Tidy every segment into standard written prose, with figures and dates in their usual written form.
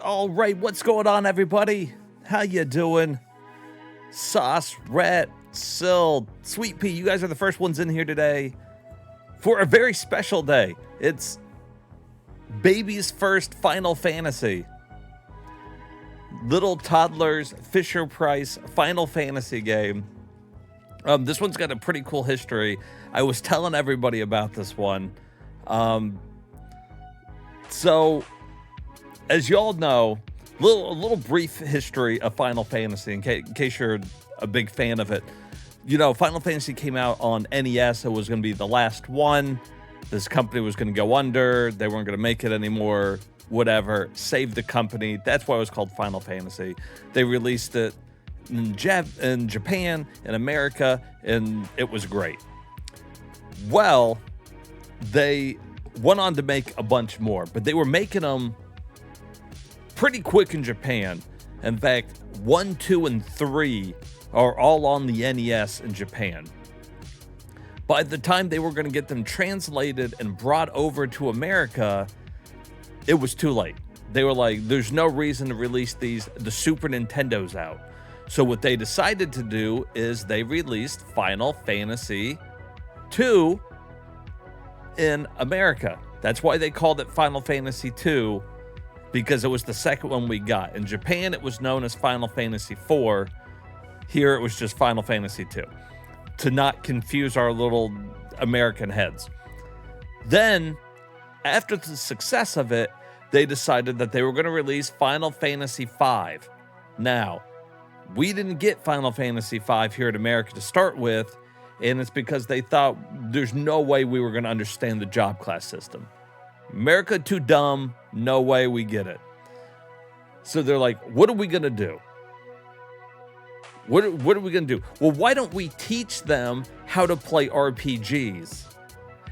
All right, what's going on, everybody? How you doing? Sauce, Rat, Sill, Sweet Pea, you guys are the first ones in here today for a very special day. It's baby's first Final Fantasy. Little toddler's Fisher-Price Final Fantasy game. This one's got a pretty cool history. I was telling everybody about this one. So, as you all know, a little brief history of Final Fantasy, in case you're a big fan of it. You know, Final Fantasy came out on NES. It was going to be the last one. This company was going to go under. They weren't going to make it anymore. Whatever. Saved the company. That's why it was called Final Fantasy. They released it in Japan, in America, and it was great. Well, they went on to make a bunch more, but they were making them pretty quick in Japan. In fact, 1, 2, and 3 are all on the NES in Japan. By the time they were going to get them translated and brought over to America, it was too late. They were like, there's no reason to release the Super Nintendo's out. So what they decided to do is they released Final Fantasy II in America. That's why they called it Final Fantasy II, because it was the second one we got. In Japan, it was known as Final Fantasy IV. Here, it was just Final Fantasy II, to not confuse our little American heads. Then, after the success of it, they decided that they were going to release Final Fantasy V. Now, we didn't get Final Fantasy V here in America to start with, and it's because they thought there's no way we were going to understand the job class system. America too dumb, no way we get it. So they're like, what are we going to do? What are we going to do? Well, why don't we teach them how to play RPGs?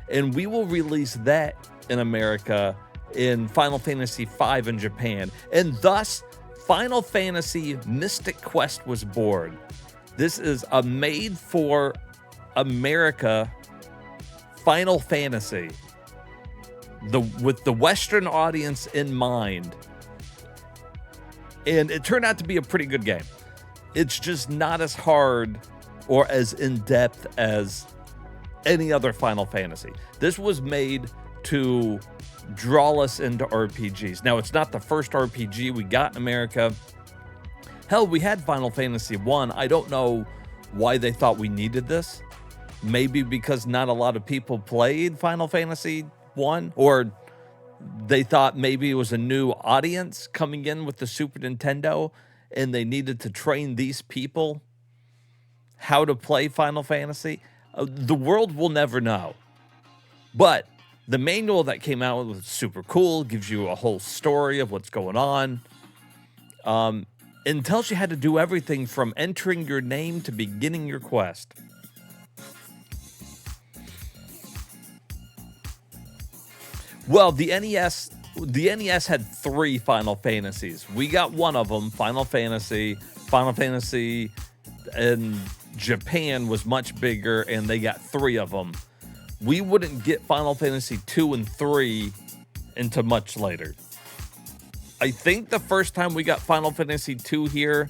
And we will release that in America in Final Fantasy V in Japan. And thus, Final Fantasy Mystic Quest was born. This is a made-for-America Final Fantasy. With the Western audience in mind. And it turned out to be a pretty good game. It's just not as hard or as in-depth as any other Final Fantasy. This was made to draw us into RPGs. Now, it's not the first RPG we got in America. Hell, we had Final Fantasy I. I don't know why they thought we needed this. Maybe because not a lot of people played Final Fantasy I, or they thought maybe it was a new audience coming in with the Super Nintendo, and they needed to train these people how to play Final Fantasy. The world will never know. But the manual that came out was super cool, gives you a whole story of what's going on, and tells you how to do everything from entering your name to beginning your quest. Well, the NES had 3 Final Fantasies. We got one of them, Final Fantasy. Final Fantasy in Japan was much bigger, and they got 3 of them. We wouldn't get Final Fantasy 2 and 3 until much later. I think the first time we got Final Fantasy 2 here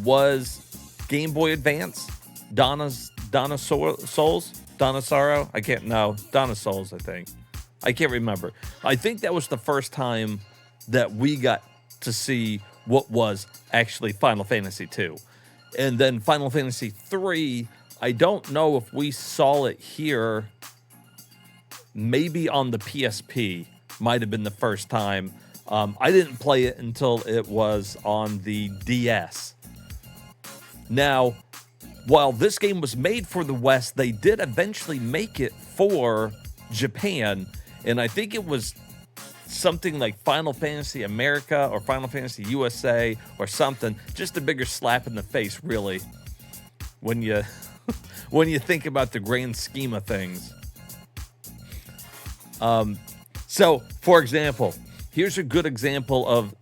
was Game Boy Advance. Donna Souls? Donna Sorrow? Donna Souls, I think. I can't remember. I think that was the first time that we got to see what was actually Final Fantasy II. And then Final Fantasy III, I don't know if we saw it here. Maybe on the PSP. Might have been the first time. I didn't play it until it was on the DS. Now, while this game was made for the West, they did eventually make it for Japan. And I think it was something like Final Fantasy America or Final Fantasy USA or something. Just a bigger slap in the face, really, when you think about the grand scheme of things. So, for example, here's a good example of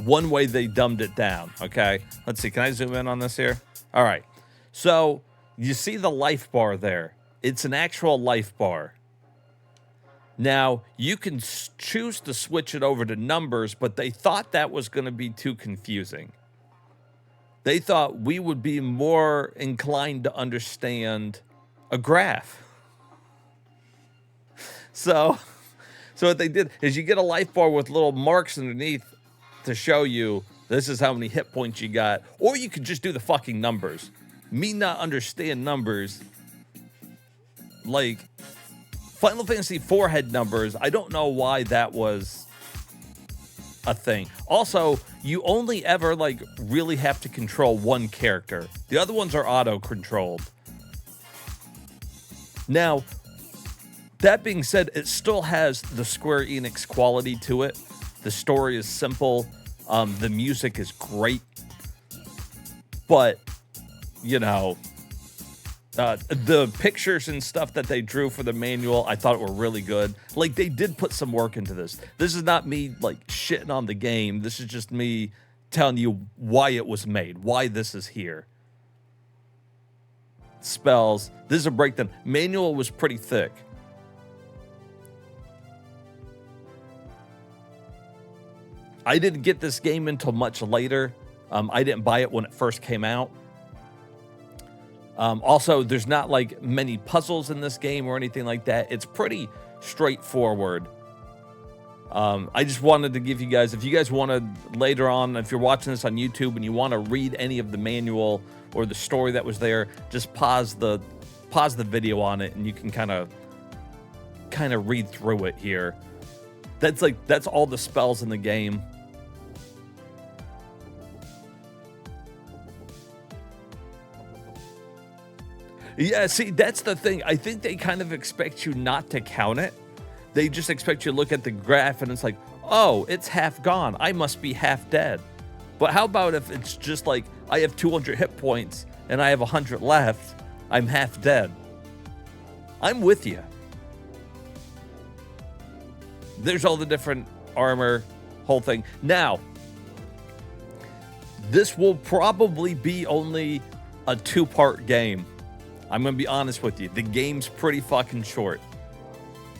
one way they dumbed it down, okay? Let's see, can I zoom in on this here? All right. So, you see the life bar there. It's an actual life bar. Now, you can choose to switch it over to numbers, but they thought that was going to be too confusing. They thought we would be more inclined to understand a graph. So what they did is you get a life bar with little marks underneath to show you this is how many hit points you got. Or you could just do the fucking numbers. Me not understand numbers. Like, Final Fantasy IV had numbers. I don't know why that was a thing. Also, you only ever, like, really have to control one character. The other ones are auto-controlled. Now, that being said, it still has the Square Enix quality to it. The story is simple. The music is great. But, you know, the pictures and stuff that they drew for the manual, I thought were really good. Like, they did put some work into this. This is not me, like, shitting on the game. This is just me telling you why it was made, why this is here. Spells. This is a breakdown. Manual was pretty thick. I didn't get this game until much later. I didn't buy it when it first came out. Also, there's not like many puzzles in this game or anything like that. It's pretty straightforward. I just wanted to give you guys, if you guys want to later on, if you're watching this on YouTube and you want to read any of the manual or the story that was there, just pause the video on it and you can kind of read through it here. That's all the spells in the game. Yeah, see, that's the thing. I think they kind of expect you not to count it. They just expect you to look at the graph and it's like, oh, it's half gone. I must be half dead. But how about if it's just like, I have 200 hit points and I have 100 left. I'm half dead. I'm with you. There's all the different armor, whole thing. Now, this will probably be only a 2-part game. I'm going to be honest with you. The game's pretty fucking short.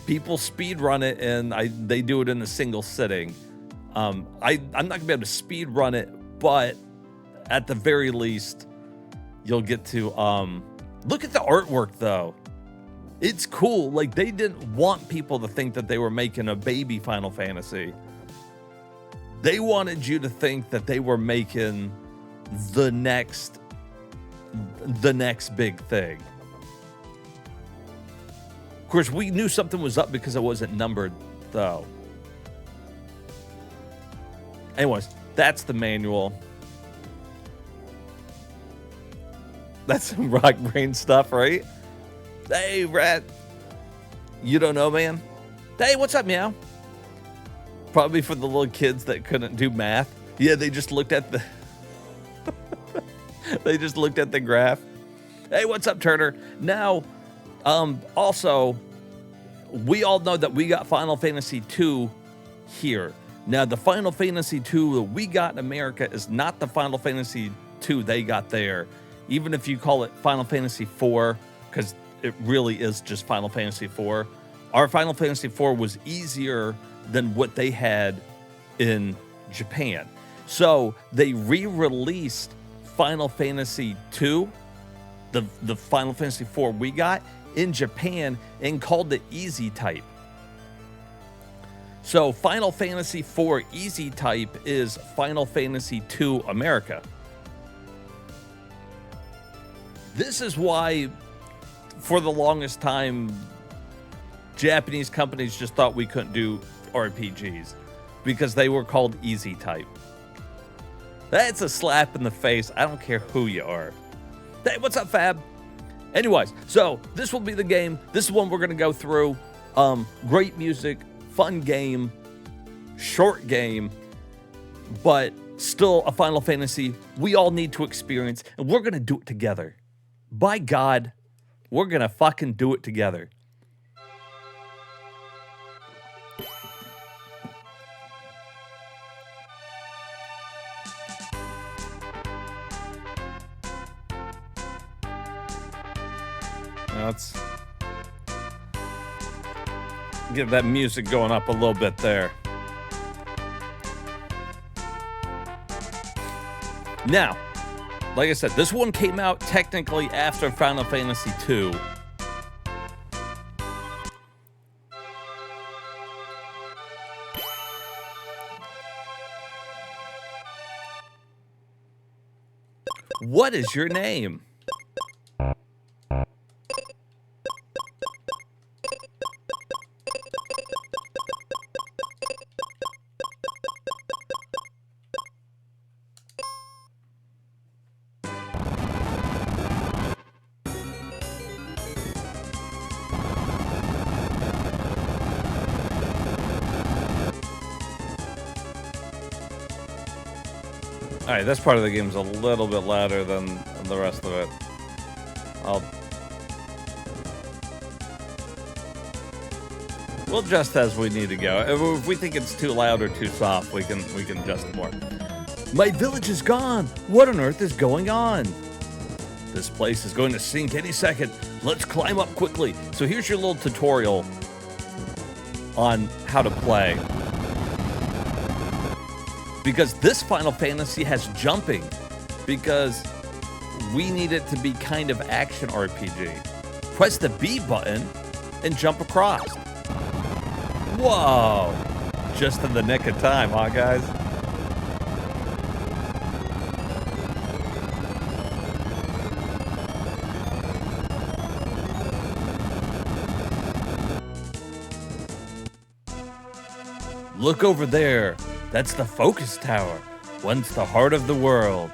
People speedrun it, and they do it in a single sitting. I'm not going to be able to speedrun it, but at the very least, you'll get to... look at the artwork, though. It's cool. Like, they didn't want people to think that they were making a baby Final Fantasy. They wanted you to think that they were making the next big thing. Of course, we knew something was up because it wasn't numbered, though. Anyways, that's the manual. That's some rock brain stuff, right? Hey, rat. You don't know, man? Hey, what's up, meow? Probably for the little kids that couldn't do math. Yeah, they just looked at the... they just looked at the graph. Hey, what's up, Turner? Now, also, we all know that we got Final Fantasy II here. Now, the Final Fantasy II that we got in America is not the Final Fantasy II they got there. Even if you call it Final Fantasy IV, because it really is just Final Fantasy IV. Our Final Fantasy IV was easier than what they had in Japan. So they re-released Final Fantasy II, the Final Fantasy IV we got, in Japan and called it Easy Type. So Final Fantasy IV Easy Type is Final Fantasy II America. This is why, for the longest time, Japanese companies just thought we couldn't do RPGs because they were called Easy Type. That's a slap in the face. I don't care who you are. Hey, what's up, Fab? Anyways, so this will be the game. This is one we're going to go through. Great music, fun game, short game, but still a Final Fantasy we all need to experience, and we're going to do it together. By God, we're going to fucking do it together. Get that music going up a little bit there. Now, like I said, this one came out technically after Final Fantasy II. What is your name? Alright, this part of the game's a little bit louder than the rest of it. We'll adjust as we need to go. If we think it's too loud or too soft, we can adjust it more. My village is gone! What on earth is going on? This place is going to sink any second. Let's climb up quickly. So here's your little tutorial on how to play. Because this Final Fantasy has jumping, because we need it to be kind of action RPG. Press the B button and jump across. Whoa! Just in the nick of time, huh, guys? Look over there. That's the Focus Tower, once the heart of the world.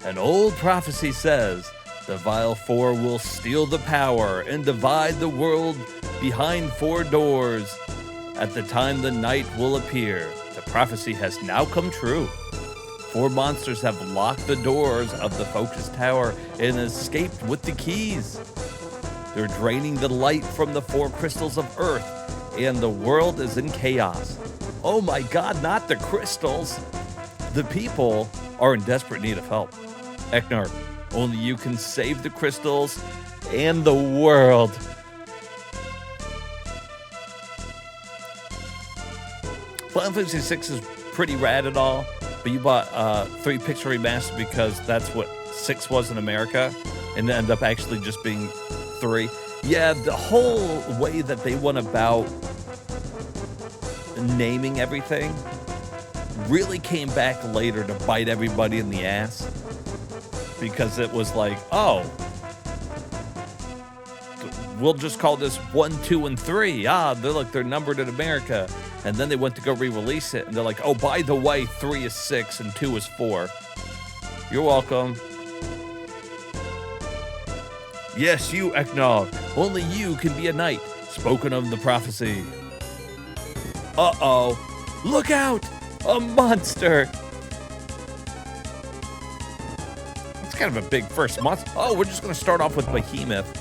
An old prophecy says the Vile Four will steal the power and divide the world behind four doors. At the time the night will appear, the prophecy has now come true. Four monsters have locked the doors of the Focus Tower and escaped with the keys. They're draining the light from the four crystals of Earth, and the world is in chaos. Oh my God, not the crystals. The people are in desperate need of help. Ecnar, only you can save the crystals and the world. Final Fantasy VI is pretty rad and all, but you bought 3 Pixel Remastered because that's what 6 was in America, and it ended up actually just being 3. Yeah, the whole way that they went about naming everything really came back later to bite everybody in the ass, because it was like, oh, we'll just call this 1, 2, and 3. They're numbered in America. And then they went to go re-release it, and they're like, oh, by the way, 3 is 6 and 2 is 4. You're welcome. Yes, you, Ecnar. Only you can be a knight. Spoken of the prophecy. Uh-oh. Look out! A monster! It's kind of a big first monster. Oh, we're just going to start off with Behemoth.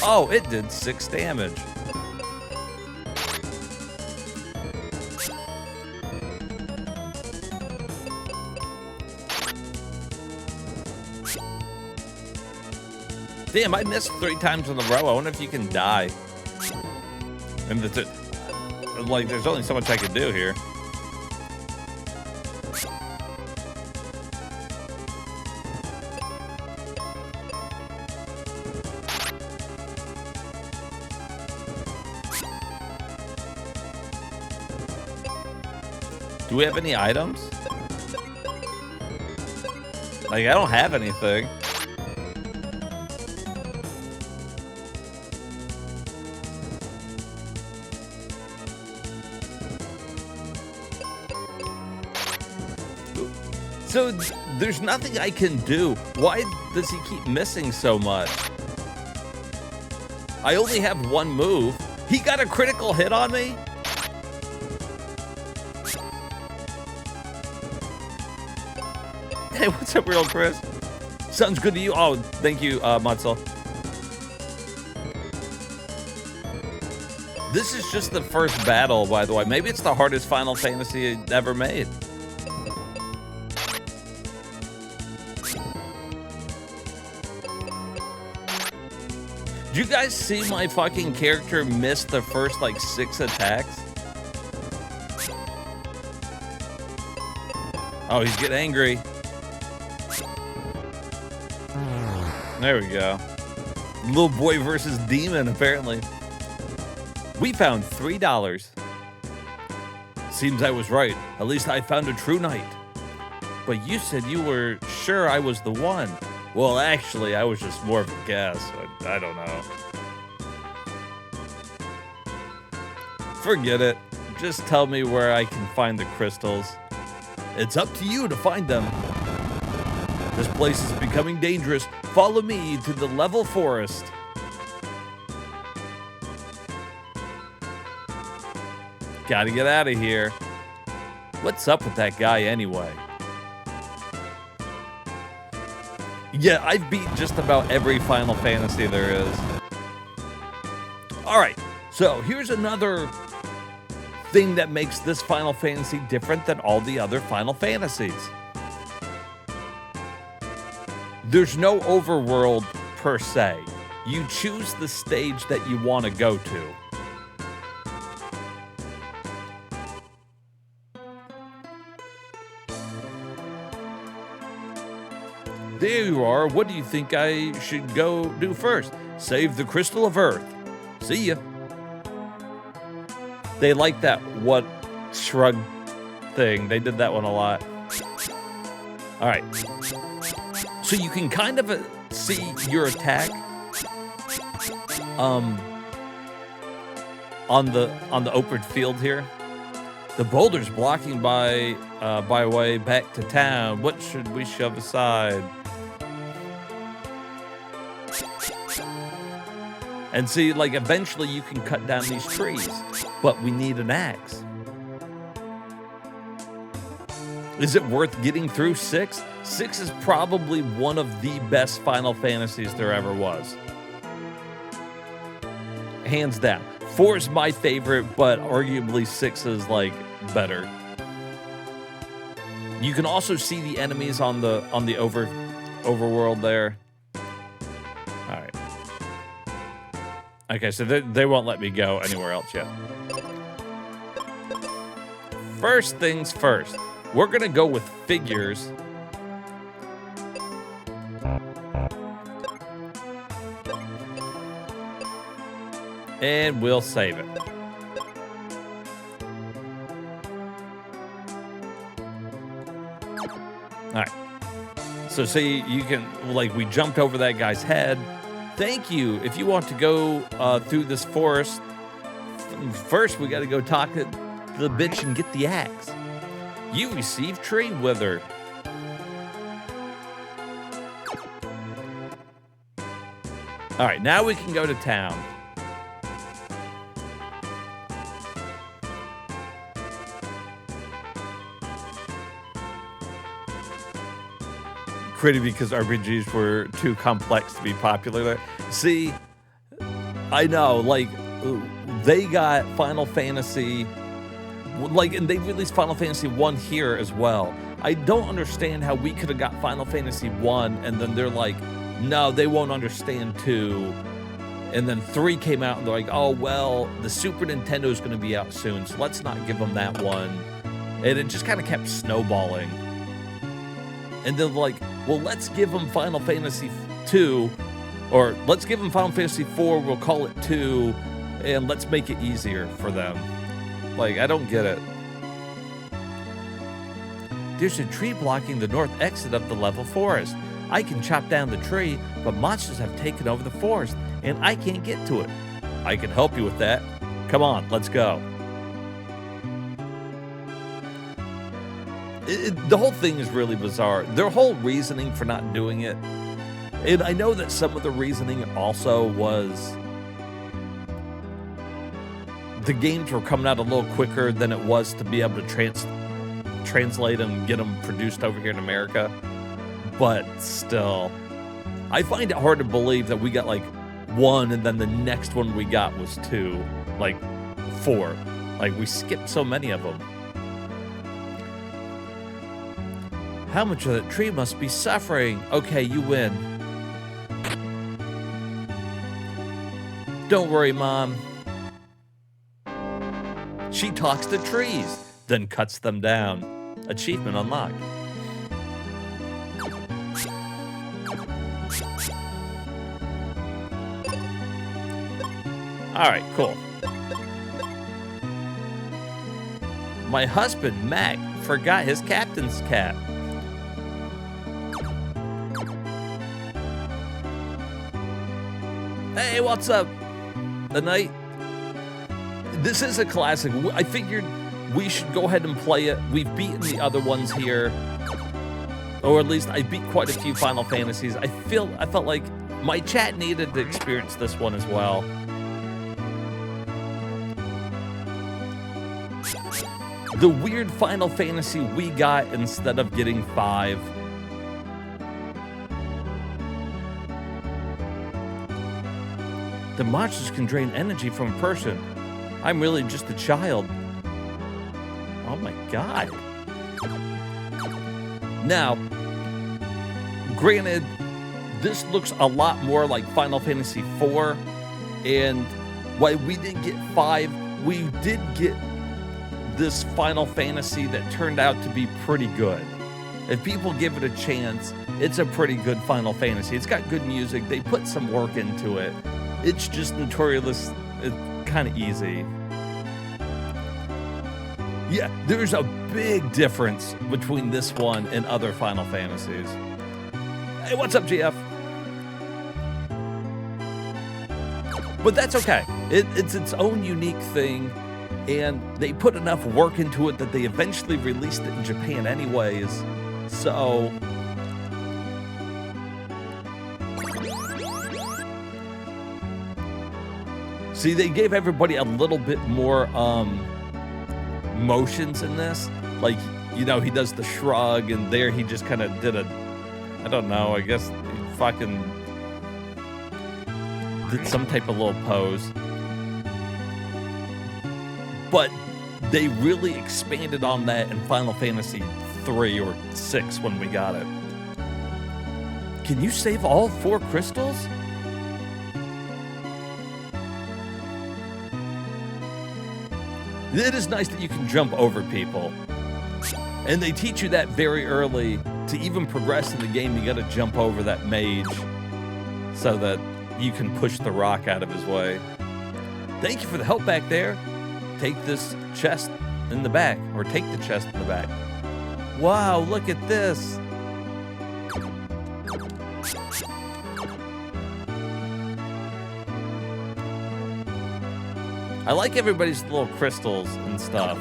Oh, it did 6 damage. Damn, I missed 3 times in a row. I wonder if you can die. And like, there's only so much I can do here. Do we have any items? Like, I don't have anything. So there's nothing I can do. Why does he keep missing so much? I only have 1 move. He got a critical hit on me? Hey, what's up, Real Chris? Sounds good to you. Oh, thank you, Matzel. This is just the first battle, by the way. Maybe it's the hardest Final Fantasy ever made. Do you guys see my fucking character miss the first, like, 6 attacks? Oh, he's getting angry. There we go. Little boy versus demon, apparently. We found $3. Seems I was right. At least I found a true knight. But you said you were sure I was the one. Well, actually, I was just more of a guess. I don't know. Forget it. Just tell me where I can find the crystals. It's up to you to find them. This place is becoming dangerous. Follow me to the level forest. Gotta get out of here. What's up with that guy anyway? Yeah, I've beat just about every Final Fantasy there is. Alright, so here's another thing that makes this Final Fantasy different than all the other Final Fantasies. There's no overworld per se. You choose the stage that you want to go to. There you are. What do you think I should go do first? Save the Crystal of Earth. See ya. They like that what shrug thing. They did that one a lot. All right. So you can kind of see your attack on the open field here. The boulder's blocking by way back to town. What should we shove aside? And see, like, eventually you can cut down these trees, but we need an axe. Is it worth getting through 6? 6 is probably one of the best Final Fantasies there ever was. Hands down. 4 is my favorite, but arguably 6 is, like, better. You can also see the enemies on the overworld there. All right. Okay, so they won't let me go anywhere else yet. First things first, we're gonna go with figures. And we'll save it. All right. So see, you can, like, we jumped over that guy's head. Thank you. If you want to go through this forest, first we got to go talk to the bitch and get the axe. You received Tree Wither. All right, now we can go to town. Pretty because RPGs were too complex to be popular there. See, I know, like, they got Final Fantasy, like, and they released Final Fantasy 1 here as well. I don't understand how we could have got Final Fantasy 1, and then they're like, no, they won't understand 2. And then 3 came out, and they're like, oh, well, the Super Nintendo is going to be out soon, so let's not give them that one. And it just kind of kept snowballing. And they're like, well, let's give them Final Fantasy 2, or let's give them Final Fantasy 4, we'll call it 2, and let's make it easier for them. Like, I don't get it. There's a tree blocking the north exit of the level forest. I can chop down the tree, but monsters have taken over the forest, and I can't get to it. I can help you with that. Come on, let's go. The whole thing is really bizarre. Their whole reasoning for not doing it, and I know that some of the reasoning also was the games were coming out a little quicker than it was to be able to translate and get them produced over here in America. But still, I find it hard to believe that we got like 1 and then the next one we got was 2, like 4. Like, we skipped so many of them. How much of that tree must be suffering? Okay, you win. Don't worry, Mom. She talks to trees, then cuts them down. Achievement unlocked. All right, cool. My husband, Mac, forgot his captain's cap. Hey, what's up? The night. This is a classic. I figured we should go ahead and play it. We've beaten the other ones here. Or at least I beat quite a few Final Fantasies. I felt like my chat needed to experience this one as well. The weird Final Fantasy we got instead of getting 5. The monsters can drain energy from a person. I'm really just a child. Oh my god. Now, granted, this looks a lot more like Final Fantasy IV, and while we didn't get 5, we did get this Final Fantasy that turned out to be pretty good. If people give it a chance, it's a pretty good Final Fantasy. It's got good music. They put some work into it. It's just notoriously kind of easy. Yeah, there's a big difference between this one and other Final Fantasies. Hey, what's up, GF? But that's okay. It's its own unique thing, and they put enough work into it that they eventually released it in Japan anyways. So see, they gave everybody a little bit more motions in this. Like, you know, he does the shrug, and there he just kind of did a, I don't know, I guess he fucking did some type of little pose. But they really expanded on that in Final Fantasy 3 or 6 when we got it. Can you save all 4 crystals? It is nice that you can jump over people. And they teach you that very early. To even progress in the game, you gotta jump over that mage so that you can push the rock out of his way. Thank you for the help back there. Take this chest in the back, or take the chest in the back. Wow, look at this. I like everybody's little crystals and stuff.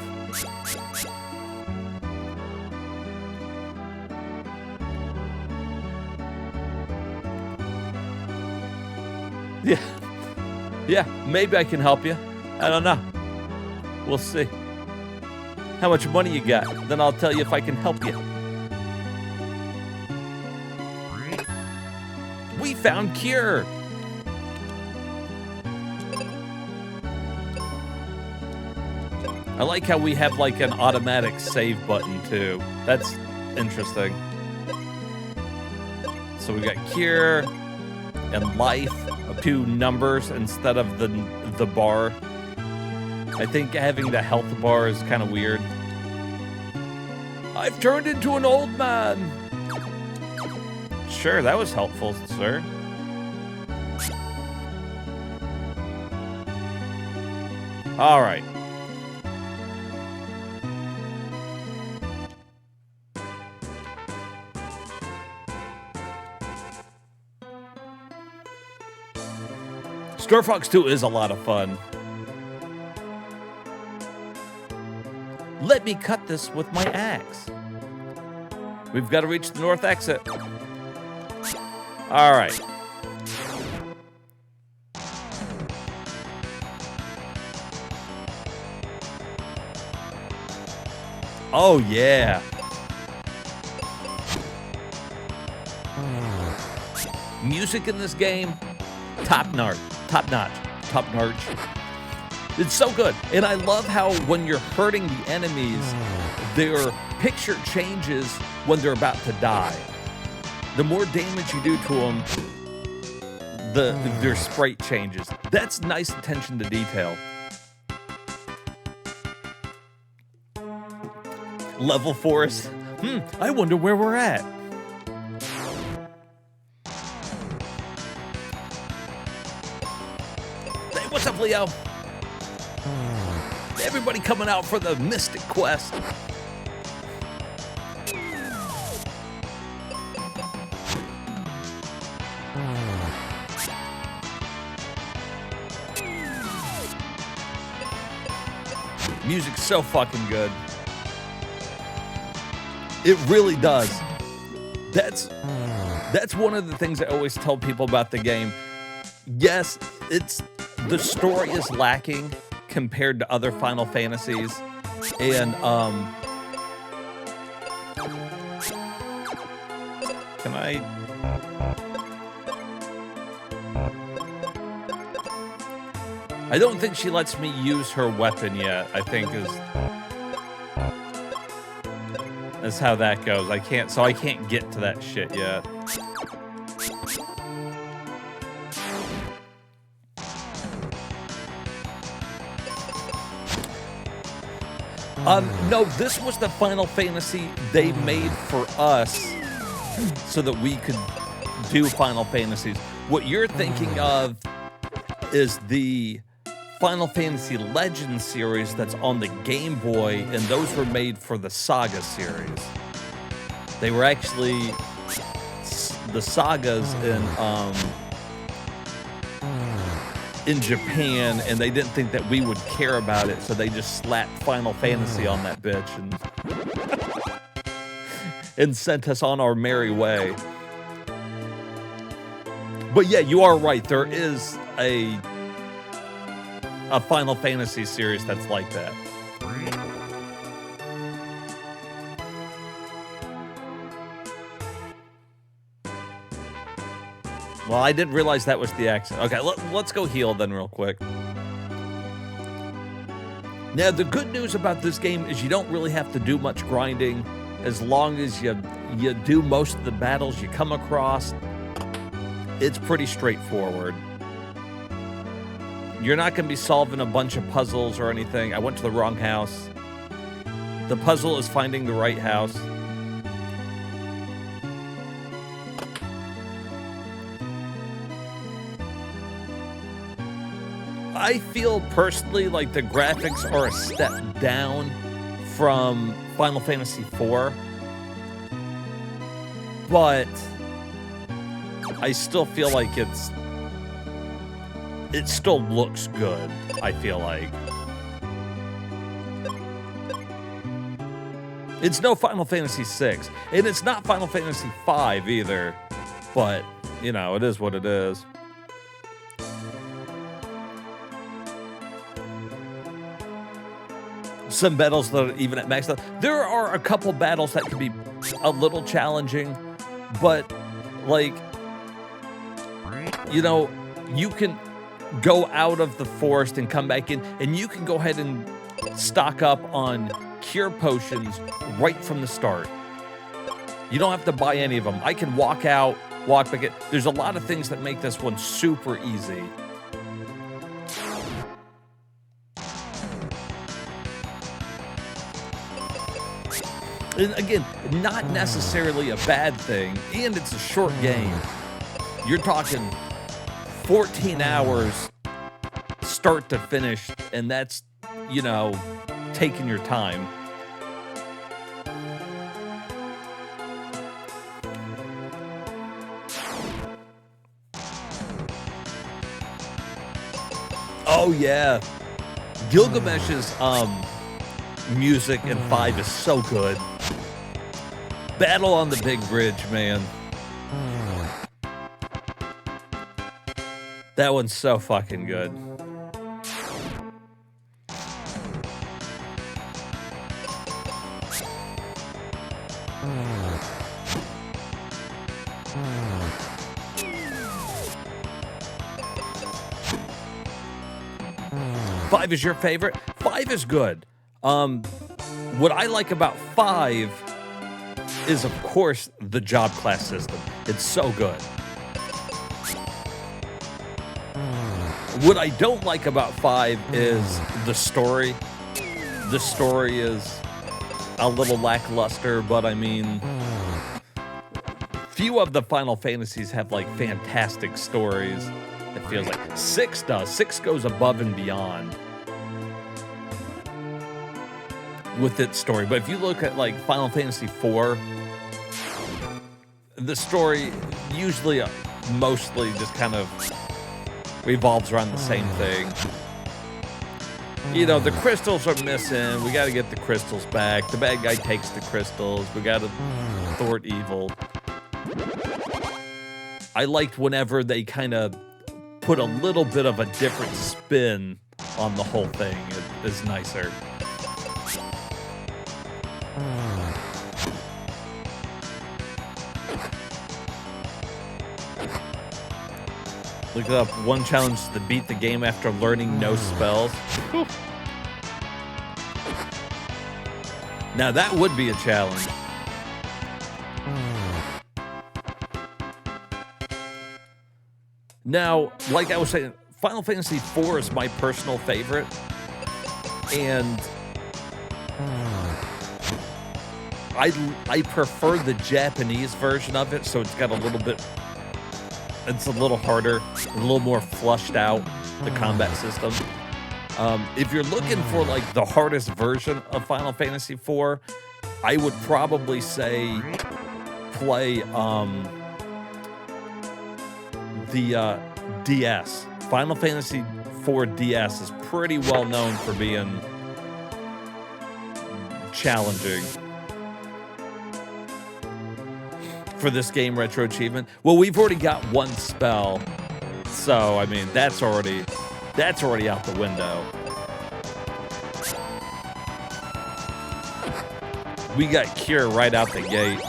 Yeah, maybe I can help you. I don't know. We'll see. How much money you got? Then I'll tell you if I can help you. We found Cure. I like how we have like an automatic save button too. That's interesting. So we got Cure and Life, 2 numbers instead of the bar. I think having the health bar is kind of weird. I've turned into an old man. Sure, that was helpful, sir. All right. Star Fox 2 is a lot of fun. Let me cut this with my axe. We've got to reach the north exit. All right. Oh, yeah. Music in this game, top notch. It's so good. And I love how when you're hurting the enemies, their picture changes when they're about to die. The more damage you do to them, their sprite changes. That's nice attention to detail. Level forest. I wonder where we're at. Hey, what's up, Leo? Everybody coming out for the Mystic Quest. Music's so fucking good. It really does. That's one of the things I always tell people about the game. Yes, the story is lacking compared to other Final Fantasies, and can I? I don't think she lets me use her weapon yet. I think that's how that goes. I can't get to that shit yet. No, this was the Final Fantasy they made for us so that we could do Final Fantasies. What you're thinking of is the Final Fantasy Legends series that's on the Game Boy, and those were made for the Saga series. They were actually the sagas in Japan, and they didn't think that we would care about it, so they just slapped Final Fantasy on that bitch and sent us on our merry way. But yeah, you are right. There is a Final Fantasy series that's like that. Well, I didn't realize that was the accent. Okay, let's go heal then real quick. Now, the good news about this game is you don't really have to do much grinding. As long as you do most of the battles you come across, it's pretty straightforward. You're not going to be solving a bunch of puzzles or anything. I went to the wrong house. The puzzle is finding the right house. I feel personally like the graphics are a step down from Final Fantasy IV, but I still feel like it still looks good, I feel like. It's no Final Fantasy VI, and it's not Final Fantasy V either, but, you know, it is what it is. Some battles that are even at max level. There are a couple battles that can be a little challenging, but, like, you know, you can go out of the forest and come back in, and you can go ahead and stock up on cure potions right from the start. You don't have to buy any of them. I can walk out, walk back in. There's a lot of things that make this one super easy. And again, not necessarily a bad thing, and it's a short game. You're talking 14 hours start to finish, and that's, you know, taking your time. Oh yeah, Gilgamesh's music in 5 is so good. Battle on the Big Bridge, man. That one's so fucking good. Five is your favorite? 5 is good. What I like about 5 is, of course, the job class system. It's so good. What I don't like about 5 is the story. The story is a little lackluster, but I mean, few of the Final Fantasies have like fantastic stories. It feels like 6 does. 6 goes above and beyond with its story. But if you look at like Final Fantasy 4, the story usually mostly just kind of revolves around the same thing. You know, the crystals are missing. We got to get the crystals back. The bad guy takes the crystals. We got to thwart evil. I liked whenever they kind of put a little bit of a different spin on the whole thing. It is nicer. Look it up. One challenge is to beat the game after learning no spells. Whew. Now that would be a challenge. Now, like I was saying, Final Fantasy IV is my personal favorite. And I prefer the Japanese version of it, so it's got a little bit... It's a little harder, a little more flushed out, the combat system. If you're looking for like the hardest version of Final Fantasy IV, I would probably say play the DS. Final Fantasy IV DS is pretty well known for being challenging. For this game, Retro Achievement. Well, we've already got one spell, so I mean that's already out the window. We got Cure right out the gate.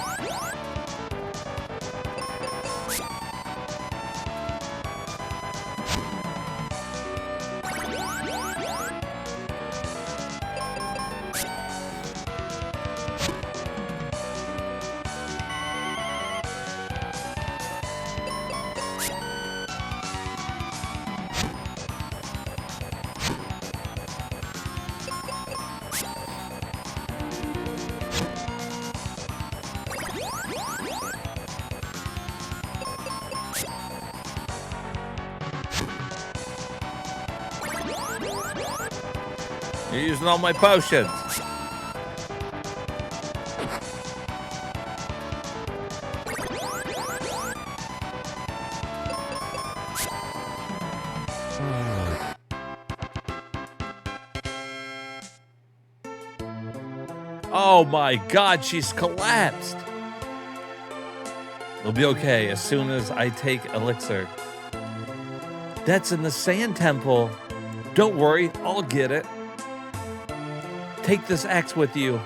You're using all my potions. Oh my God, she's collapsed. It'll be okay as soon as I take elixir. That's in the Sand Temple. Don't worry, I'll get it. Take this axe with you.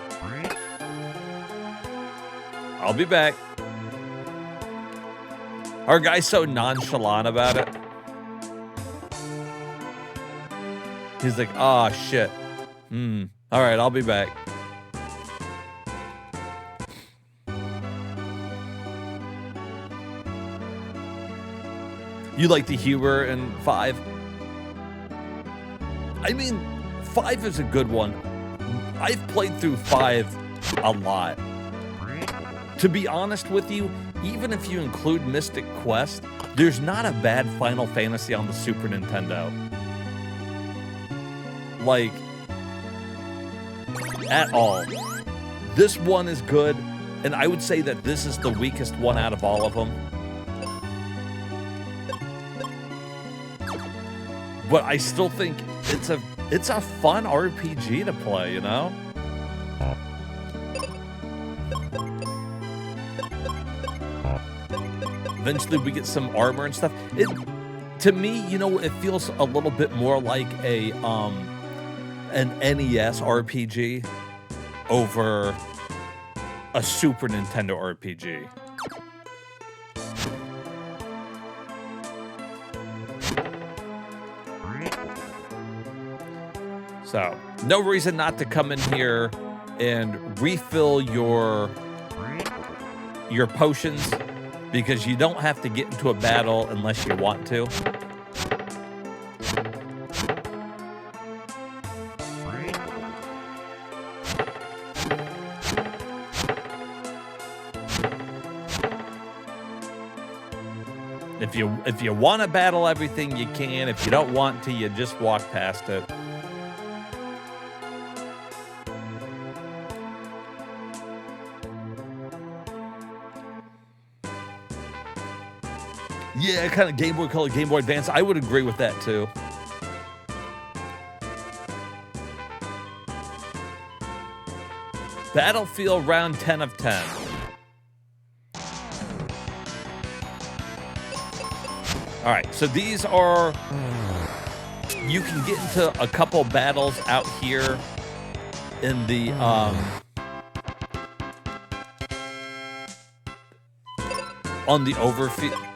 I'll be back. Our guy's so nonchalant about it. He's like, oh shit. All right, I'll be back. You like the humor in 5? I mean, 5 is a good one. I've played through 5 a lot. To be honest with you, even if you include Mystic Quest, there's not a bad Final Fantasy on the Super Nintendo. Like, at all. This one is good, and I would say that this is the weakest one out of all of them. But I still think it's a fun RPG to play, you know? Eventually we get some armor and stuff. To me, you know, it feels a little bit more like an NES RPG over a Super Nintendo RPG. So, no reason not to come in here and refill your potions, because you don't have to get into a battle unless you want to. If you want to battle everything, you can. If you don't want to, you just walk past it. Yeah, kind of Game Boy Color, Game Boy Advance. I would agree with that too. Battlefield round 10 of 10. All right, so these are, you can get into a couple battles out here in the, on the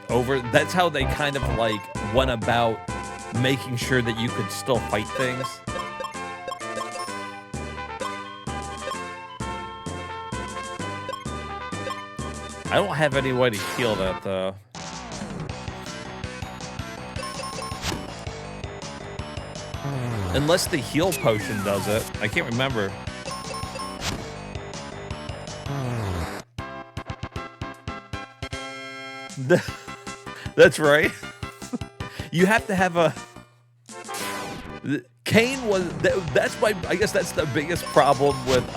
over, that's how they kind of like went about making sure that you could still fight things. I don't have any way to heal that though. Unless the heal potion does it. I can't remember. That's right. You have to have a... Kane was... That's my... I guess that's the biggest problem with,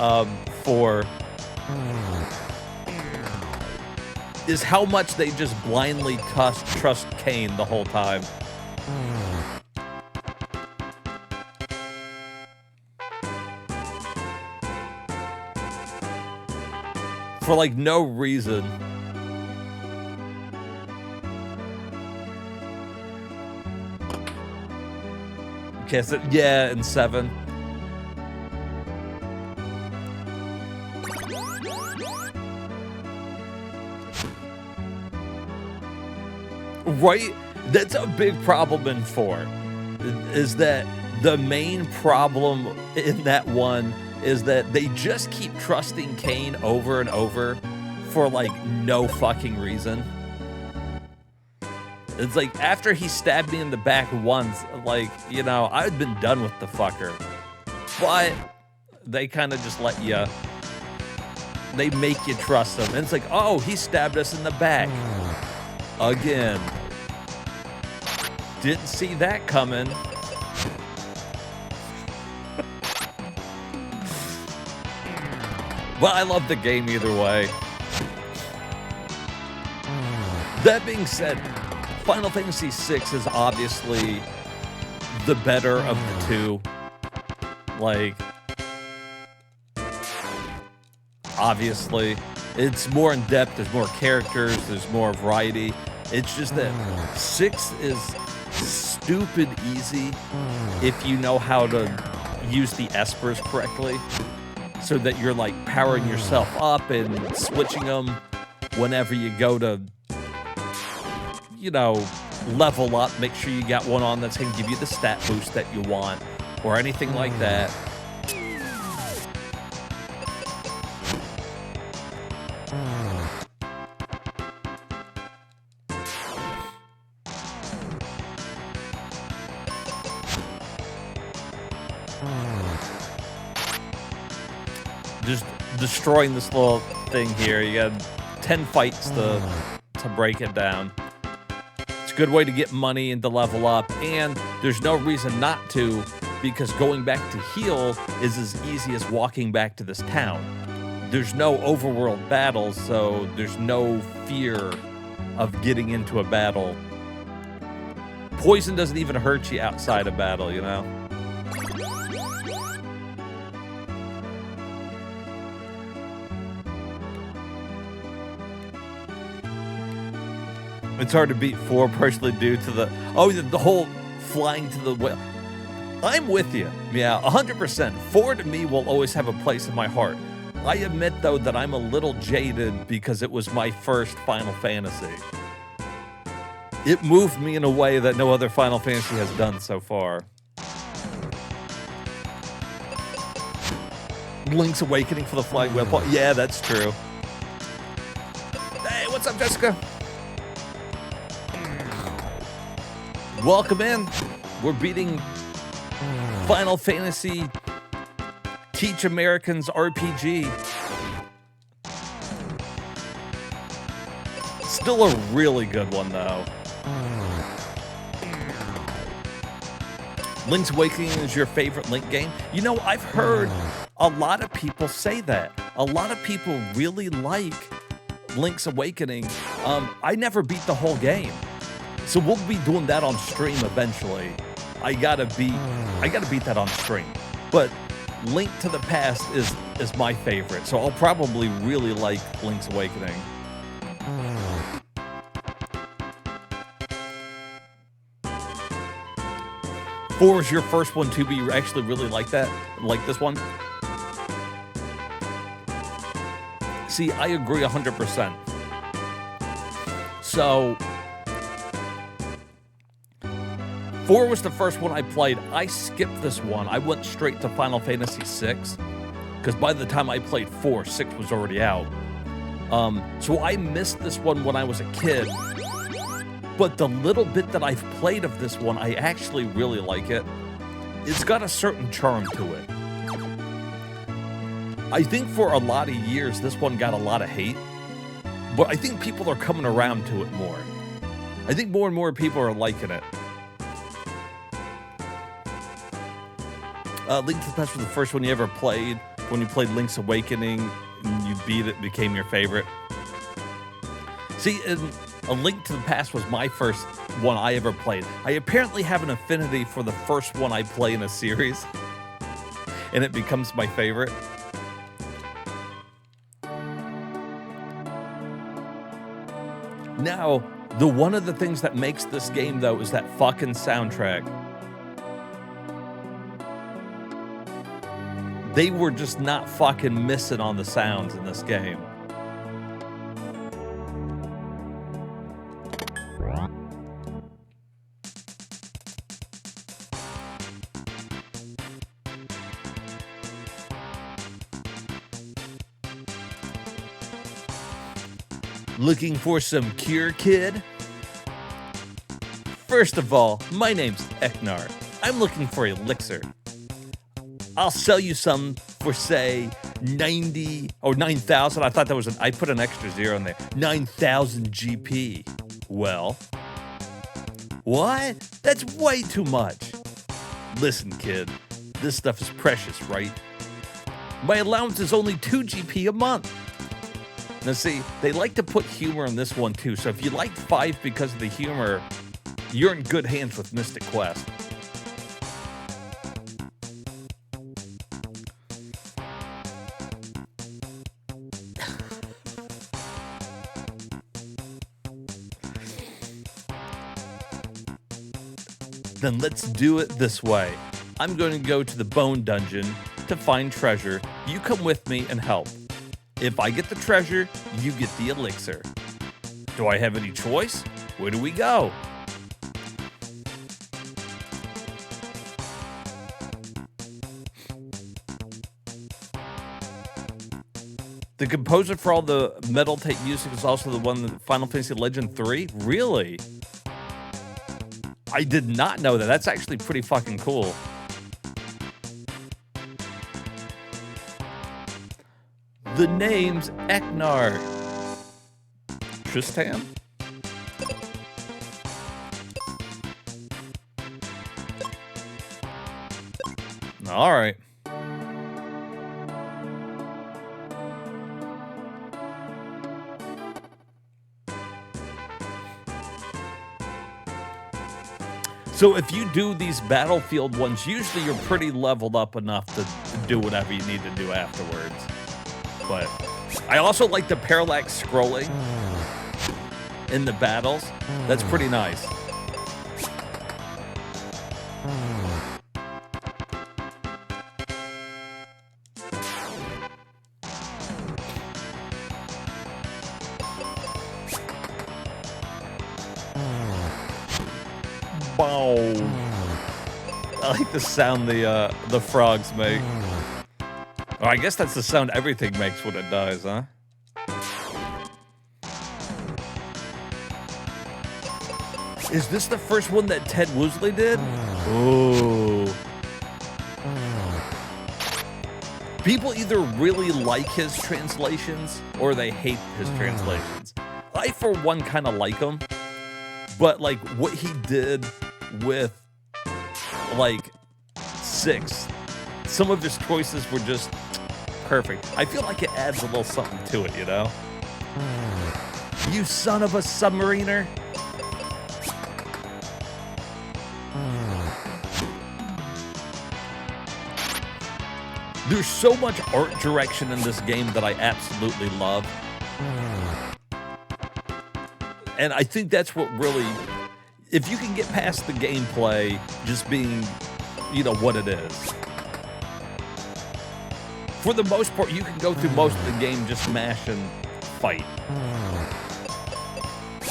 for... is how much they just blindly trust Kane the whole time. For, like, no reason. Okay, so, yeah, and 7. Right? That's a big problem in 4. Is that the main problem in that one is that they just keep trusting Kane over and over for, like, no fucking reason. It's like, after he stabbed me in the back once, like, you know, I'd been done with the fucker. But they kind of just let you... They make you trust him. And it's like, oh, he stabbed us in the back. Again. Didn't see that coming. But I love the game either way. That being said, Final Fantasy VI is obviously the better of the two. Like, obviously, it's more in depth, there's more characters, there's more variety. It's just that 6 is stupid easy if you know how to use the espers correctly. So that you're like powering yourself up and switching them whenever you go to, you know, level up. Make sure you got one on that's going to give you the stat boost that you want or anything like that. Just destroying this little thing here. You got 10 fights to break it down. It's a good way to get money and to level up, and there's no reason not to, because going back to heal is as easy as walking back to this town. There's no overworld battles, so there's no fear of getting into a battle. Poison doesn't even hurt you outside a battle, you know? It's hard to beat 4 partially due to the... Oh, the whole flying to the... Well, I'm with you. Yeah, 100%. 4 to me will always have a place in my heart. I admit, though, that I'm a little jaded because it was my first Final Fantasy. It moved me in a way that no other Final Fantasy has done so far. Link's Awakening for the Flying Wheel. Yeah, that's true. Hey, what's up, Jessica? Welcome in. We're beating Final Fantasy Teach Americans RPG. Still a really good one, though. Link's Awakening is your favorite Link game? You know, I've heard a lot of people say that. A lot of people really like Link's Awakening. I never beat the whole game. So we'll be doing that on stream eventually. I gotta beat that on stream. But Link to the Past is my favorite. So I'll probably really like Link's Awakening. 4 was your first one too, but you actually really like that? Like this one? See, I agree 100%. So, 4 was the first one I played. I skipped this one. I went straight to Final Fantasy VI, because by the time I played 4, 6 was already out. So I missed this one when I was a kid. But the little bit that I've played of this one, I actually really like it. It's got a certain charm to it. I think for a lot of years, this one got a lot of hate. But I think people are coming around to it more. I think more and more people are liking it. Link to the Past was the first one you ever played. When you played Link's Awakening, and you beat it, became your favorite. See, A Link to the Past was my first one I ever played. I apparently have an affinity for the first one I play in a series, and it becomes my favorite. Now, one of the things that makes this game, though, is that fucking soundtrack. They were just not fucking missing on the sounds in this game. Looking for some cure, kid? First of all, my name's Ecnar. I'm looking for elixir. I'll sell you some for, say, 90 or 9,000. I thought that was I put an extra zero in there. 9,000 GP. Well, what? That's way too much. Listen, kid, this stuff is precious, right? My allowance is only 2 GP a month. Now, see, they like to put humor in this one, too. So if you like 5 because of the humor, you're in good hands with Mystic Quest. Then let's do it this way. I'm going to go to the Bone Dungeon to find treasure. You come with me and help. If I get the treasure, you get the elixir. Do I have any choice? Where do we go? The composer for all the metal tape music is also the one in Final Fantasy Legend 3? Really? I did not know that. That's actually pretty fucking cool. The name's Ecnar. Tristan? All right. So if you do these battlefield ones, usually you're pretty leveled up enough to do whatever you need to do afterwards. But I also like the parallax scrolling in the battles. That's pretty nice. Boom. I like the sound the frogs make. Oh, I guess that's the sound everything makes when it dies, huh? Is this the first one that Ted Woosley did? Ooh. People either really like his translations or they hate his translations. I, for one, kind of like them. But like what he did with like 6, some of his choices were just perfect. I feel like it adds a little something to it, you know? You son of a submariner. There's so much art direction in this game that I absolutely love. And I think that's what really, if you can get past the gameplay just being, you know, what it is. For the most part, you can go through most of the game just mash and fight.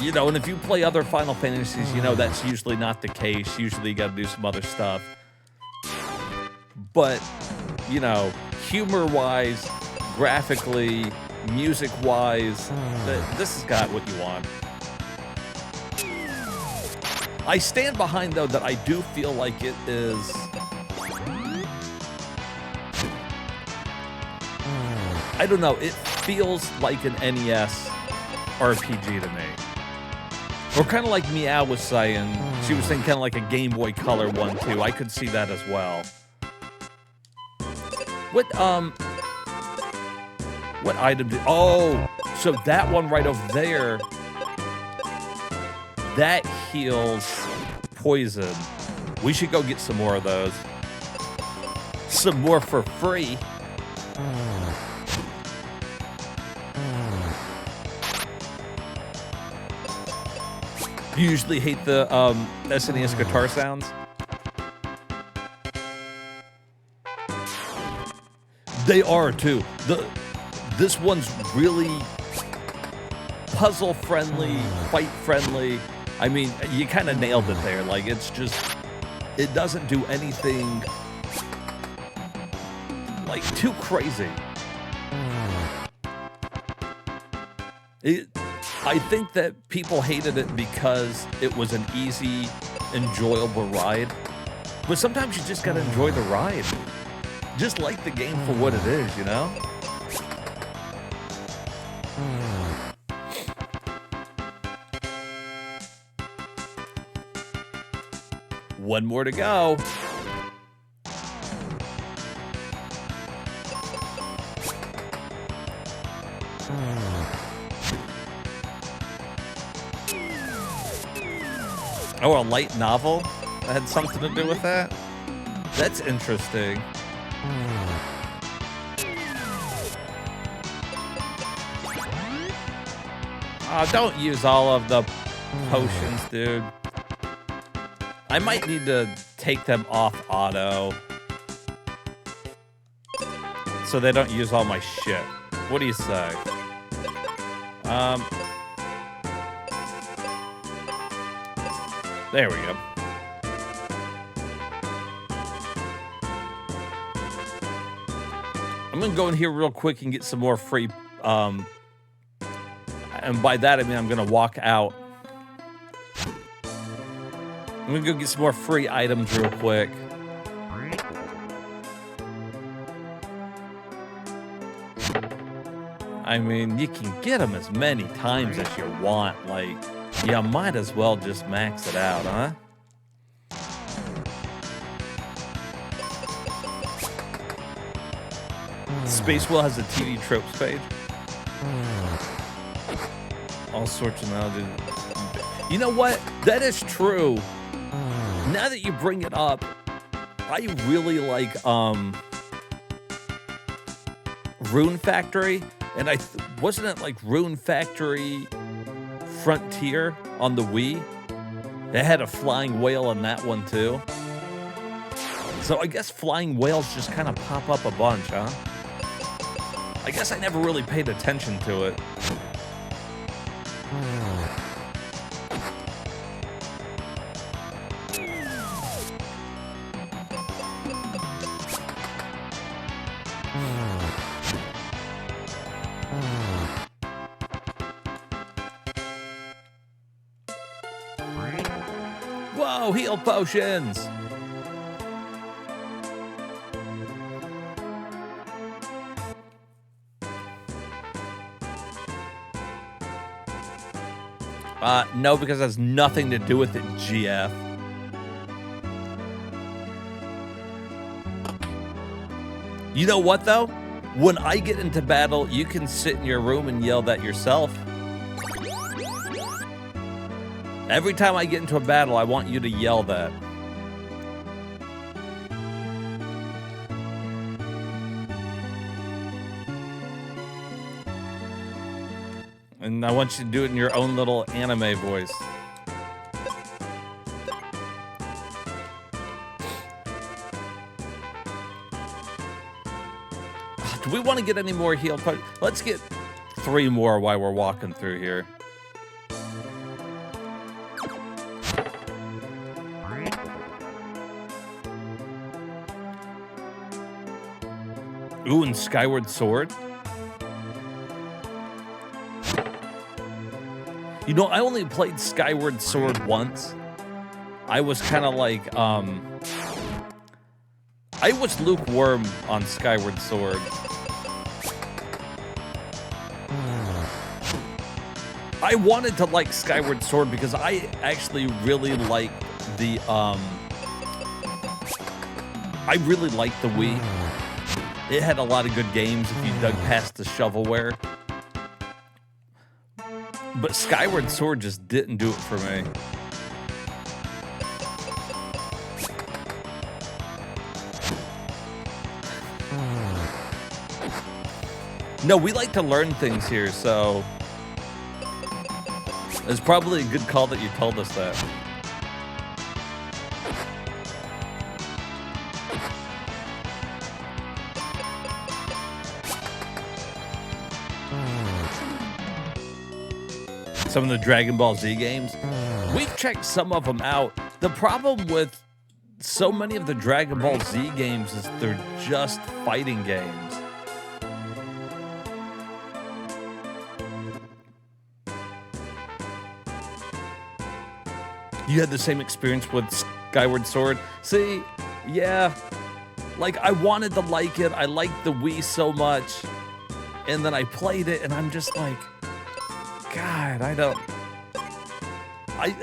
You know, and if you play other Final Fantasies, you know, that's usually not the case. Usually you got to do some other stuff. But, you know, humor-wise, graphically, music-wise, this has got what you want. I stand behind, though, that I do feel like it is... I don't know, it feels like an NES RPG to me. Or kind of like Meow was saying. She was saying kind of like a Game Boy Color one, too. I could see that as well. What item did... Oh, so that one right over there, that heals poison. We should go get some more of those. Some more for free. You usually hate the SNES guitar sounds? They are too. This one's really puzzle-friendly, fight-friendly. I mean, you kind of nailed it there. Like, it's just, it doesn't do anything, like, too crazy. I think that people hated it because it was an easy, enjoyable ride. But sometimes you just gotta enjoy the ride. Just like the game for what it is, you know? One more to go. Oh, a light novel? That had something to do with that? That's interesting. Oh, don't use all of the potions, dude. I might need to take them off auto so they don't use all my shit. What do you say? There we go. I'm gonna go in here real quick and get some more free, and by that I mean I'm gonna walk out. I'm gonna go get some more free items real quick. I mean, you can get them as many times as you want. Like, you might as well just max it out, huh? Space Will has a TV tropes page. All sorts of knowledge. You know what? That is true. Now that you bring it up, I really like Rune Factory, and wasn't it like Rune Factory Frontier on the Wii? They had a flying whale in that one too. So I guess flying whales just kind of pop up a bunch, huh? I guess I never really paid attention to it. Whoa, heal potions! No, because it has nothing to do with it, GF. You know what, though? When I get into battle, you can sit in your room and yell that yourself. Every time I get into a battle, I want you to yell that. And I want you to do it in your own little anime voice. Do we want to get any more heal potions? Let's get 3 more while we're walking through here. Ooh, and Skyward Sword. You know, I only played Skyward Sword once. I was kind of like, I was lukewarm on Skyward Sword. I wanted to like Skyward Sword because I actually really like the, I really liked the Wii. It had a lot of good games if you dug past the shovelware. But Skyward Sword just didn't do it for me. No, we like to learn things here, so it's probably a good call that you told us that. Some of the Dragon Ball Z games, we've checked some of them out. The problem with so many of the Dragon Ball Z games is they're just fighting games. You had the same experience with Skyward Sword? See, yeah, like I wanted to like it. I liked the Wii so much. And then I played it and I'm just like, God, I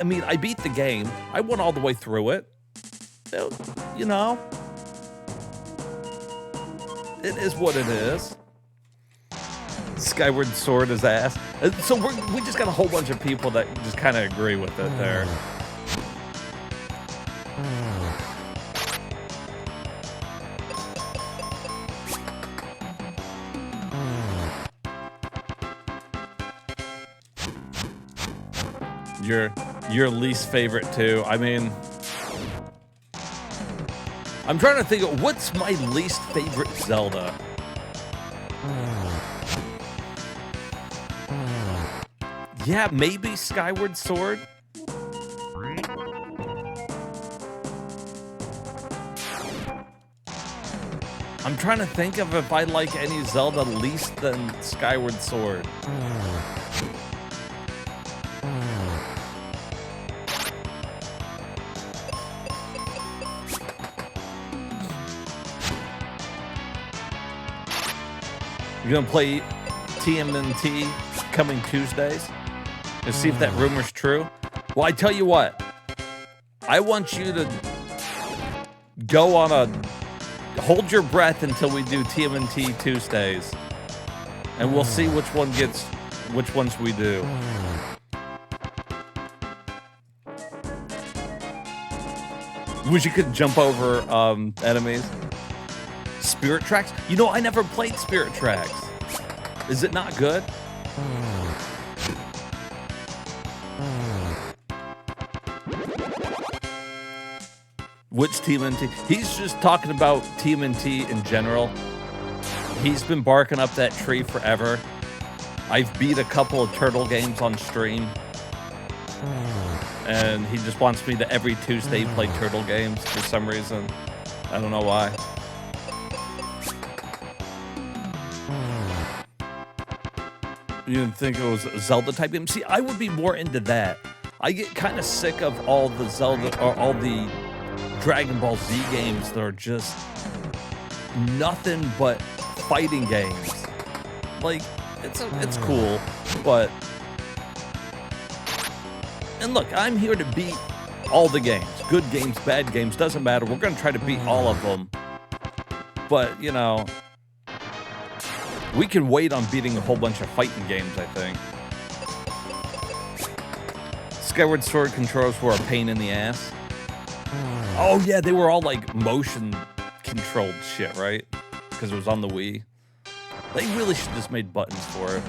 mean, I beat the game. I went all the way through it. You know, it is what it is. Skyward Sword is ass. So we just got a whole bunch of people that just kind of agree with it there. Your least favorite too. I mean, I'm trying to think of what's my least favorite Zelda. Yeah, maybe Skyward Sword. I'm trying to think of if I like any Zelda least than Skyward Sword. You gonna play TMNT coming Tuesdays? To see if that rumor's true? Well, I tell you what. I want you to go on a... Hold your breath until we do TMNT Tuesdays. And we'll see which one gets... Which ones we do. Wish you could jump over enemies. Spirit Tracks? You know, I never played Spirit Tracks. Is it not good? Which TMNT? He's just talking about TMNT in general. He's been barking up that tree forever. I've beat a couple of Turtle games on stream. And he just wants me to every Tuesday play Turtle games for some reason. I don't know why. You didn't think it was a Zelda type game? See, I would be more into that. I get kind of sick of all the Zelda or all the Dragon Ball Z games that are just nothing but fighting games. Like, it's cool, but And look, I'm here to beat all the games. Good games, bad games, doesn't matter. We're going to try to beat all of them. But, you know, we can wait on beating a whole bunch of fighting games, I think. Skyward Sword controls were a pain in the ass. Oh, yeah, they were all, like, motion-controlled shit, right? Because it was on the Wii. They really should have just made buttons for it.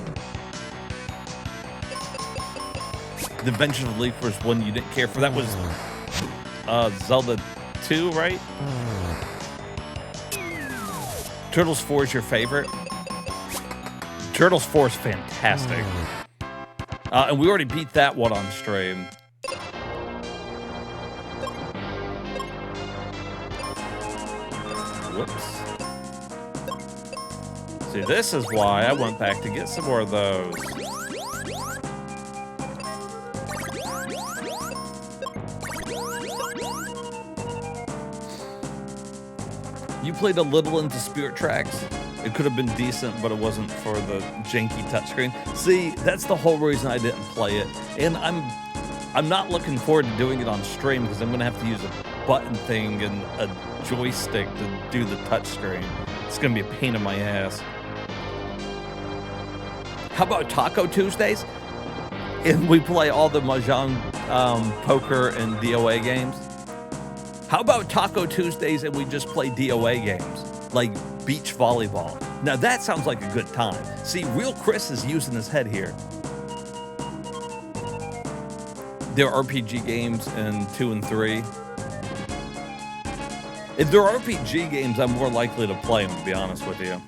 The Adventures of Leaf was one you didn't care for. That was Zelda 2, right? Turtles 4 is your favorite? Turtles 4 is fantastic. And we already beat that one on stream. Whoops. See, this is why I went back to get some more of those. You played a little into Spirit Tracks. It could have been decent, but it wasn't for the janky touchscreen. See, that's the whole reason I didn't play it. And I'm not looking forward to doing it on stream because I'm gonna have to use a button thing and a joystick to do the touchscreen. It's gonna be a pain in my ass. How about Taco Tuesdays? And we play all the Mahjong, poker, and DOA games. How about Taco Tuesdays and we just play DOA games, like beach volleyball? Now that sounds like a good time. See, Real Chris is using his head here. There are RPG games in 2 and 3. If there are RPG games, I'm more likely to play them, to be honest with you.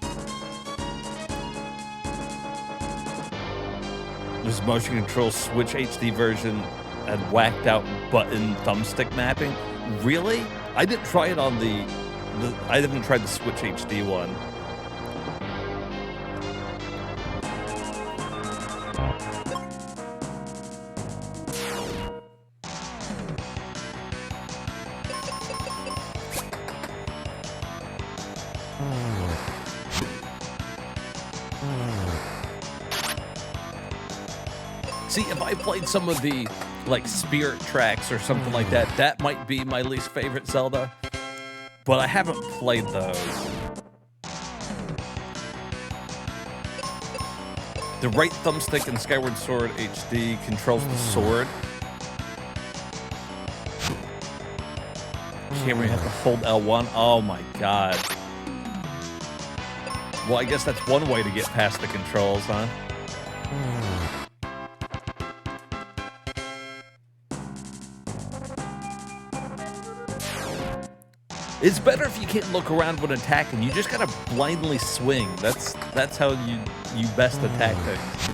This motion control Switch HD version had whacked out button thumbstick mapping. Really? I didn't try it on I didn't try the Switch HD one. See, if I played some of the like Spirit Tracks or something like that, that might be my least favorite Zelda. But I haven't played those. The right thumbstick in Skyward Sword HD controls the sword. Camera, you have to hold L1. Oh my god. Well, I guess that's one way to get past the controls, huh? It's better if you can't look around when attacking. You just gotta blindly swing. That's how you best attack things.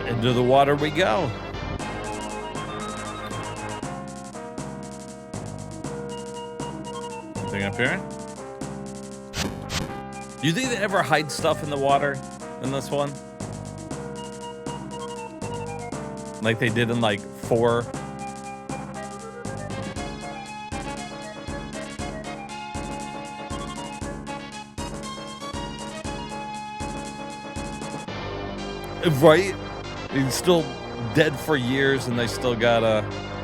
Into the water we go. Anything up here? Do you think they ever hide stuff in the water in this one? Like they did in like 4? Right? He's still dead for years and they still got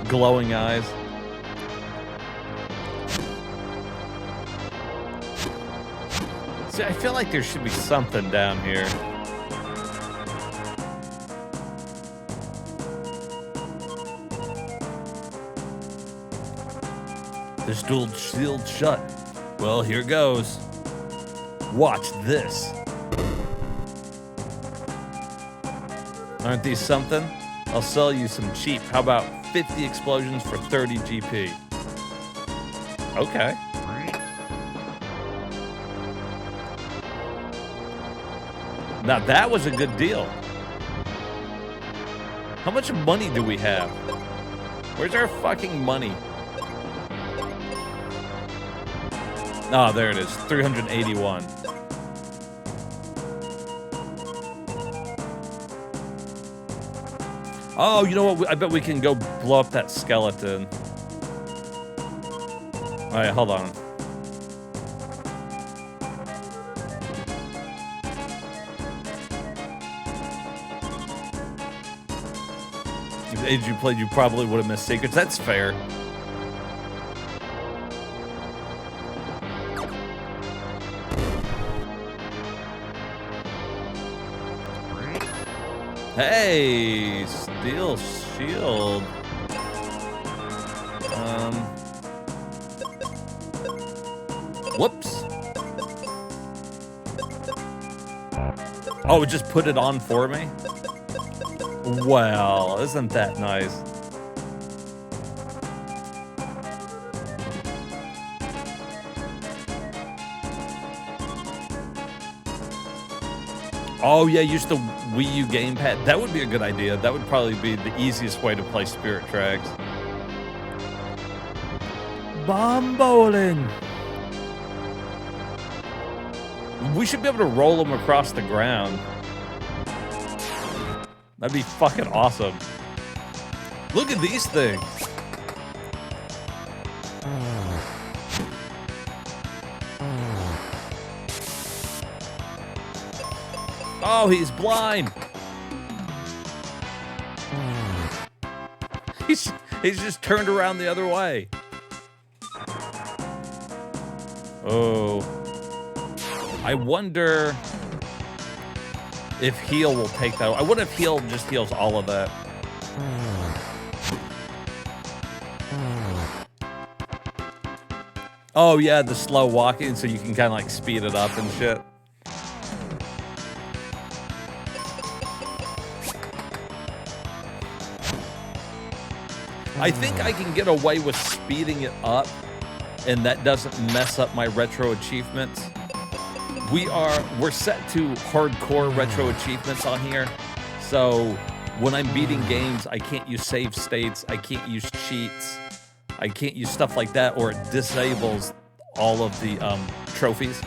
glowing eyes. See, I feel like there should be something down here. This dual shield shut. Well, here goes. Watch this. Aren't these something? I'll sell you some cheap. How about 50 explosions for 30 GP? Okay. Now that was a good deal. How much money do we have? Where's our fucking money? Oh, there it is. 381. Oh, you know what? I bet we can go blow up that skeleton. All right, hold on. If the age you played, you probably would have missed secrets. That's fair. Hey, steel shield. Whoops. Oh, it just put it on for me? Well, isn't that nice? Oh yeah, use the Wii U gamepad. That would be a good idea. That would probably be the easiest way to play Spirit Tracks. Bomb bowling. We should be able to roll them across the ground. That'd be fucking awesome. Look at these things. Oh, he's blind. He's just turned around the other way. Oh. I wonder if heal will take that. I wonder if heal just heals all of that. Oh yeah, the slow walking, so you can kind of like speed it up and shit. I think I can get away with speeding it up, and that doesn't mess up my retro achievements. We're set to hardcore retro achievements on here, so when I'm beating games, I can't use save states, I can't use cheats, I can't use stuff like that, or it disables all of the trophies.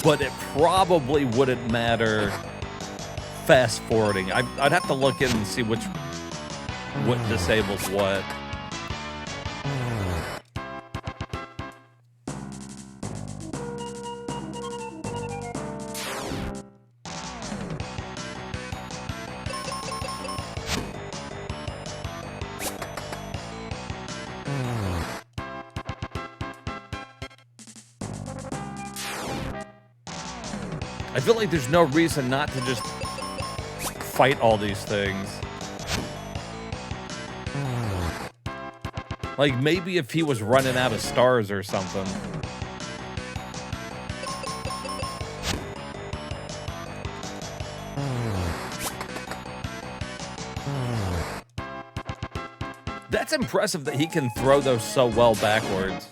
But it probably wouldn't matter fast forwarding. I'd have to look in and see what disables what. I feel like there's no reason not to just fight all these things. Like, maybe if he was running out of stars or something. That's impressive that he can throw those so well backwards.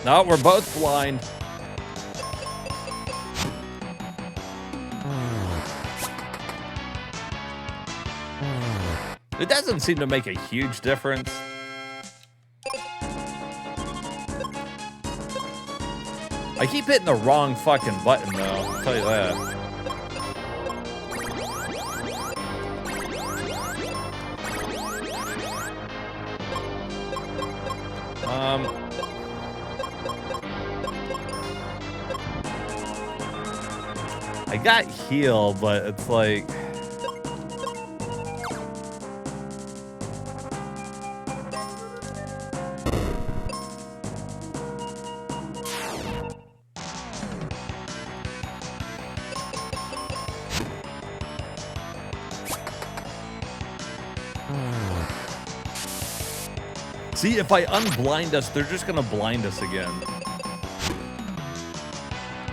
No, we're both blind. It doesn't seem to make a huge difference. I keep hitting the wrong fucking button, though. I'll tell you that. I got heal, but it's like... See, if I unblind us, they're just gonna blind us again.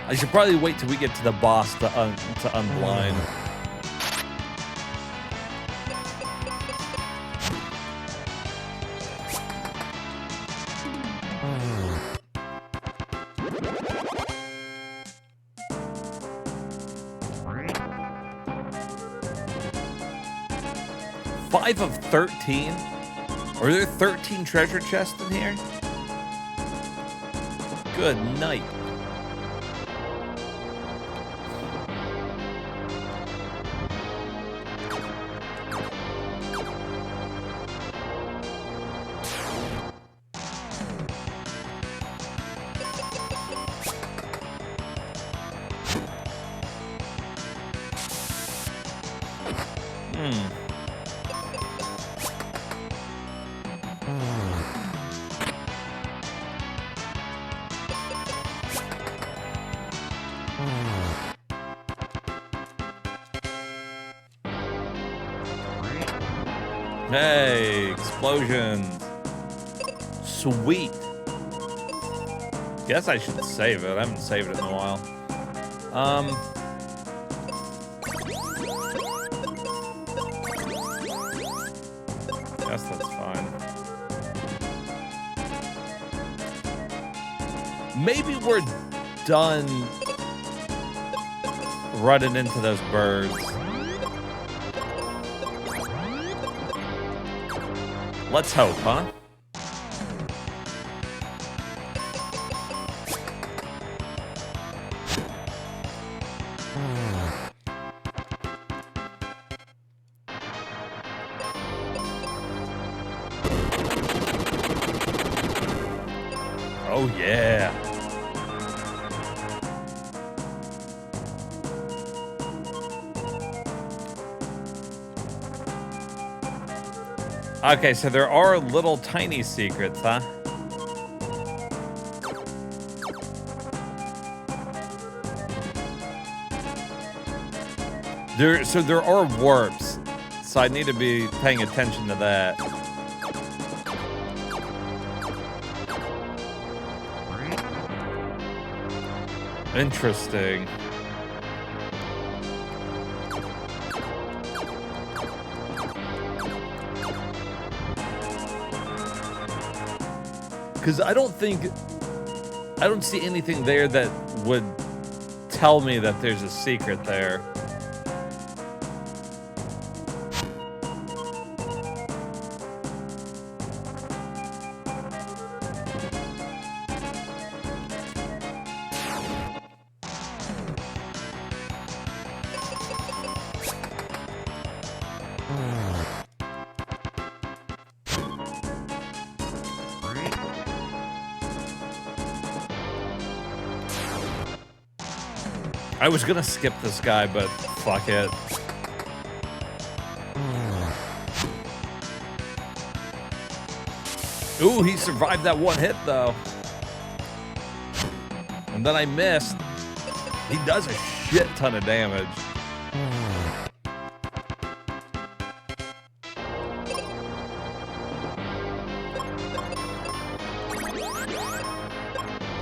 I should probably wait till we get to the boss to unblind. Five of 13? Are there 13 treasure chests in here? Good night. Hey, explosions. Sweet. Guess I should save it. I haven't saved it in a while. Guess that's fine. Maybe we're done running into those birds. Let's hope, huh? Oh, yeah. Okay, so there are little tiny secrets, huh? So there are warps, so I need to be paying attention to that. Interesting. Because I don't see anything there that would tell me that there's a secret there. I was gonna skip this guy, but fuck it. Ooh, he survived that one hit, though. And then I missed. He does a shit ton of damage.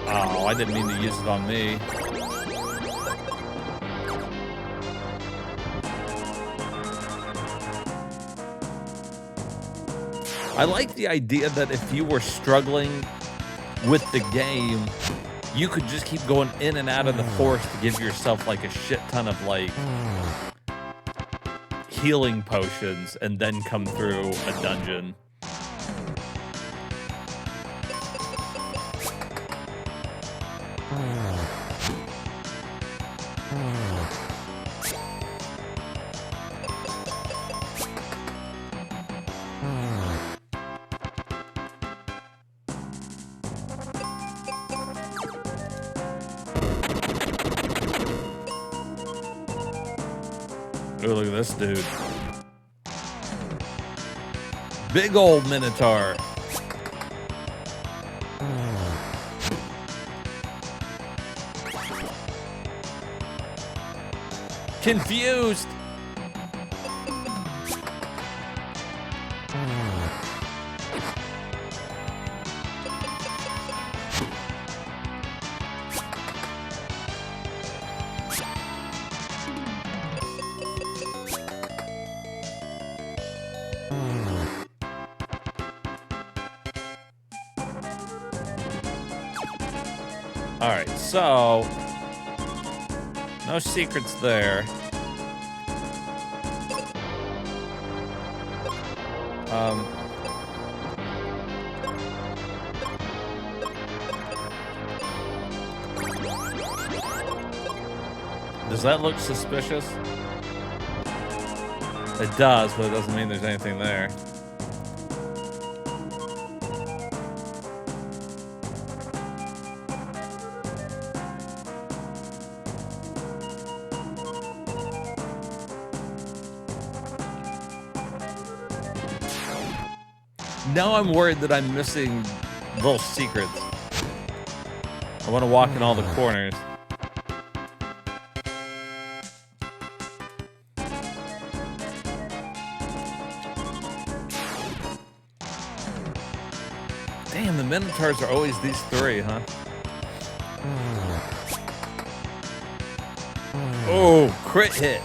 Oh, I didn't mean to use it on me. I like the idea that if you were struggling with the game, you could just keep going in and out of the forest to give yourself like a shit ton of like healing potions and then come through a dungeon. Oh, look at this dude. Big old Minotaur. Confused. All right, so no secrets there. Does that look suspicious? It does, but it doesn't mean there's anything there. Now I'm worried that I'm missing little secrets. I want to walk in all the corners. Damn, the Minotaurs are always these three, huh? Oh, crit hit.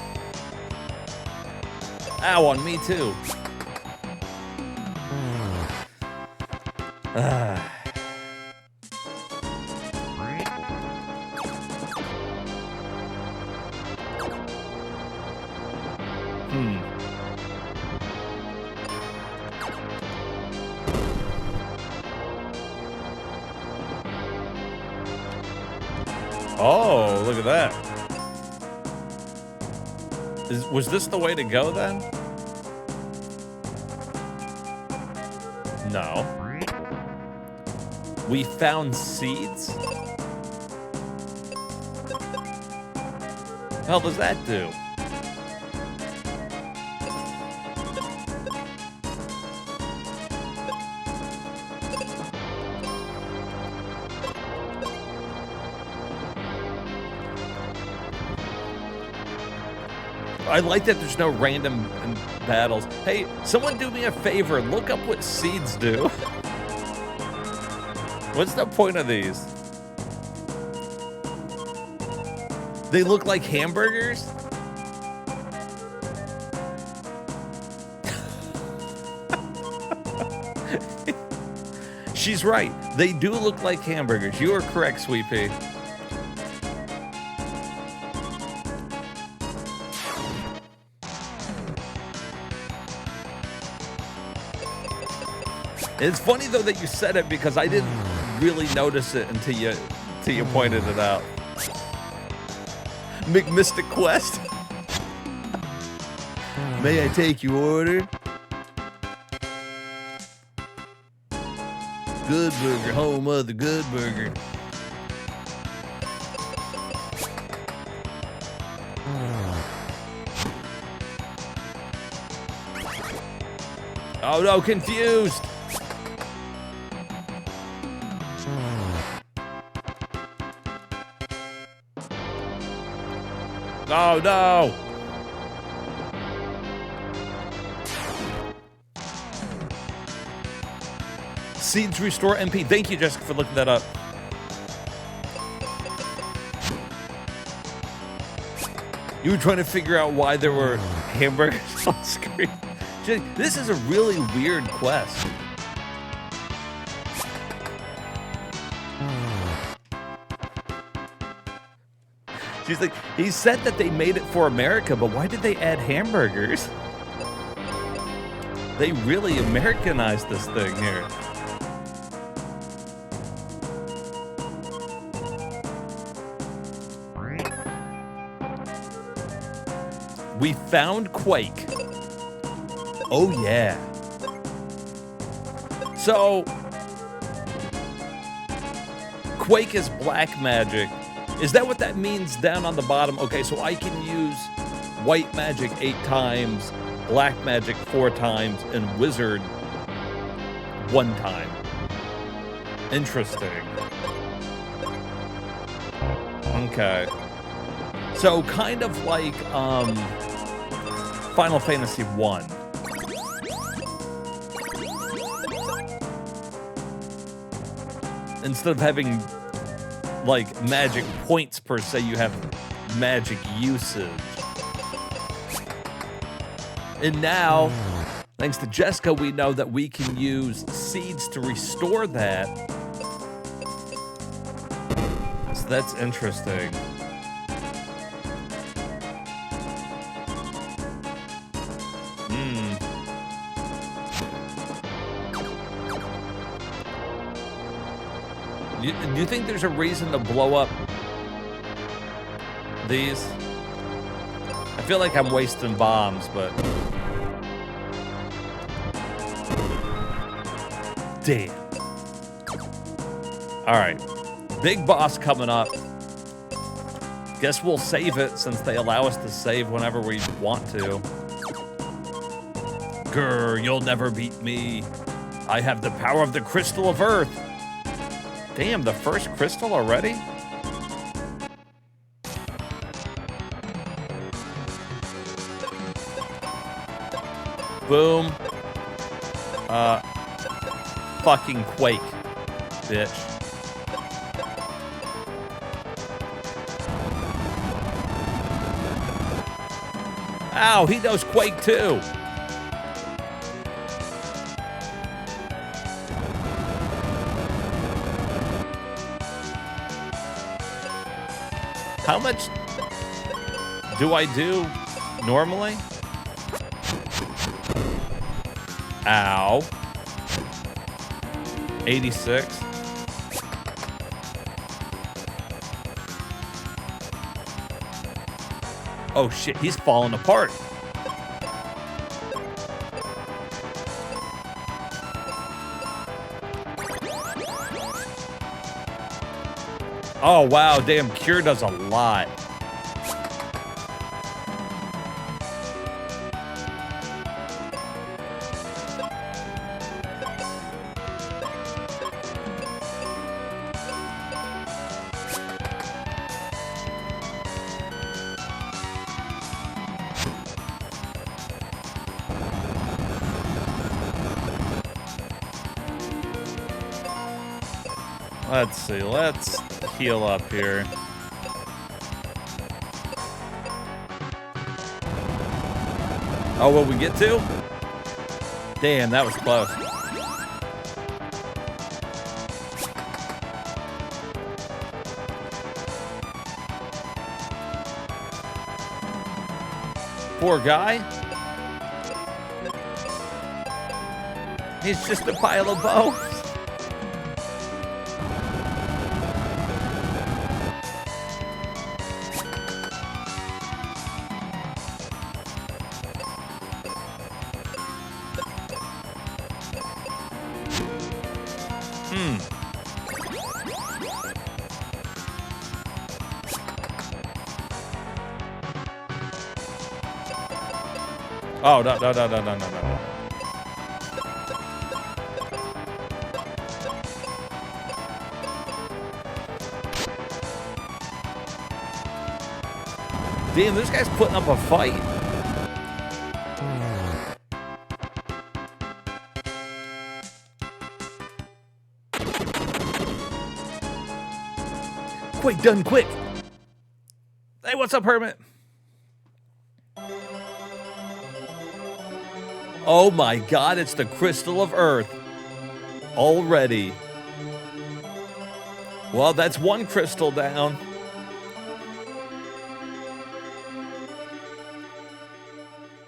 Ow, on me too. Oh, look at that. Was this the way to go then? No. We found seeds? The hell does that do? I like that there's no random battles. Hey, someone do me a favor. Look up what seeds do. What's the point of these? They look like hamburgers? She's right. They do look like hamburgers. You are correct, Sweet Pea. It's funny though that you said it because I didn't really notice it until you pointed it out. McMystic Quest. May I take your order? Good Burger, home of the Good Burger. Oh no, confused. Oh no! Seeds restore MP. Thank you, Jessica, for looking that up. You were trying to figure out why there were hamburgers on screen. This is a really weird quest. She's like, he said that they made it for America, but why did they add hamburgers? They really Americanized this thing here. We found Quake. Oh yeah. So, Quake is black magic. Is that what that means down on the bottom? Okay, so I can use white magic 8 times, black magic 4 times, and wizard 1 time. Interesting. Okay. So kind of like Final Fantasy 1. Instead of having like magic points per se, you have magic usage. And now, thanks to Jessica, we know that we can use seeds to restore that. So that's interesting. Do you think there's a reason to blow up these? I feel like I'm wasting bombs, but... Damn. Alright. Big boss coming up. Guess we'll save it since they allow us to save whenever we want to. Grr, you'll never beat me. I have the power of the Crystal of Earth. Damn, the first crystal already? Boom. Fucking Quake, bitch. Ow, he knows Quake too. How much do I do normally? Ow. 86. Oh shit, he's falling apart. Oh wow, damn, Cure does a lot. Let's see, let's heal up here. Oh, will we get to? Damn, that was close. Poor guy. He's just a pile of bones. Oh, no. Damn, this guy's putting up a fight. Quick, done quick. Hey, what's up, Hermit? Oh my god, it's the Crystal of Earth. Already. Well, that's one crystal down.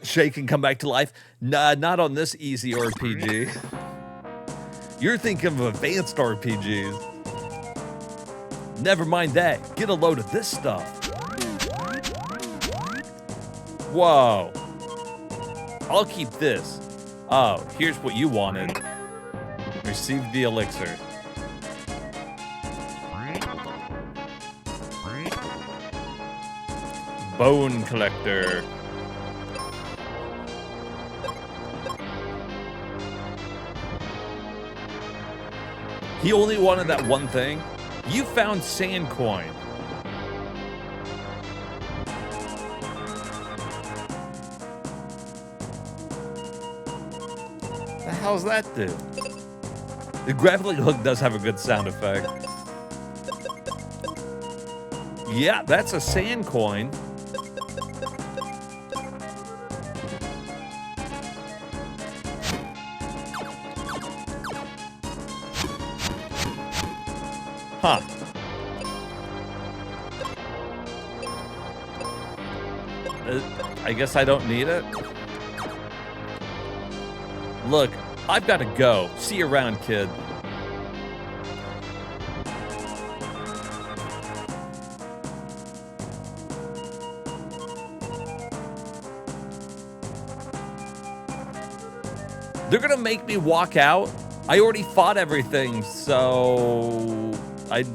Shay can come back to life. Nah, not on this easy RPG. You're thinking of advanced RPGs. Never mind that. Get a load of this stuff. Whoa. I'll keep this. Oh, here's what you wanted. Receive the elixir. Bone collector. He only wanted that one thing. You found sand coin. The hell's that do? The grappling hook does have a good sound effect. Yeah, that's a sand coin. Huh. I guess I don't need it. Look, I've got to go. See you around, kid. They're gonna make me walk out. I already fought everything, so it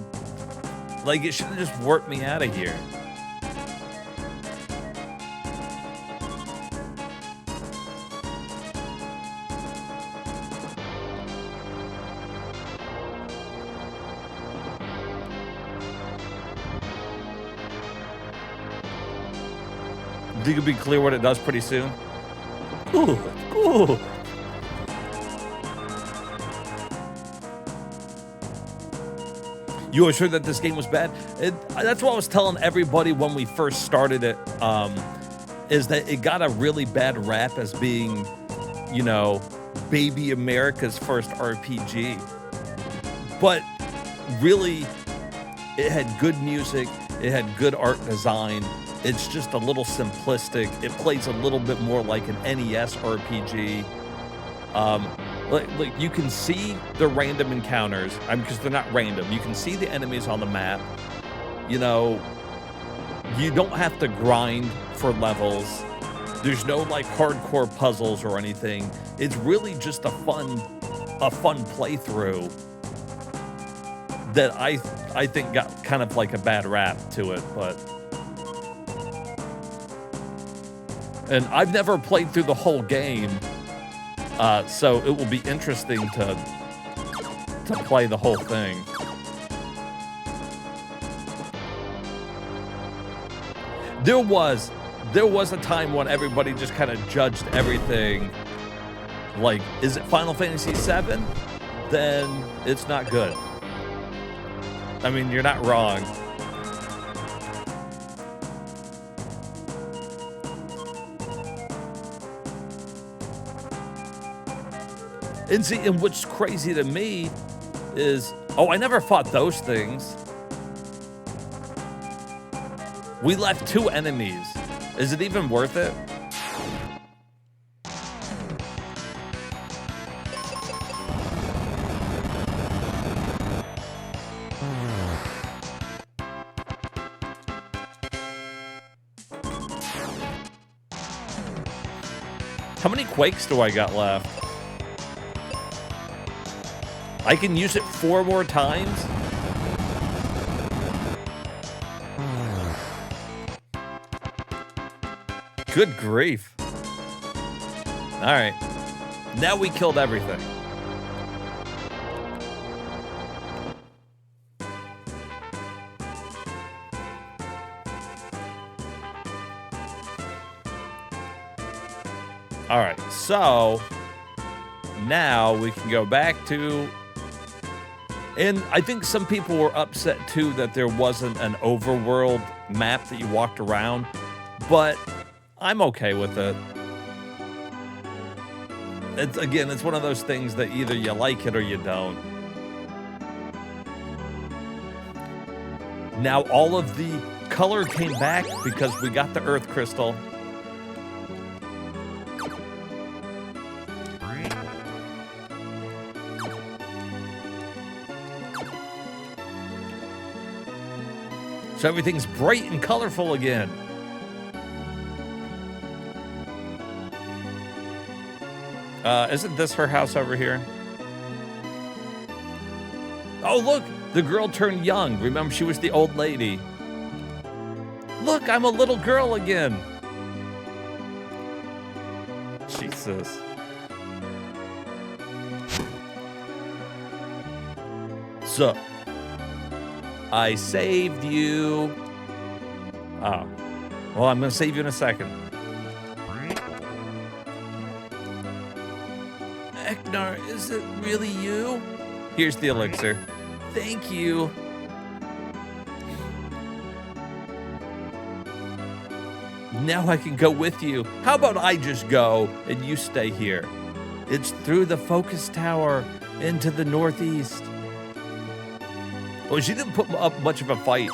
should have just worked me out of here. You can be clear what it does pretty soon. Ooh, ooh. You were sure that this game was bad? That's what I was telling everybody when we first started it, is that it got a really bad rap as being, you know, baby America's first RPG. But really, it had good music, it had good art design. It's just a little simplistic. It plays a little bit more like an NES RPG. Like you can see the random encounters, because they're not random. You can see the enemies on the map. You know, you don't have to grind for levels. There's no like hardcore puzzles or anything. It's really just a fun playthrough that I think got kind of like a bad rap to it, and I've never played through the whole game. So it will be interesting to play the whole thing. There was a time when everybody just kind of judged everything. Like, is it Final Fantasy VII? Then it's not good. I mean, you're not wrong. And see, and what's crazy to me is, oh, I never fought those things. We left 2 enemies. Is it even worth it? How many Quakes do I got left? I can use it 4 more times? Good grief. All right. Now we killed everything. All right. So now we can go back to... And I think some people were upset, too, that there wasn't an overworld map that you walked around. But I'm okay with it. It's one of those things that either you like it or you don't. Now all of the color came back because we got the Earth Crystal. So everything's bright and colorful again. Isn't this her house over here? Oh, look, the girl turned young. Remember, she was the old lady. Look, I'm a little girl again. Jesus. So, I saved you. Oh. Well, I'm going to save you in a second. Ecnar, is it really you? Here's the elixir. Thank you. Now I can go with you. How about I just go and you stay here? It's through the focus tower into the northeast. Well, she didn't put up much of a fight.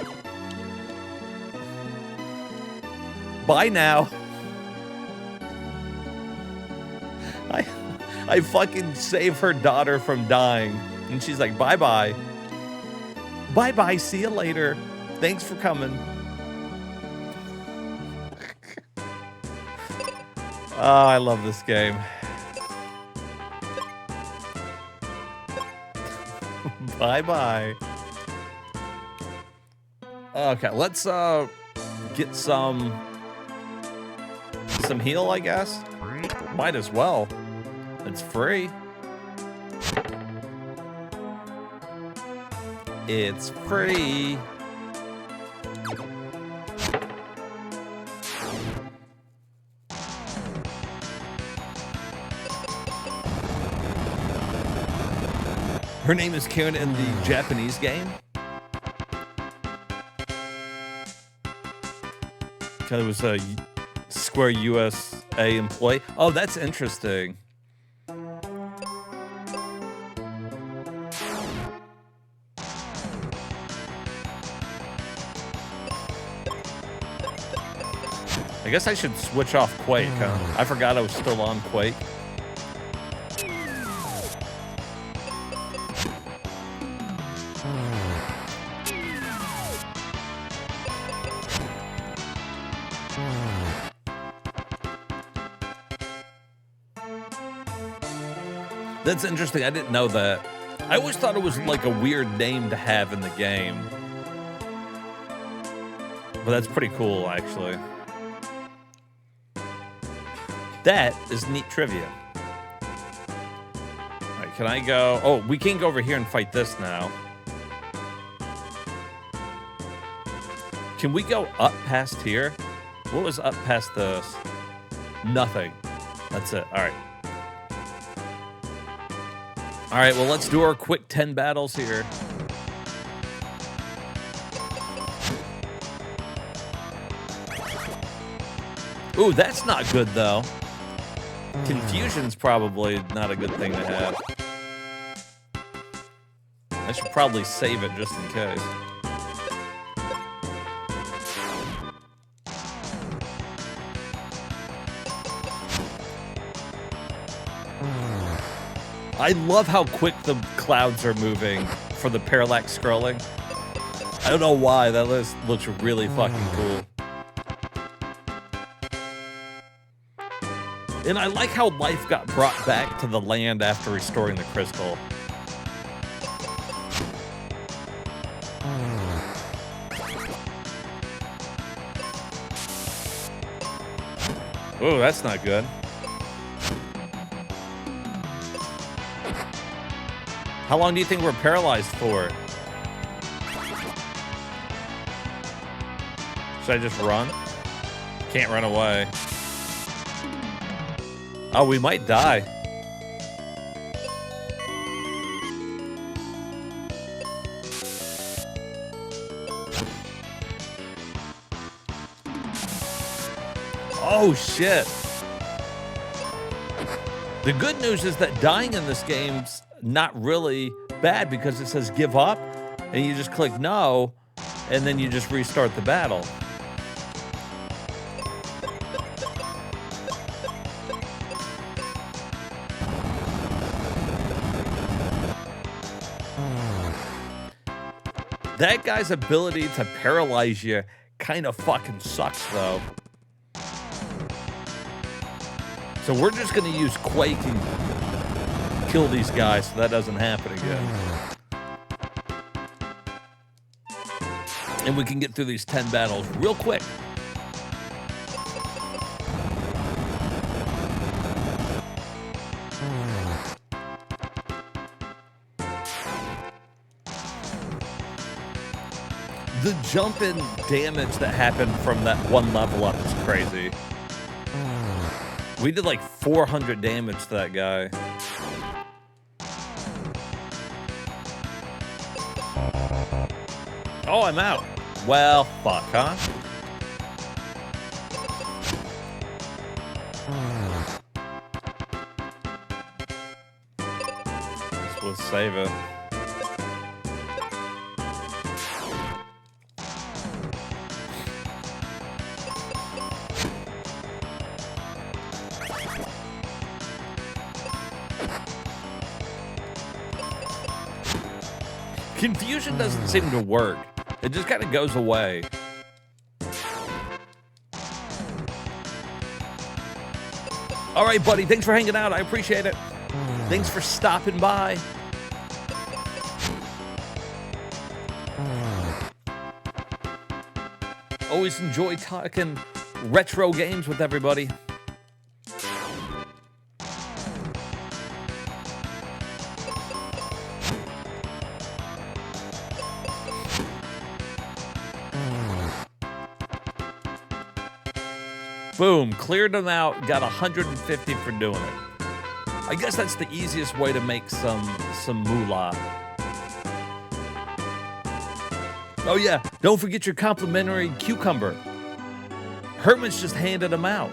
Bye now. I fucking save her daughter from dying. And she's like, bye-bye. Bye-bye, see you later. Thanks for coming. Oh, I love this game. Bye-bye. Okay, let's get some heal, I guess. Might as well. It's free. It's free. Her name is Karen in the Japanese game. Kind of was a Square USA employee. Oh, that's interesting. I guess I should switch off Quake, huh? I forgot I was still on Quake. That's interesting. I didn't know that. I always thought it was like a weird name to have in the game. But that's pretty cool, actually. That is neat trivia. All right, can I go? Oh, we can go over here and fight this now. Can we go up past here? What was up past this? Nothing. That's it. All right. All right, well, let's do our quick 10 battles here. Ooh, that's not good, though. Confusion's probably not a good thing to have. I should probably save it just in case. I love how quick the clouds are moving for the parallax scrolling. I don't know why, that looks really fucking cool. And I like how life got brought back to the land after restoring the crystal. Oh, that's not good. How long do you think we're paralyzed for? Should I just run? Can't run away. Oh, we might die. Oh, shit. The good news is that dying in this game's not really bad because it says give up, and you just click no, and then you just restart the battle. That guy's ability to paralyze you kind of fucking sucks, though. So we're just going to use Quake and kill these guys so that doesn't happen again. And we can get through these 10 battles real quick. The jump in damage that happened from that one level up is crazy. We did like 400 damage to that guy. Oh, I'm out. Well, fuck, huh? Let's save it. Confusion doesn't seem to work. It just kind of goes away. All right, buddy. Thanks for hanging out. I appreciate it. Thanks for stopping by. Always enjoy talking retro games with everybody. Boom, cleared them out, got 150 for doing it. I guess that's the easiest way to make some moolah. Oh yeah, don't forget your complimentary cucumber. Herman's just handed them out.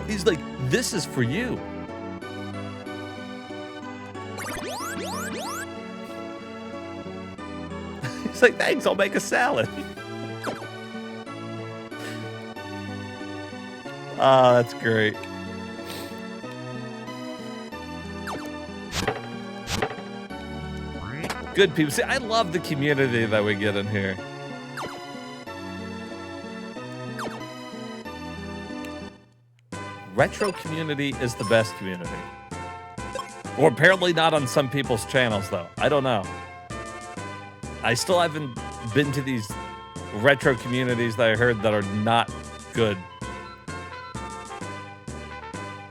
He's like, this is for you. He's like, thanks, I'll make a salad. Ah, that's great. Good people. See, I love the community that we get in here. Retro community is the best community. Or apparently not on some people's channels, though. I don't know. I still haven't been to these retro communities that I heard that are not good.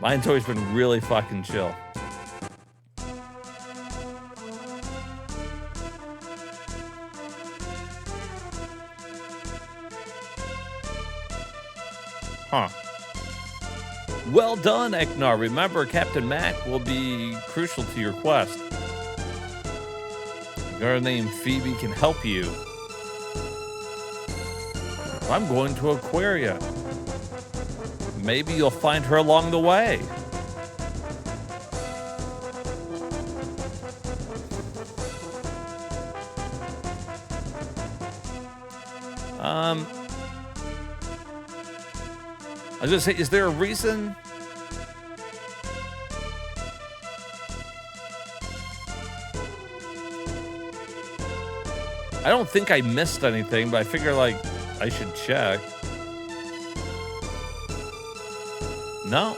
Mine's always been really fucking chill. Huh. Well done, Ecnar. Remember, Captain Mac will be crucial to your quest. A girl named Phoebe can help you. I'm going to Aquaria. Maybe you'll find her along the way. I was gonna say, is there a reason? I don't think I missed anything, but I figure like I should check. No.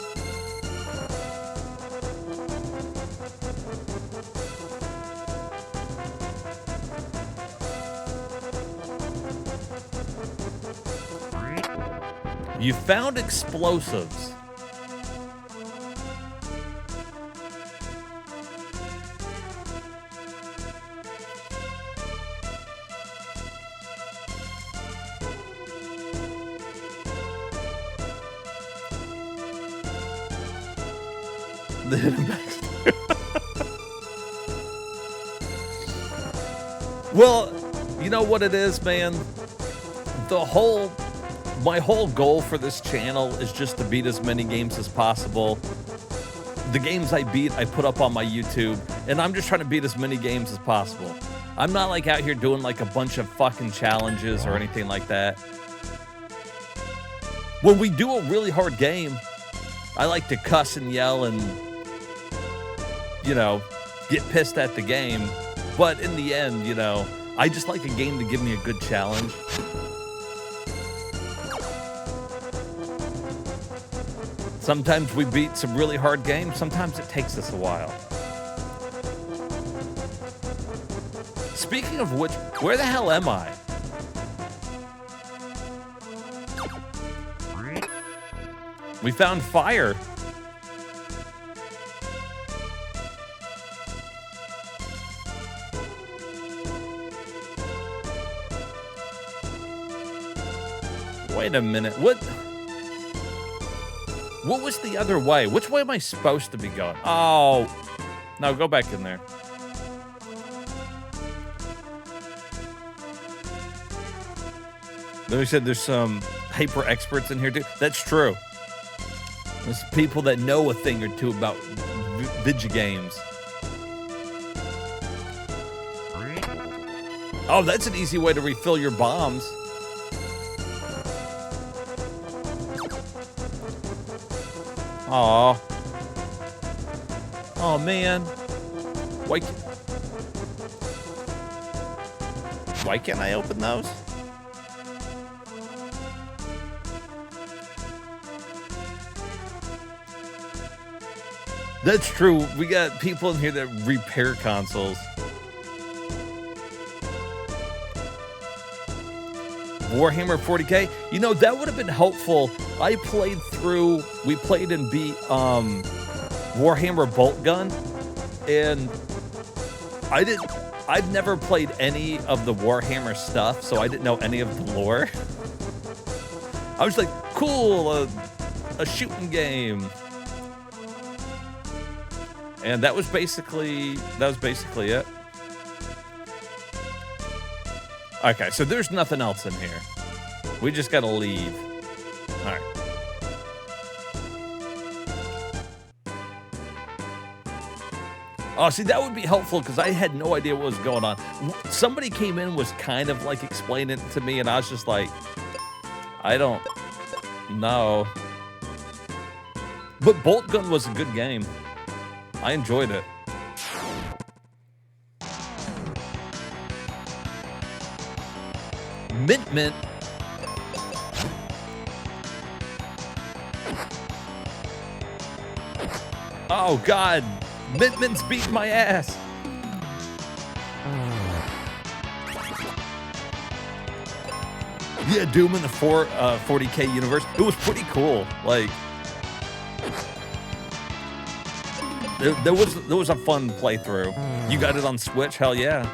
You found explosives. Well, you know what it is, man? My whole goal for this channel is just to beat as many games as possible. The games I beat, I put up on my YouTube, and I'm just trying to beat as many games as possible. I'm not like out here doing like a bunch of fucking challenges or anything like that. When we do a really hard game, I like to cuss and yell and, you know, get pissed at the game. But in the end, you know, I just like a game to give me a good challenge. Sometimes we beat some really hard games. Sometimes it takes us a while. Speaking of which, where the hell am I? We found fire. Wait a minute. What was the other way? Which way am I supposed to be going? Oh, no, go back in there. Then we said there's some hyper experts in here too. That's true. There's people that know a thing or two about video games. Oh, that's an easy way to refill your bombs. Aw. Oh man. Why can't I open those? That's true. We got people in here that repair consoles. Warhammer 40K. You know, that would have been helpful. We played and beat Warhammer Bolt Gun, and I've never played any of the Warhammer stuff, so I didn't know any of the lore. I was like, cool, a shooting game. And that was basically it. Okay, so there's nothing else in here. We just gotta leave. All right. Oh, see, that would be helpful because I had no idea what was going on. Somebody came in, was kind of like explaining it to me, and I was just like, I don't know. But Bolt Gun was a good game. I enjoyed it. Mint. Oh, God. Mint's beating my ass. Yeah, Doom in the 40K universe. It was pretty cool. Like, there was a fun playthrough. You got it on Switch? Hell yeah.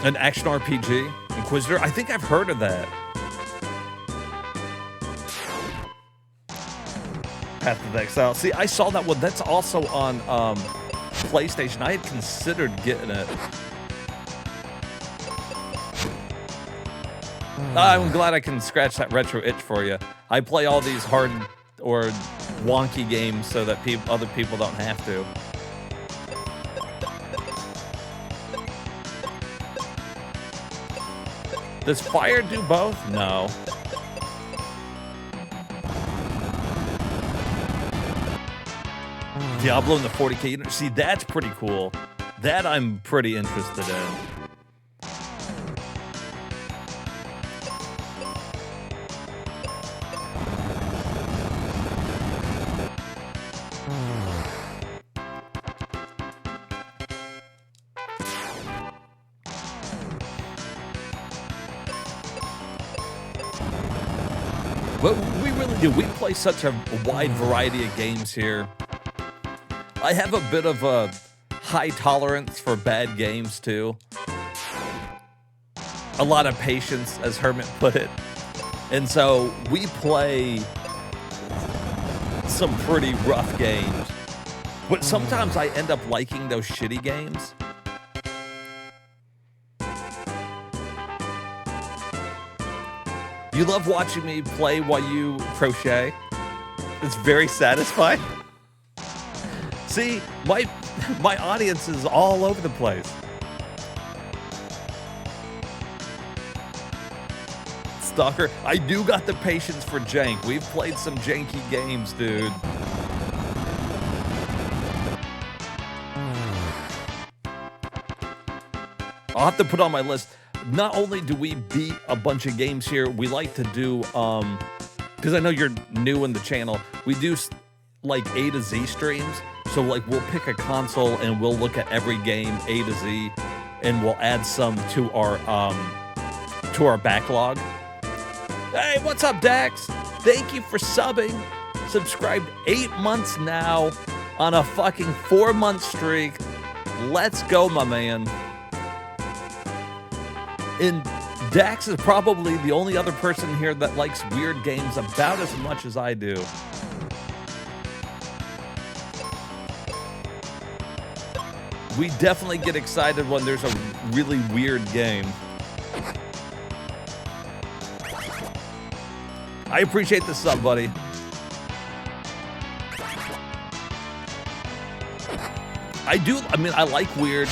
An action RPG? Inquisitor? I think I've heard of that. Path of Exile. See, I saw that one. That's also on PlayStation. I had considered getting it. I'm glad I can scratch that retro itch for you. I play all these hard or wonky games so that other people don't have to. Does fire do both? No. Diablo in the 40K. See, that's pretty cool. That I'm pretty interested in. Well, we really do. We play such a wide variety of games here. I have a bit of a high tolerance for bad games, too. A lot of patience, as Hermit put it. And so we play some pretty rough games. But sometimes I end up liking those shitty games. You love watching me play while you crochet? It's very satisfying. See, my audience is all over the place. Stalker, I do got the patience for jank. We've played some janky games, dude. I'll have to put on my list. Not only do we beat a bunch of games here, we like to do, because I know you're new in the channel, we do like A to Z streams. So like we'll pick a console and we'll look at every game A to Z, and we'll add some to our backlog. Hey, what's up, Dax? Thank you for subbing. Subscribed 8 months now on a fucking 4-month streak. Let's go, my man. And Dax is probably the only other person here that likes weird games about as much as I do. We definitely get excited when there's a really weird game. I appreciate the sub, buddy. I like weird.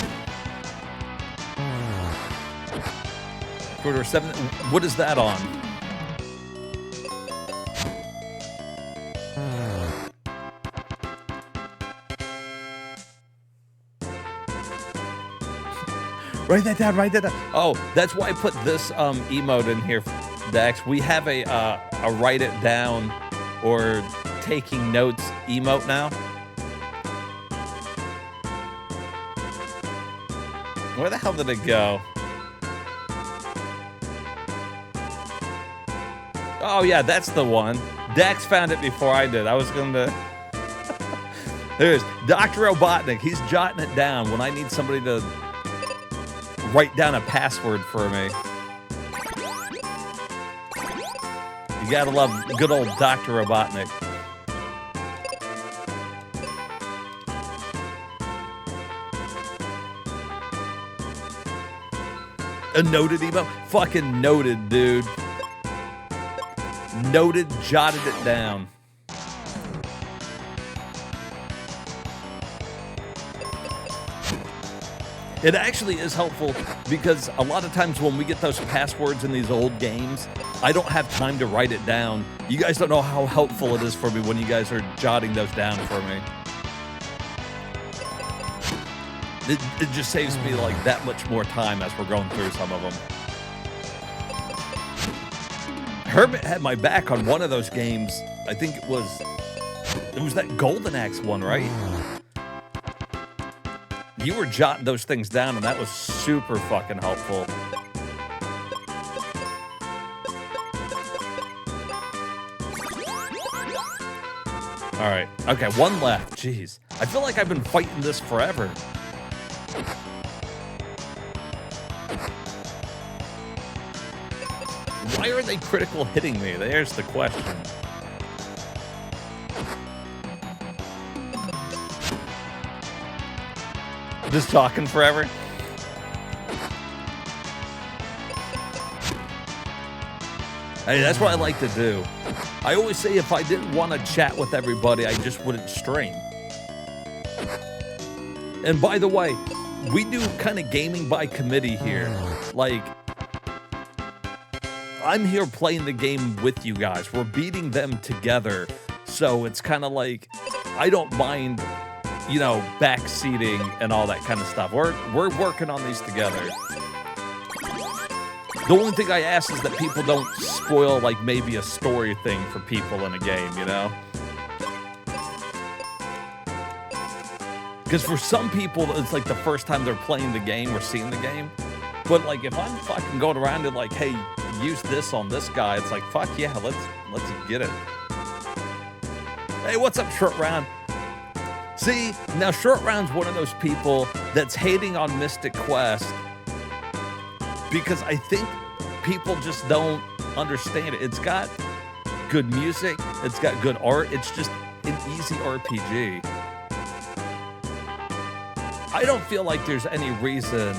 Quarter 7. What is that on? Write that down, write that down. Oh, that's why I put this emote in here, Dex. We have a write it down or taking notes emote now. Where the hell did it go? Oh yeah, that's the one. Dex found it before I did. I was gonna... There's Dr. Robotnik. He's jotting it down when I need somebody to write down a password for me. You gotta love good old Dr. Robotnik. A noted email? Fucking noted, dude. Noted, jotted it down. It actually is helpful because a lot of times when we get those passwords in these old games, I don't have time to write it down. You guys don't know how helpful it is for me when you guys are jotting those down for me. It just saves me like that much more time as we're going through some of them. Hermit had my back on one of those games. I think it was that Golden Axe one, right? You were jotting those things down, and that was super fucking helpful. All right. Okay, one left. Jeez. I feel like I've been fighting this forever. Why are they critical hitting me? There's the question. Just talking forever? Hey, that's what I like to do. I always say if I didn't want to chat with everybody, I just wouldn't stream. And by the way, we do kind of gaming by committee here. Like, I'm here playing the game with you guys. We're beating them together. So it's kind of like, I don't mind, you know, backseating and all that kind of stuff. We're working on these together. The only thing I ask is that people don't spoil, like, maybe a story thing for people in a game, you know? Because for some people, it's like the first time they're playing the game or seeing the game. But, like, if I'm fucking going around and like, hey, use this on this guy, it's like, fuck yeah, let's get it. Hey, what's up, Short Round? See, now Short Round's one of those people that's hating on Mystic Quest because I think people just don't understand it. It's got good music, it's got good art, it's just an easy RPG. I don't feel like there's any reason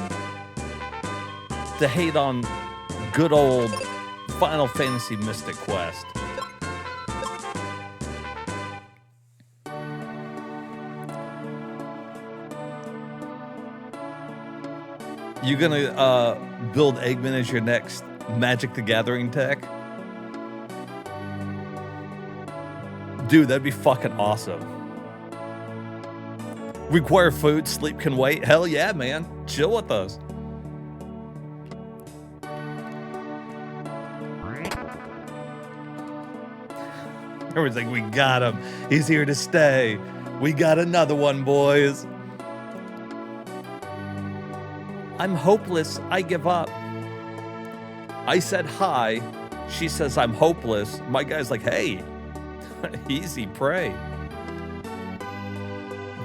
to hate on good old Final Fantasy Mystic Quest. You gonna build Eggman as your next Magic the Gathering tech? Dude, that'd be fucking awesome. Require food, sleep can wait. Hell yeah, man. Chill with us. Everyone's like, we got him. He's here to stay. We got another one, boys. I'm hopeless. I give up. I said hi. She says I'm hopeless. My guy's like, hey, easy prey.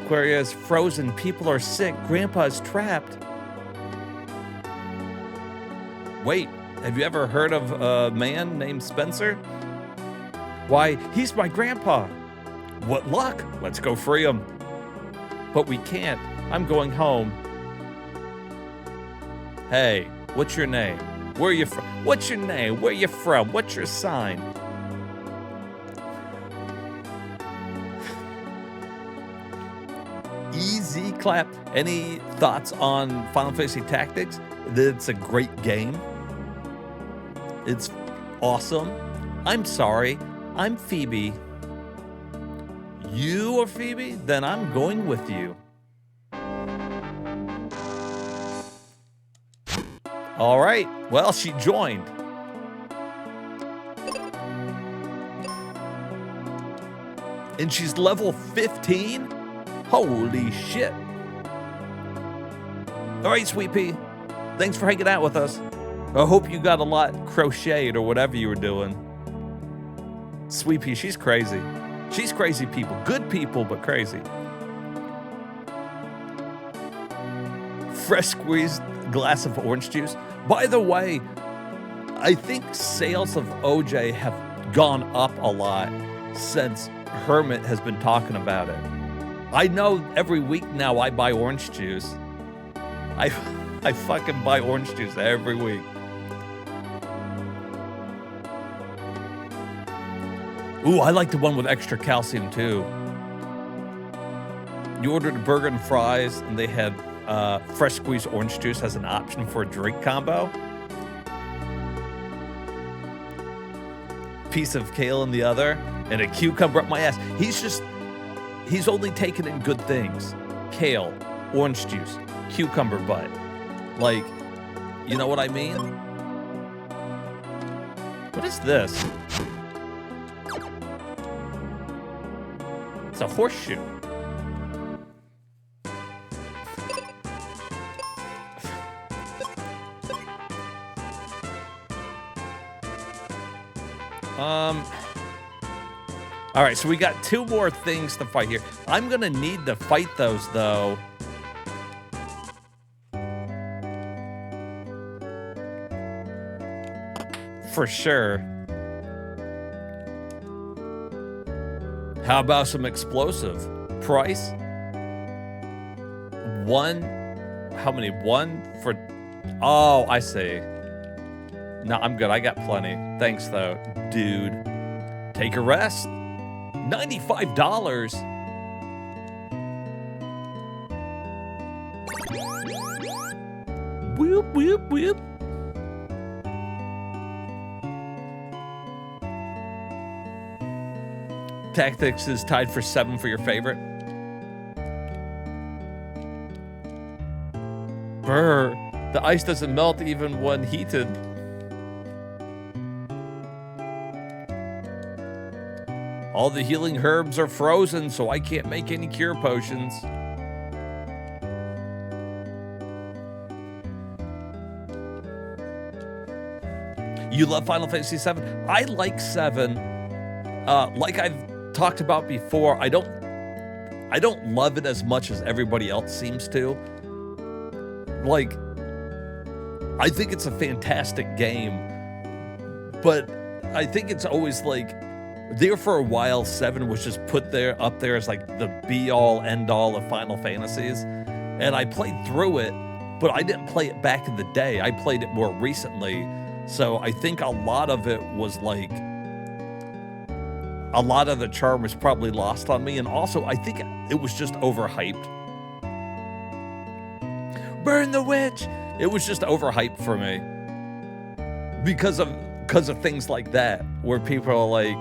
Aquarius frozen. People are sick. Grandpa's trapped. Wait, have you ever heard of a man named Spencer? Why, he's my grandpa. What luck. Let's go free him. But we can't. I'm going home. Hey, what's your name? Where are you from? What's your name? Where you from? What's your sign? Easy clap. Any thoughts on Final Fantasy Tactics? It's a great game. It's awesome. I'm sorry. I'm Phoebe. You are Phoebe? Then I'm going with you. All right. Well, she joined. And she's level 15? Holy shit. All right, Sweet Pea. Thanks for hanging out with us. I hope you got a lot crocheted or whatever you were doing. Sweet Pea, she's crazy. She's crazy people. Good people, but crazy. Fresh squeezed glass of orange juice. By the way, I think sales of OJ have gone up a lot since Hermit has been talking about it. I know every week now I buy orange juice. I fucking buy orange juice every week. Ooh, I like the one with extra calcium too. You ordered a burger and fries, and they had fresh squeezed orange juice as an option for a drink combo. Piece of kale in the other, and a cucumber up my ass. He's only taken in good things. Kale, orange juice, cucumber butt. Like, you know what I mean? What is this? It's a horseshoe. All right, so we got 2 more things to fight here. I'm gonna need to fight those though. For sure. How about some explosive? Price? 1, how many? 1 for, oh, I see. No, I'm good, I got plenty. Thanks though, dude. Take a rest. $95. Whoop, whoop, whoop. Tactics is tied for 7 for your favorite. Brr, the ice doesn't melt even when heated. All the healing herbs are frozen, so I can't make any cure potions. You love Final Fantasy VII? I like 7. Like I've talked about before, I don't love it as much as everybody else seems to. Like, I think it's a fantastic game, but I think it's always like, there for a while, 7 was just put there up there as like the be-all, end-all of Final Fantasies. And I played through it, but I didn't play it back in the day. I played it more recently. So I think a lot of it was like, a lot of the charm was probably lost on me. And also, I think it was just overhyped. Burn the witch! It was just overhyped for me. Because of things like that, where people are like,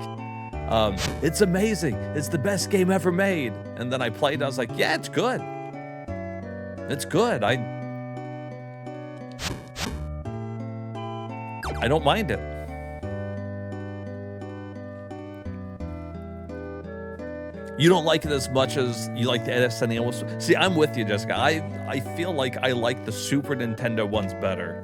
it's amazing, it's the best game ever made. And then I played, I was like, yeah, it's good. It's good. I don't mind it. You don't like it as much as you like the SNES. See, I'm with you, Jessica. I feel like I like the Super Nintendo ones better.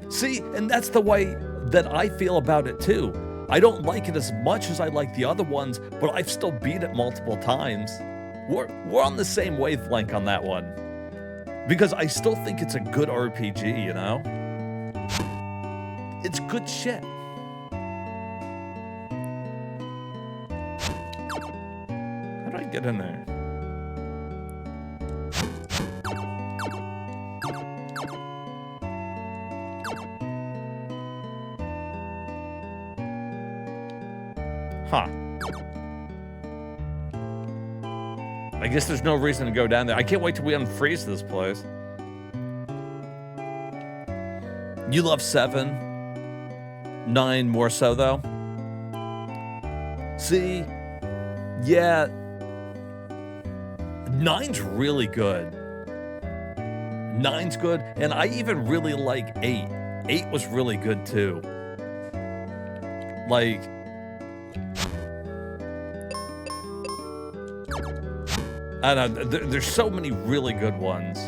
See, and that's the way that I feel about it too. I don't like it as much as I like the other ones, but I've still beat it multiple times. We're on the same wavelength on that one. Because I still think it's a good RPG, you know? It's good shit. How do I get in there? Huh. I guess there's no reason to go down there. I can't wait till we unfreeze this place. You love 7. 9 more so, though. See? Yeah. 9's really good. 9's good, and I even really like 8. 8 was really good too. Like, I don't know, there's so many really good ones.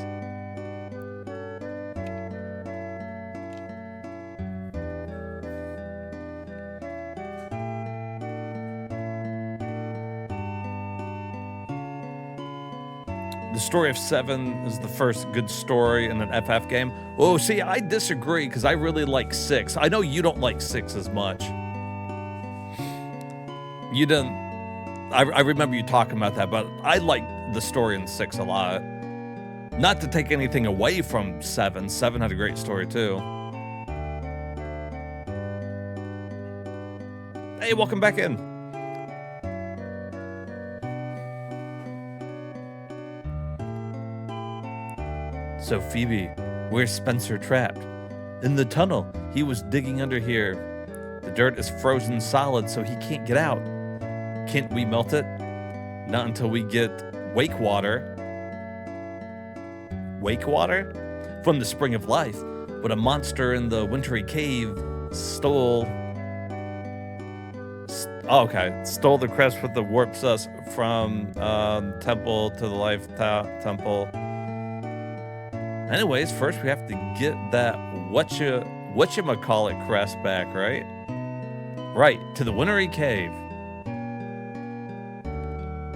The story of 7 is the first good story in an FF game. Oh, see, I disagree because I really like 6. I know you don't like 6 as much. You didn't. I remember you talking about that, but I like the story in 6 a lot. Not to take anything away from 7. 7 had a great story too. Hey, welcome back in. So Phoebe, where's Spencer trapped? In the tunnel. He was digging under here. The dirt is frozen solid, so he can't get out. Can't we melt it? Not until we get wake water. Wake water? From the spring of life. But a monster in the wintry cave stole... Stole the crest with the warps us from temple to the life temple. Anyways, first we have to get that whatchamacallit crest back, right? Right, to the wintry cave.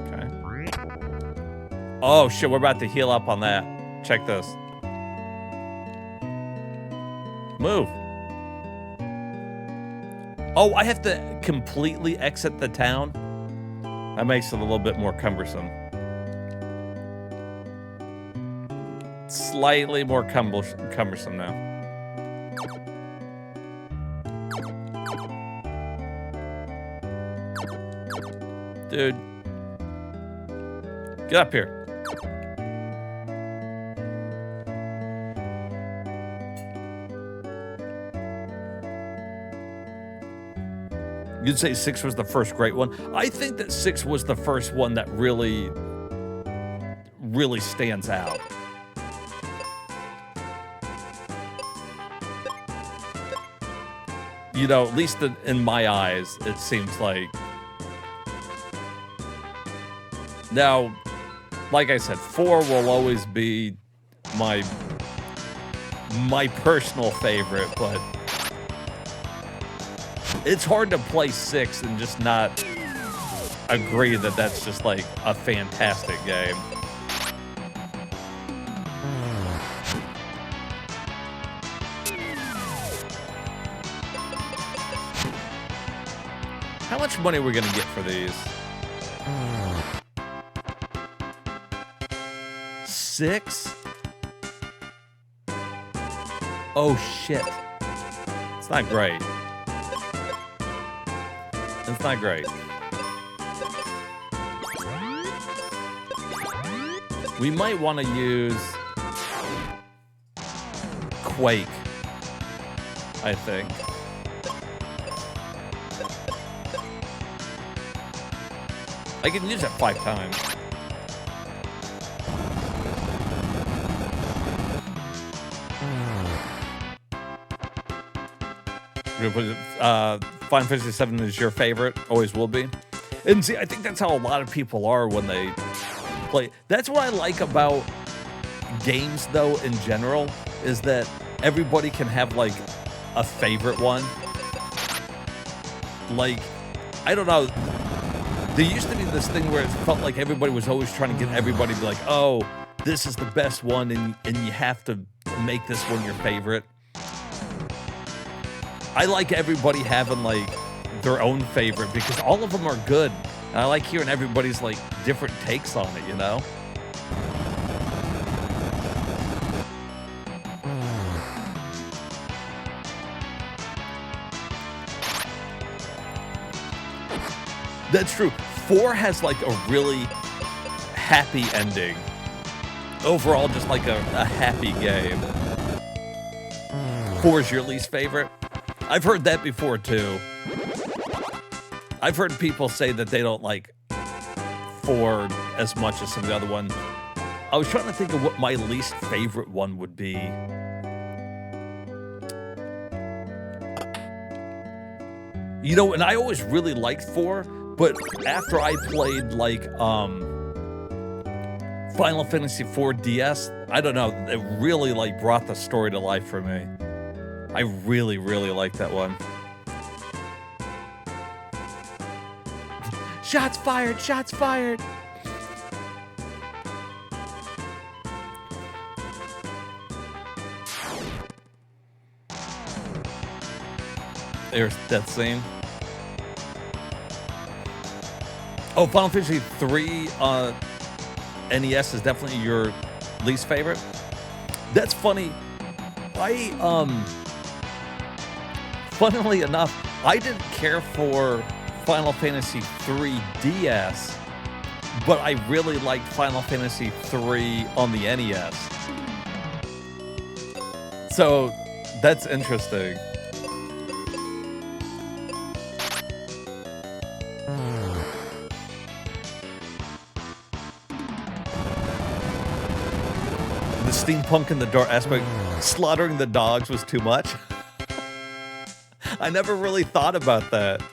Okay. Oh shit, we're about to heal up on that. Check this. Move. Oh, I have to completely exit the town? That makes it a little bit more cumbersome. Slightly more cumbersome now. Dude. Get up here. You'd say 6 was the first great one. I think that 6 was the first one that really stands out. You know, at least in my eyes, it seems like. Now, like I said, 4 will always be my personal favorite, but it's hard to play 6 and just not agree that that's just like a fantastic game. How much money are we gonna get for these? 6? Oh shit. It's not great. It's not great. We might want to use Quake, I think. I can use it 5 times. Final Fantasy 7 is your favorite, always will be. And see, I think that's how a lot of people are when they play. That's what I like about games, though, in general, is that everybody can have, like, a favorite one. Like, I don't know. There used to be this thing where it felt like everybody was always trying to get everybody to be like, oh, this is the best one, and you have to make this one your favorite. I like everybody having, like, their own favorite because all of them are good. And I like hearing everybody's, like, different takes on it, you know? That's true. 4 has, like, a really happy ending. Overall, just, like, a happy game. 4 is your least favorite? I've heard that before, too. I've heard people say that they don't like 4 as much as some of the other one. I was trying to think of what my least favorite one would be. You know, and I always really liked 4, but after I played, like, Final Fantasy IV DS, I don't know, it really, like, brought the story to life for me. I really, really like that one. Shots fired! Shots fired! There's that scene. Oh, Final Fantasy III NES is definitely your least favorite? That's funny. Funnily enough, I didn't care for Final Fantasy III DS, but I really liked Final Fantasy III on the NES. So, that's interesting. The steampunk in the dark aspect, slaughtering the dogs was too much. I never really thought about that.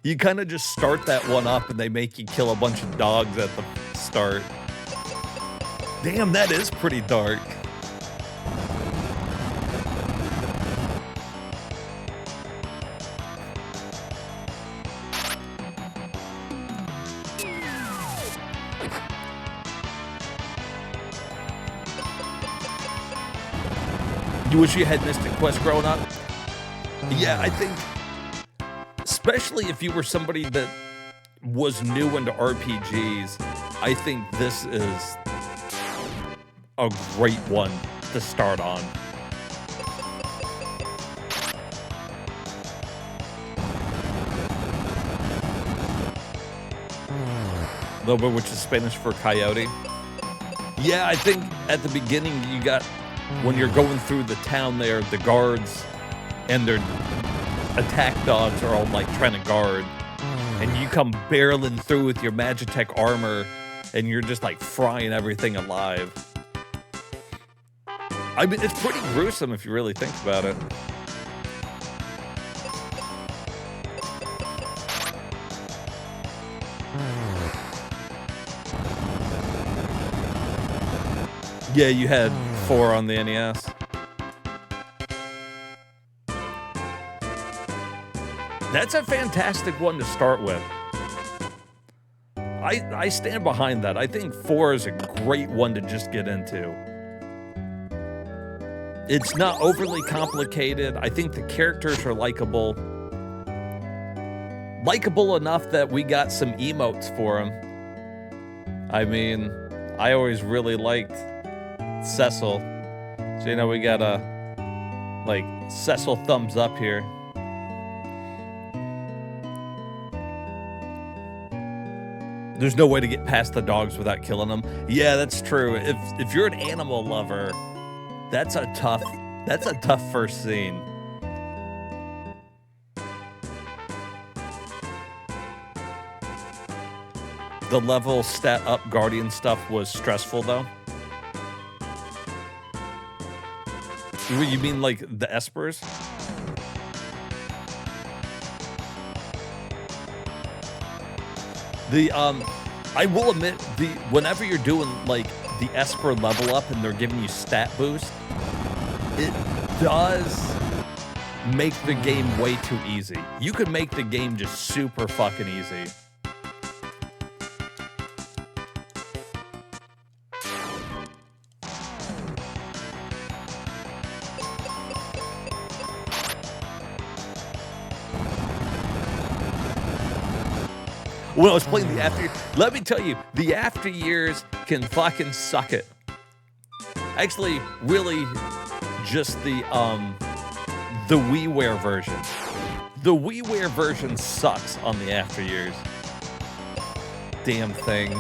You kind of just start that one up and they make you kill a bunch of dogs at the start. Damn, that is pretty dark. You wish you had Mystic Quest growing up? Yeah, I think, especially if you were somebody that was new into RPGs, I think this is a great one to start on. Lobo, which is Spanish for coyote. Yeah, I think at the beginning you got, when you're going through the town there, the guards and their attack dogs are all like trying to guard. And you come barreling through with your Magitech armor and you're just like frying everything alive. I mean, it's pretty gruesome if you really think about it. Yeah, you had 4 on the NES. That's a fantastic one to start with. I stand behind that. I think 4 is a great one to just get into. It's not overly complicated. I think the characters are likable. Likable enough that we got some emotes for them. I mean, I always really liked Cecil. So, you know, we got a, like, Cecil thumbs up here. There's no way to get past the dogs without killing them. Yeah, that's true. If you're an animal lover, that's a tough first scene. The level stat up Guardian stuff was stressful though. You mean like the Espers? I will admit, whenever you're doing like the Esper level up and they're giving you stat boost, it does make the game way too easy. You could make the game just super fucking easy. When I was playing the after, let me tell you, the after years can fucking suck it. Actually, really, just the WiiWare version. The WiiWare version sucks on the after years. Damn things.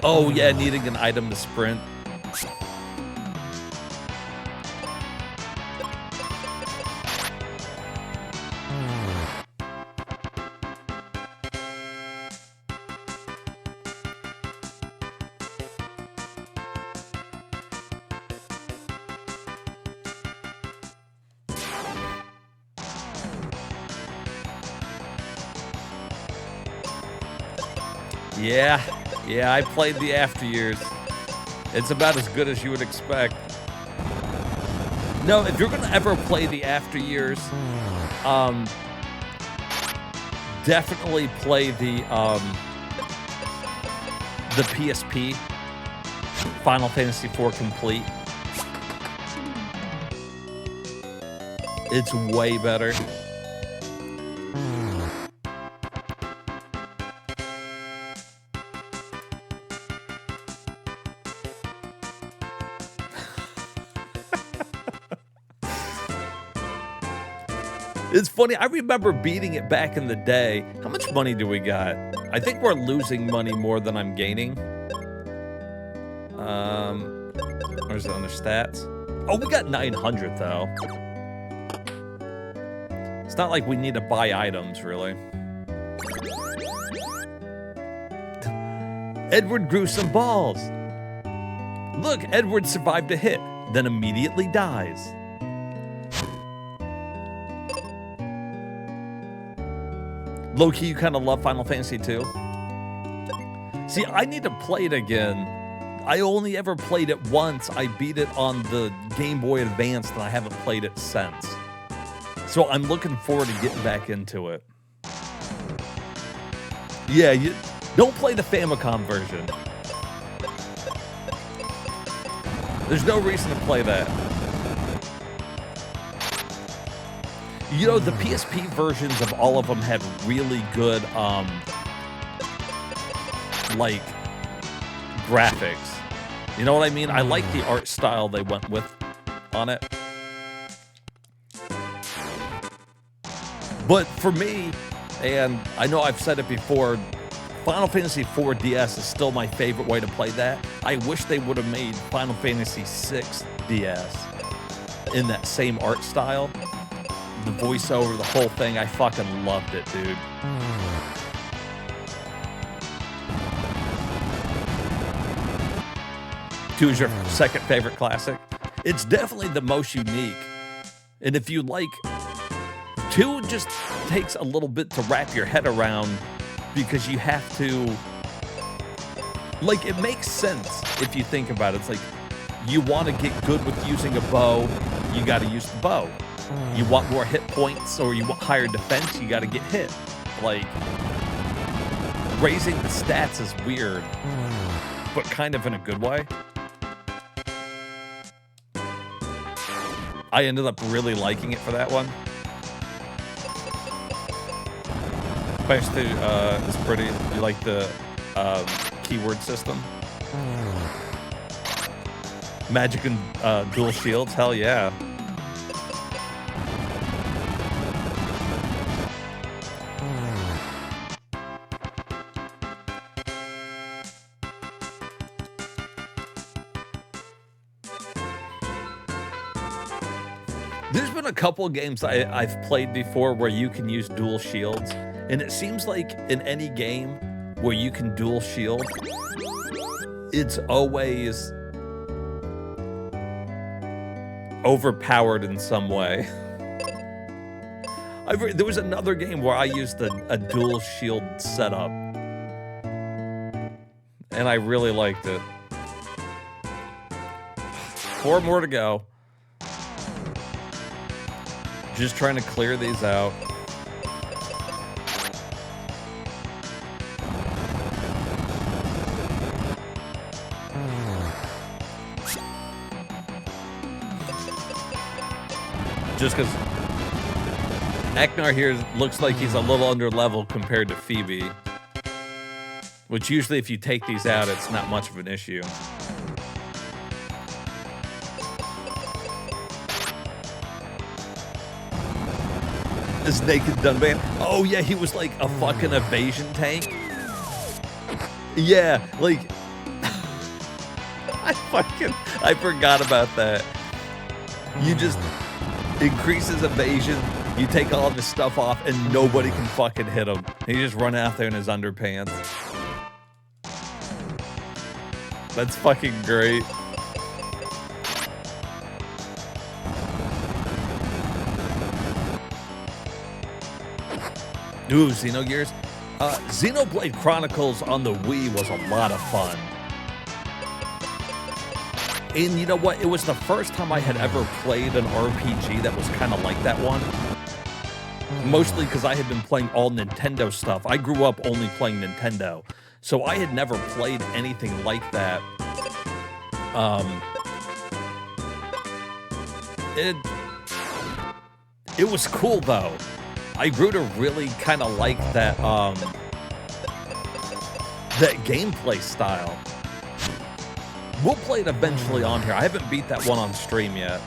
Oh yeah, needing an item to sprint. Yeah, I played the After Years. It's about as good as you would expect. No, if you're gonna ever play the After Years, definitely play the PSP Final Fantasy IV Complete. It's way better. It's funny, I remember beating it back in the day. How much money do we got? I think we're losing money more than I'm gaining. Where's it under stats? Oh, we got 900 though. It's not like we need to buy items, really. Edward grew some balls. Look, Edward survived a hit, then immediately dies. Low-key, you kind of love Final Fantasy II? See, I need to play it again. I only ever played it once. I beat it on the Game Boy Advance, and I haven't played it since. So I'm looking forward to getting back into it. Yeah, you don't play the Famicom version. There's no reason to play that. You know, the PSP versions of all of them had really good, like, graphics. You know what I mean? I like the art style they went with on it. But for me, and I know I've said it before, Final Fantasy IV DS is still my favorite way to play that. I wish they would have made Final Fantasy VI DS in that same art style. The voiceover, the whole thing, I fucking loved it, dude. 2 is your second favorite classic. It's definitely the most unique. And if you like, 2 just takes a little bit to wrap your head around because you have to, like, it makes sense if you think about it. It's like, you want to get good with using a bow, you got to use the bow. You want more hit points or you want higher defense, you got to get hit. Like, raising the stats is weird, but kind of in a good way. I ended up really liking it for that one. Flash 2 is pretty. You like the keyword system? Magic and dual shields? Hell yeah. There's been a couple of games I've played before where you can use dual shields, and it seems like in any game where you can dual shield, it's always overpowered in some way. There was another game where I used a dual shield setup, and I really liked it. 4 more to go. Just trying to clear these out. Just because Ecnar here looks like he's a little under level compared to Phoebe. Which usually if you take these out, it's not much of an issue. This naked Dunban. Oh yeah, he was like a fucking evasion tank. Yeah, like I forgot about that. You just increase his evasion, you take all of his stuff off, and nobody can fucking hit him. He just run out there in his underpants. That's fucking great. Ooh, Xenogears. Xenoblade Chronicles on the Wii was a lot of fun. And you know what? It was the first time I had ever played an RPG that was kind of like that one. Mostly because I had been playing all Nintendo stuff. I grew up only playing Nintendo. So I had never played anything like that. It was cool though. I grew to really kind of like that that gameplay style. We'll play it eventually on here. I haven't beat that one on stream yet.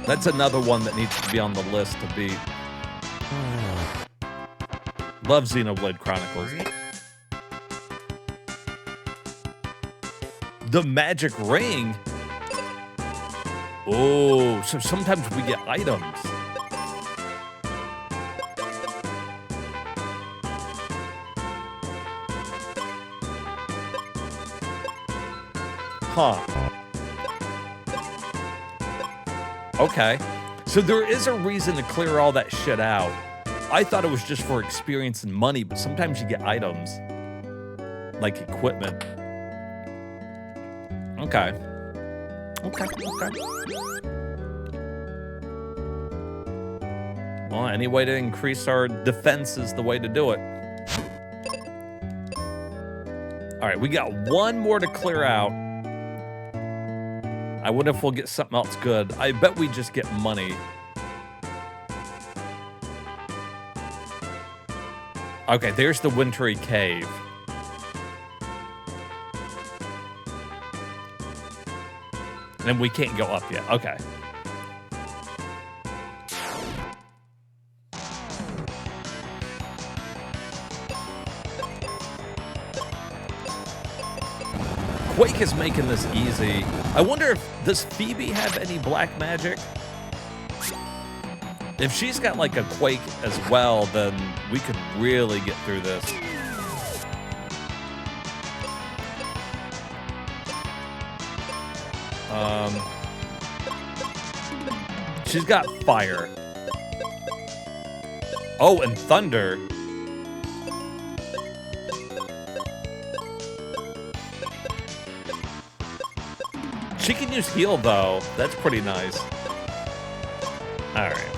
That's another one that needs to be on the list to beat. Love Xenoblade Chronicles. The magic ring. Oh, so sometimes we get items. Huh. Okay. So there is a reason to clear all that shit out. I thought it was just for experience and money, but sometimes you get items. Like equipment. Okay. Okay. Well, any way to increase our defense is the way to do it. All right, we got one more to clear out. I wonder if we'll get something else good. I bet we just get money. Okay, there's the wintry cave. And we can't go up yet. Okay. Quake is making this easy. I wonder if, does Phoebe have any black magic? If she's got like a Quake as well, then we could really get through this. She's got fire. Oh, and thunder. She can use heal, though. That's pretty nice. All right.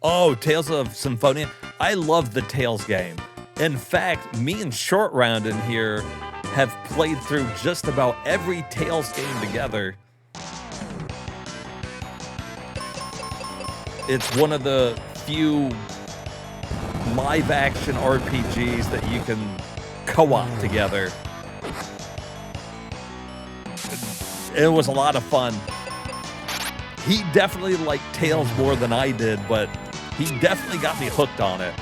Oh, Tales of Symphonia. I love the Tales game. In fact, me and Short Round in here have played through just about every Tales game together. It's one of the few live-action RPGs that you can co-op together. It was a lot of fun. He definitely liked Tales more than I did, but he definitely got me hooked on it.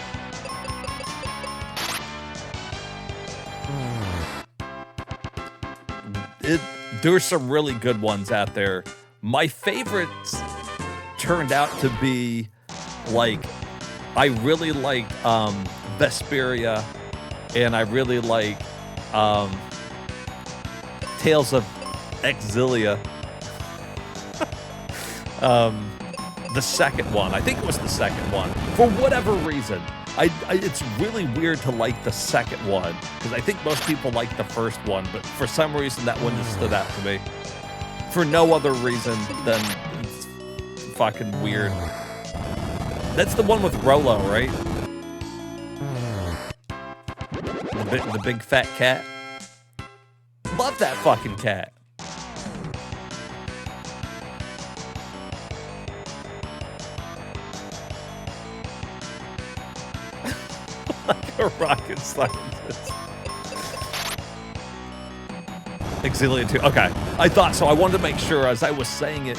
There's some really good ones out there. My favorites turned out to be, like, I really liked Vesperia, and I really like Tales of Exilia. The second one. I think it was the second one. For whatever reason. It's really weird to like the second one, because I think most people like the first one, but for some reason that one just stood out to me. For no other reason than it's fucking weird. That's the one with Rolo, right? The big fat cat. Love that fucking cat. Like a rocket scientist. Exilia 2. Okay. I thought so. I wanted to make sure as I was saying it.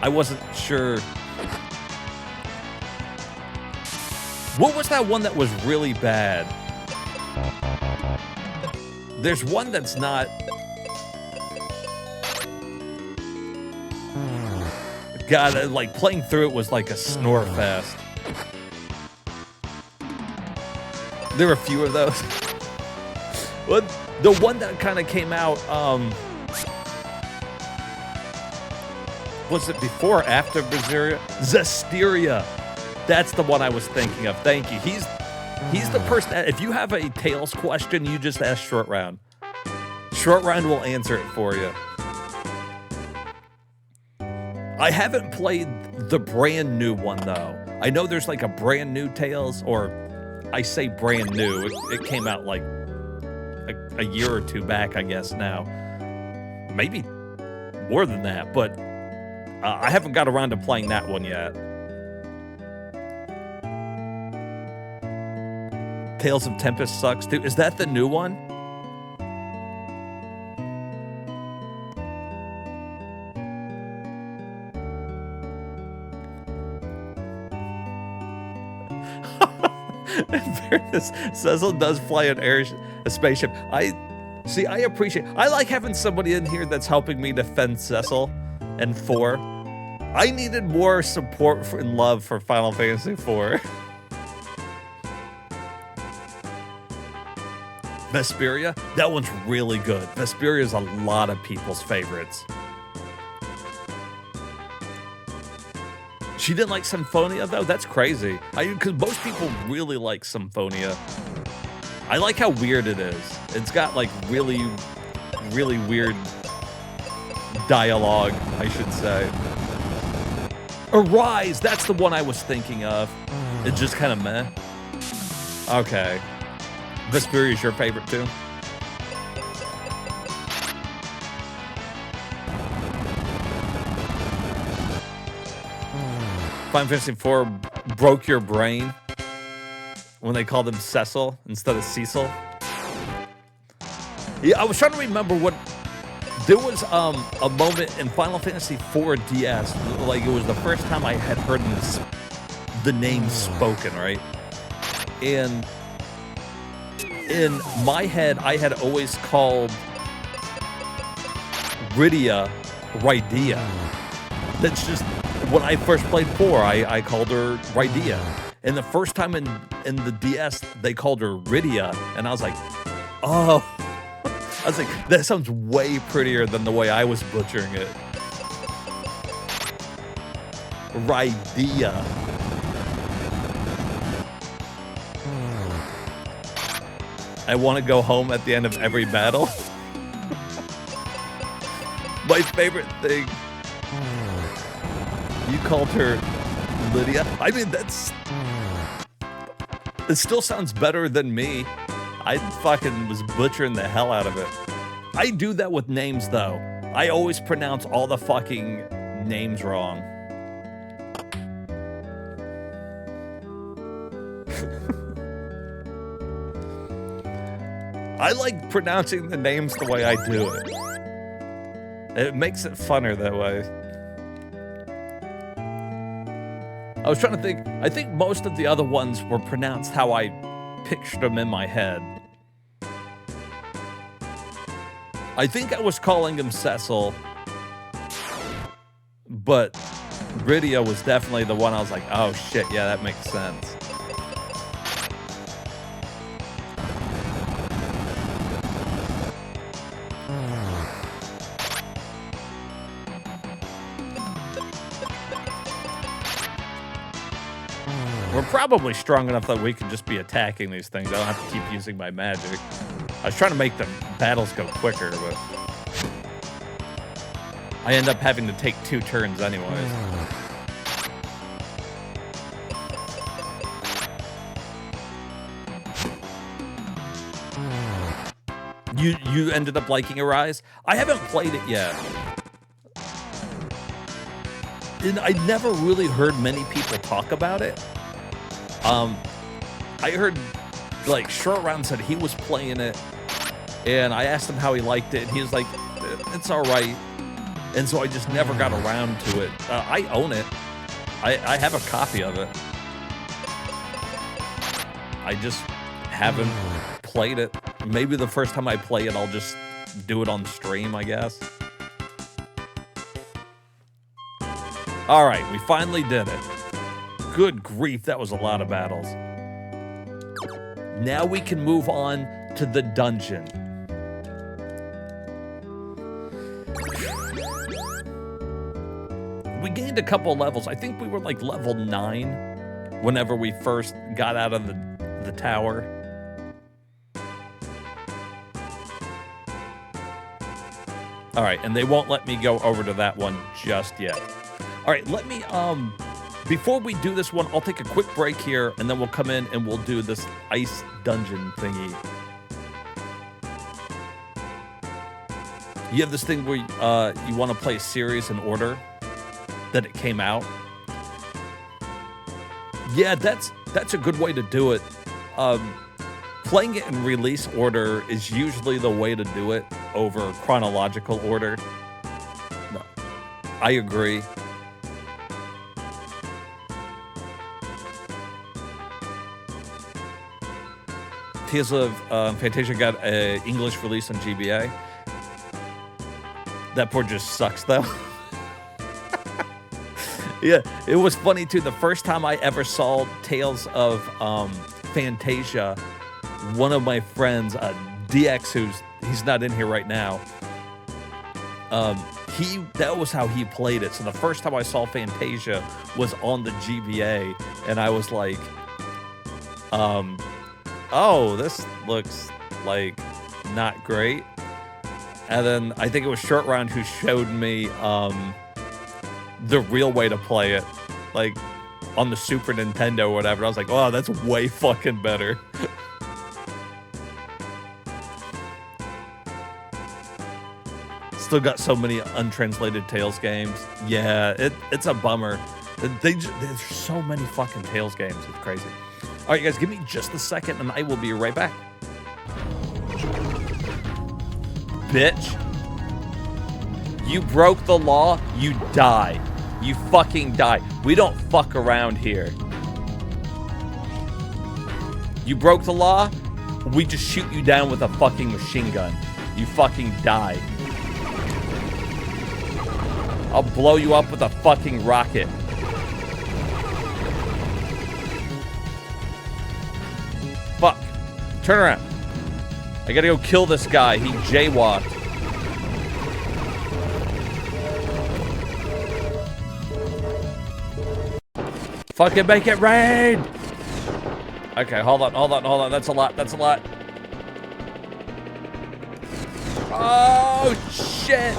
I wasn't sure. What was that one that was really bad? There's one that's not. God, like playing through it was like a snore fest. There were a few of those. Well, the one that kind of came out Was it before or after Berseria? Zestiria. That's the one I was thinking of. Thank you. He's the person that, if you have a Tales question, you just ask Short Round. Short Round will answer it for you. I haven't played the brand new one, though. I know there's like a brand new Tales, or I say brand new. It came out like a year or two back, I guess now. Maybe more than that, but I haven't got around to playing that one yet. Tales of Tempest sucks too. Is that the new one? In fairness, Cecil does fly a spaceship. I appreciate. I like having somebody in here that's helping me defend Cecil and 4. I needed more support and love for Final Fantasy 4. Vesperia, that one's really good. Vesperia is a lot of people's favorites. She didn't like Symphonia, though? That's crazy. Because most people really like Symphonia. I like how weird it is. It's got, like, really, really weird dialogue, I should say. Arise! That's the one I was thinking of. It's just kind of meh. Okay. Vesperia is your favorite, too? Final Fantasy IV broke your brain when they called him Cecil instead of Cecil. Yeah, I was trying to remember what... There was a moment in Final Fantasy IV DS, like it was the first time I had heard the name spoken, right? And in my head, I had always called Rydia Rydia. That's just... When I first played 4, I called her Rydia. And the first time in the DS, they called her Rydia. And I was like, oh. I was like, that sounds way prettier than the way I was butchering it. Rydia. I want to go home at the end of every battle. My favorite thing. You called her Lydia? I mean, it still sounds better than me. I fucking was butchering the hell out of it. I do that with names, though. I always pronounce all the fucking names wrong. I like pronouncing the names the way I do it. It makes it funner that way. I was trying to think. I think most of the other ones were pronounced how I pictured them in my head. I think I was calling him Cecil, but Rydia was definitely the one I was like, oh shit, yeah, that makes sense. We're probably strong enough that we can just be attacking these things. I don't have to keep using my magic. I was trying to make the battles go quicker, but I end up having to take 2 turns anyways. You ended up liking Arise? I haven't played it yet. And I never really heard many people talk about it. I heard, like, Short Round said he was playing it, and I asked him how he liked it, and he was like, it's all right. And so I just never got around to it. I own it. I have a copy of it. I just haven't played it. Maybe the first time I play it, I'll just do it on stream, I guess. All right, we finally did it. Good grief, that was a lot of battles. Now we can move on to the dungeon. we gained a couple levels. I think we were like level 9 whenever we first got out of the tower. All right, and they won't let me go over to that one just yet. All right, let me, before we do this one, I'll take a quick break here, and then we'll come in and we'll do this ice dungeon thingy. You have this thing where you want to play a series in order that it came out. Yeah, that's a good way to do it. Playing it in release order is usually the way to do it over chronological order. No, I agree. Tears of Fantasia got an English release on GBA. That port just sucks, though. Yeah, it was funny, too. The first time I ever saw Tales of Fantasia, one of my friends, DX, he's not in here right now, that was how he played it. So the first time I saw Fantasia was on the GBA, and I was like, oh, this looks like not great. And then I think it was Short Round who showed me the real way to play it, like on the Super Nintendo or whatever. I was like, oh, that's way fucking better. Still got so many untranslated Tales games. Yeah, it's a bummer. There's so many fucking Tales games. It's crazy. All right, guys, give me just a second, and I will be right back. Bitch. You broke the law, you die. You fucking die. We don't fuck around here. You broke the law, we just shoot you down with a fucking machine gun. You fucking die. I'll blow you up with a fucking rocket. Fuck. Turn around. I gotta go kill this guy. He jaywalked. Fucking make it rain! Okay, hold on. That's a lot. Oh, shit!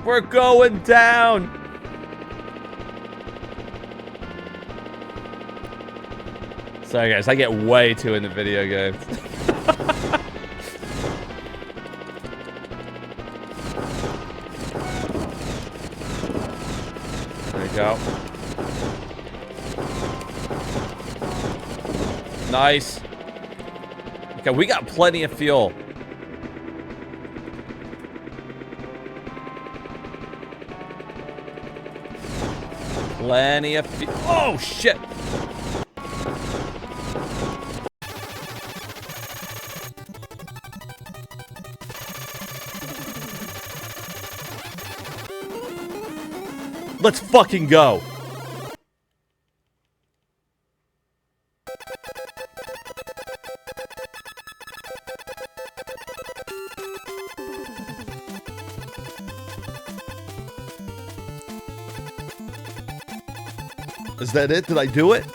We're going down! Sorry, guys, I get way too into video games. There you go. Nice. Okay, we got plenty of fuel. Plenty of fuel. Oh, shit! Let's fucking go. Is that it? Did I do it?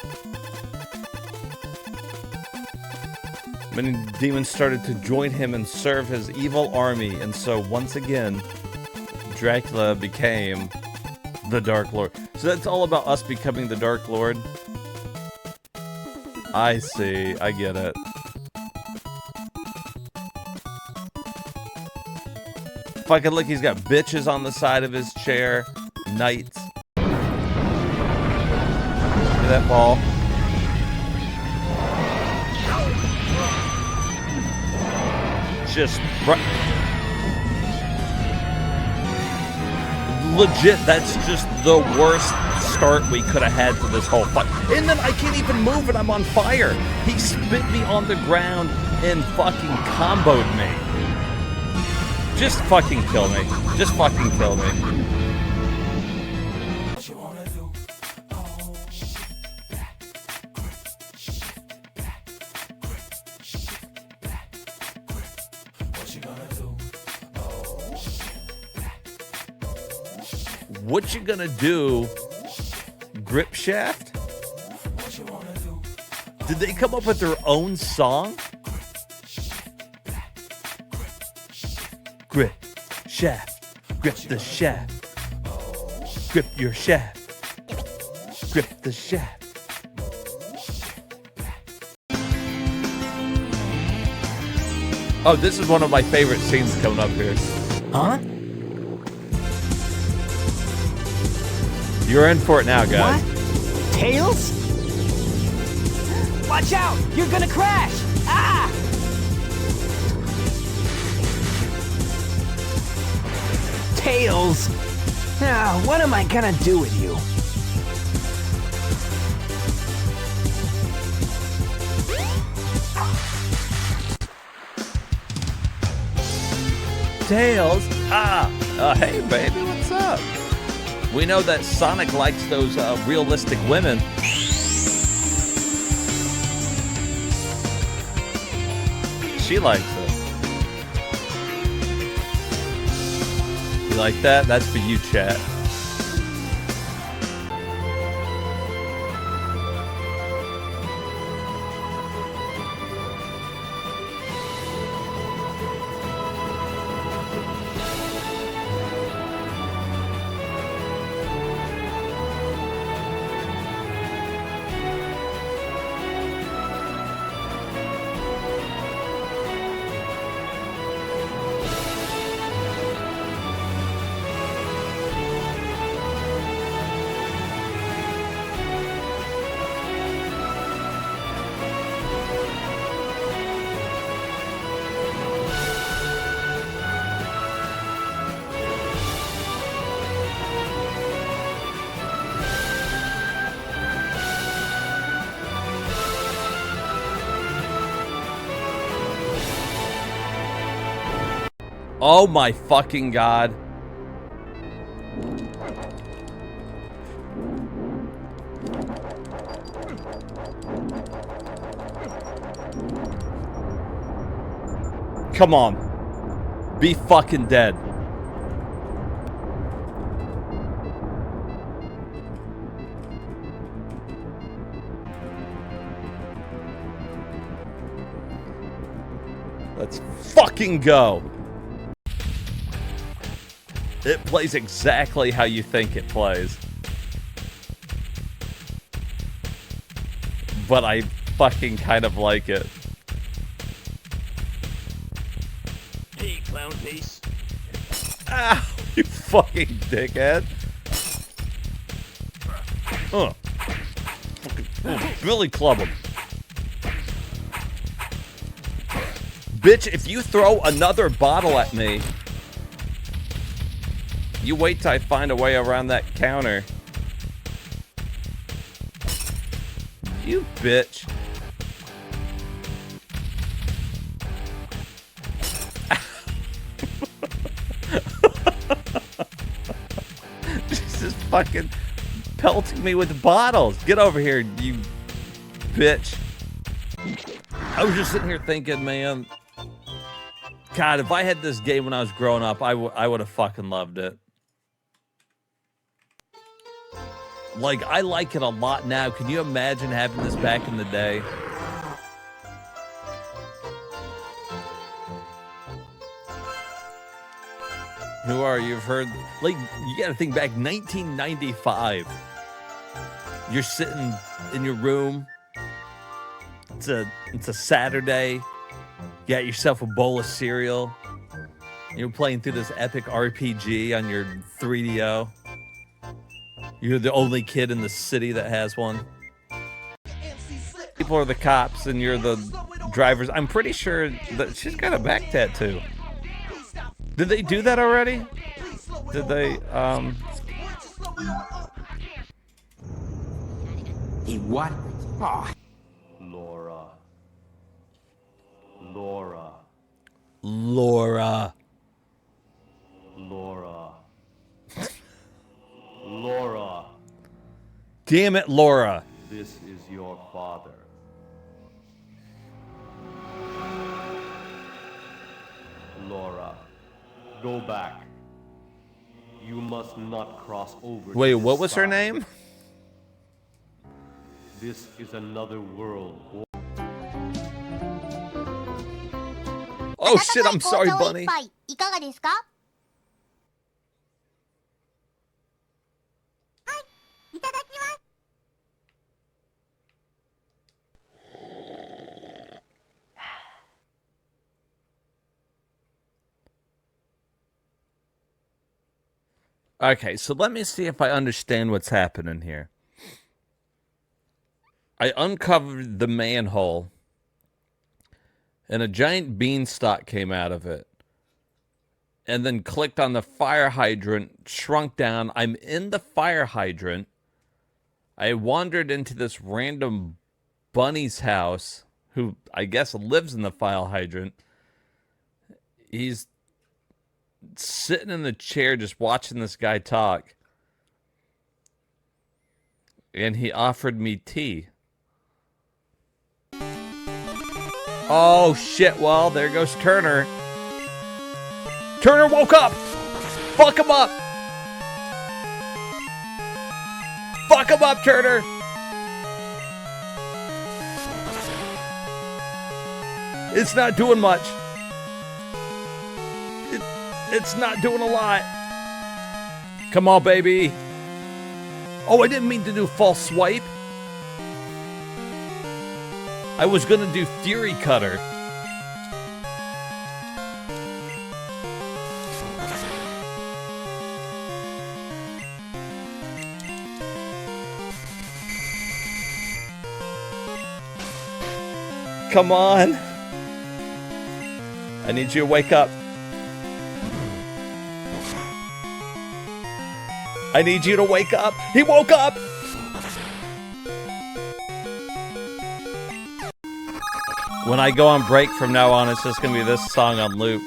Many demons started to join him and serve his evil army, and so once again, Dracula became the Dark Lord. So that's all about us becoming the Dark Lord. I see. I get it. Fucking look, he's got bitches on the side of his chair. Knights. Look at that ball. Just legit, that's just the worst start we could have had to this whole fight. And then I can't even move and I'm on fire. He spit me on the ground and fucking comboed me. Just fucking kill me. Just fucking kill me. What You Gonna Do? Grip Shaft? Did they come up with their own song? Grip shaft, grip the shaft, grip your shaft, grip the shaft. Oh, this is one of my favorite scenes coming up here. Huh? You're in for it now, guys. What? Tails? Watch out! You're gonna crash! Ah! Tails! Now, what am I gonna do with you? Tails? Hey, baby, what's up? We know that Sonic likes those realistic women. She likes it. You like that? That's for you, chat. Oh my fucking god. Come on. Be fucking dead. Let's fucking go. It plays exactly how you think it plays. But I fucking kind of like it. Hey, clown face. Ow, you fucking dickhead. Billy Club him. Bitch, if you throw another bottle at me, you wait till I find a way around that counter. You bitch. Just fucking pelting me with bottles. Get over here, you bitch. I was just sitting here thinking, man, God, if I had this game when I was growing up, I would have fucking loved it. Like, I like it a lot now. Can you imagine having this back in the day? Who are you? You've heard, like, you gotta think back, 1995. You're sitting in your room. It's a Saturday. You got yourself a bowl of cereal. You're playing through this epic RPG on your 3DO. You're the only kid in the city that has one. People are the cops and you're the drivers. I'm pretty sure that she's got a back tattoo. Did they do that already? Did they, He what? Oh. Laura. Damn it, Laura. This is your father. Laura, go back. You must not cross over. Wait, to what this was her side. name? This is another world. Oh shit, I'm sorry, Bunny. いかがですか？はい、いただきます。Okay, so let me see if I understand what's happening here. I uncovered the manhole, and a giant beanstalk came out of it. And then clicked on the fire hydrant, shrunk down. I'm in the fire hydrant. I wandered into this random bunny's house, who I guess lives in the fire hydrant. He's sitting in the chair just watching this guy talk. And he offered me tea. Oh shit, well, there goes Turner. Turner woke up! Fuck him up! Fuck him up, Turner! It's not doing much. It's not doing a lot. Come on, baby. Oh, I didn't mean to do false swipe. I was gonna do Fury Cutter. Come on. I need you to wake up. I need you to wake up. He woke up. When I go on break from now on, it's just going to be this song on loop.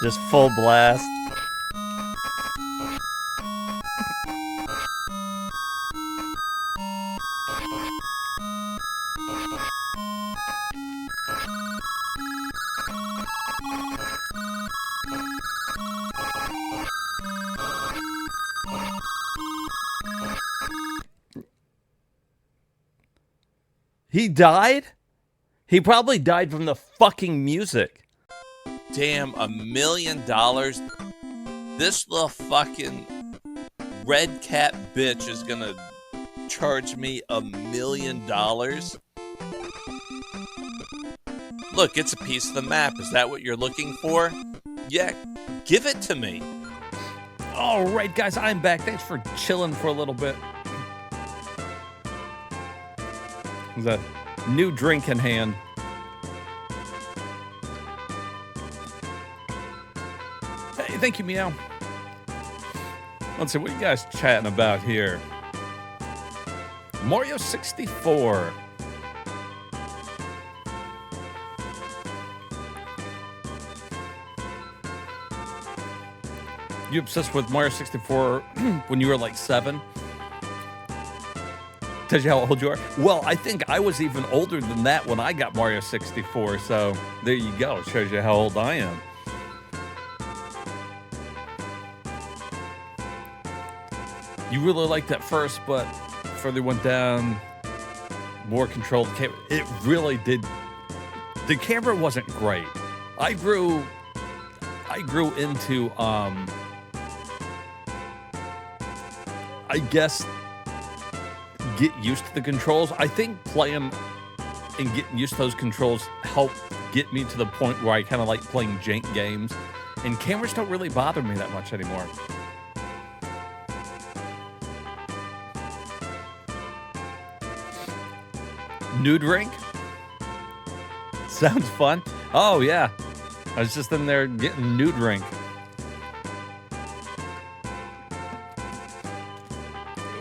Just full blast. He died? He probably died from the fucking music. Damn, $1 million? This little fucking red cat bitch is gonna charge me $1 million? Look, it's a piece of the map. Is that what you're looking for? Yeah, give it to me. All right, guys, I'm back. Thanks for chilling for a little bit. There's a new drink in hand. Hey, thank you, Meow. Let's see, what are you guys chatting about here? Mario 64. You obsessed with Mario 64 when you were like 7? Tells you how old you are? Well, I think I was even older than that when I got Mario 64, so there you go. It shows you how old I am. You really liked that first, but further went down, more controlled camera. It really did. The camera wasn't great. I grew into, I guess, get used to the controls. I think playing and getting used to those controls helped get me to the point where I kind of like playing jank games, and cameras don't really bother me that much anymore. Nude rink? Sounds fun. Oh yeah, I was just in there getting nude rink.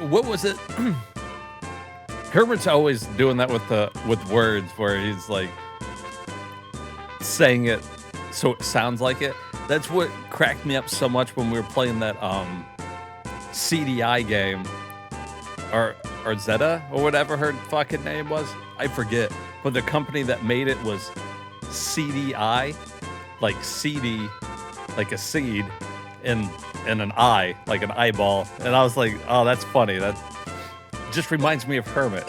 What was it? Herbert's always doing that with words, where he's like saying it so it sounds like it. That's what cracked me up so much when we were playing that CDI game, or Zeta or whatever her fucking name was. I forget, but the company that made it was CDI, like CD, like a seed, and an eye, like an eyeball. And I was like, oh, that's funny. That just reminds me of Hermit.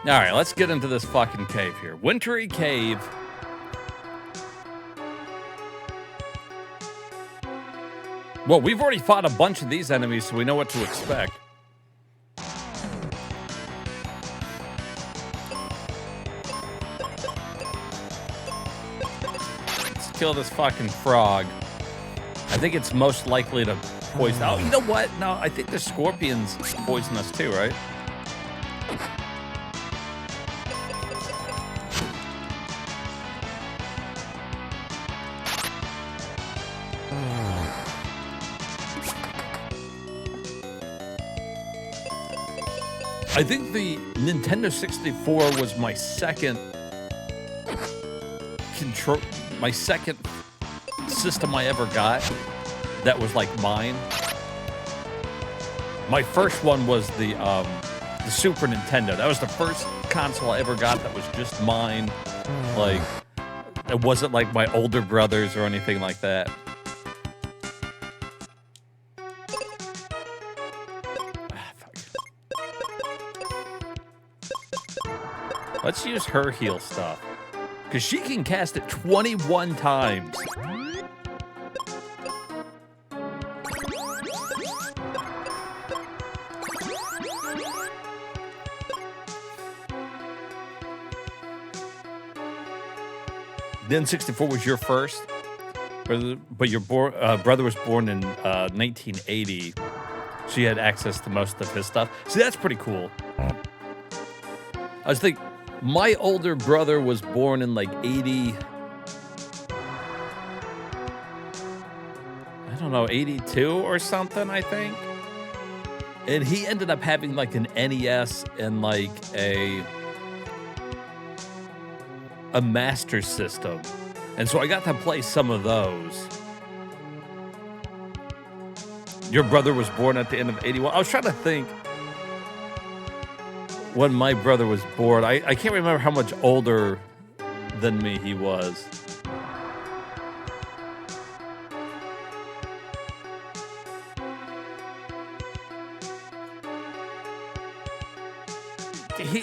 All right, let's get into this fucking cave here. Wintry cave. Well, we've already fought a bunch of these enemies, so we know what to expect. Let's kill this fucking frog. I think it's most likely to poison. Oh, you know what? No, I think the scorpions poison us too, right? I think the Nintendo 64 was my second system I ever got that was like mine. My first one was the Super Nintendo. That was the first console I ever got that was just mine. Like, it wasn't like my older brothers or anything like that. Let's use her heal stuff. Because she can cast it 21 times. The N64 was your first, but your brother was born in 1980. So you had access to most of his stuff. See, that's pretty cool. I was thinking, my older brother was born in like 80, I don't know, 82 or something, I think. And he ended up having like an NES and like a Master System. And so I got to play some of those. Your brother was born at the end of 81. I was trying to think when my brother was born. I can't remember how much older than me he was.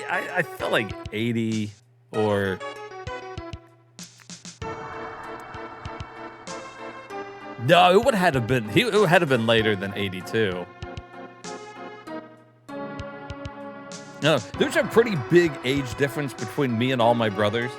I feel like 80 or... No, it would have been, it would have been later than 82. No, there's a pretty big age difference between me and all my brothers.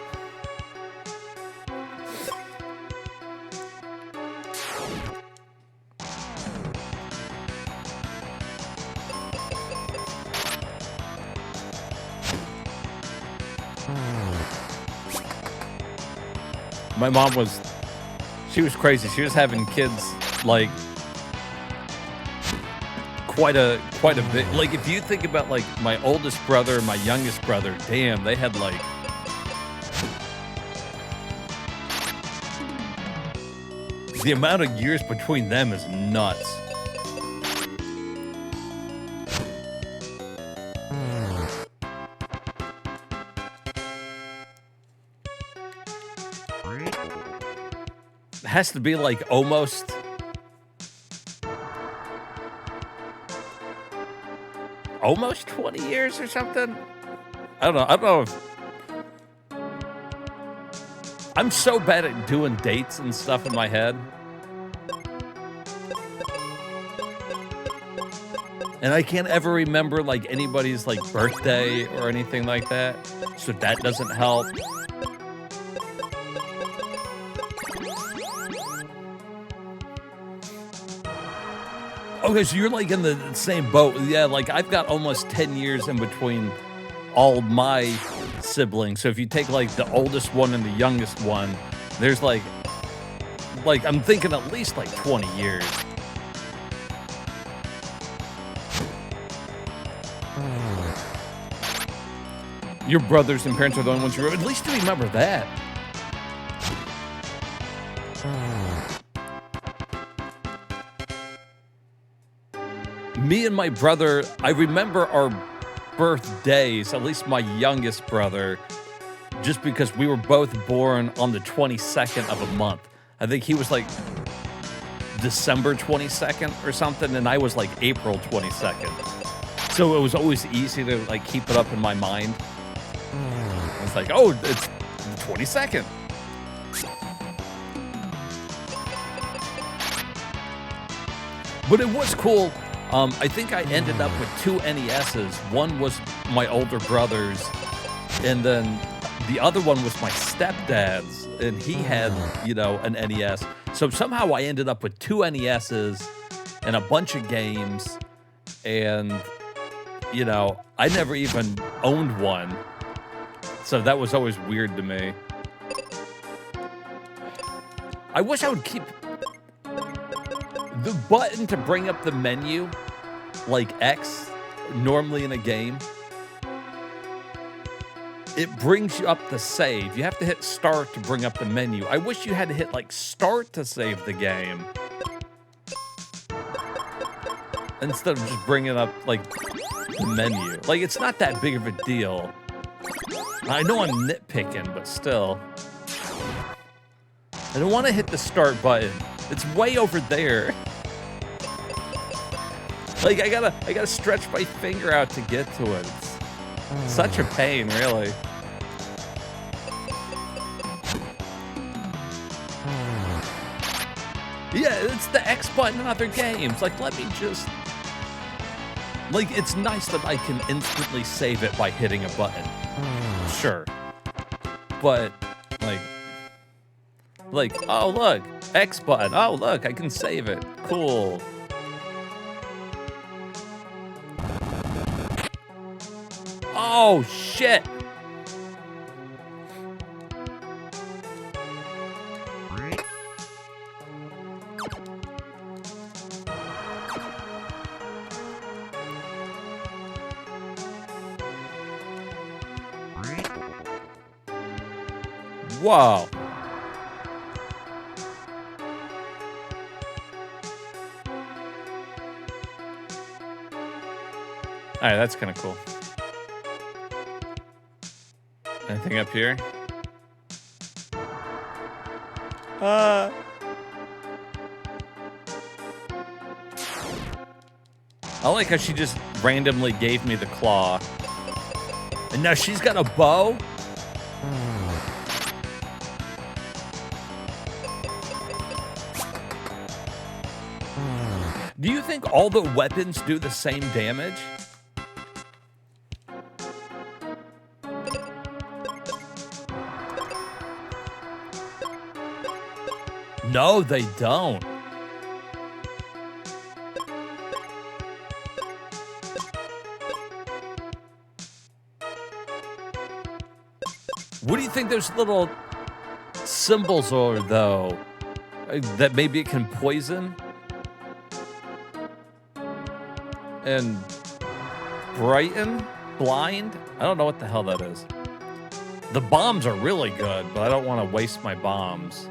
My mom was, she was crazy. She was having kids like quite a bit. Like if you think about like my oldest brother and my youngest brother, damn, they had like the amount of years between them is nuts. It has to be like almost almost 20 years or something. I don't know if I'm so bad at doing dates and stuff in my head. And I can't ever remember like anybody's like birthday or anything like that. So that doesn't help. Okay, so you're like in the same boat. Yeah, like I've got almost 10 years in between all my siblings. So if you take like the oldest one and the youngest one, there's like I'm thinking at least like 20 years. Your brothers and parents are the only ones you at least you remember that. Me and my brother, I remember our birthdays, at least my youngest brother. just because we were both born on the 22nd of a month. I think he was like December 22nd or something, and I was like April 22nd. So it was always easy to like keep it up in my mind. It's like, oh, it's the 22nd. But it was cool. I think I ended up with 2 NESs. One was my older brother's, and then the other one was my stepdad's, and he had, you know, an NES. So somehow I ended up with 2 NESs and a bunch of games, and, you know, I never even owned one. So that was always weird to me. I wish I would keep the button to bring up the menu, like X, normally in a game. It brings you up the save. You have to hit start to bring up the menu. I wish you had to hit like start to save the game, instead of just bringing up like the menu. Like, it's not that big of a deal. I know I'm nitpicking, but still. I don't want to hit the start button. It's way over there. Like, I gotta stretch my finger out to get to it. It's such a pain, really. Yeah, it's the X button in other games. Like, let me just... Like, it's nice that I can instantly save it by hitting a button. Sure. But, like, oh, look, X button. Oh, look, I can save it. Cool. Oh, shit. Wow. All right, that's kind of cool. Anything up here? I like how she just randomly gave me the claw. And now she's got a bow? Do you think all the weapons do the same damage? No, they don't. What do you think those little symbols are, though? That maybe it can poison? And brighten? Blind? I don't know what the hell that is. The bombs are really good, but I don't want to waste my bombs.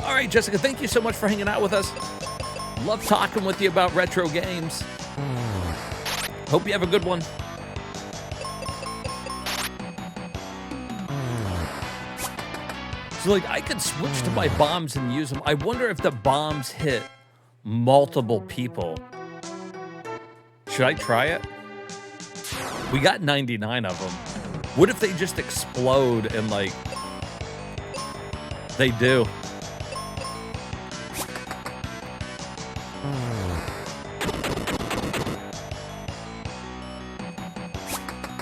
All right, Jessica, thank you so much for hanging out with us. Love talking with you about retro games. Hope you have a good one. So, like, I could switch to my bombs and use them. I wonder if the bombs hit multiple people. Should I try it? We got 99 of them. What if they just explode and, like, they do?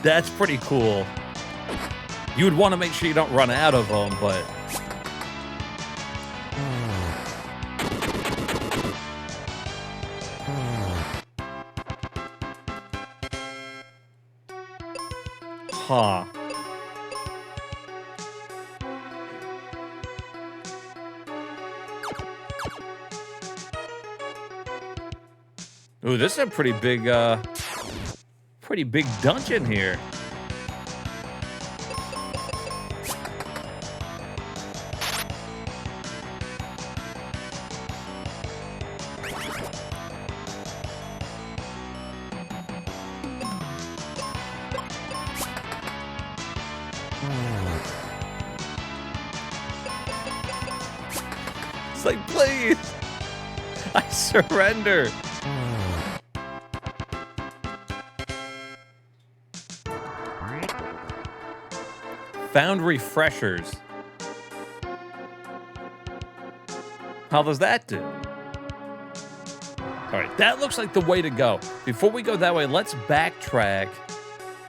That's pretty cool. You would want to make sure you don't run out of them, but... Huh. Ooh, this is a pretty big, pretty big dungeon here. It's like, please, I surrender. Found refreshers. How does that do? All right, that looks like the way to go. Before we go that way, let's backtrack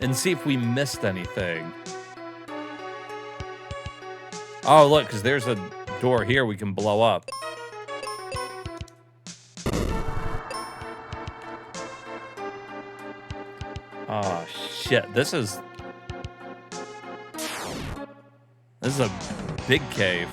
and see if we missed anything. Oh, look, because there's a door here we can blow up. Oh, shit. This is a big cave.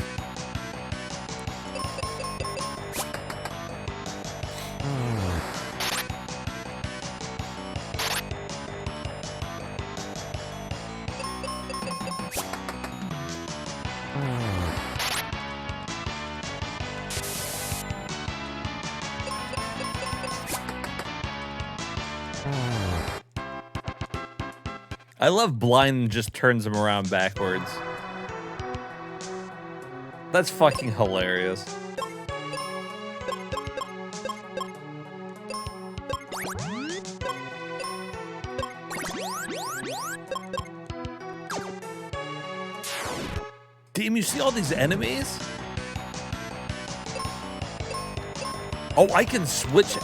I love blind just turns him around backwards. That's fucking hilarious. Damn, you see all these enemies? Oh, I can switch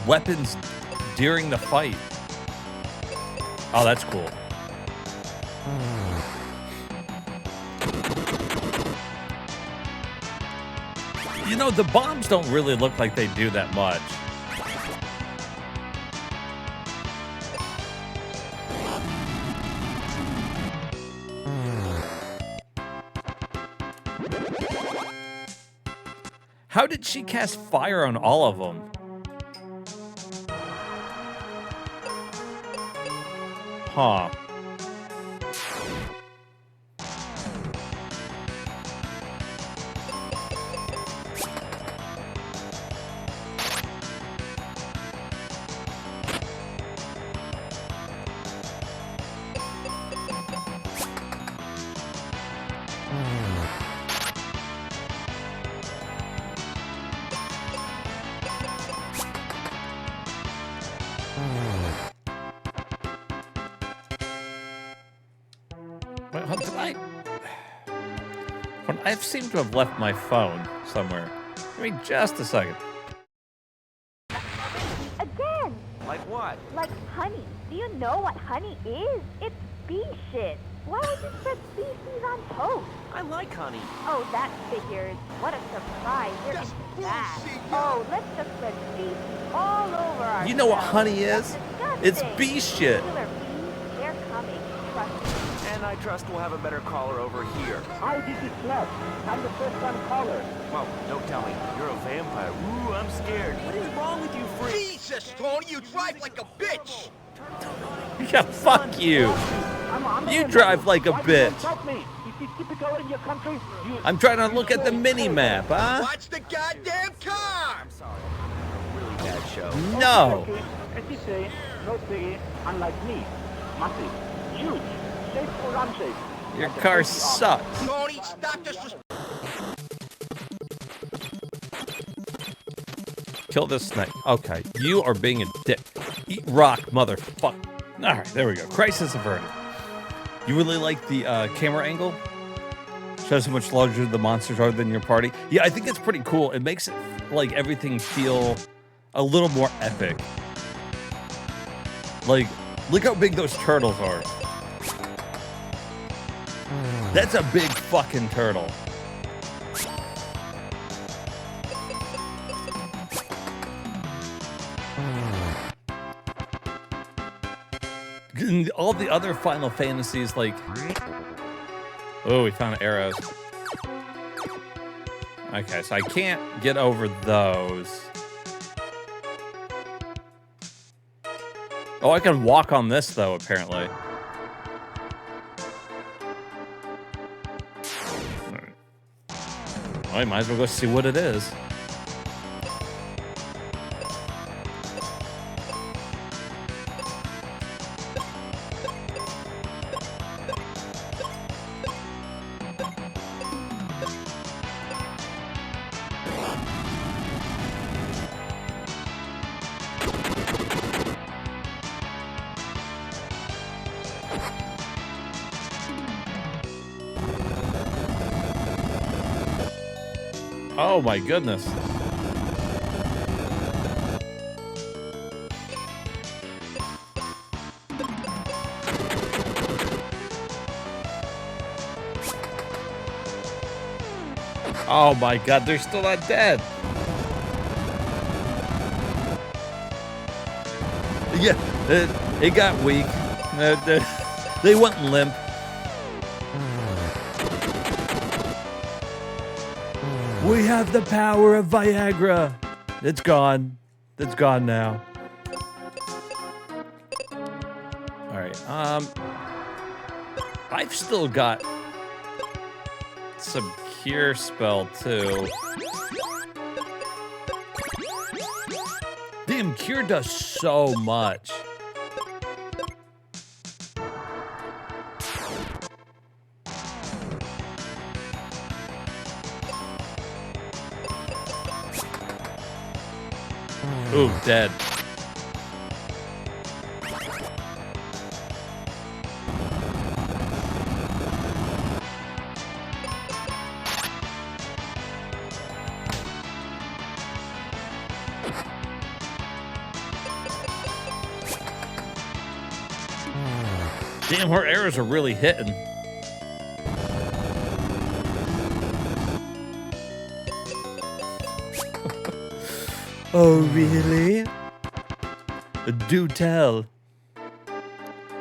weapons during the fight. Oh, that's cool. You know, the bombs don't really look like they do that much. How did she cast fire on all of them? Huh. Wait, hold on, I seem to have left my phone somewhere. Give me just a second. Again! Like what? Like honey. Do you know what honey is? It's bee shit. Why would you spread feces on toast? I like honey. Oh, that figures. What a surprise. You're into that. Oh, let's just spread feces all over our You know what honey is? It's bee shit. Killer bees, they're coming. Trust me. And I trust we'll have a better caller over here. How did you slept? I'm the first time caller. Well, don't tell me. You're a vampire. Ooh, I'm scared. What is wrong with you, freak? Jesus, Tony, you drive like a bitch! Yeah, fuck you. You drive like a bitch. Me. If you keep it going in your country, I'm trying to look at the mini-map, huh? Watch the goddamn car! I'm sorry. Really bad show. No. As you say, no biggie, unlike me. Massive, huge, safe or unsafe. Your car sucks. Tony, stop this. Kill this snake. Okay, you are being a dick. Eat rock, motherfucker. All right, there we go. Crisis averted. You really like the camera angle? Shows how much larger the monsters are than your party. Yeah, I think it's pretty cool. It makes it like everything feel a little more epic. Like, look how big those turtles are. That's a big fucking turtle. And all the other Final Fantasies, like... Oh, we found arrows. Okay, so I can't get over those. Oh, I can walk on this, though, apparently. Alright. Well, I might as well go see what it is. Oh my goodness. Oh my god, they're still not dead. Yeah, it got weak. They went limp. We have the power of Viagra. It's gone. It's gone now. All right. I've still got some cure spell too. Damn, cure does so much. Ooh, dead. Damn, her arrows are really hitting. Oh, really? Do tell.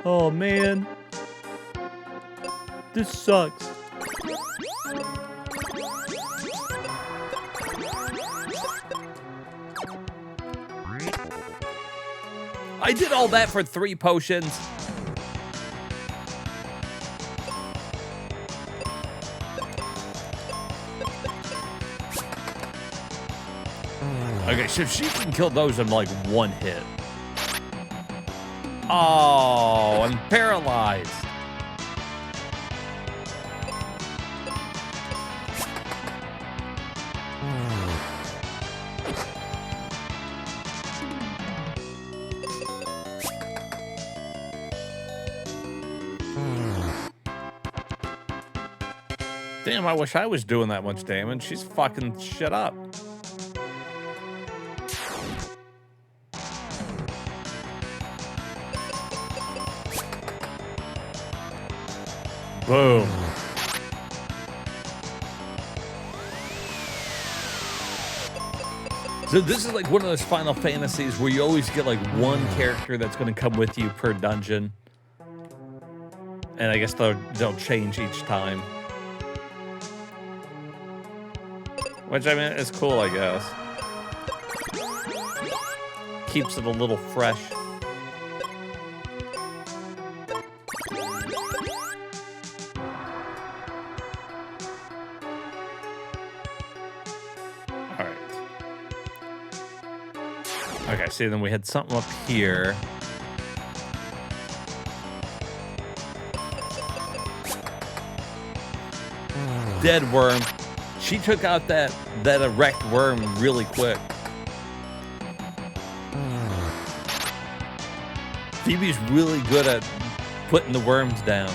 Oh, man. This sucks. I did all that for 3 potions. Okay, so she can kill those in like 1 hit. Oh, I'm paralyzed. Damn, I wish I was doing that much damage. She's fucking shit up. Boom. So this is like one of those Final Fantasies where you always get like one character that's going to come with you per dungeon. And I guess they'll change each time. Which, I mean, is cool, I guess. Keeps it a little fresh. Okay, see, then we had something up here. Dead worm. She took out that erect worm really quick. Phoebe's really good at putting the worms down.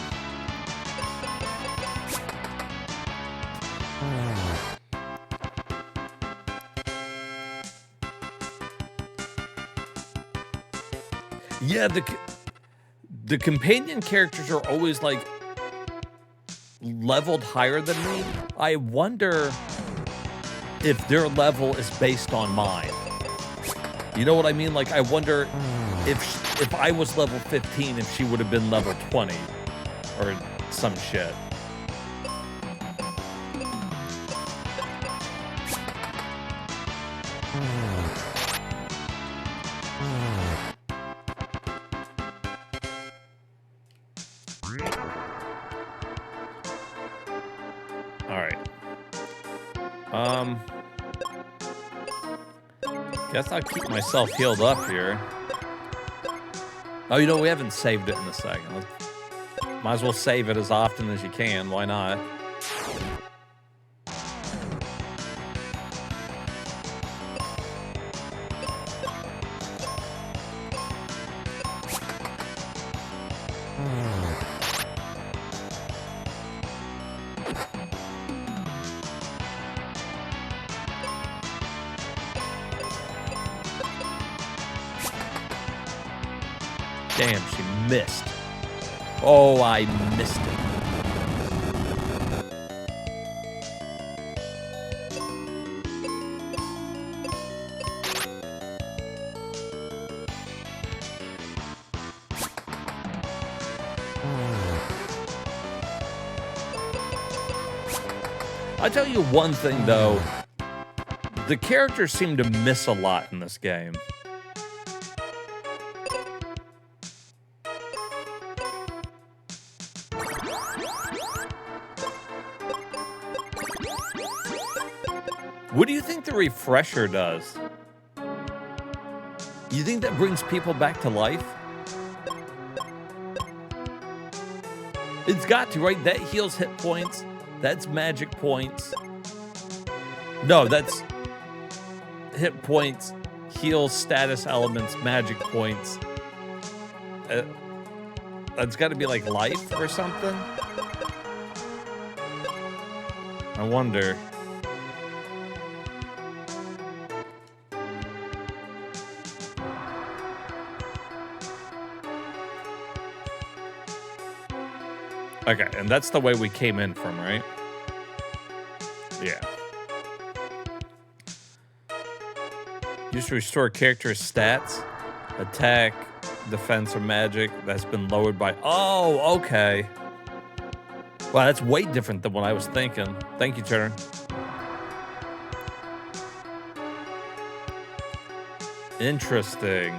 Yeah, the companion characters are always like leveled higher than me. I wonder if their level is based on mine. You know what I mean? Like, I wonder if I was level 15, if she would have been level 20 or some shit. Guess I'll keep myself healed up here. Oh, you know, we haven't saved it in a second. Might as well save it as often as you can. Why not? Damn, she missed. Oh, I missed it. I'll tell you one thing, though. The characters seem to miss a lot in this game. What do you think the refresher does? You think that brings people back to life? It's got to, right? That heals hit points. That's magic points. No, that's hit points, heal status elements, magic points. That's got to be like life or something. I wonder. Okay, and that's the way we came in from, right? Yeah. Used to restore character's stats, attack, defense, or magic that's been lowered by... Oh, okay. Wow, that's way different than what I was thinking. Thank you, Turner. Interesting.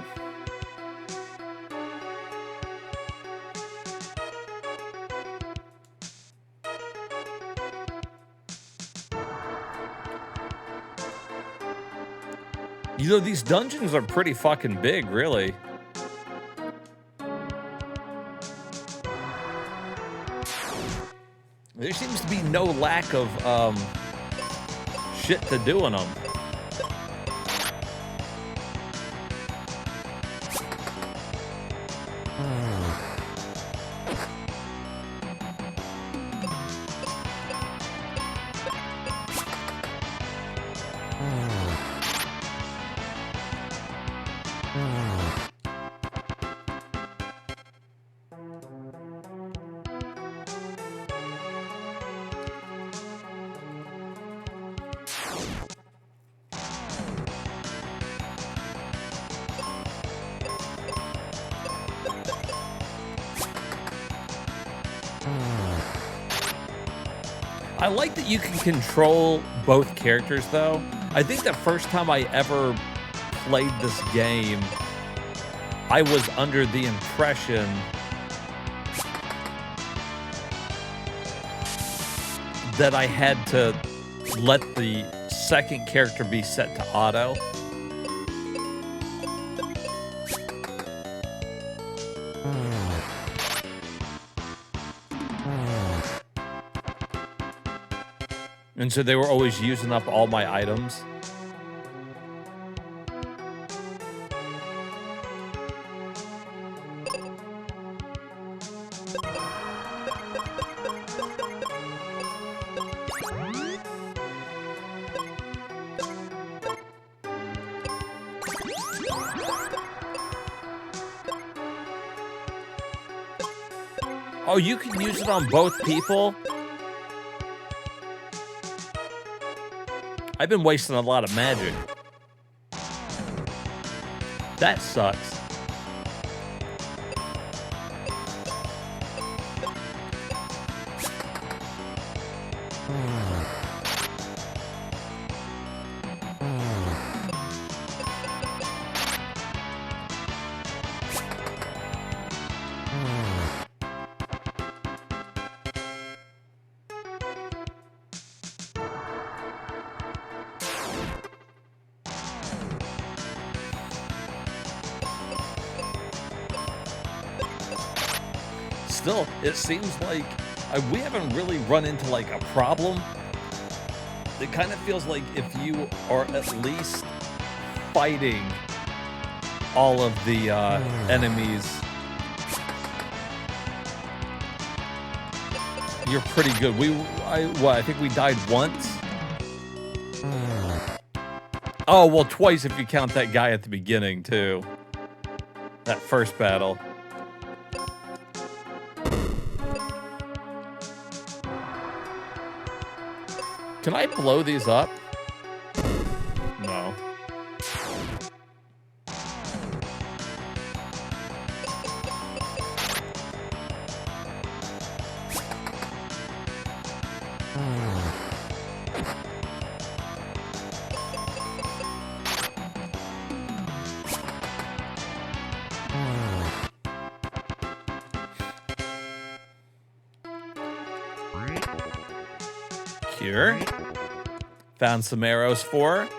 You know, these dungeons are pretty fucking big, really. There seems to be no lack of shit to do in them. I like that you can control both characters, though. I think the first time I ever played this game, I was under the impression that I had to let the second character be set to auto. And so they were always using up all my items. Oh, you can use it on both people? I've been wasting a lot of magic. That sucks. still, it seems like we haven't really run into like a problem. It kind of feels like if you are at least fighting all of the enemies, you're pretty good. I think we died once. Oh, well, twice if you count that guy at the beginning, too. That first battle. Can I blow these up? No. Cure. Found some arrows for her.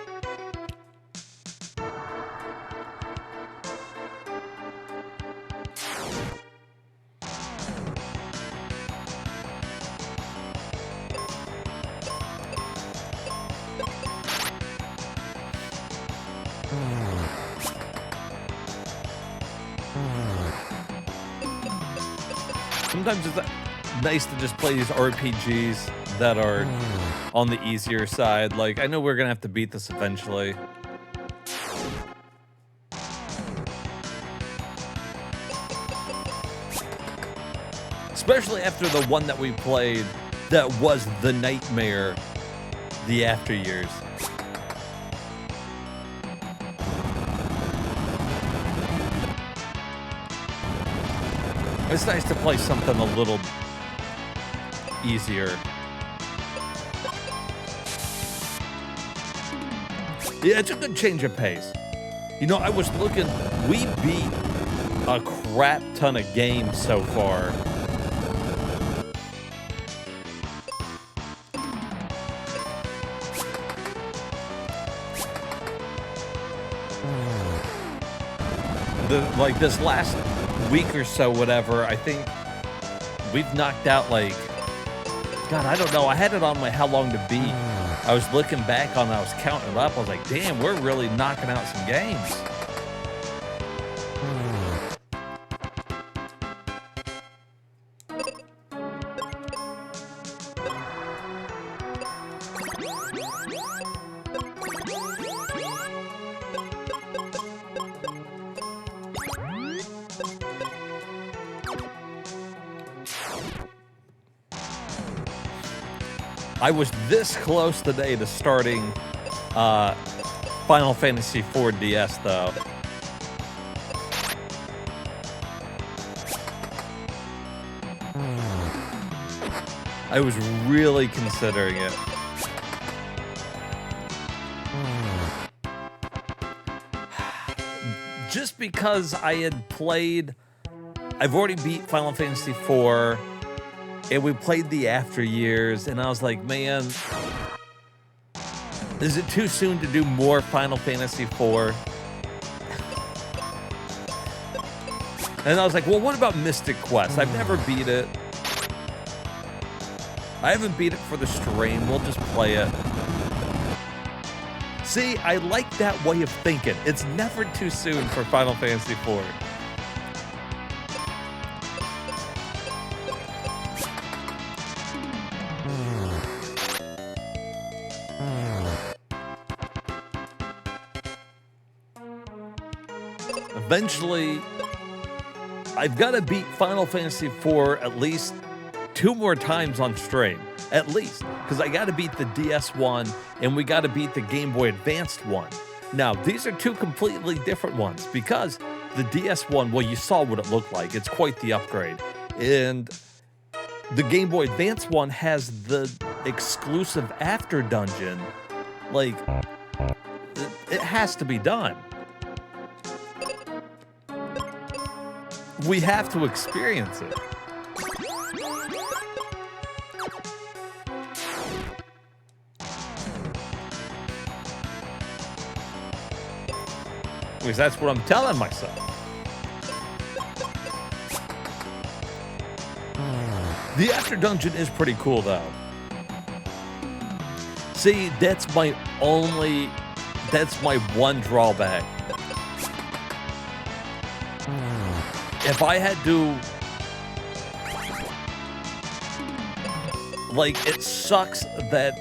Sometimes it's nice to just play these RPGs that are on the easier side. Like, I know we're gonna have to beat this eventually. Especially after the one that we played that was the nightmare, the After Years. It's nice to play something a little easier. Yeah, it's a good change of pace. You know, I was looking, we beat a crap ton of games so far. Like this last week or so, whatever, I think we've knocked out like, God, I don't know. I had it on my how long to beat. I was looking back on it, I was counting it up. I was like, damn, we're really knocking out some games. I was this close today to starting Final Fantasy IV DS, though. I was really considering it. Just because I had played... I've already beat Final Fantasy IV, and we played the After Years, and I was like, man, is it too soon to do more Final Fantasy IV? And I was like, well, what about Mystic Quest? I've never beat it. I haven't beat it for the stream. We'll just play it. See, I like that way of thinking. It's never too soon for Final Fantasy IV. Eventually, I've got to beat Final Fantasy IV at least 2 more times on stream. At least. Because I got to beat the DS one, and we got to beat the Game Boy Advanced one. Now, these are 2 completely different ones, because the DS one, well, you saw what it looked like. It's quite the upgrade. And the Game Boy Advance one has the exclusive After Dungeon. Like, it has to be done. We have to experience it. Because that's what I'm telling myself. The After Dungeon is pretty cool, though. See, that's my one drawback. If I had to, like, it sucks that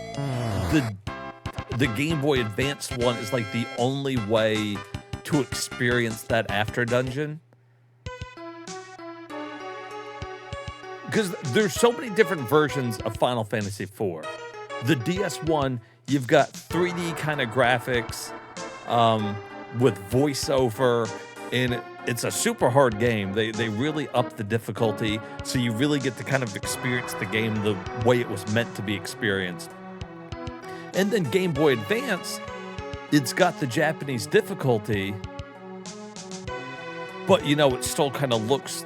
the Game Boy Advance one is like the only way to experience that After Dungeon. Because there's so many different versions of Final Fantasy IV. The DS one, you've got 3D kind of graphics with voiceover, and it's a super hard game. They really up the difficulty, so you really get to kind of experience the game the way it was meant to be experienced. And then Game Boy Advance, it's got the Japanese difficulty, but you know, it still kind of looks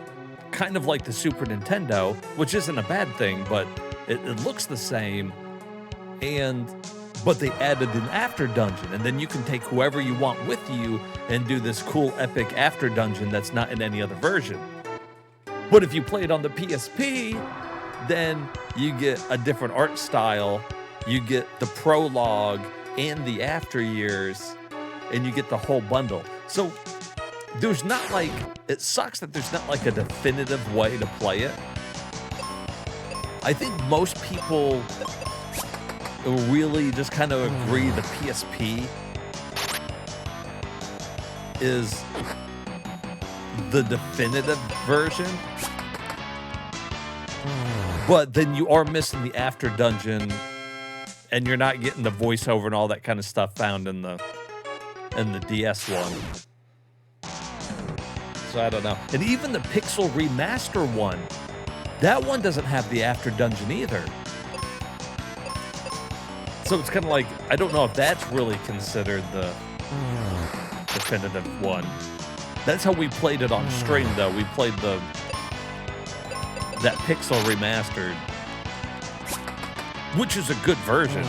kind of like the Super Nintendo, which isn't a bad thing, but it looks the same. But they added an After Dungeon, and then you can take whoever you want with you and do this cool epic After Dungeon that's not in any other version. But if you play it on the PSP, then you get a different art style, you get the prologue and the after years, and you get the whole bundle. So there's not like, it sucks that there's not like a definitive way to play it. I think most people really just kind of agree the PSP is the definitive version. But then you are missing the After Dungeon, and you're not getting the voiceover and all that kind of stuff found in the DS one. So I don't know. And even the Pixel Remaster one, that one doesn't have the After Dungeon either. So it's kind of like, I don't know if that's really considered the definitive one. That's how we played it on stream, though. We played that Pixel Remastered, which is a good version.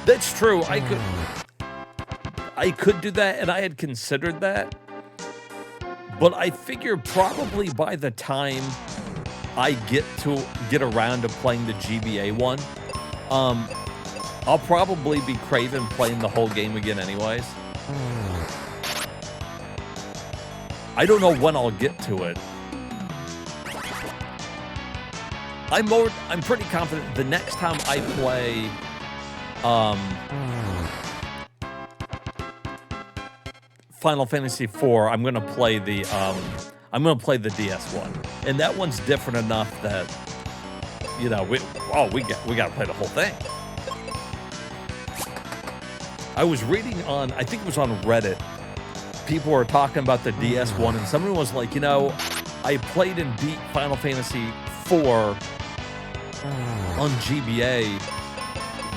That's true. I could do that, and I had considered that. But I figure probably by the time I get around to playing the GBA one, I'll probably be craving playing the whole game again anyways. I don't know when I'll get to it. I'm pretty confident the next time I play Final Fantasy IV, I'm gonna play the DS one, and that one's different enough that, you know, we gotta play the whole thing. I was reading on, I think it was on Reddit, people were talking about the DS one, and someone was like, you know, I played and beat Final Fantasy IV on GBA.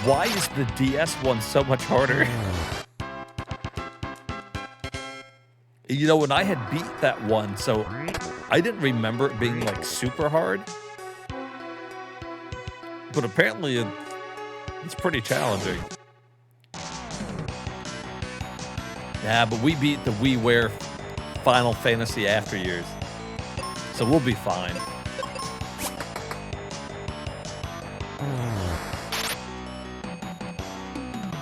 Why is the DS one so much harder? You know, when I had beat that one, so I didn't remember it being like super hard. But apparently it's pretty challenging. Yeah, but we beat the WiiWare Final Fantasy After Years, so we'll be fine.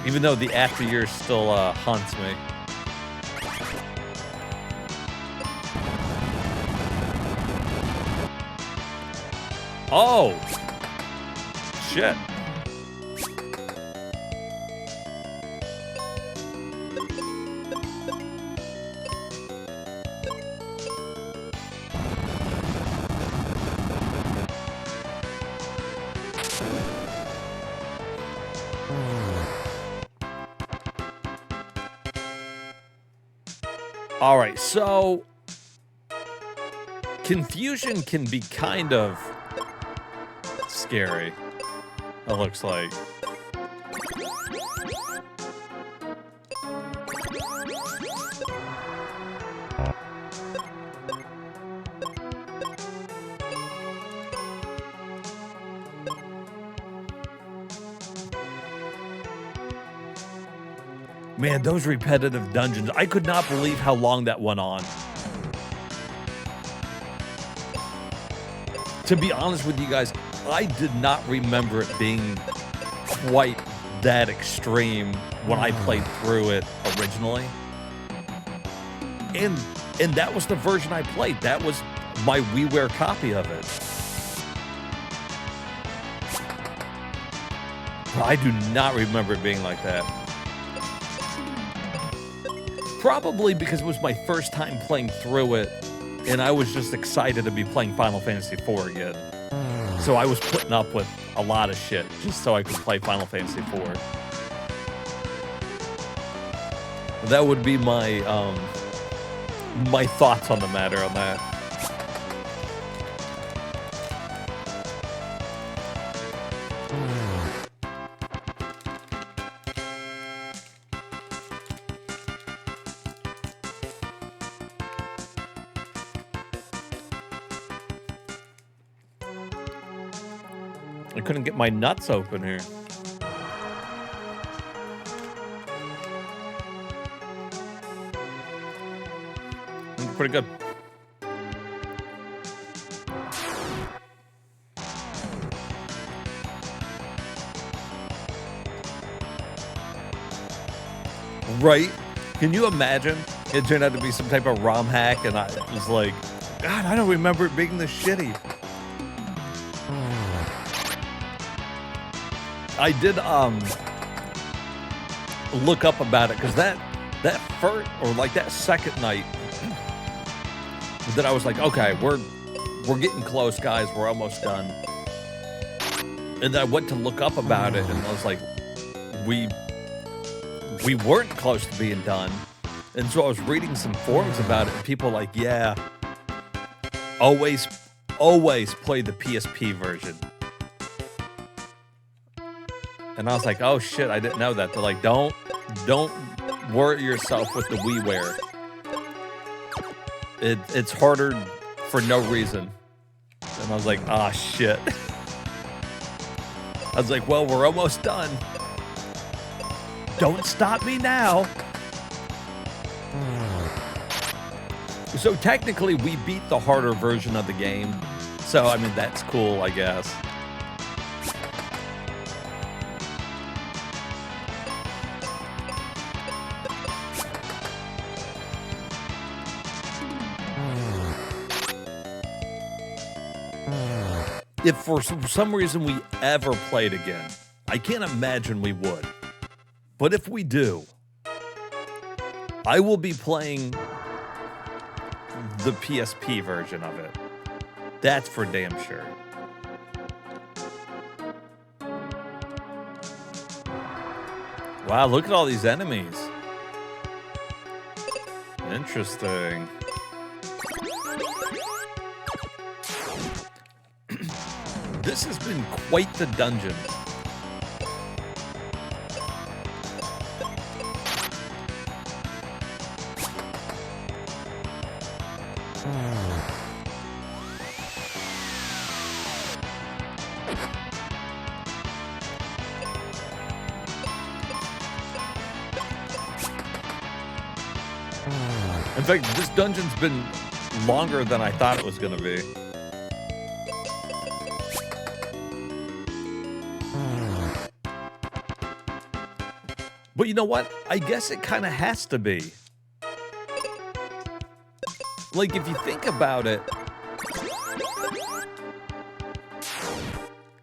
Even though the After Years still haunts me. Oh! Shit. All right, so confusion can be kind of scary, it looks like. Man, those repetitive dungeons. I could not believe how long that went on. To be honest with you guys, I did not remember it being quite that extreme when I played through it originally. And that was the version I played. That was my WiiWare copy of it. I do not remember it being like that. Probably because it was my first time playing through it, and I was just excited to be playing Final Fantasy IV again. So I was putting up with a lot of shit just so I could play Final Fantasy IV. That would be my my thoughts on the matter on that. I couldn't get my nuts open here. Pretty good. Right? Can you imagine? It turned out to be some type of ROM hack, and I was like, God, I don't remember it being this shitty. I did look up about it because that first or like that second night that I was like, okay, we're getting close, guys, we're almost done. And then I went to look up about it, and I was like, we weren't close to being done. And so I was reading some forums about it, and people were like, yeah, always play the PSP version. And I was like, oh shit, I didn't know that. They're like, don't worry yourself with the WiiWare. It's harder for no reason. And I was like, ah, shit. I was like, well, we're almost done. Don't stop me now. So technically, we beat the harder version of the game. So, I mean, that's cool, I guess. If for some reason we ever played again, I can't imagine we would. But if we do, I will be playing the PSP version of it. That's for damn sure. Wow, look at all these enemies. Interesting. This has been quite the dungeon. In fact, this dungeon's been longer than I thought it was going to be. But you know what? I guess it kind of has to be. Like, if you think about it,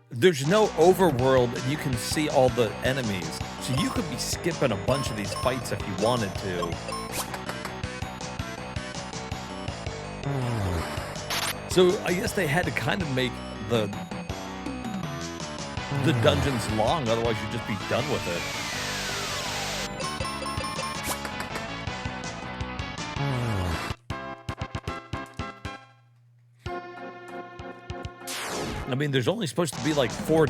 there's no overworld and you can see all the enemies. So you could be skipping a bunch of these fights if you wanted to. So I guess they had to kind of make the dungeons long, otherwise you'd just be done with it. I mean, there's only supposed to be like 4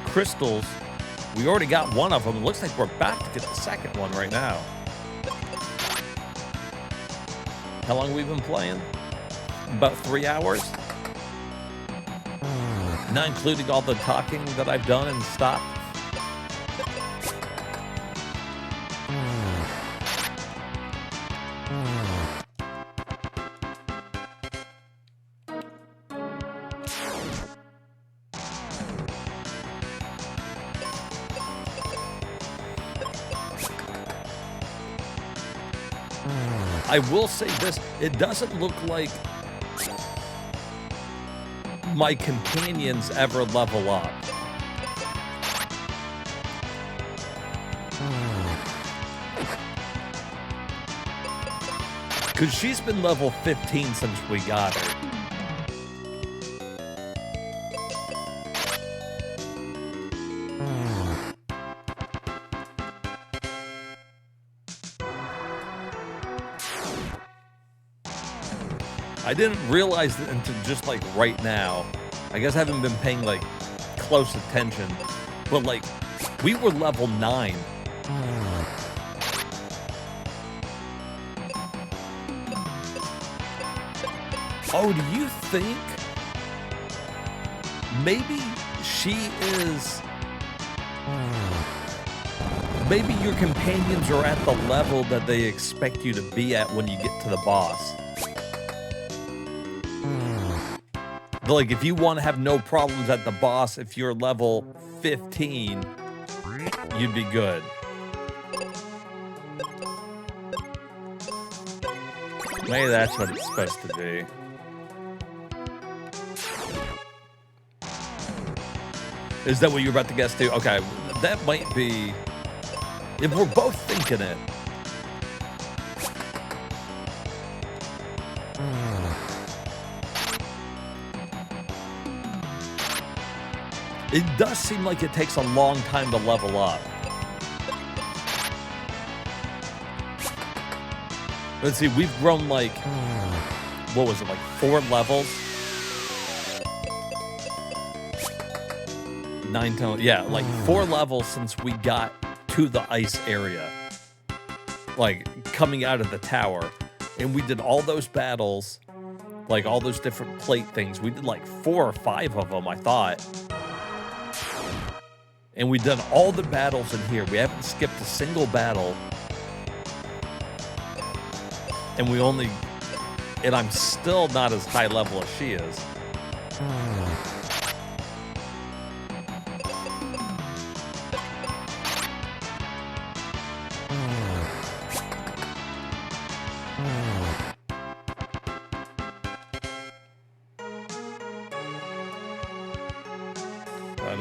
crystals. We already got one of them. It looks like we're about to get the second one right now. How long have we been playing? About 3 hours. Not including all the talking that I've done and stopped. I will say this, it doesn't look like my companions ever level up. Because she's been level 15 since we got her. I didn't realize it until just like right now. I guess I haven't been paying like close attention, but like we were level 9. Oh, do you think maybe she is... Maybe your companions are at the level that they expect you to be at when you get to the boss. Like, if you want to have no problems at the boss, if you're level 15, you'd be good. Maybe that's what it's supposed to be. Is that what you're about to guess too? Okay, that might be... If we're both thinking it. It does seem like it takes a long time to level up. Let's see, we've grown like, what was it, like 4 levels? 9, 10, yeah, like 4 levels since we got to the ice area. Like, coming out of the tower. And we did all those battles, like all those different plate things. We did like 4 or 5 of them, I thought. And we've done all the battles in here. We haven't skipped a single battle. And and I'm still not as high level as she is.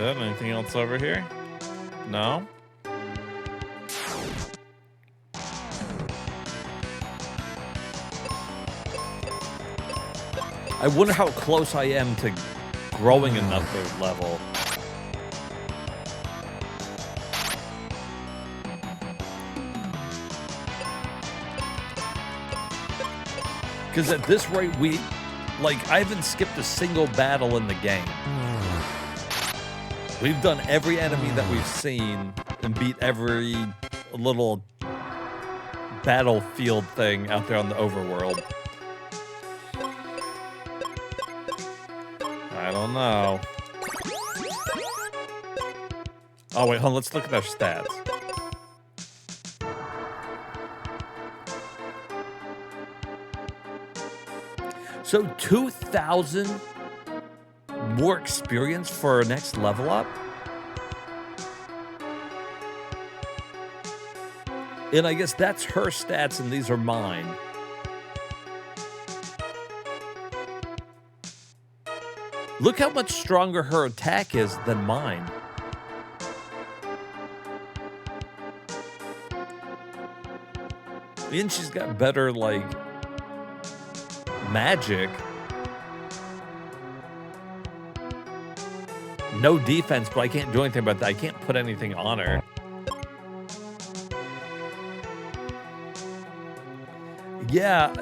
Anything else over here? No? I wonder how close I am to growing another level. Because at this rate, I haven't skipped a single battle in the game. We've done every enemy that we've seen and beat every little battlefield thing out there on the overworld. I don't know. Oh, wait, hold on. Let's look at our stats. So 2,000 more experience for our next level up? And I guess that's her stats and these are mine. Look how much stronger her attack is than mine. And she's got better, like, magic. No defense, but I can't do anything about that. I can't put anything on her. Yeah.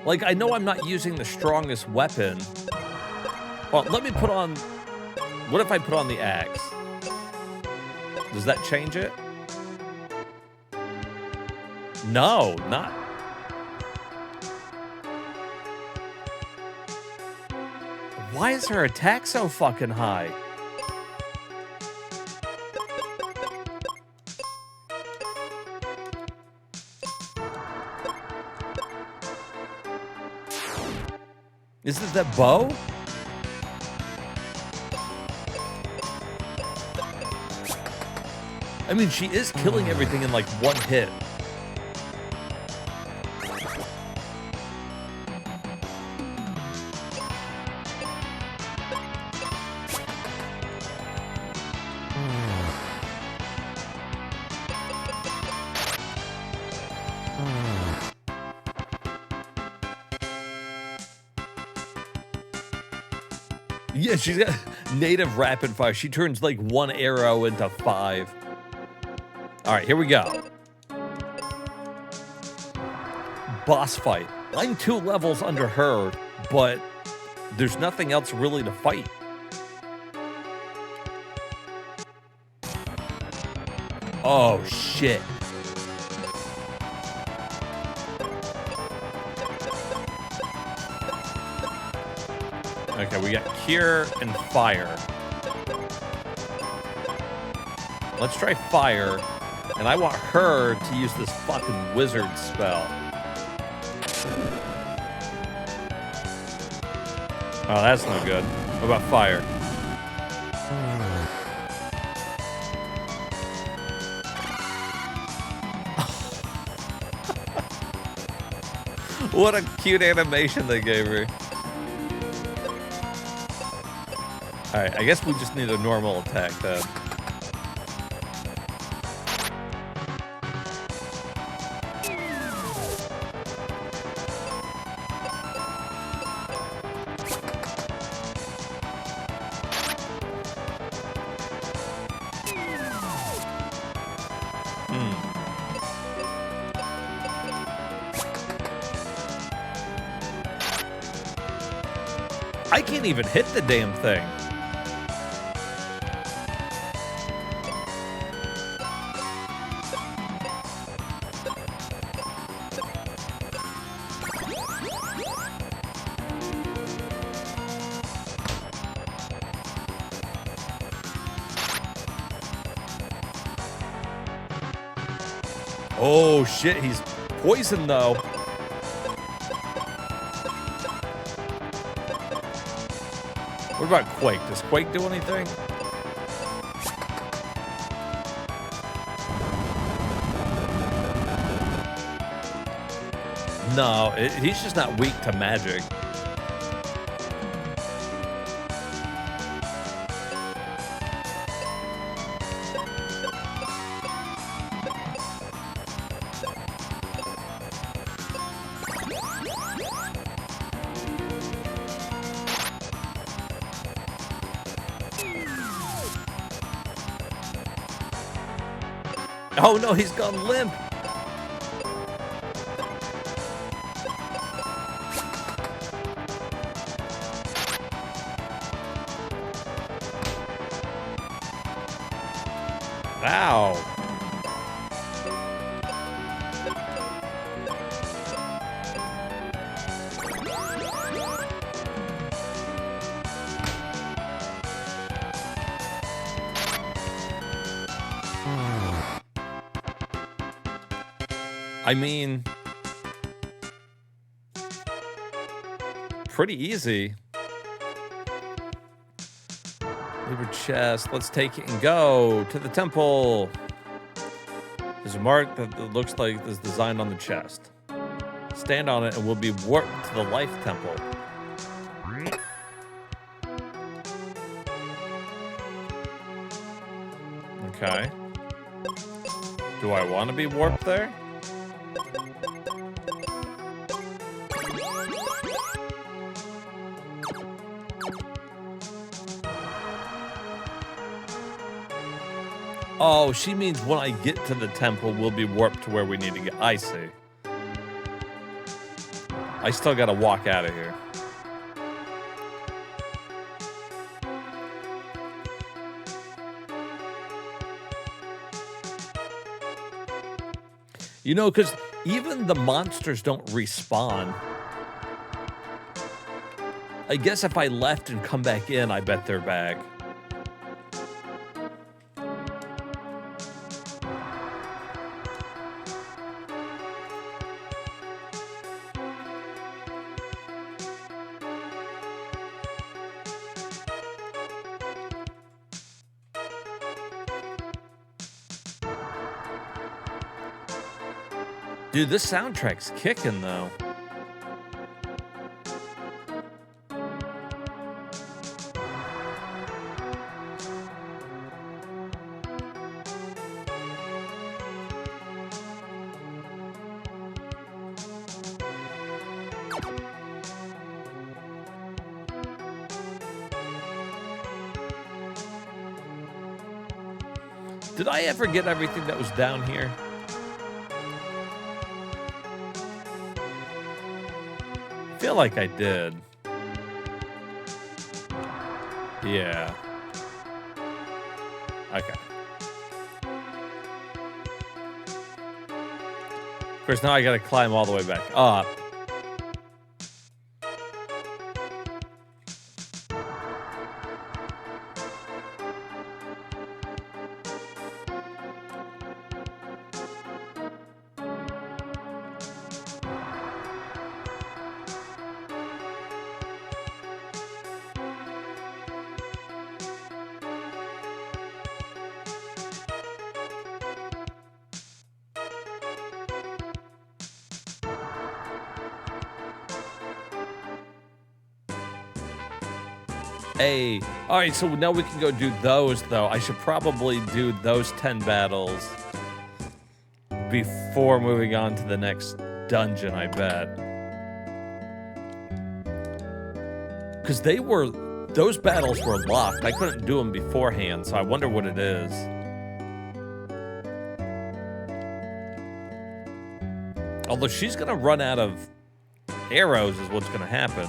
Like, I know I'm not using the strongest weapon. Well, let me put on... What if I put on the axe? Does that change it? No, not... Why is her attack so fucking high? Is it that bow? I mean, she is killing everything in like one hit. Yeah, she's got native rapid fire. She turns like one arrow into 5. All right, here we go. Boss fight. I'm 2 levels under her, but there's nothing else really to fight. Oh, shit. Okay, we got Cure and Fire. Let's try Fire, and I want her to use this fucking wizard spell. Oh, that's no good. What about Fire? What a cute animation they gave her. Alright, I guess we just need a normal attack then. I can't even hit the damn thing. Oh shit, he's poisoned though. What about Quake? Does Quake do anything? No, he's just not weak to magic. Oh no, he's gone limp. Wow. I mean, pretty easy. Leave your chest. Let's take it and go to the temple. There's a mark that looks like is designed on the chest. Stand on it and we'll be warped to the life temple. Okay. Do I want to be warped there? Oh, she means when I get to the temple, we'll be warped to where we need to get. I see. I still gotta walk out of here. You know, because even the monsters don't respawn. I guess if I left and come back in, I bet they're back. Dude, this soundtrack's kicking, though. Did I ever get everything that was down here? I feel like I did. Yeah. Okay. Of course, now I gotta climb all the way back up. Hey, all right, so now we can go do those, though. I should probably do those 10 battles before moving on to the next dungeon, I bet. Because those battles were locked. I couldn't do them beforehand, so I wonder what it is. Although she's going to run out of arrows is what's going to happen.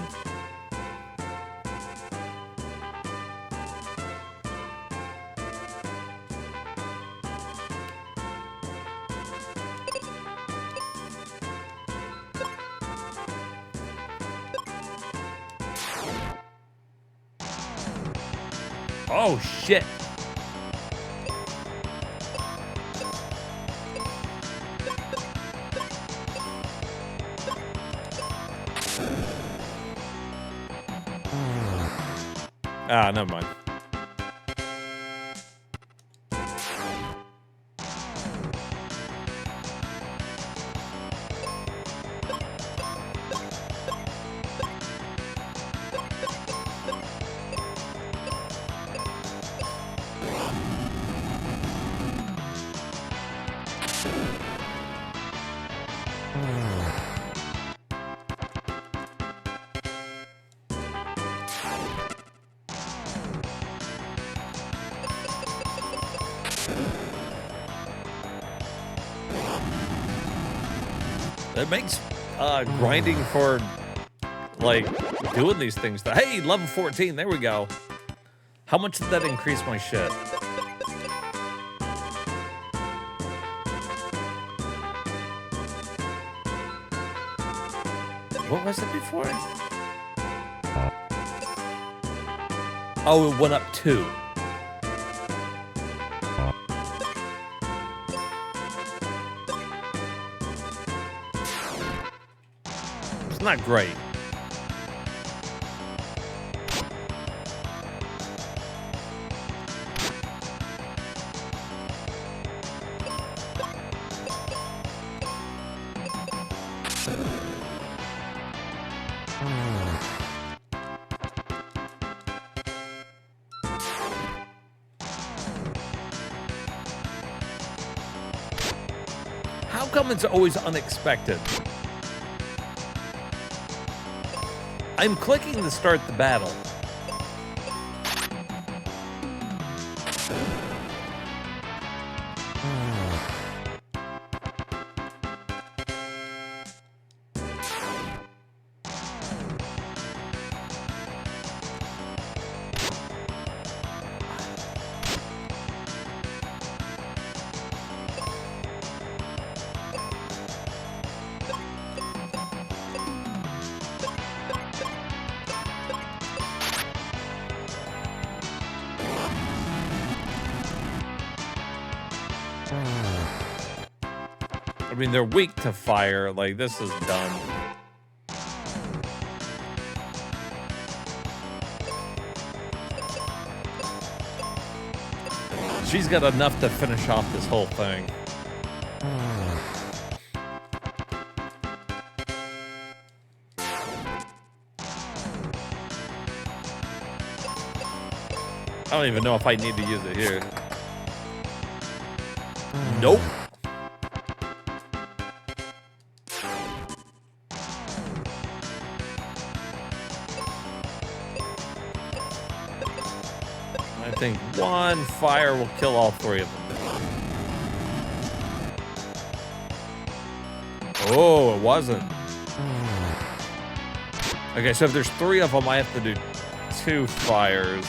Oh, shit. Ah, never mind. It makes grinding for, like, doing these things. Hey, level 14, there we go. How much did that increase my shit? What was it before? Oh, it went up 2. It's not great. How come it's always unexpected? I'm clicking to start the battle. I mean, they're weak to fire. Like, this is dumb. She's got enough to finish off this whole thing. I don't even know if I need to use it here. Nope. I think one fire will kill all 3 of them. Oh, it wasn't. Okay, so if there's 3 of them, I have to do 2 fires.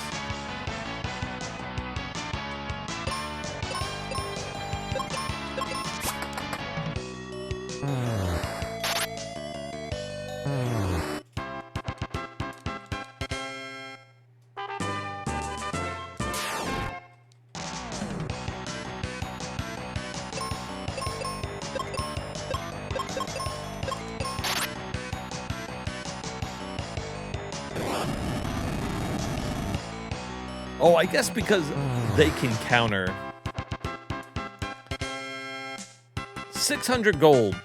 Oh, I guess because they can counter. 600 gold.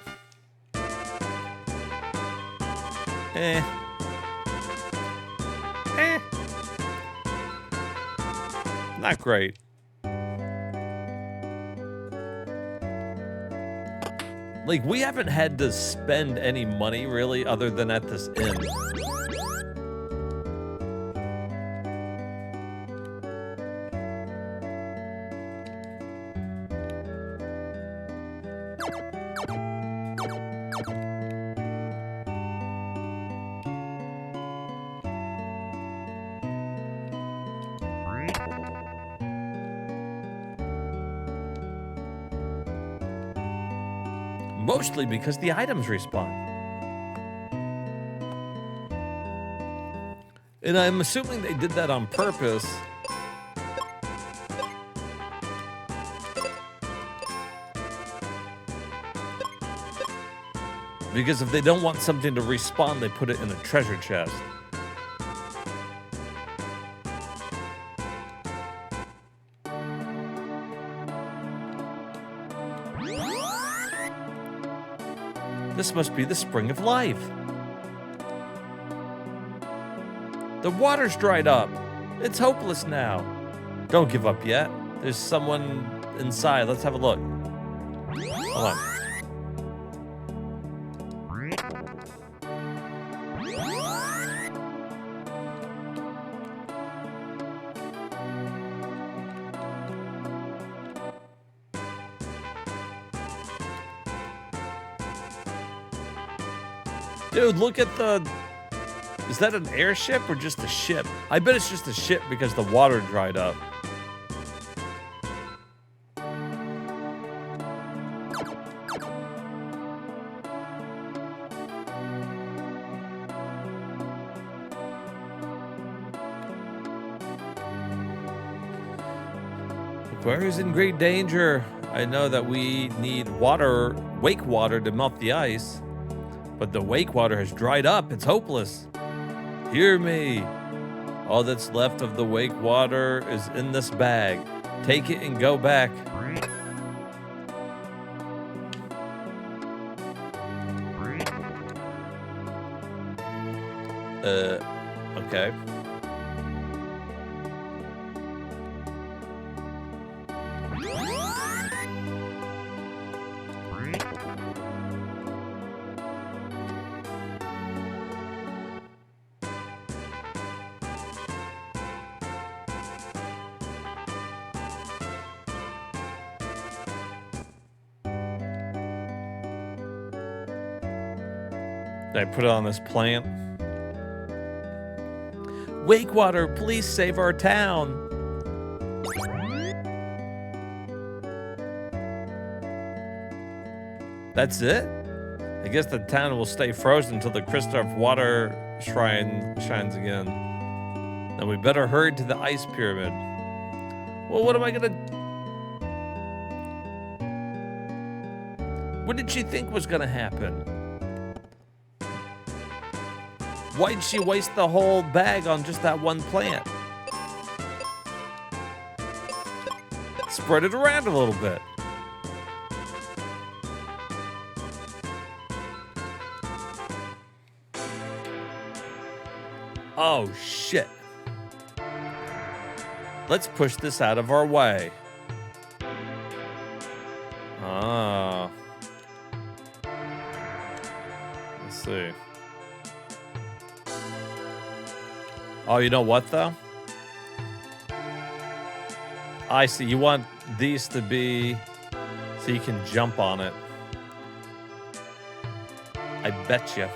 Eh. Not great. Like, we haven't had to spend any money, really, other than at this inn. Mostly because the items respawn. And I'm assuming they did that on purpose. Because if they don't want something to respawn, they put it in a treasure chest. This must be the spring of life. The water's dried up. It's hopeless now. Don't give up yet. There's someone inside. Let's have a look. Hold on. Dude, look at the... Is that an airship or just a ship? I bet it's just a ship because the water dried up. Aquarius in great danger. I know that we need water, wake water to melt the ice. But the wake water has dried up. It's hopeless. Hear me. All that's left of the wake water is in this bag. Take it and go back. Okay. Did I put it on this plant? Wake water, please save our town. That's it? I guess the town will stay frozen until the Christoph water shrine shines again. Then we better hurry to the ice pyramid. Well, what am I gonna... What did she think was gonna happen? Why'd she waste the whole bag on just that one plant? Spread it around a little bit. Oh, shit. Let's push this out of our way. Ah. Let's see. Oh, you know what, though? I see. You want these to be so you can jump on it. I bet you.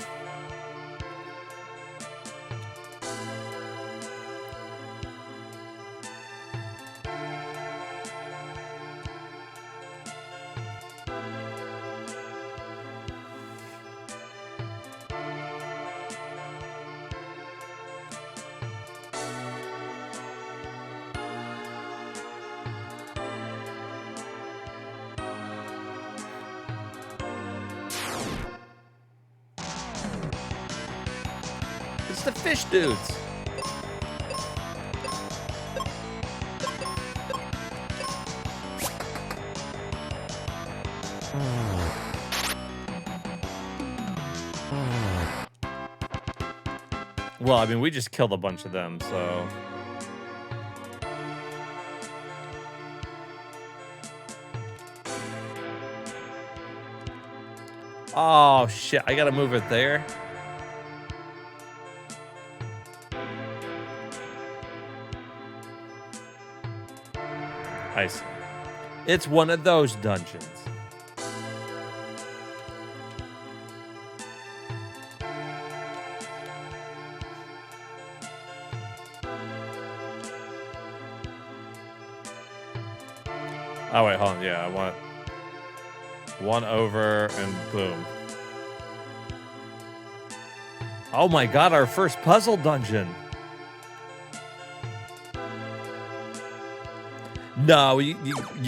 It's the fish dudes. Well, I mean, we just killed a bunch of them, so... Oh, shit. I gotta move it there. I see. It's one of those dungeons. Oh, wait, hold on. Yeah, I want one over and boom. Oh my god, our first puzzle dungeon. No, you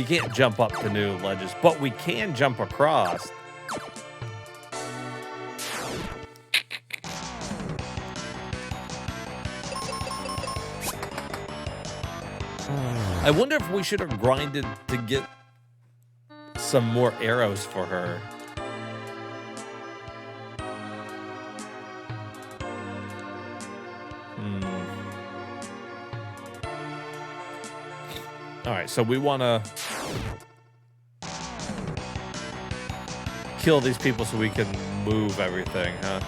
can't jump up to new ledges, but we can jump across. I wonder if we should have grinded to get some more arrows for her. All right, so we want to kill these people so we can move everything, huh?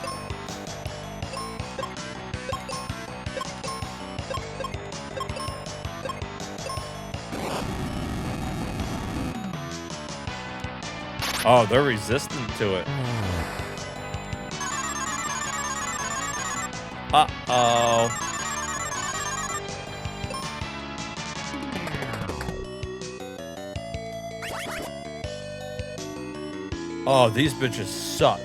Oh, they're resistant to it. Uh-oh. Oh, these bitches suck.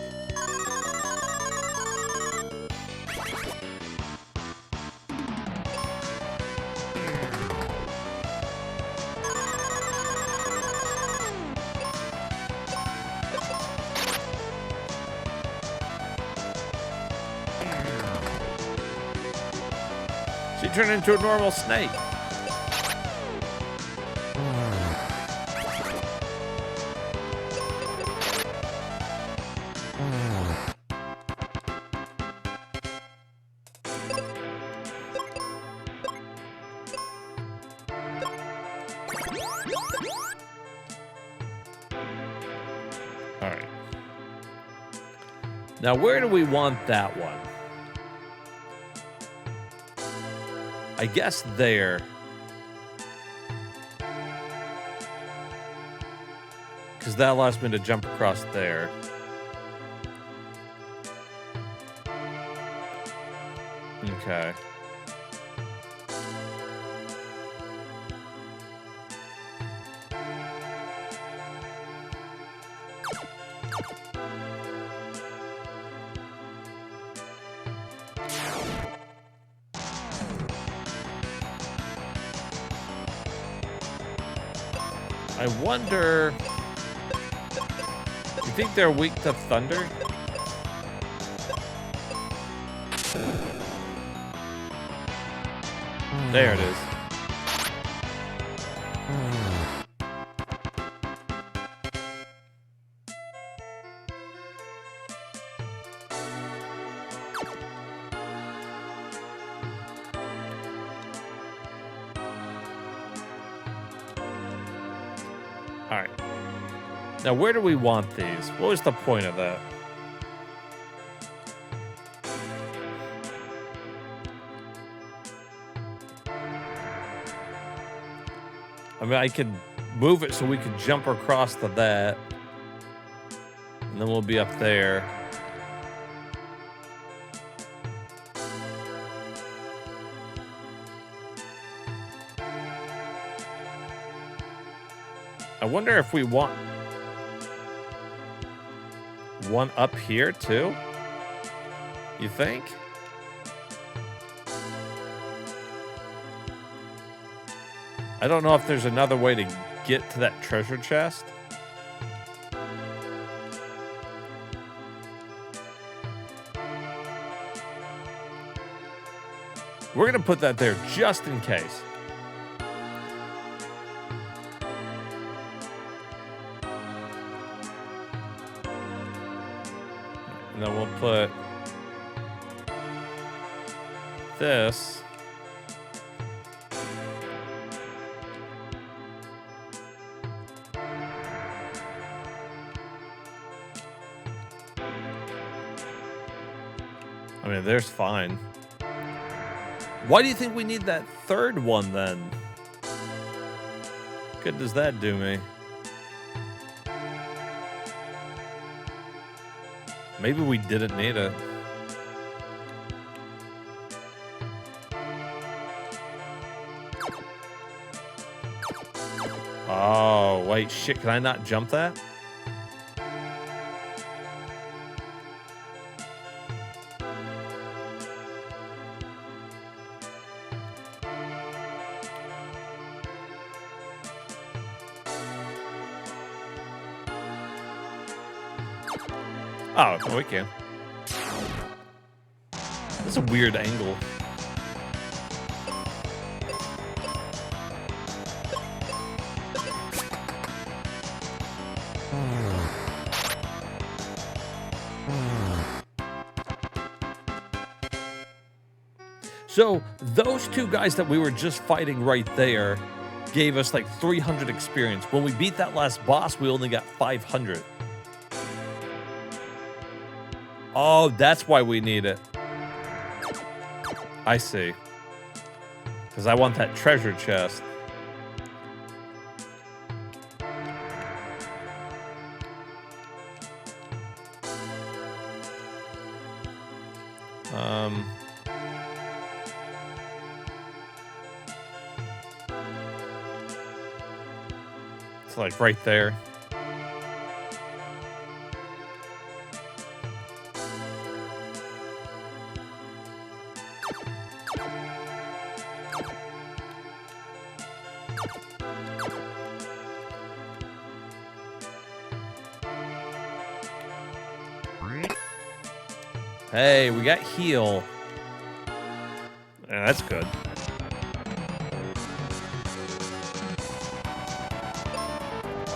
She turned into a normal snake. All right. Now, where do we want that one? I guess there. Because that allows me to jump across there. Okay. I wonder... You think they're weak to thunder? There it is. All right. Now, where do we want these? What was the point of that? I mean, I could move it so we could jump across to that. And then we'll be up there. I wonder if we want one up here too? You think? I don't know if there's another way to get to that treasure chest. We're gonna put that there just in case. And then we'll put this. I mean, there's fine. Why do you think we need that third one then? What good does that do me? Maybe we didn't need it. Oh, wait, shit, can I not jump that? Oh, no, we can. That's a weird angle. So, those two guys that we were just fighting right there gave us like 300 experience. When we beat that last boss, we only got 500. Oh, that's why we need it. I see. Because I want that treasure chest. It's like right there. Hey, we got heal. Yeah, that's good.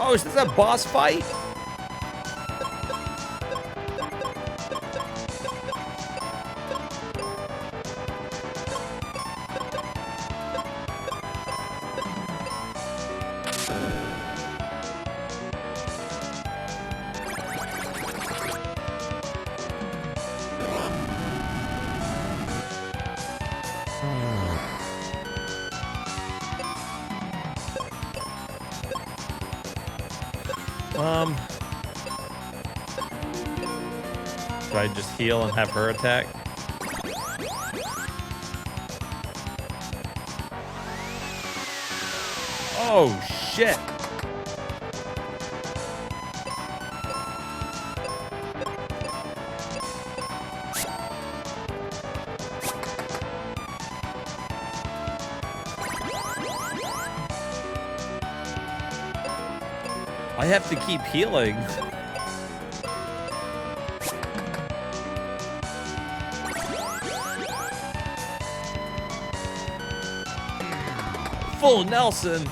Oh, is this a boss fight? Should I just heal and have her attack? Oh, shit. I have to keep healing. Full Nelson.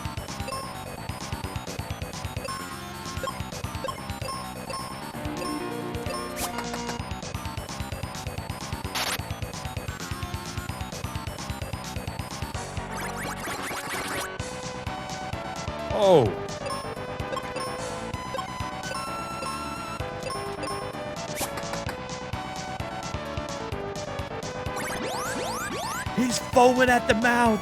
Oh. He's foaming at the mouth.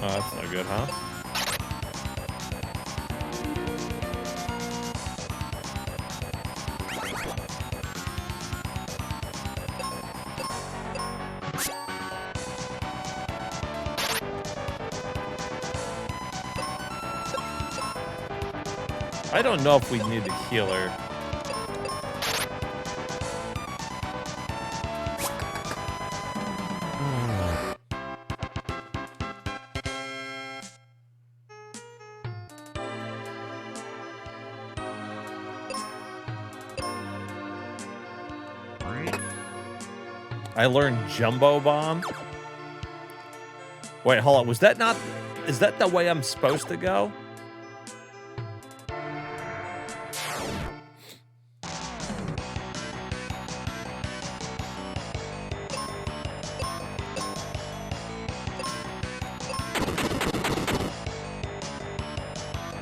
Oh, that's no good, huh? I don't know if we need the healer. I learned Jumbo Bomb. Wait, hold on. Was that not... Is that the way I'm supposed to go?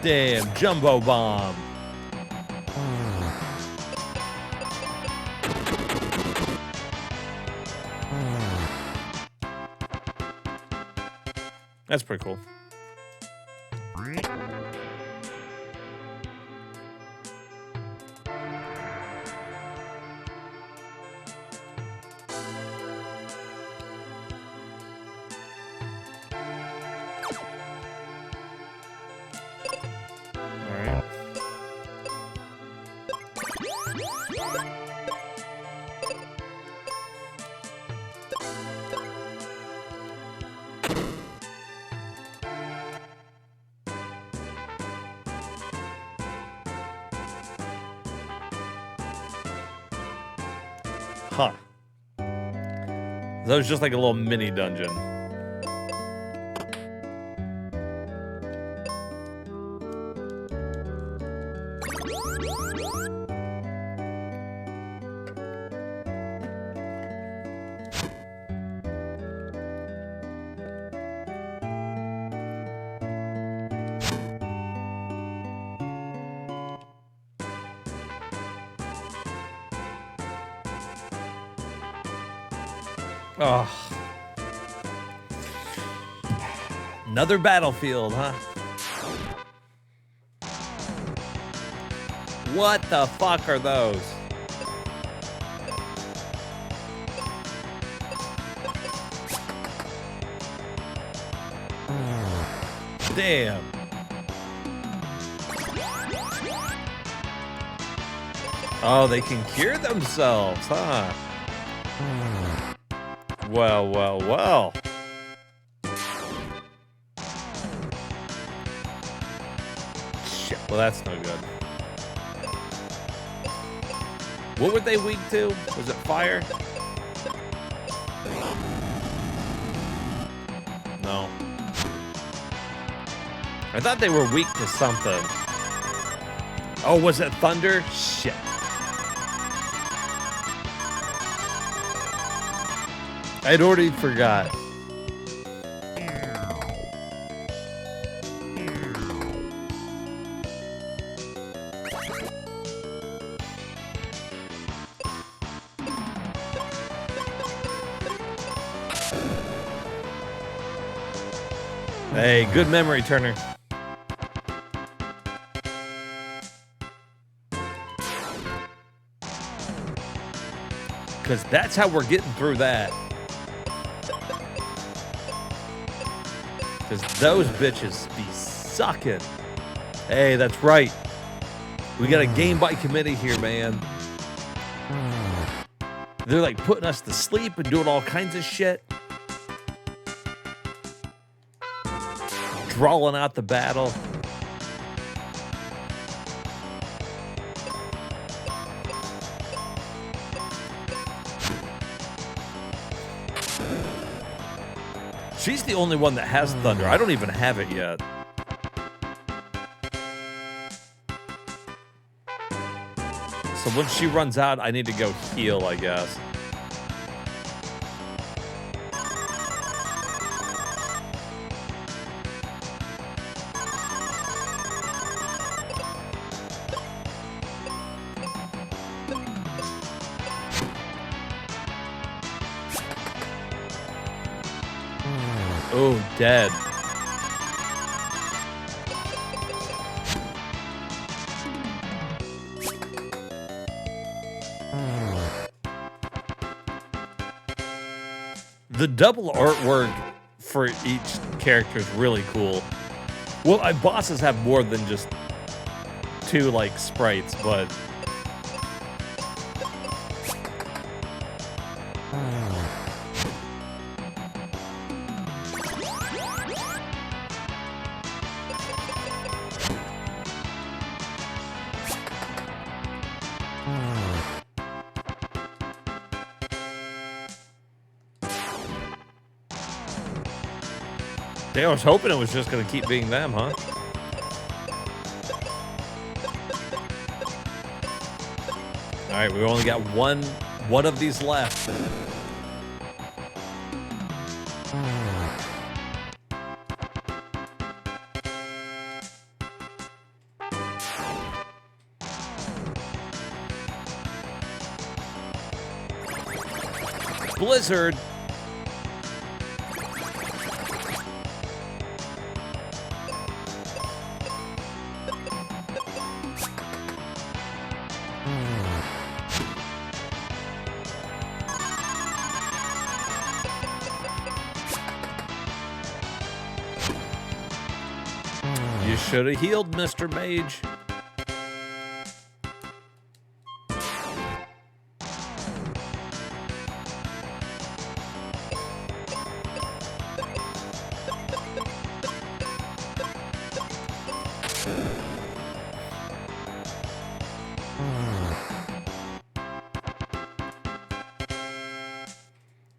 Damn, Jumbo Bomb. That's pretty cool. Huh. That was just like a little mini dungeon. Oh. Another battlefield, huh? What the fuck are those? Damn. Oh, they can cure themselves, huh? Well, well, well. Shit, well, that's no good. What were they weak to? Was it fire? No. I thought they were weak to something. Oh, was it thunder? Shit. I'd already forgot. Hey, good memory, Turner. Because that's how we're getting through that. Because those bitches be sucking. Hey, that's right. We got a game by committee here, man. They're like putting us to sleep and doing all kinds of shit. Drawing out the battle. She's the only one that has thunder. I don't even have it yet. So when she runs out, I need to go heal, I guess. Oh, dead. The double artwork for each character is really cool. Well, bosses have more than just 2 like sprites, but I was hoping it was just going to keep being them, huh? All right, we only got one of these left. Blizzard. You should have healed, Mr. Mage.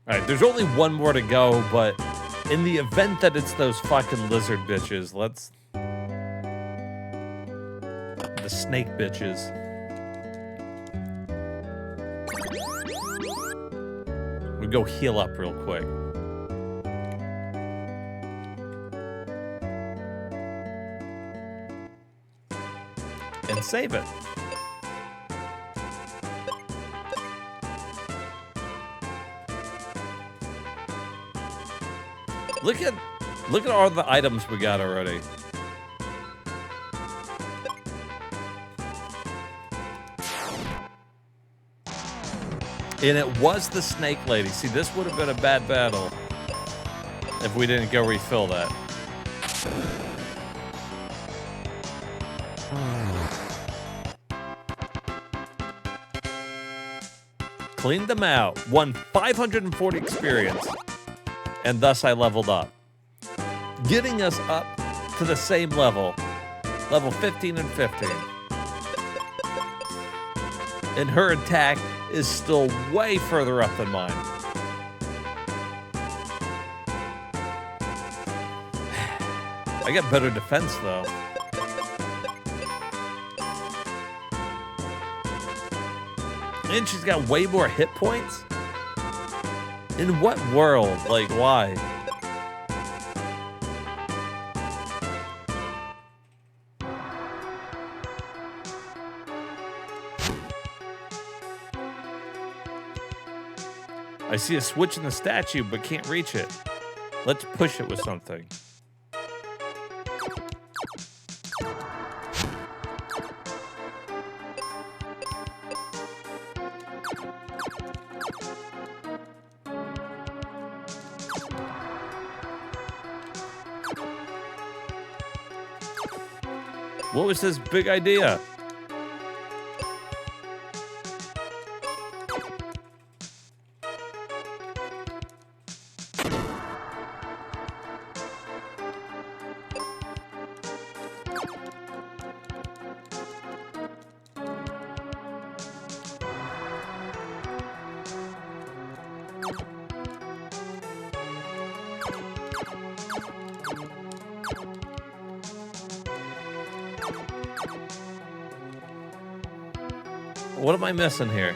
Alright, there's only one more to go, but in the event that it's those fucking lizard bitches, let's... The snake bitches. We go heal up real quick. And save it. Look at all the items we got already. And it was the snake lady. See, this would have been a bad battle if we didn't go refill that. Cleaned them out. Won 540 experience. And thus I leveled up. Getting us up to the same level. Level 15 and 15. And her attack is still way further up than mine. I got better defense, though. And she's got way more hit points? In what world? Like, why? I see a switch in the statue, but can't reach it. Let's push it with something. What was his big idea? What am I missing here?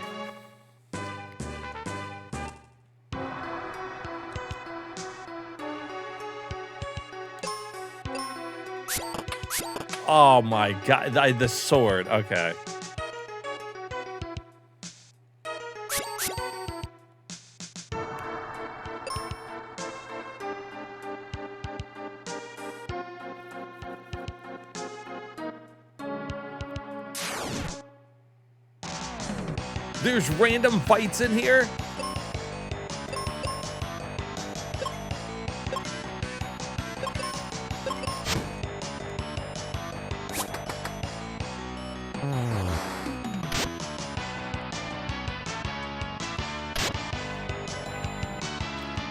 Oh my god, the sword, okay. There's random fights in here?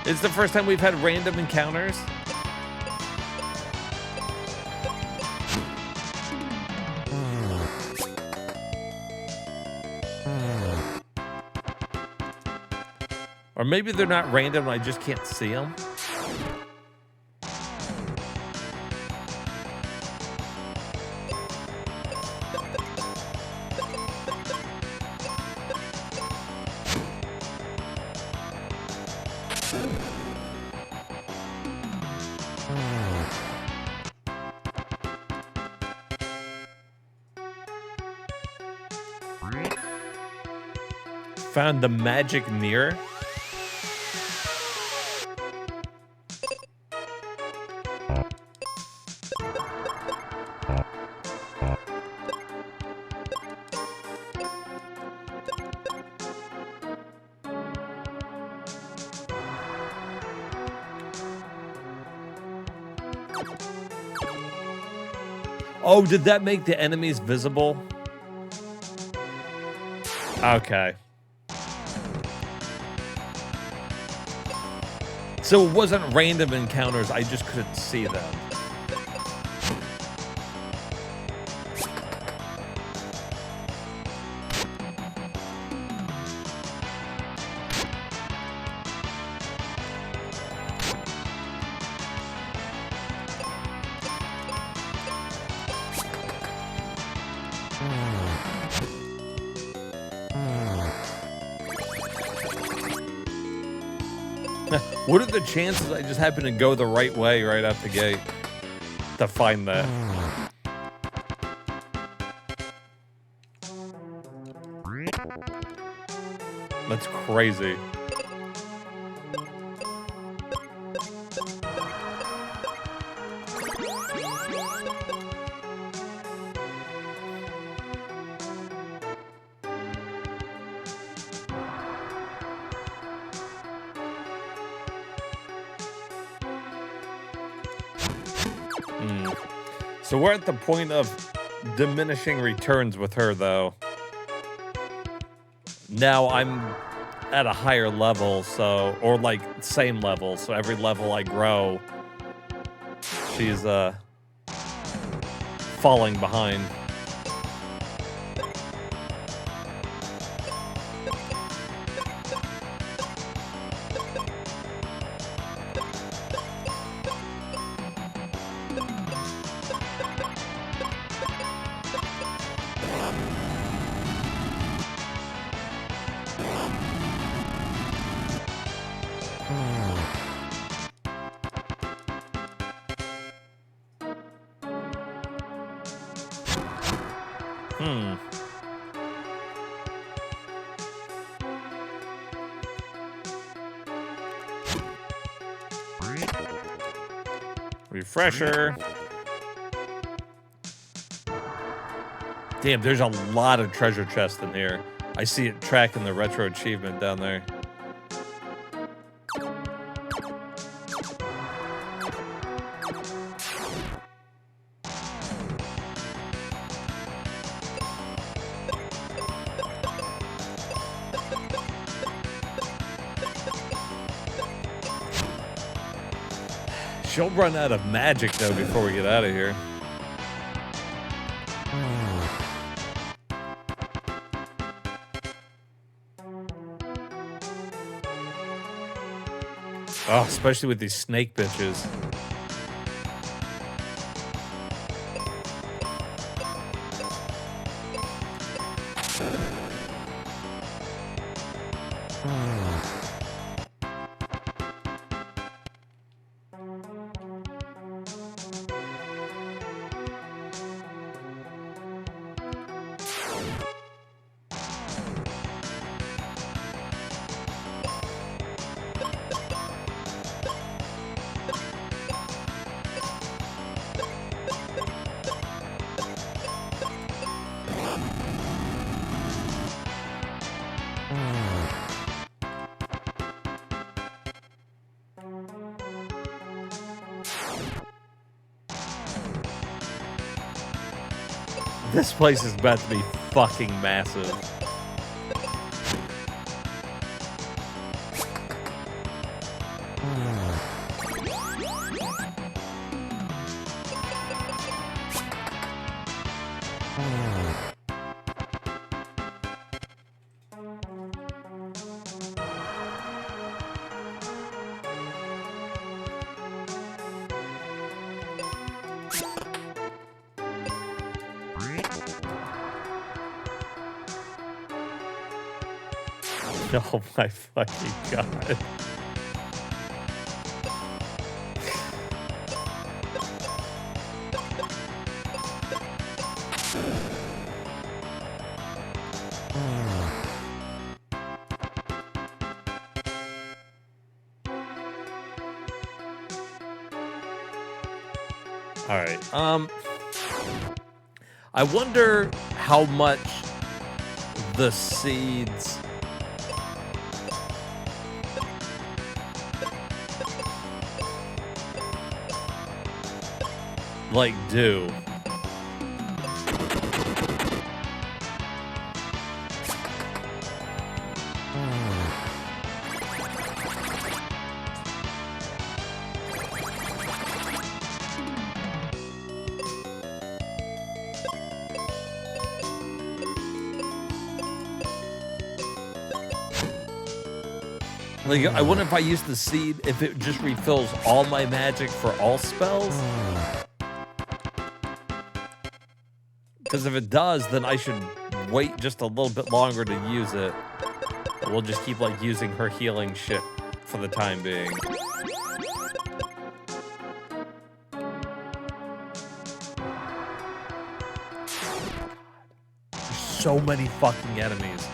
It's the first time we've had random encounters. Or maybe they're not random, I just can't see them. Found the magic mirror. Oh, did that make the enemies visible? Okay. So it wasn't random encounters, I just couldn't see them. What are the chances I just happen to go the right way right out the gate to find that? That's crazy. So we're at the point of diminishing returns with her, though. Now I'm at a higher level, so, or like same level, so every level I grow, she's falling behind. Refresher. Damn, there's a lot of treasure chests in here. I see it tracking the retro achievement down there. She'll run out of magic, though, before we get out of here. Oh, especially with these snake bitches. This place is about to be fucking massive. Oh my fucking god. All right. I wonder how much the seeds like do. Like, I wonder if I use the seed, if it just refills all my magic for all spells. Because if it does, then I should wait just a little bit longer to use it. We'll just keep, like, using her healing shit for the time being. There's so many fucking enemies.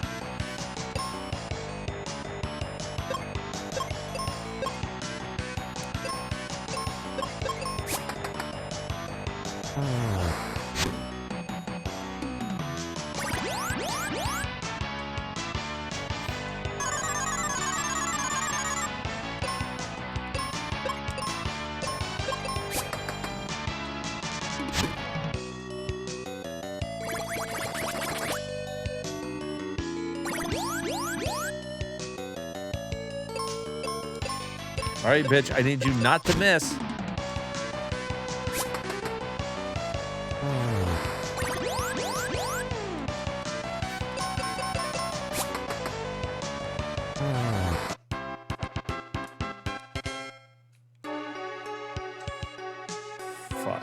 All right, bitch, I need you not to miss. Fuck.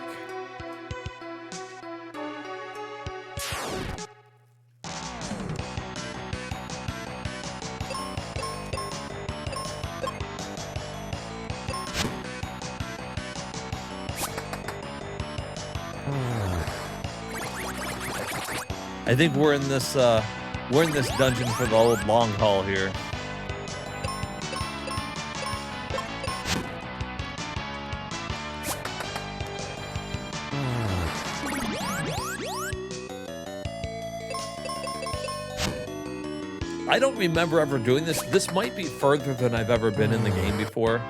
I think we're in this dungeon for the old long haul here. I don't remember ever doing this. This might be further than I've ever been in the game before.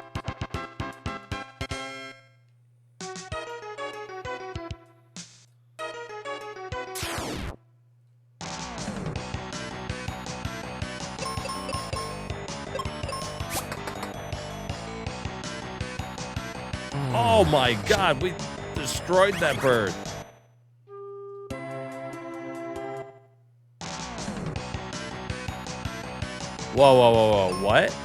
Oh my god, we destroyed that bird. Whoa, whoa, whoa, whoa, what?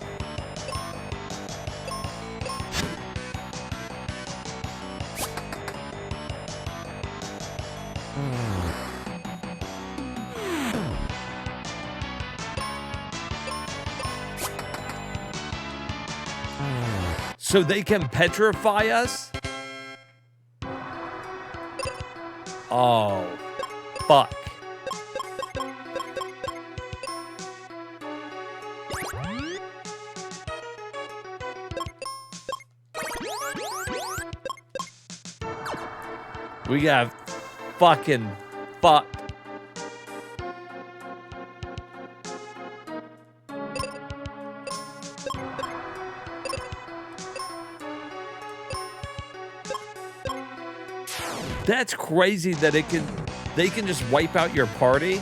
So they can petrify us? Oh, fuck. We got fucking fucked. That's crazy that they can just wipe out your party.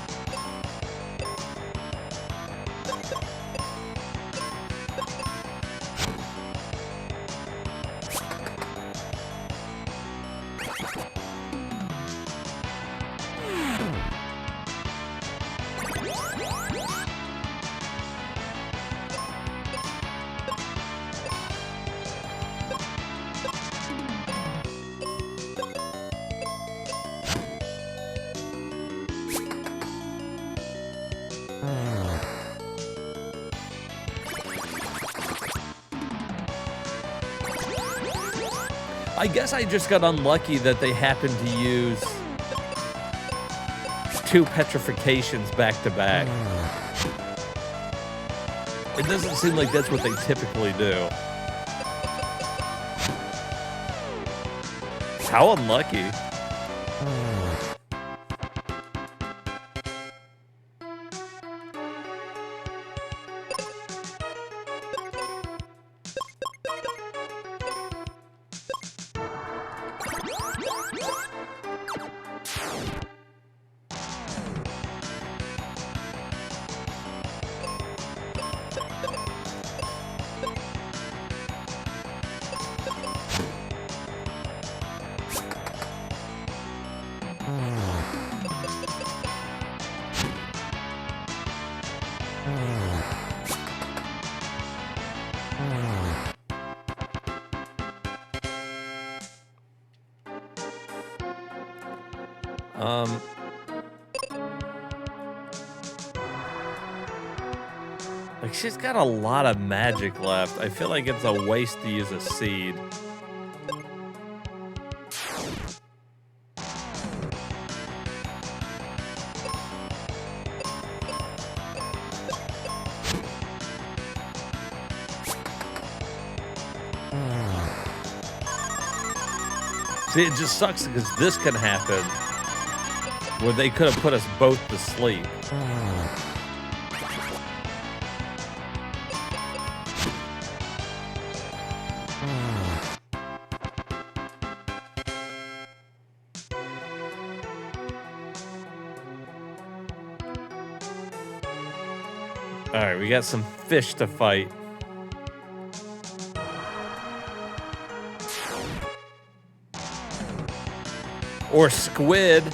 I guess I just got unlucky that they happened to use 2 petrifications back to back. It doesn't seem like that's what they typically do. How unlucky. Like, she's got a lot of magic left. I feel like it's a waste to use a seed. See, it just sucks because this can happen where they could have put us both to sleep. All right, we got some fish to fight. Or squid.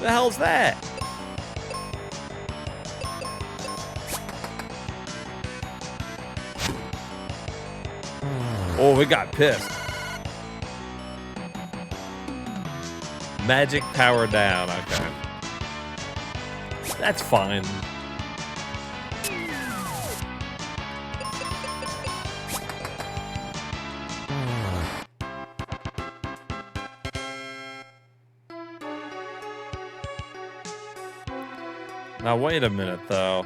The hell's that? Oh, we got pissed. Magic power down. Okay. That's fine. Now, wait a minute, though.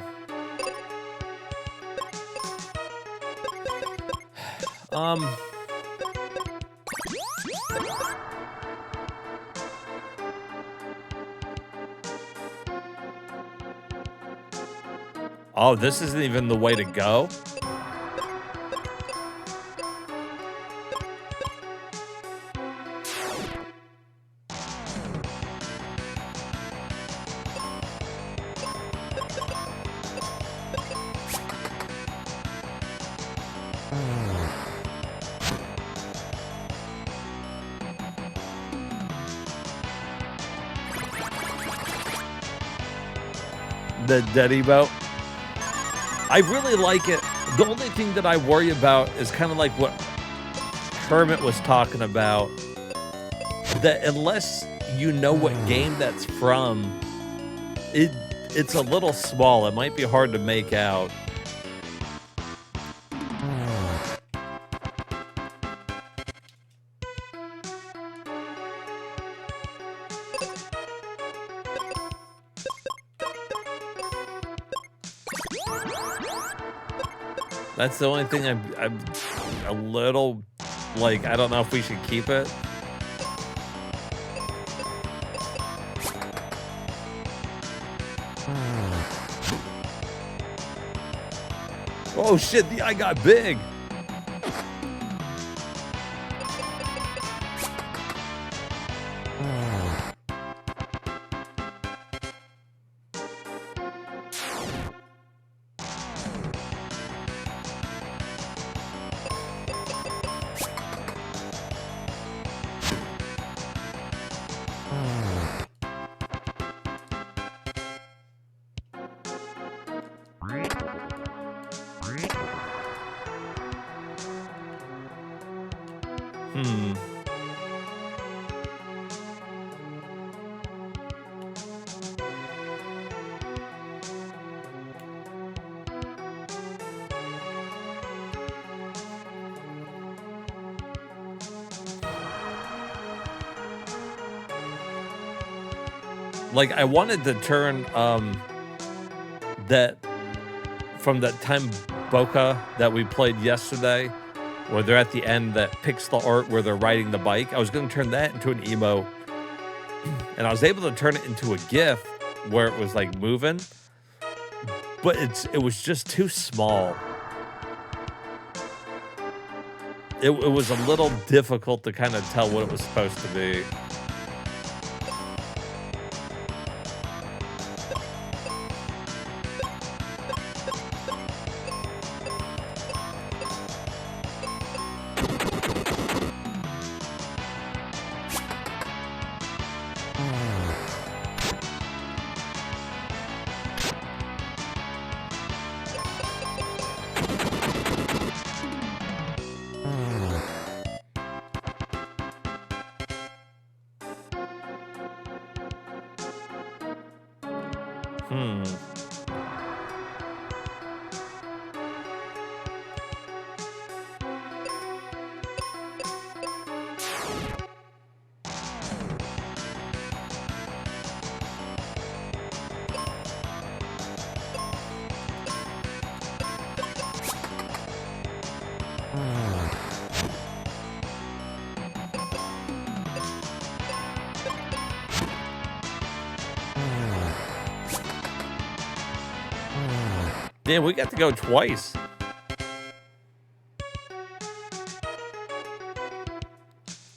Oh, this isn't even the way to go? The Deddy boat. I really like it. The only thing that I worry about is kind of like what Kermit was talking about. That unless you know what game that's from, it's a little small. It might be hard to make out. That's the only thing I'm a little, like, I don't know if we should keep it. Oh shit, the eye got big. Like, I wanted to turn that from that time Boca that we played yesterday, where they're at the end that pixel art where they're riding the bike. I was going to turn that into an emote, and I was able to turn it into a GIF where it was like moving, but it was just too small. It was a little difficult to kind of tell what it was supposed to be. Damn, we got to go twice.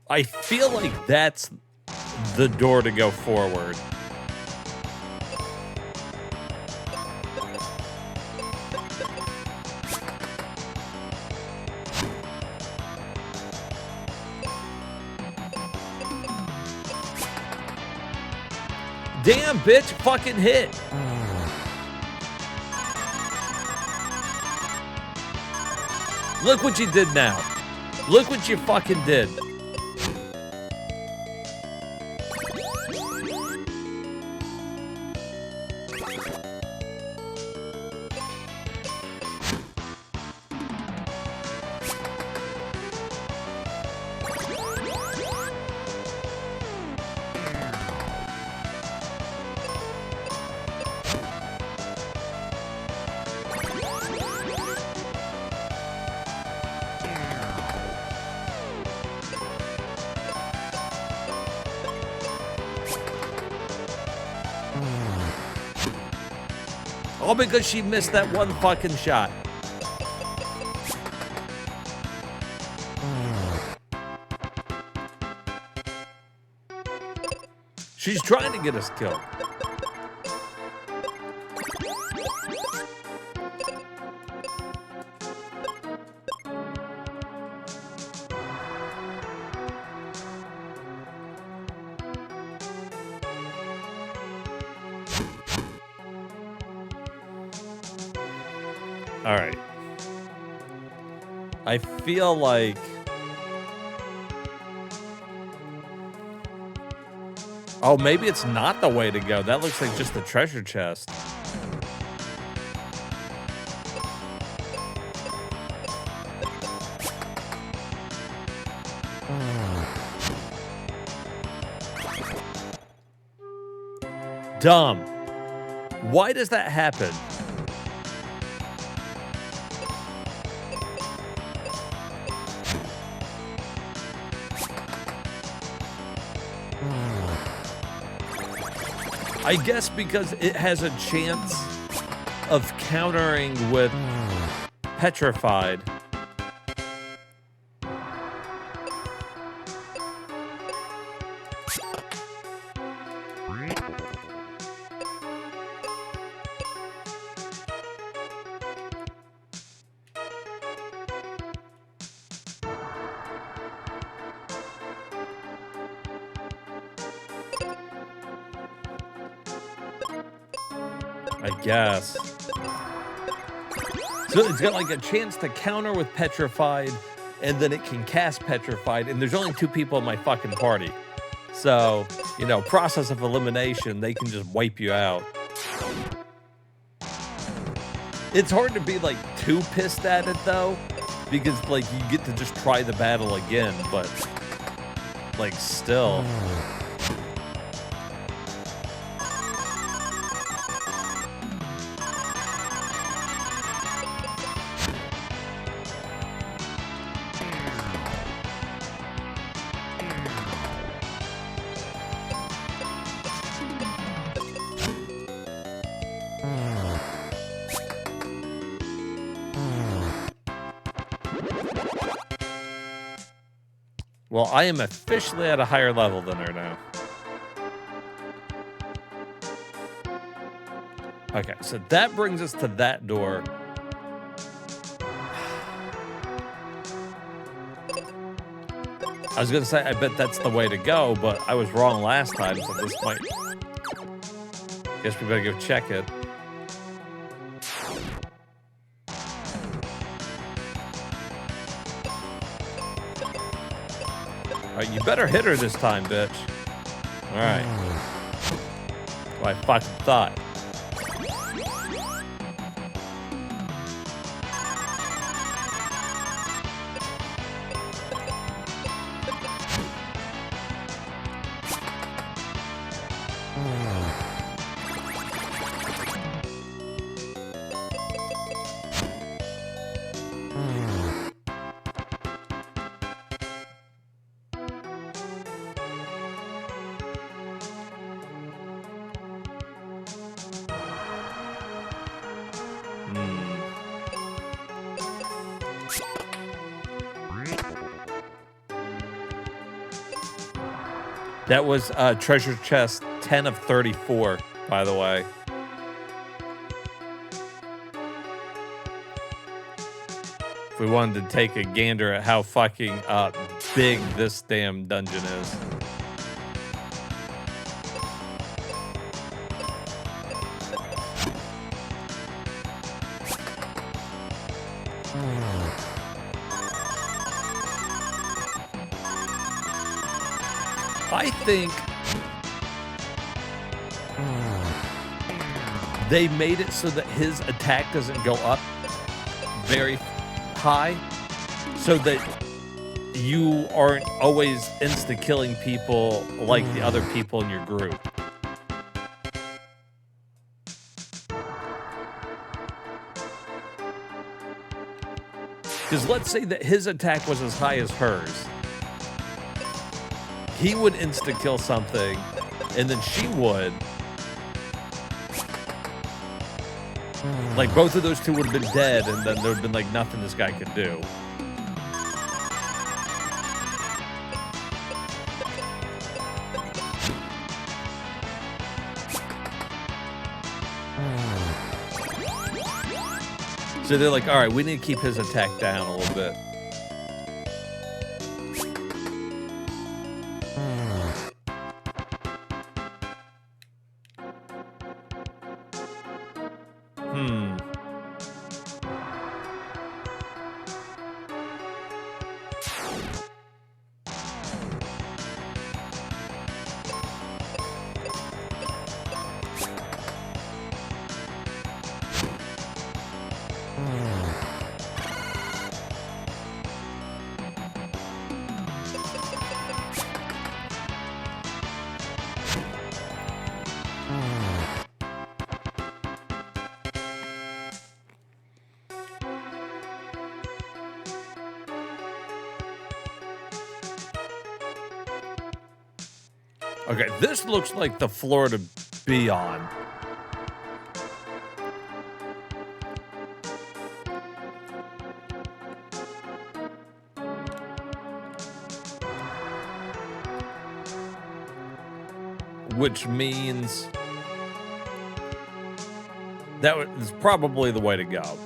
I feel like that's the door to go forward. Damn, bitch, fucking hit. Look what you did now. Look what you fucking did. All because she missed that one fucking shot. She's trying to get us killed. All right. I feel like oh, maybe it's not the way to go. That looks like just a treasure chest. Dumb. Why does that happen? I guess because it has a chance of countering with petrified. I guess. So it's got like a chance to counter with petrified and then it can cast Petrified, and there's only 2 people in my fucking party. So, you know, process of elimination, they can just wipe you out. It's hard to be, like, too pissed at it, though, because, like, you get to just try the battle again, but, like, still. Well, I am officially at a higher level than her now. Okay, so that brings us to that door. I was gonna say, I bet that's the way to go, but I was wrong last time, so this might... Guess we better go check it. Alright, you better hit her this time, bitch. Alright. Well, I fucking thought. That was treasure chest 10 of 34, by the way. If we wanted to take a gander at how fucking big this damn dungeon is. I think they made it so that his attack doesn't go up very high, so that you aren't always insta-killing people like the other people in your group. Because let's say that his attack was as high as hers. He would insta-kill something, and then she would. Like, both of those two would have been dead, and then there would have been, like, nothing this guy could do. So they're like, all right, we need to keep his attack down a little bit. Okay, this looks like the floor to be on. Which means that is probably the way to go.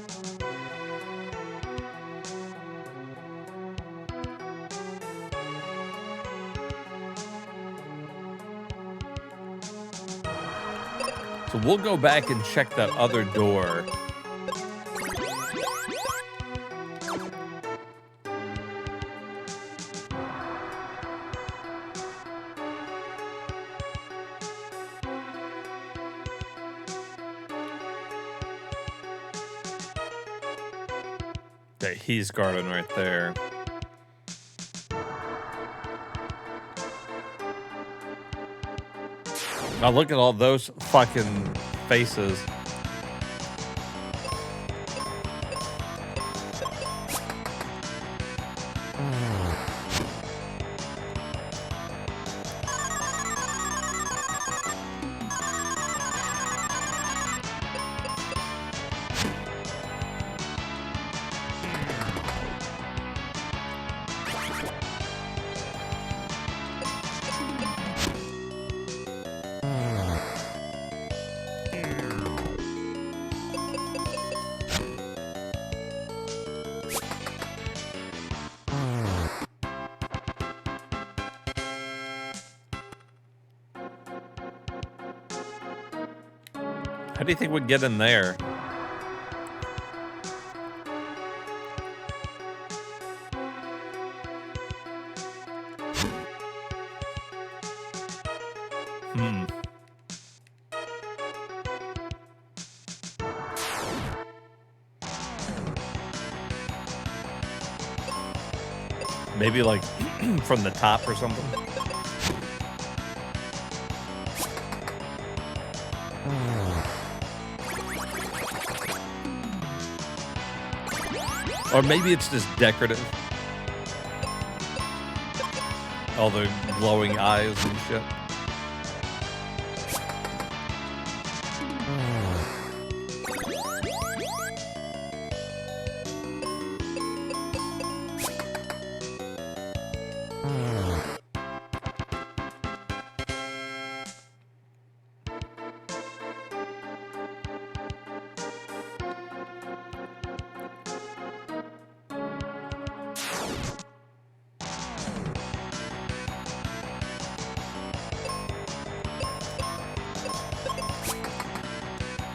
So we'll go back and check that other door. that he's guarding right there. Now look at all those fucking faces. How do you think we'd get in there? Maybe like from the top or something. Or maybe it's just decorative. All the glowing eyes and shit.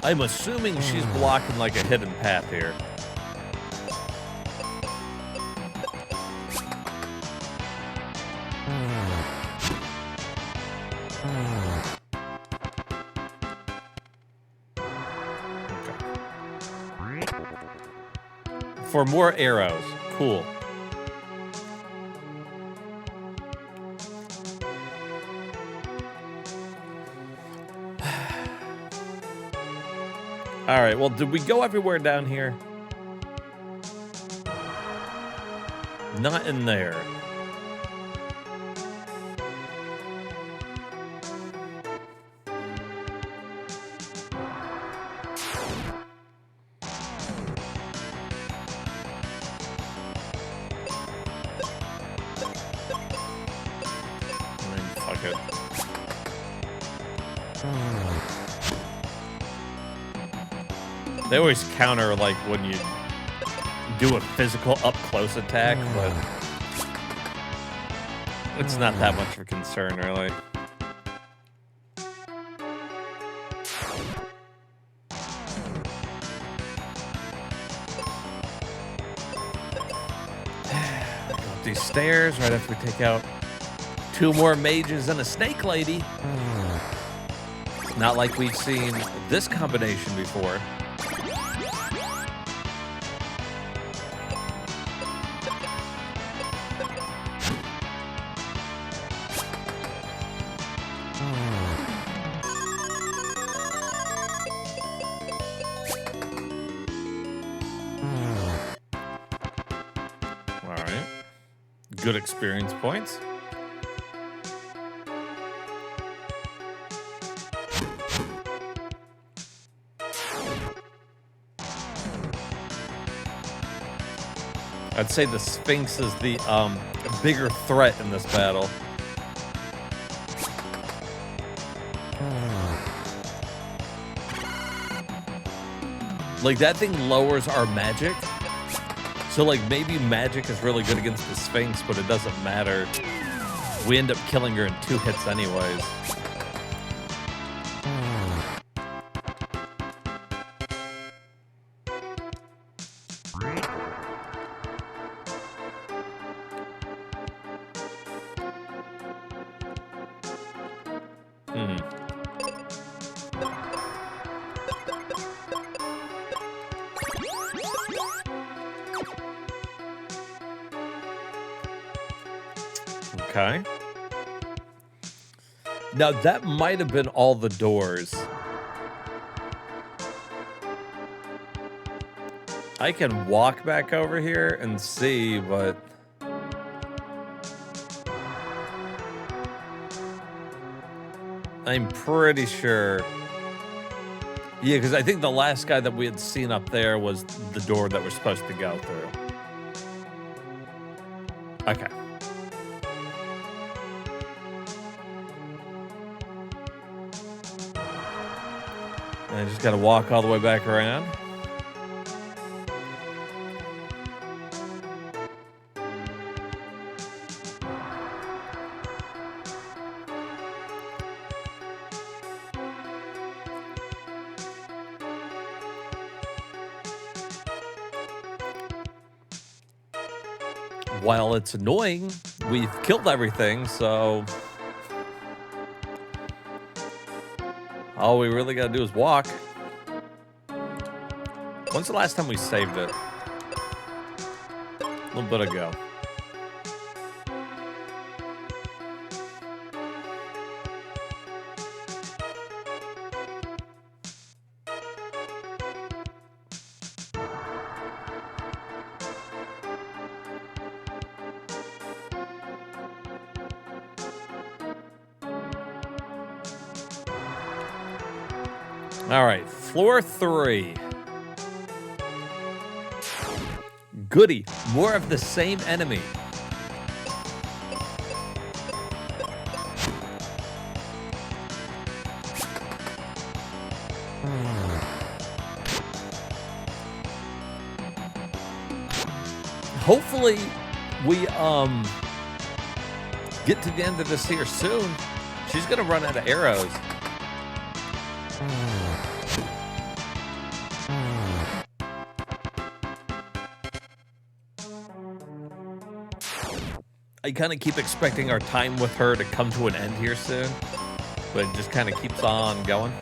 I'm assuming she's blocking like a hidden path here. Okay. For more arrows. Cool. All right, well, did we go everywhere down here? Not in there. I mean, fuck it. They always counter, like, when you do a physical up-close attack, but it's not that much of a concern, really. Go up these stairs right after we take out 2 more mages and a snake lady. It's not like we've seen this combination before. Good experience points. I'd say the Sphinx is the bigger threat in this battle. Like, that thing lowers our magic. So, like, maybe magic is really good against the Sphinx, but it doesn't matter. We end up killing her in 2 hits anyways. Okay. Now, that might have been all the doors. I can walk back over here and see, but... I'm pretty sure... Yeah, because I think the last guy that we had seen up there was the door that we're supposed to go through. Okay. I just gotta walk all the way back around. While it's annoying, we've killed everything, so all we really gotta do is walk. When's the last time we saved it? A little bit ago. All right, floor 3. Goody, more of the same enemy. Hopefully, we get to the end of this here soon. She's gonna run out of arrows. I kind of keep expecting our time with her to come to an end here soon, but it just kind of keeps on going.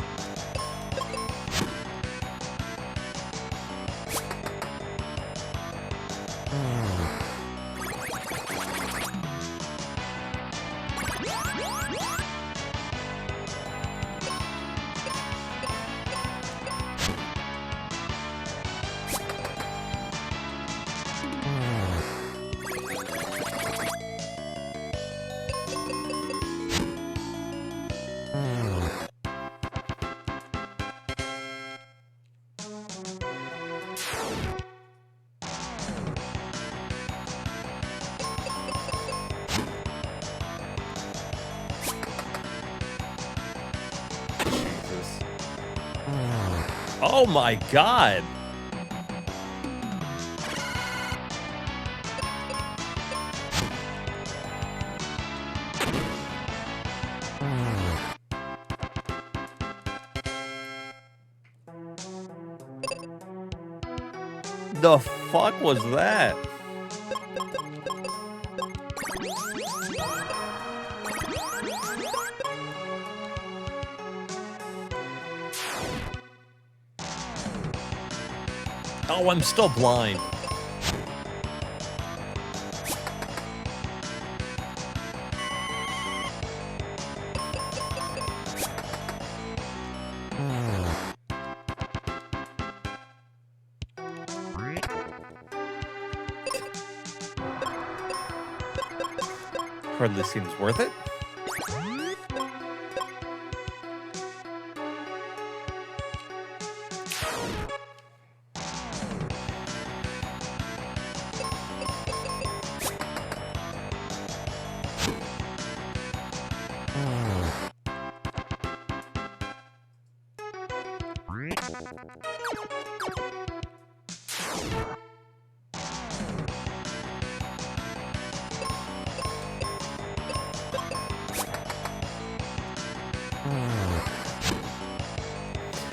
Oh my God. The fuck was that? Oh, I'm still blind. Hardly seems worth it.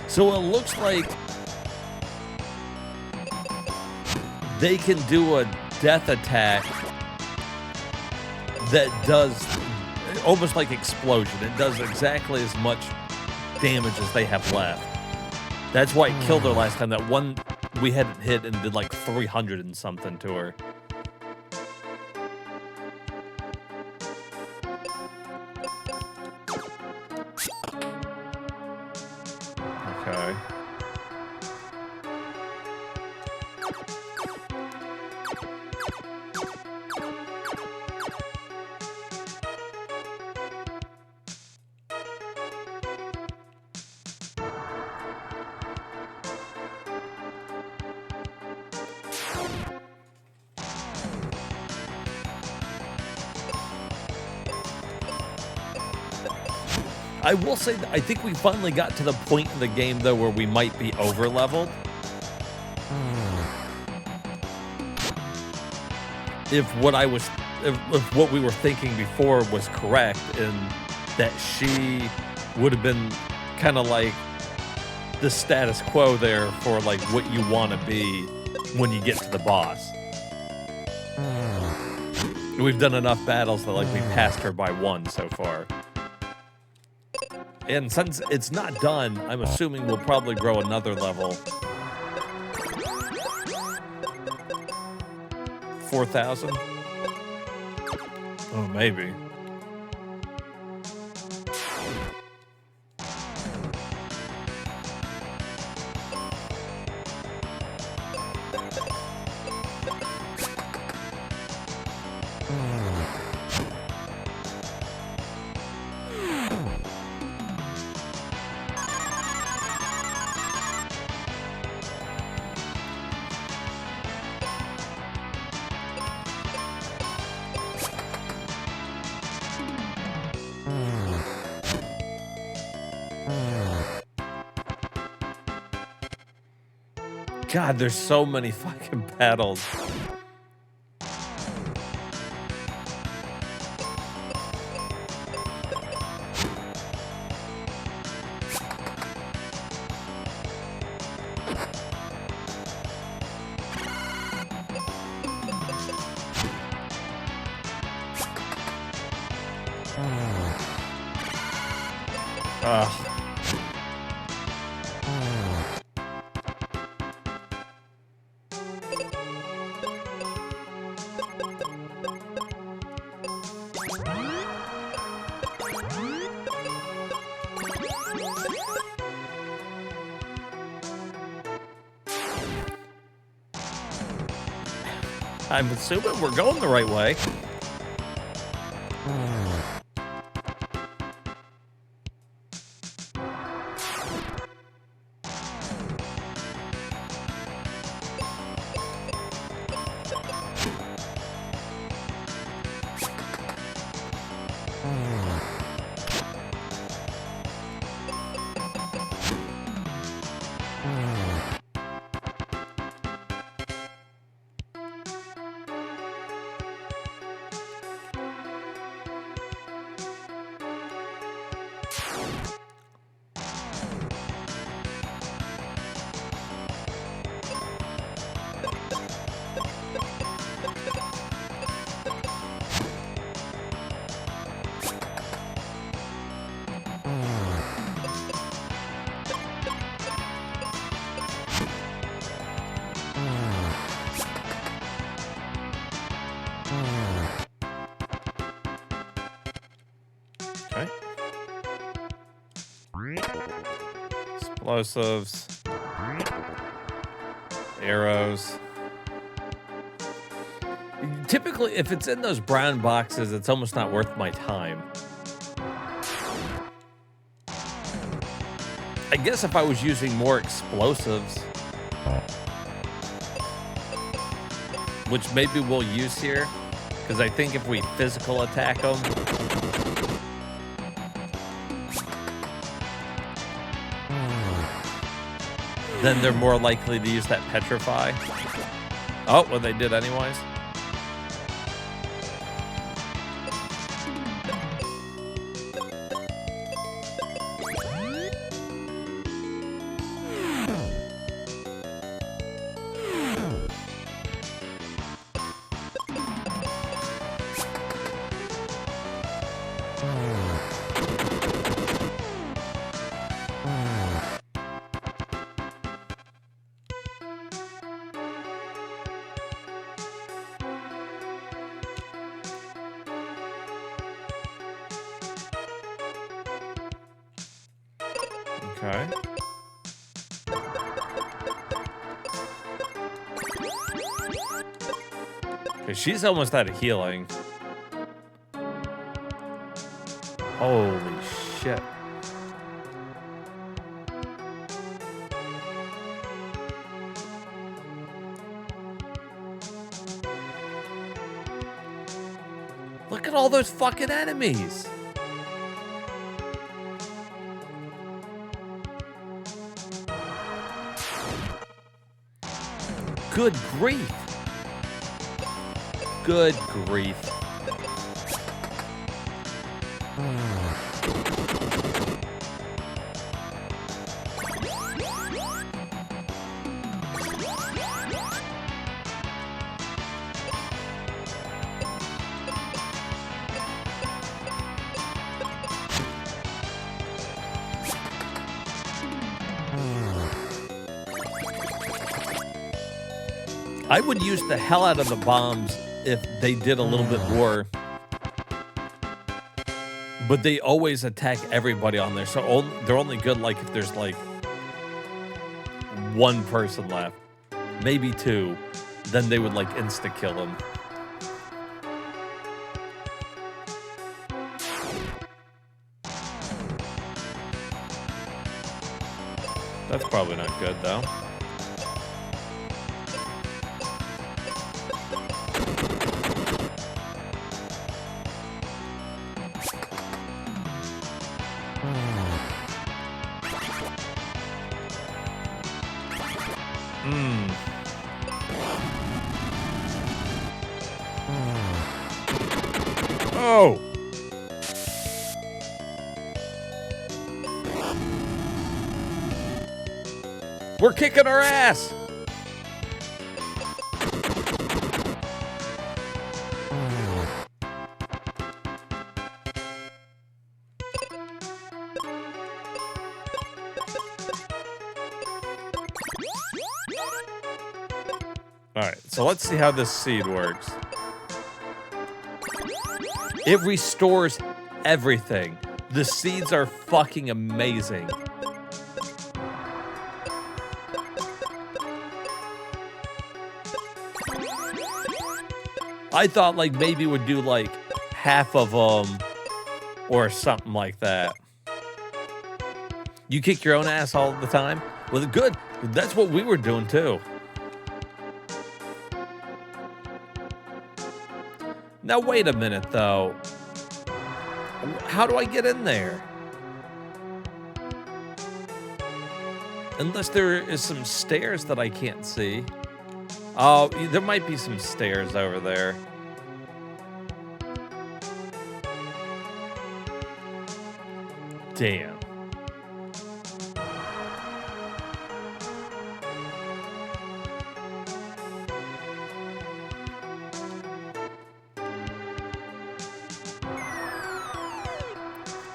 So it looks like they can do a death attack that does almost like explosion. It does exactly as much damage as they have left. That's why it killed her last time. That one we hadn't hit and did like 300 and something to her. Okay. I will say that I think we finally got to the point in the game, though, where we might be over-leveled. If what we were thinking before was correct, and that she would have been kind of like the status quo there for like what you want to be when you get to the boss. We've done enough battles that like we passed her by 1 so far. And since it's not done, I'm assuming we'll probably grow another level. 4,000? Oh, maybe. God, there's so many fucking battles. Ugh. I'm assuming we're going the right way. Explosives. Arrows. Typically, if it's in those brown boxes, it's almost not worth my time. I guess if I was using more explosives, which maybe we'll use here, because I think if we physical attack them, then they're more likely to use that petrify. Oh, well, they did anyways. Okay. Okay, she's almost out of healing. Holy shit. Look at all those fucking enemies. Good grief. Good grief. I would use the hell out of the bombs if they did a little bit more. But they always attack everybody on there. So they're only good like if there's like one person left. Maybe two. Then they would like insta-kill him. That's probably not good though. Oh! We're kicking our ass! Alright, so let's see how this seed works. It restores everything. The seeds are fucking amazing. I thought like maybe it would do like half of them or something like that. You kick your own ass all the time? Well, good. That's what we were doing too. Now, wait a minute, though. How do I get in there? Unless there is some stairs that I can't see. Oh, there might be some stairs over there. Damn.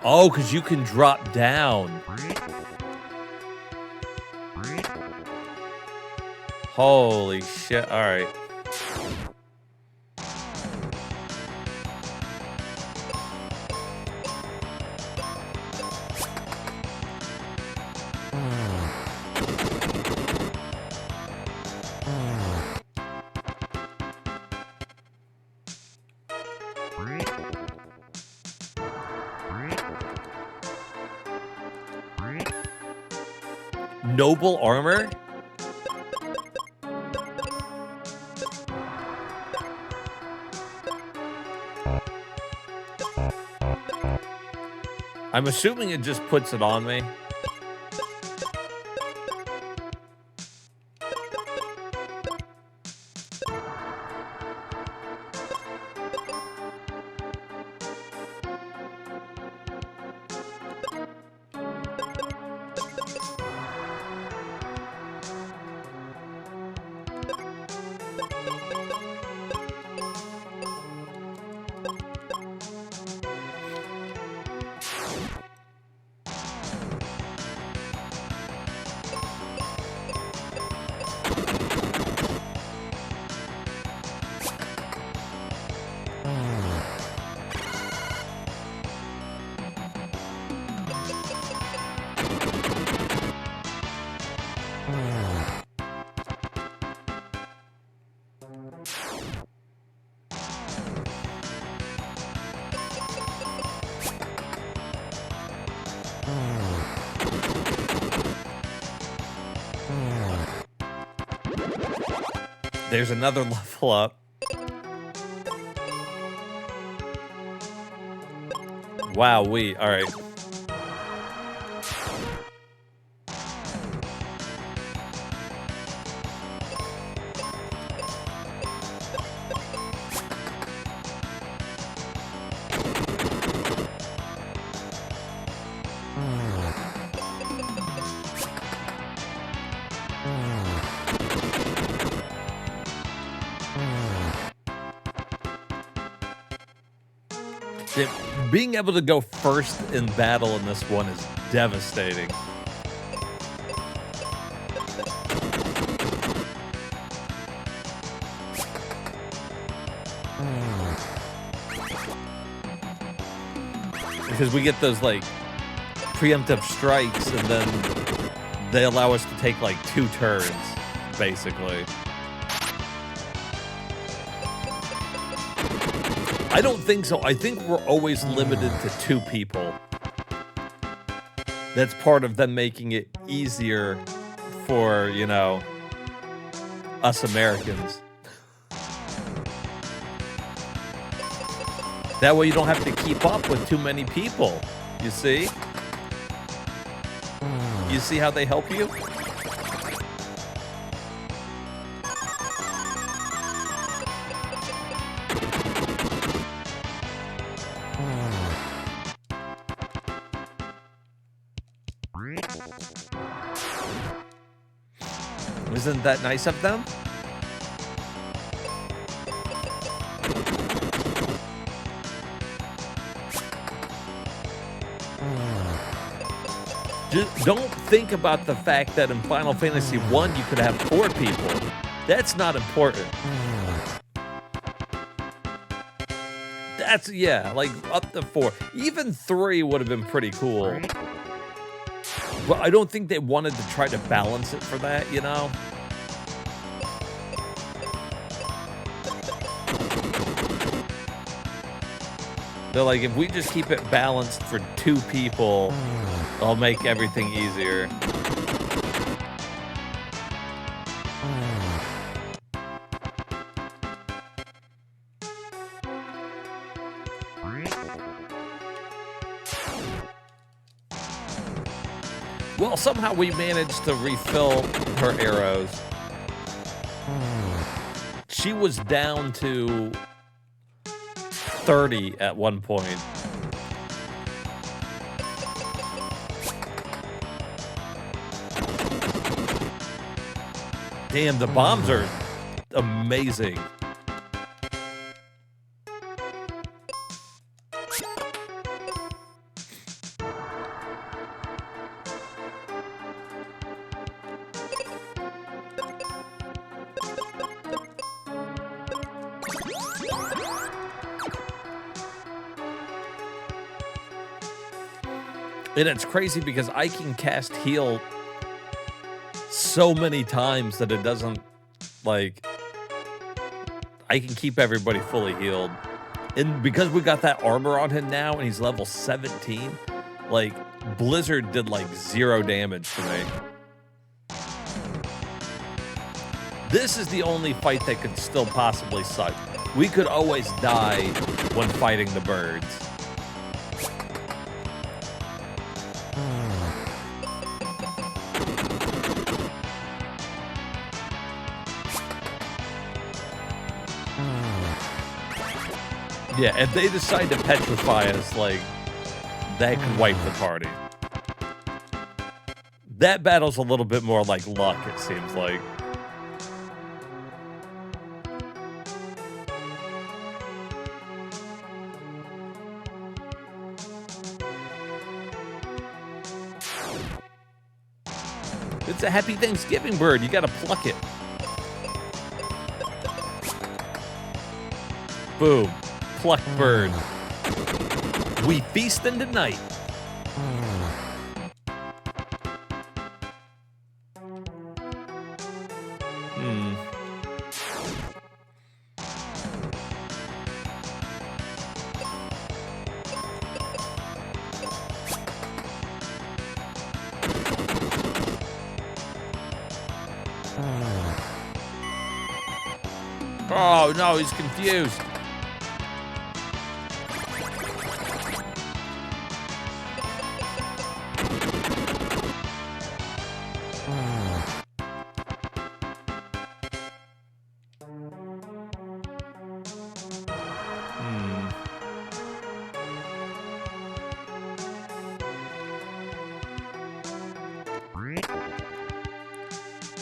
Oh, because you can drop down. Holy shit. All right. Noble armor? I'm assuming it just puts it on me. There's another level up. Wow, all right. Being able to go first in battle in this one is devastating. Because we get those, like, preemptive strikes, and then they allow us to take, like, 2 turns, basically. I don't think so. I think we're always limited to 2 people. That's part of them making it easier for, you know, us Americans. That way you don't have to keep up with too many people. You see? You see how they help you? Isn't that nice of them? Just don't think about the fact that in Final Fantasy 1 you could have 4 people. That's not important. That's, yeah, like up to 4. Even 3 would have been pretty cool. But I don't think they wanted to try to balance it for that, you know? They're like, if we just keep it balanced for 2 people, I'll make everything easier. Well, somehow we managed to refill her arrows. She was down to 30 at one point. Damn, the bombs are amazing. And it's crazy because I can cast heal so many times that it doesn't, like, I can keep everybody fully healed. And because we got that armor on him now and he's level 17, like, Blizzard did, like, 0 damage to me. This is the only fight that could still possibly suck. We could always die when fighting the birds. Yeah, if they decide to petrify us, like, that could wipe the party. That battle's a little bit more like luck, it seems like. It's a happy Thanksgiving bird. You gotta pluck it. Boom. Pluck bird. We feast in the night. Oh, no, he's confused.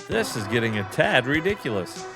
This is getting a tad ridiculous.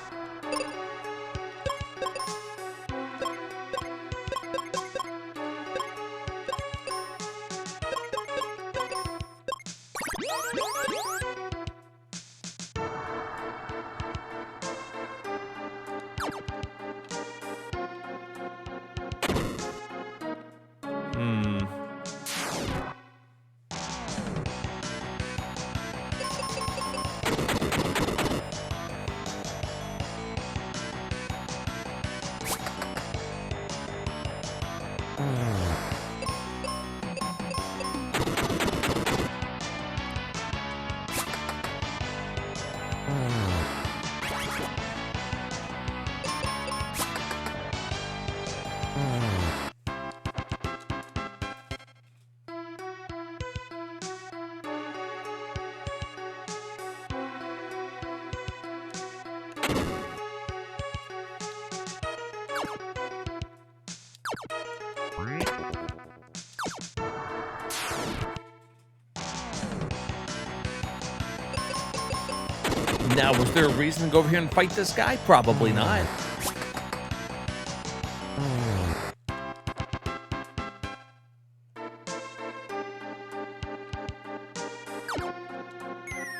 Now, was there a reason to go over here and fight this guy? Probably not.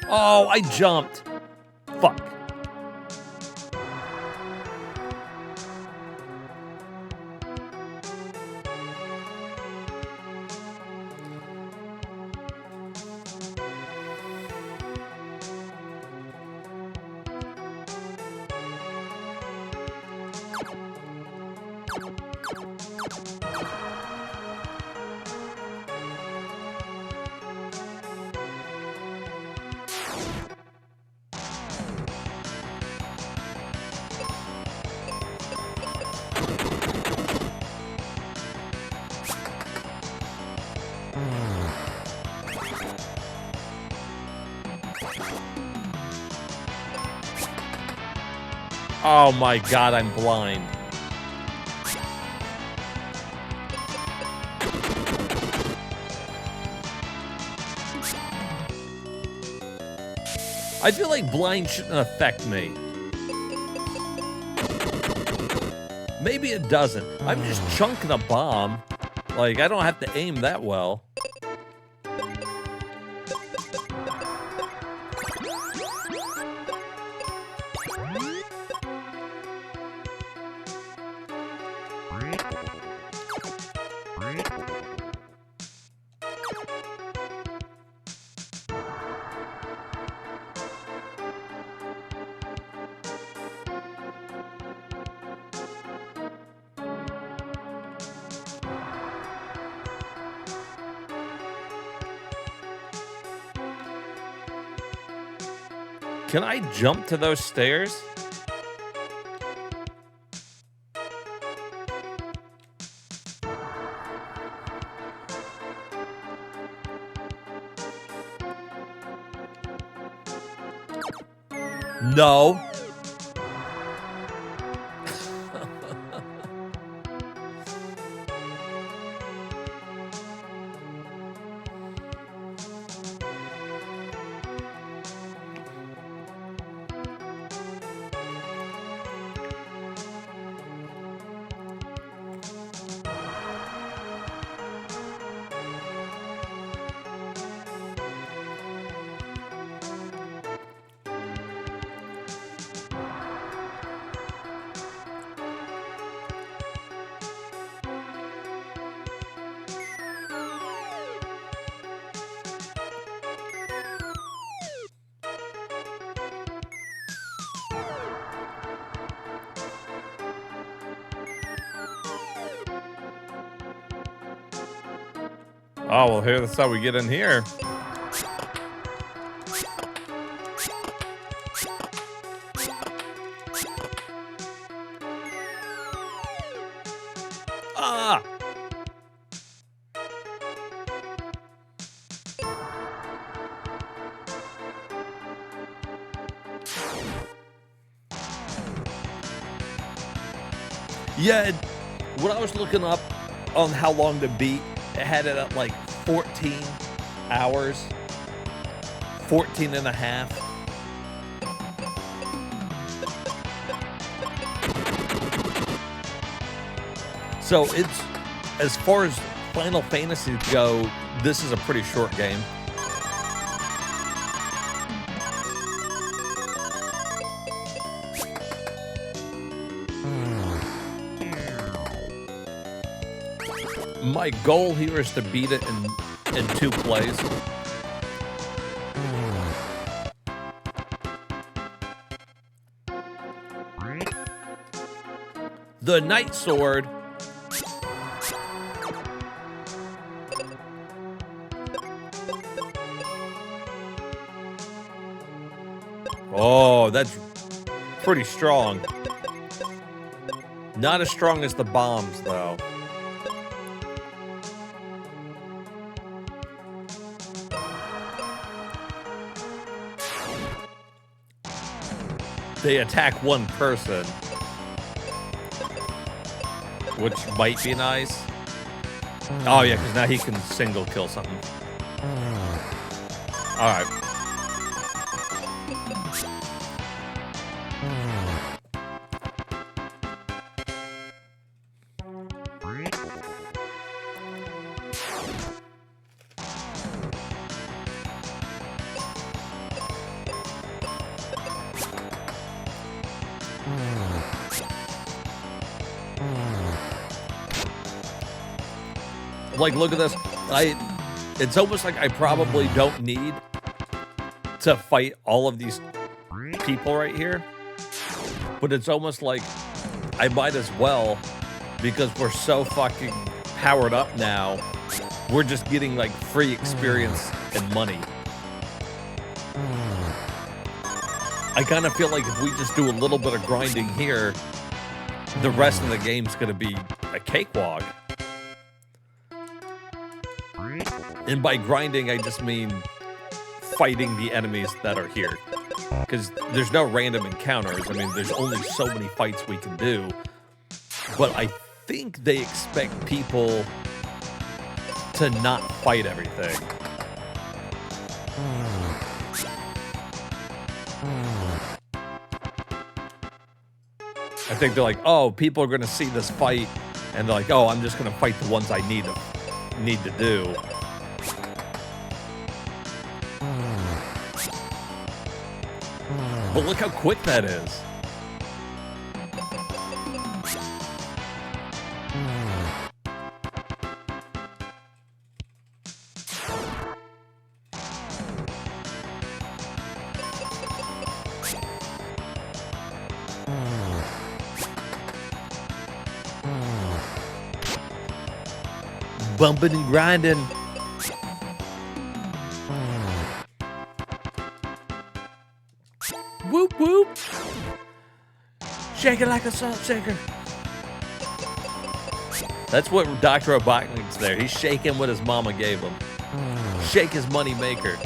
Oh, I jumped. Fuck. Oh my god, I'm blind. I feel like blind shouldn't affect me. Maybe it doesn't. I'm just chunking a bomb. Like, I don't have to aim that well. Can I jump to those stairs? No. Oh, well, here, that's how we get in here. Ah! Yeah, when I was looking up on how long to beat, it had it at like 14 hours, 14 and a half. So it's, as far as Final Fantasy go, this is a pretty short game. My goal here is to beat it in 2 plays. The Night Sword. Oh, that's pretty strong. Not as strong as the bombs, though. They attack one person, which might be nice. Oh yeah, because now he can single kill something. All right. Like, look at this. It's almost like I probably don't need to fight all of these people right here. But it's almost like I might as well, because we're so fucking powered up now. We're just getting like free experience and money. I kind of feel like if we just do a little bit of grinding here, the rest of the game's going to be a cakewalk. And by grinding, I just mean fighting the enemies that are here. Because there's no random encounters. I mean, there's only so many fights we can do. But I think they expect people to not fight everything. I think they're like, oh, people are going to see this fight, and they're like, oh, I'm just going to fight the ones I need to do. But look how quick that is. Bumping and grinding. Whoop whoop. Shake it like a salt shaker. That's what Dr. Robotnik's there. He's shaking what his mama gave him. Shake his money maker.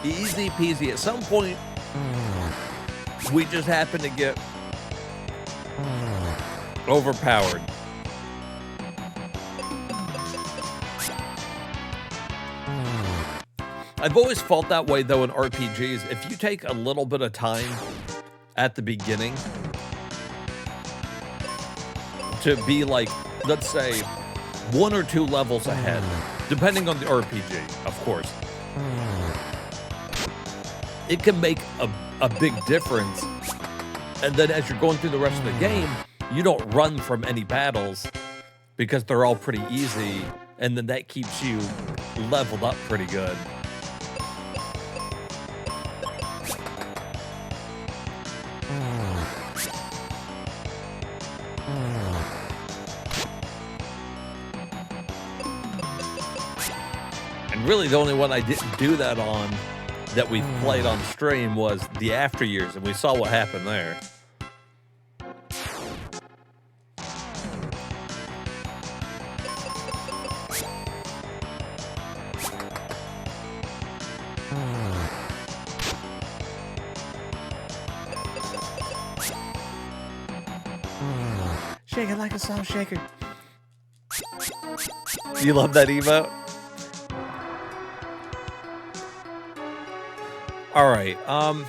Easy peasy. At some point, we just happen to get overpowered. I've always felt that way, though, in RPGs. If you take a little bit of time at the beginning to be like, let's say, 1 or 2 levels ahead, depending on the RPG, of course, it can make a big difference. And then as you're going through the rest of the game, you don't run from any battles because they're all pretty easy, and then that keeps you leveled up pretty good. And really, the only one I didn't do that on that we've played on stream was the After Years, and we saw what happened there. Shake it like a salt shaker. You love that emote? All right. Oh.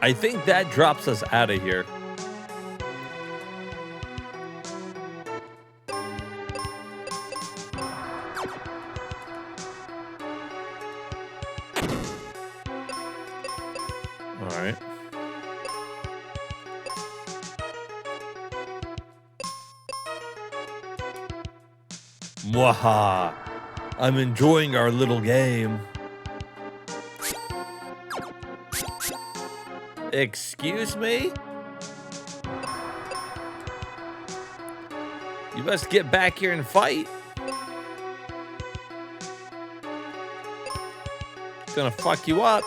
I think that drops us out of here. All right. Mwaha. I'm enjoying our little game. Excuse me? You must get back here and fight. Gonna fuck you up.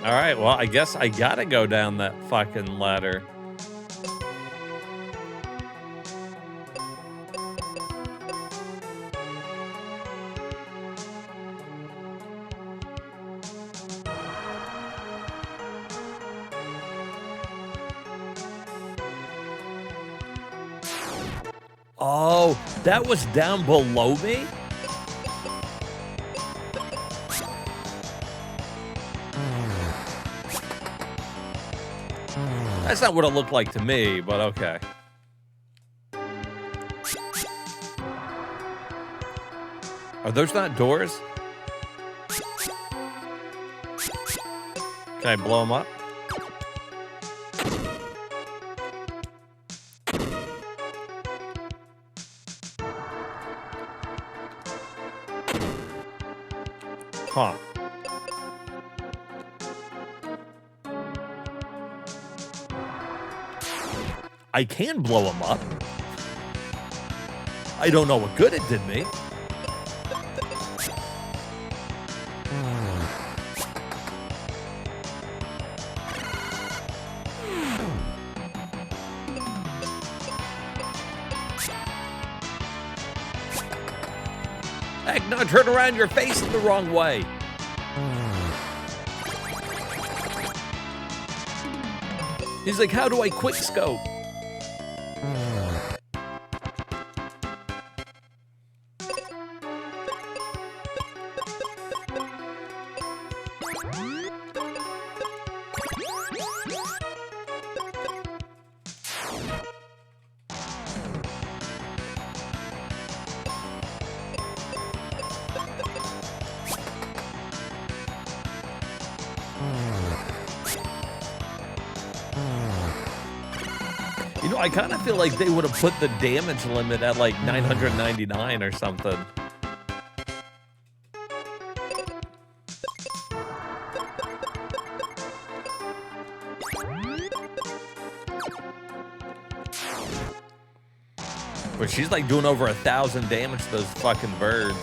All right, well, I guess I gotta go down that fucking ladder. Oh, that was down below me? That's not what it looked like to me, but okay. Are those not doors? Can I blow them up? Huh. I can blow them up. I don't know what good it did me. Ecnar, turn around, your face in the wrong way. He's like, how do I quick scope? You know, I kind of feel like they would have put the damage limit at like 999 or something. But she's like doing over 1,000 damage to those fucking birds.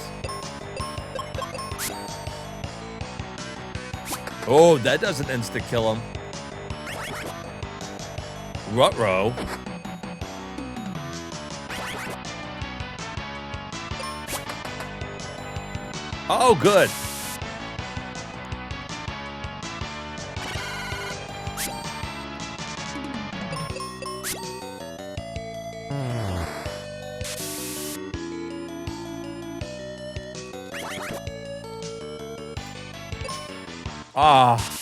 Oh, that doesn't insta kill him. Ruh-roh. Oh, good. Ah.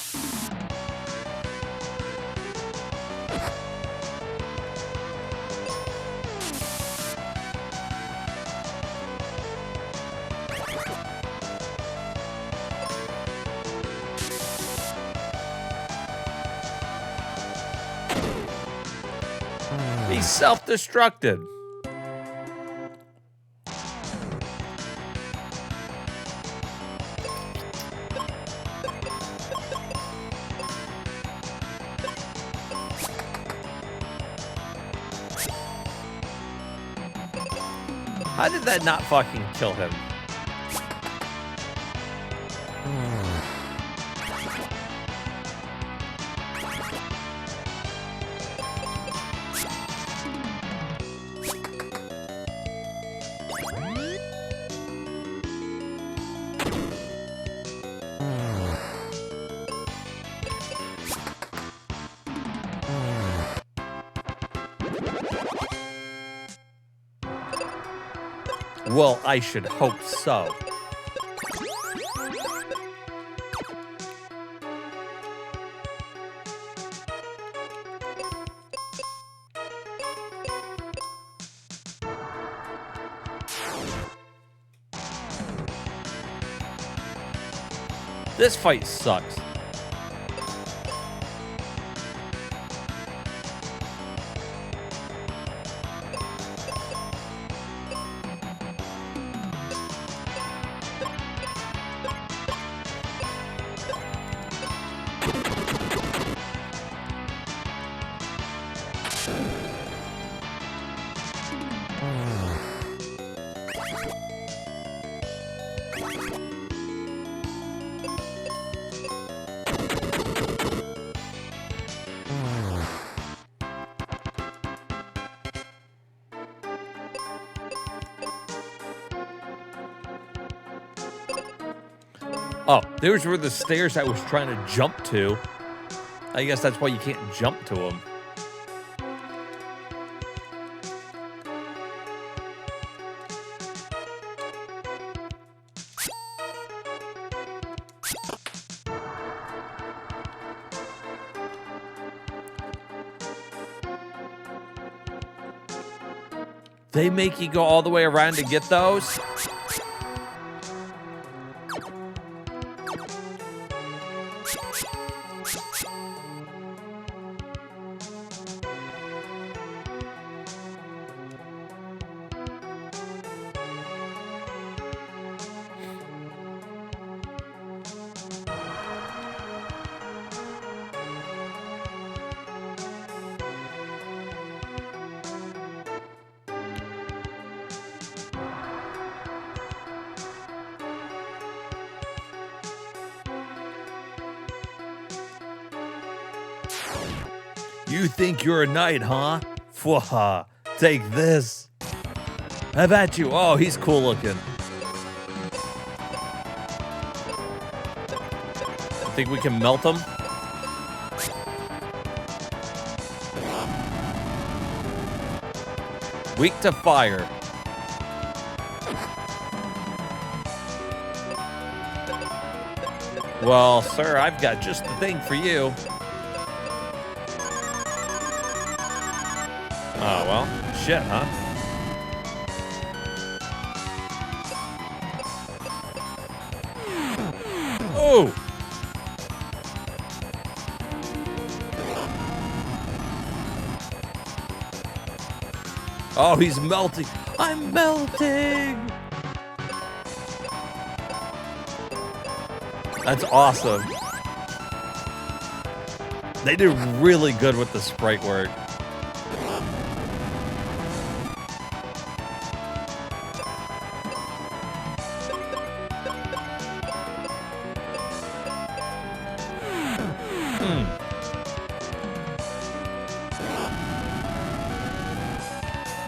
He self-destructed. How did that not fucking kill him? Well, I should hope so. This fight sucks. Oh, those were the stairs I was trying to jump to. I guess that's why you can't jump to them. They make you go all the way around to get those? You think you're a knight, huh? Fwaha. Take this. Have at you. Oh, he's cool looking. I think we can melt him. Weak to fire. Well, sir, I've got just the thing for you. Oh, well, shit, huh? Oh! Oh, he's melting. I'm melting! That's awesome. They did really good with the sprite work.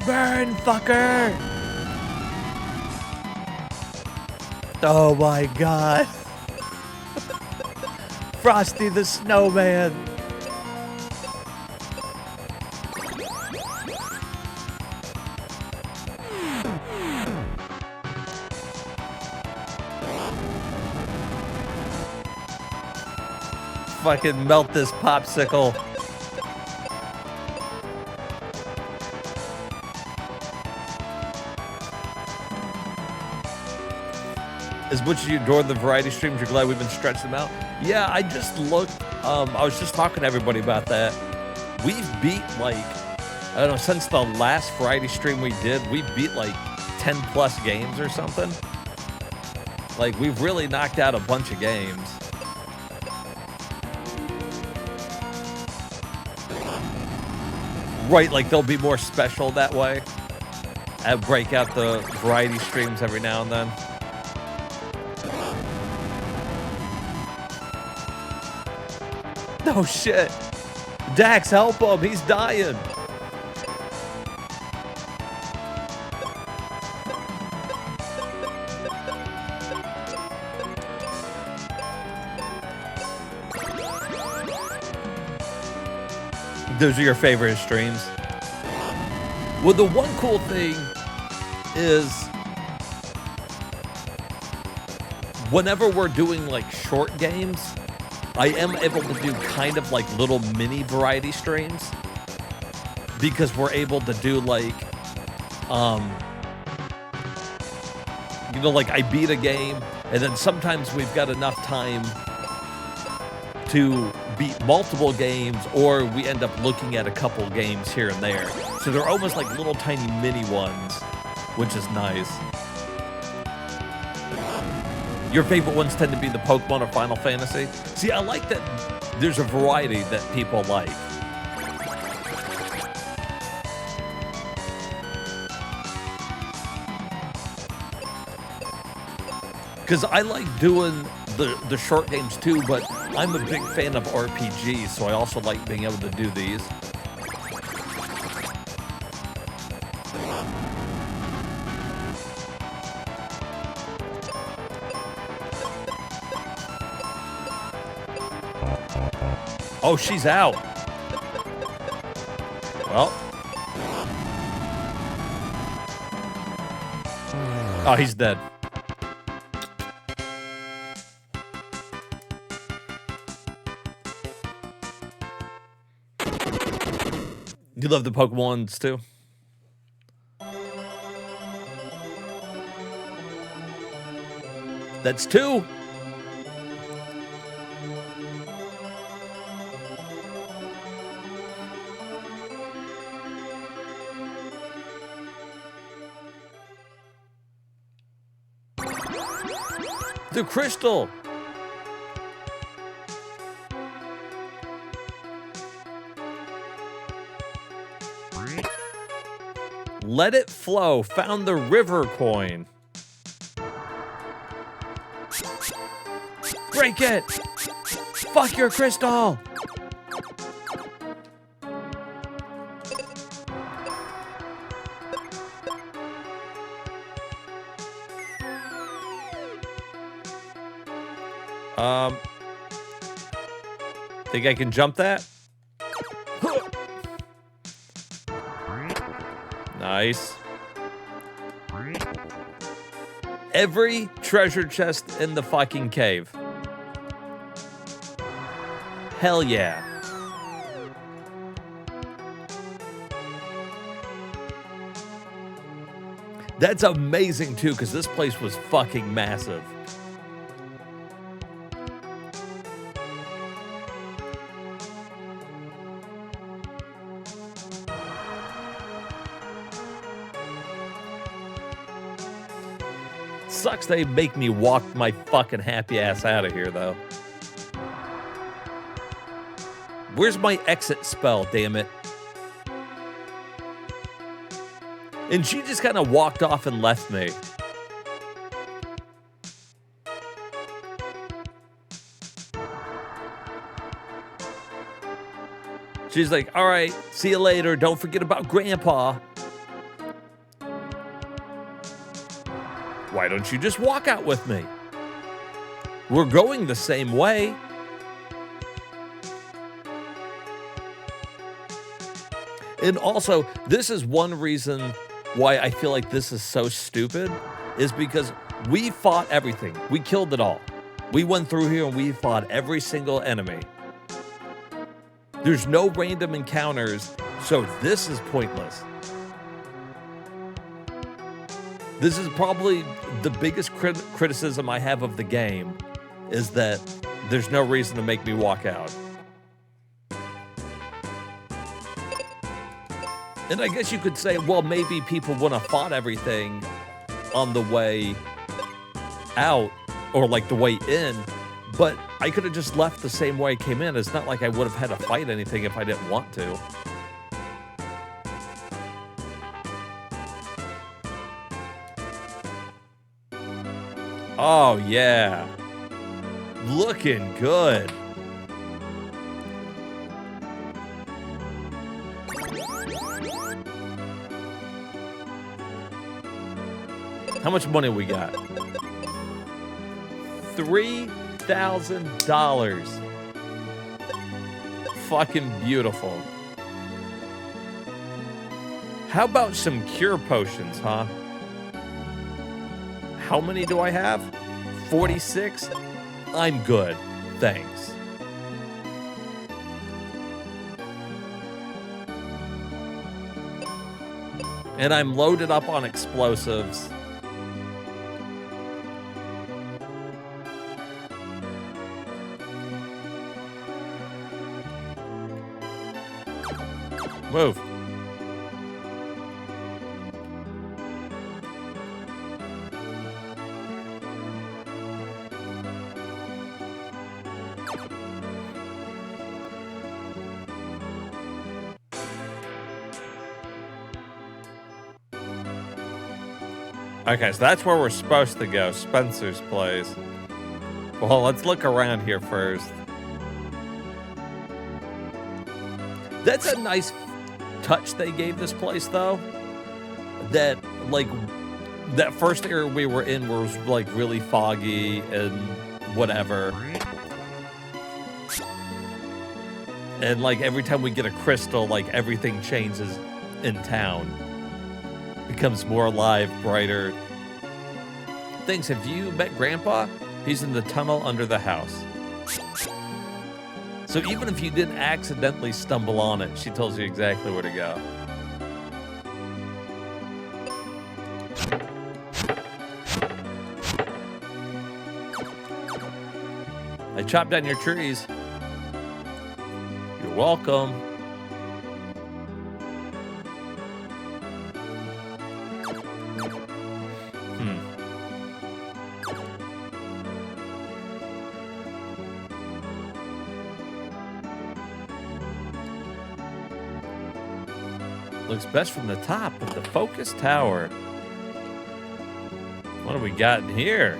Burn, fucker! Oh my god. Frosty the Snowman. Fucking melt this popsicle. As much as you adore the variety streams, you're glad we've been stretching them out? Yeah, I just looked, I was just talking to everybody about that. We've beat, like, I don't know, since the last variety stream we did, we've beat, like, 10 plus games or something. Like, we've really knocked out a bunch of games. Right, like, they'll be more special that way. I break out the variety streams every now and then. Oh shit. Dax, help him. He's dying. Those are your favorite streams? Well, the one cool thing is whenever we're doing like short games, I am able to do kind of like little mini variety streams because we're able to do like, you know, like I beat a game and then sometimes we've got enough time to beat multiple games or we end up looking at a couple games here and there. So they're almost like little tiny mini ones, which is nice. Your favorite ones tend to be the Pokemon or Final Fantasy? See, I like that there's a variety that people like. Because I like doing the short games too, but I'm a big fan of RPGs, so I also like being able to do these. Oh, she's out. Well. Oh, he's dead. You love the Pokemons too? That's 2. The crystal. Let it flow. Found the river coin. Break it. Fuck your crystal. Think I can jump that? Nice. Every treasure chest in the fucking cave. Hell yeah. That's amazing too, because this place was fucking massive. Sucks they make me walk my fucking happy ass out of here, though. Where's my exit spell, damn it? And she just kind of walked off and left me. She's like, all right, see you later. Don't forget about Grandpa. Why don't you just walk out with me? We're going the same way. And also, this is one reason why I feel like this is so stupid, is because we fought everything. We killed it all. We went through here and we fought every single enemy. There's no random encounters, so this is pointless. This is probably the biggest criticism I have of the game, is that there's no reason to make me walk out. And I guess you could say, well, maybe people wouldn't have fought everything on the way out, or like the way in, but I could have just left the same way I came in. It's not like I would have had to fight anything if I didn't want to. Oh, yeah. Looking good. How much money we got? $3,000. Fucking beautiful. How about some cure potions, huh? How many do I have? 46? I'm good, thanks. And I'm loaded up on explosives. Move. Okay, so that's where we're supposed to go, Spencer's place. Well, let's look around here first. That's a nice touch they gave this place, though. That, like, that first area we were in was, like, really foggy and whatever. And, like, every time we get a crystal, like, everything changes in town. Becomes more alive, brighter. Thanks. Have you met Grandpa? He's in the tunnel under the house. So even if you didn't accidentally stumble on it, she tells you exactly where to go. I chopped down your trees. You're welcome. Looks best from the top of the focus tower. What do we got in here?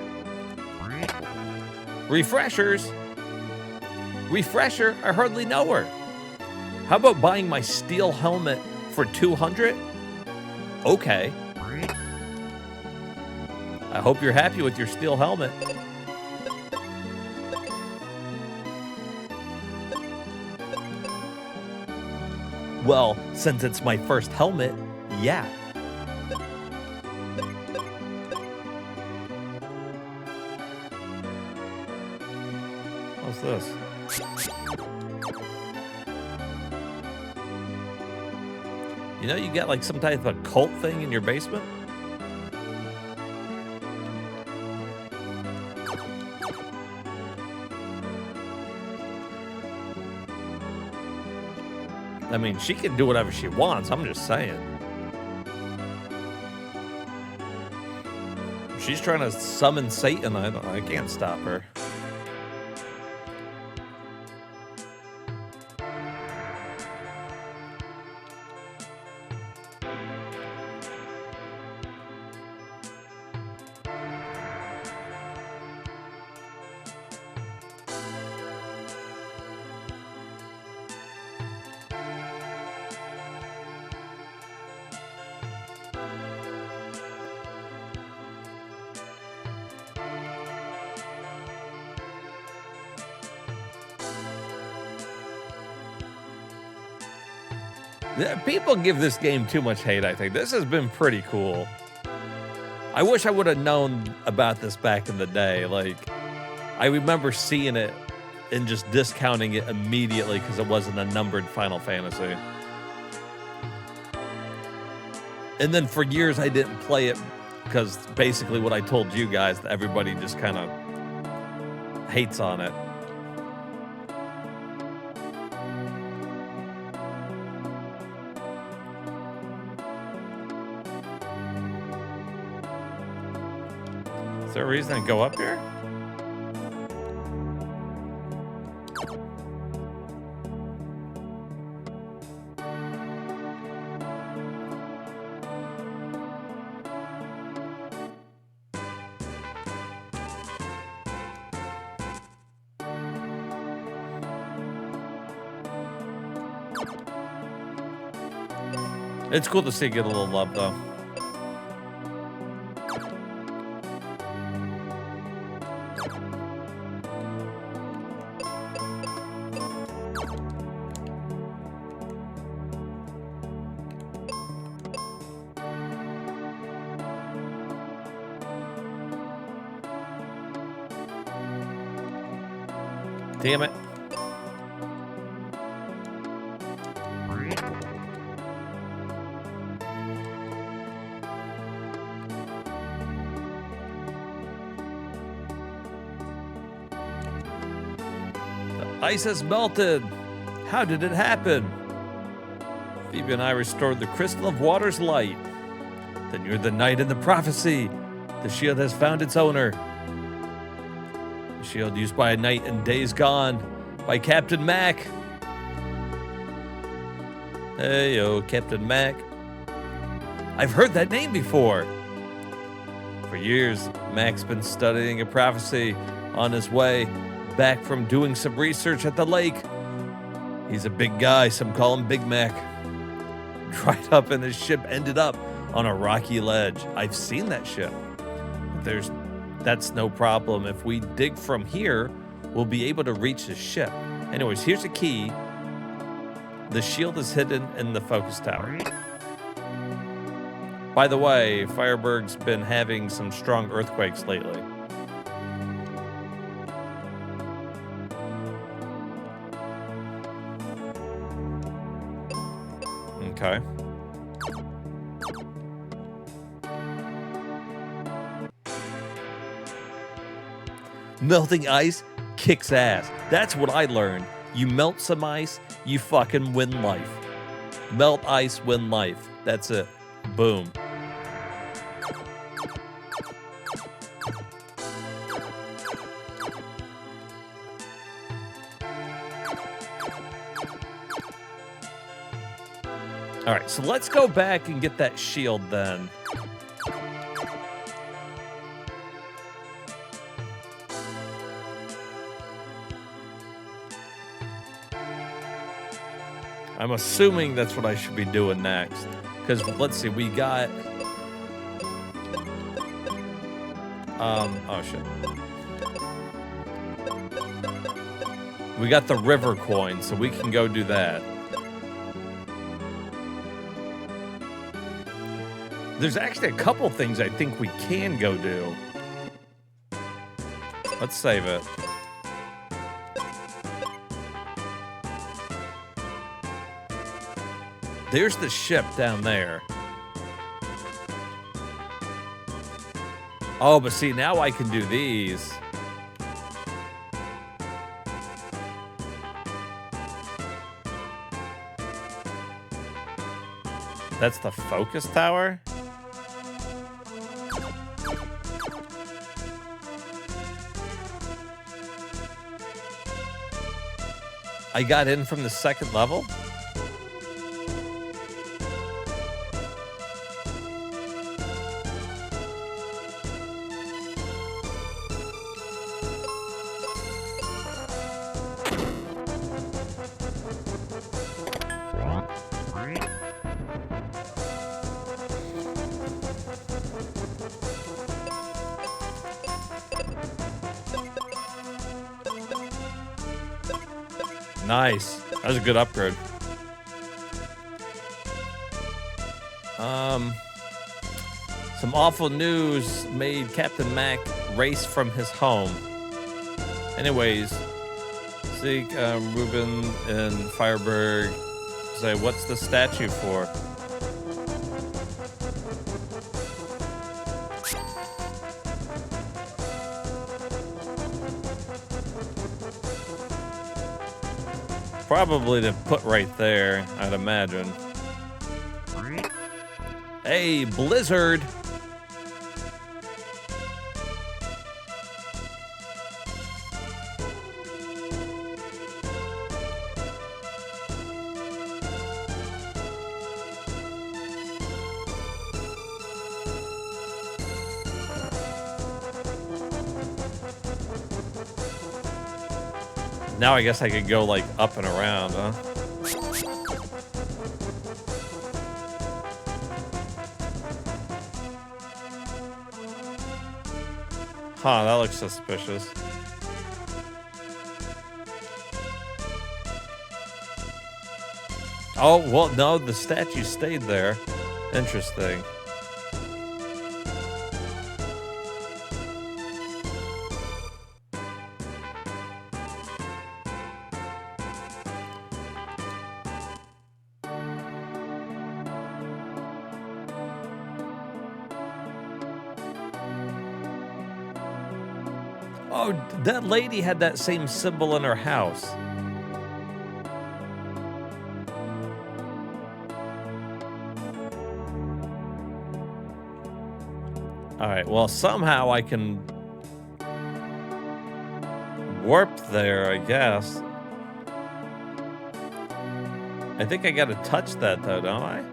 Refreshers. Refresher? I hardly know her. How about buying my steel helmet for 200? Okay. I hope you're happy with your steel helmet. Well, since it's my first helmet, yeah. What's this? You know, you got like some type of cult thing in your basement? I mean, she can do whatever she wants. I'm just saying. She's trying to summon Satan. I can't stop her. People give this game too much hate, I think. This has been pretty cool. I wish I would have known about this back in the day. Like, I remember seeing it and just discounting it immediately because it wasn't a numbered Final Fantasy. And then for years I didn't play it because basically what I told you guys, that everybody just kind of hates on it. Is there a reason to go up here? It's cool to see it get a little love, though. Damn it. Ice has melted. How did it happen? Phoebe and I restored the crystal of water's light. Then you're the knight in the prophecy. The shield has found its owner. The shield used by a knight in Days Gone by Captain Mac. Hey, yo, Captain Mac. I've heard that name before. For years, Mac's been studying a prophecy on his way back from doing some research at the lake. He's a big guy, some call him Big Mac. Dried up and his ship ended up on a rocky ledge. I've seen that ship. But that's no problem. If we dig from here, we'll be able to reach his ship. Anyways, here's a key. The shield is hidden in the focus tower. By the way, Fireburg's been having some strong earthquakes lately. Okay. Melting ice kicks ass. That's what I learned. You melt some ice, you fucking win life. Melt ice, win life. That's it. Boom. All right, so let's go back and get that shield then. I'm assuming that's what I should be doing next. Because let's see, we got... oh shit. We got the river coin, so we can go do that. There's actually a couple things I think we can go do. Let's save it. There's the ship down there. Oh, but see, now I can do these. That's the focus tower? I got in from the second level? Nice. That was a good upgrade. some awful news made Captain Mac race from his home. Anyways, Zeke, Ruben, and Fireberg say, what's the statue for? Probably to put right there, I'd imagine. Hey, Blizzard! Now I guess I could go like up and around, huh? Huh, that looks suspicious. Oh, well, no, the statue stayed there. Interesting. Oh, that lady had that same symbol in her house. All right, well, somehow I can warp there, I guess. I think I gotta touch that, though, don't I?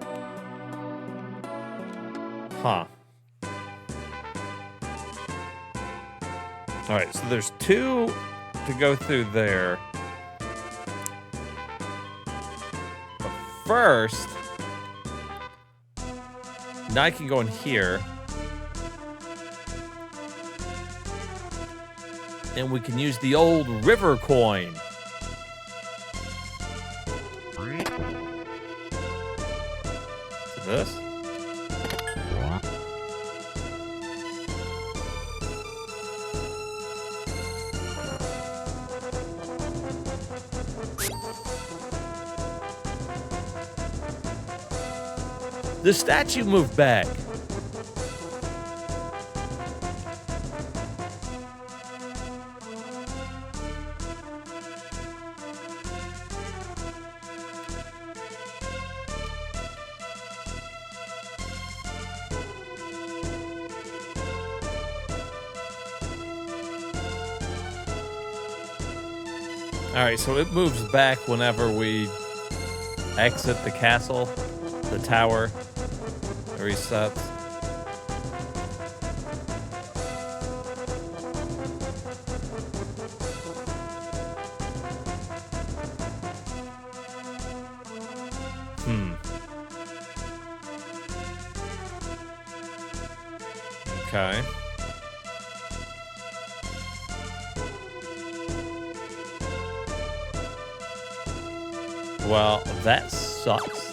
Huh. All right, so there's 2 to go through there. But first, now I can go in here. And we can use the old river coin. This? The statue moved back. All right, so it moves back whenever we exit the castle, the tower. It resets. Okay. Well, that sucks.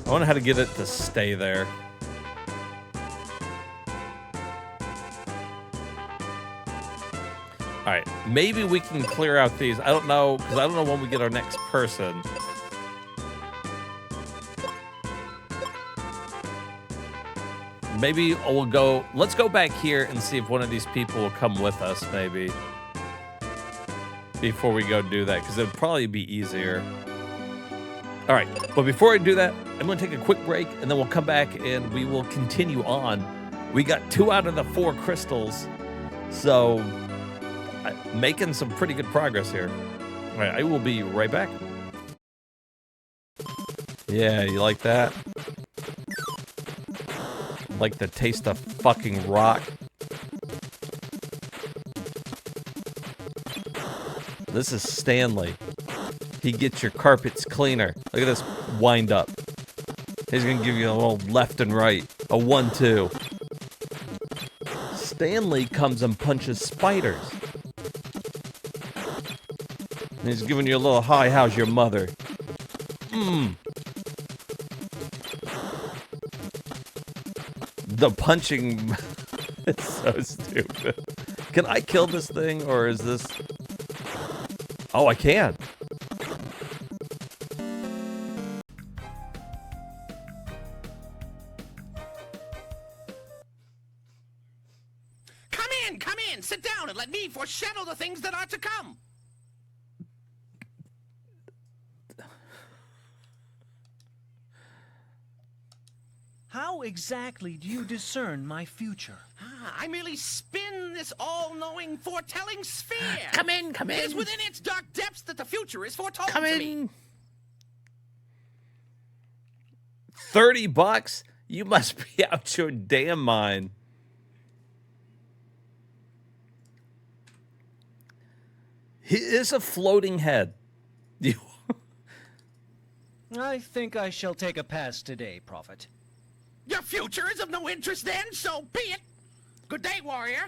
I wonder how to get it to stay there. All right, maybe we can clear out these. I don't know, because I don't know when we get our next person. Maybe we'll go, let's go back here and see if one of these people will come with us, maybe. Before we go do that, because it would probably be easier. All right, but before I do that, I'm going to take a quick break, and then we'll come back and we will continue on. We got 2 out of the 4 crystals, so making some pretty good progress here. All right, I will be right back. Yeah, you like that? Like the taste of fucking rock. This is Stanley. He gets your carpets cleaner. Look at this wind up. He's gonna give you a little left and right. A 1-2. Stanley comes and punches spiders. He's giving you a little hi, how's your mother? The punching... It's so stupid. Can I kill this thing, or is this... Oh, I can. Come in, sit down and let me foreshadow the things that are to come. How exactly do you discern my future? I merely spin this all-knowing, foretelling sphere. Come in. It is within its dark depths that the future is foretold Come to me. in. $30? You must be out your damn mind. He is a floating head. You... I think I shall take a pass today, Prophet. Your future is of no interest then, so be it. Good day, warrior.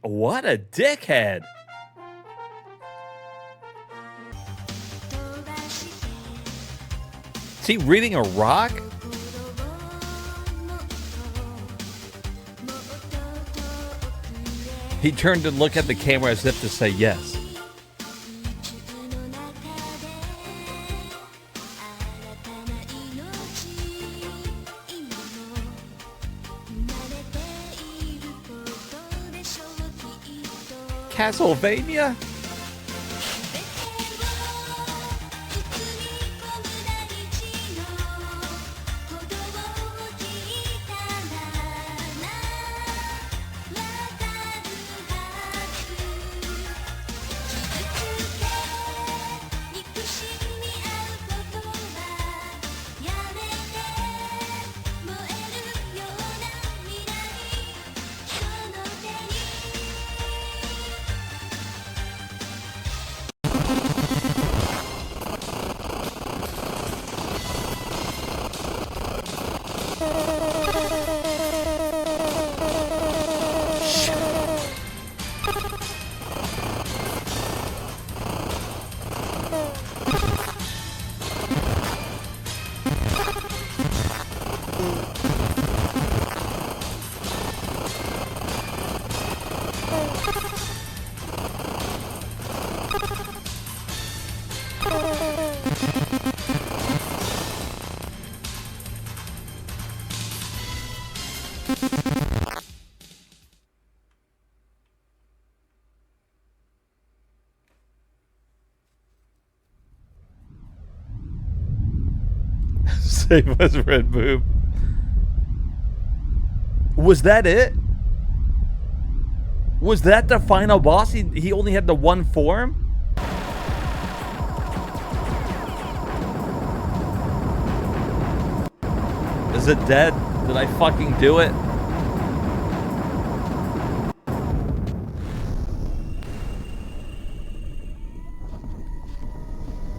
What a dickhead. Is he reading a rock? He turned to look at the camera as if to say yes. Castlevania? Save us, Red Boob. Was that it? Was that the final boss? He only had the one form? Is it dead? Did I fucking do it?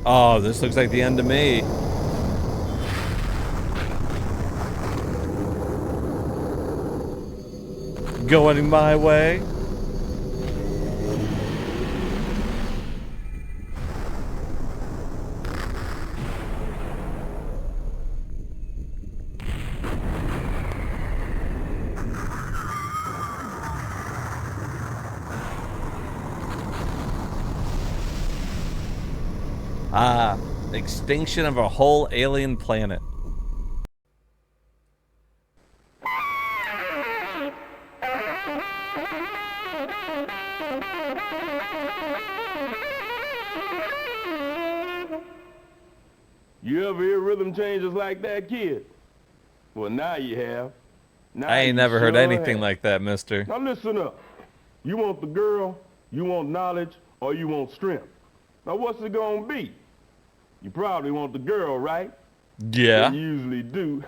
Oh, this looks like the end of me. Going my way. Ah, extinction of a whole alien planet. You ever hear rhythm changes like that, kid? Well, now you have. Now I ain't never heard sure anything have. like that, mister. Now listen up. You want the girl, you want knowledge, or you want strength? Now what's it gonna be? You probably want the girl, right? Yeah. You usually do.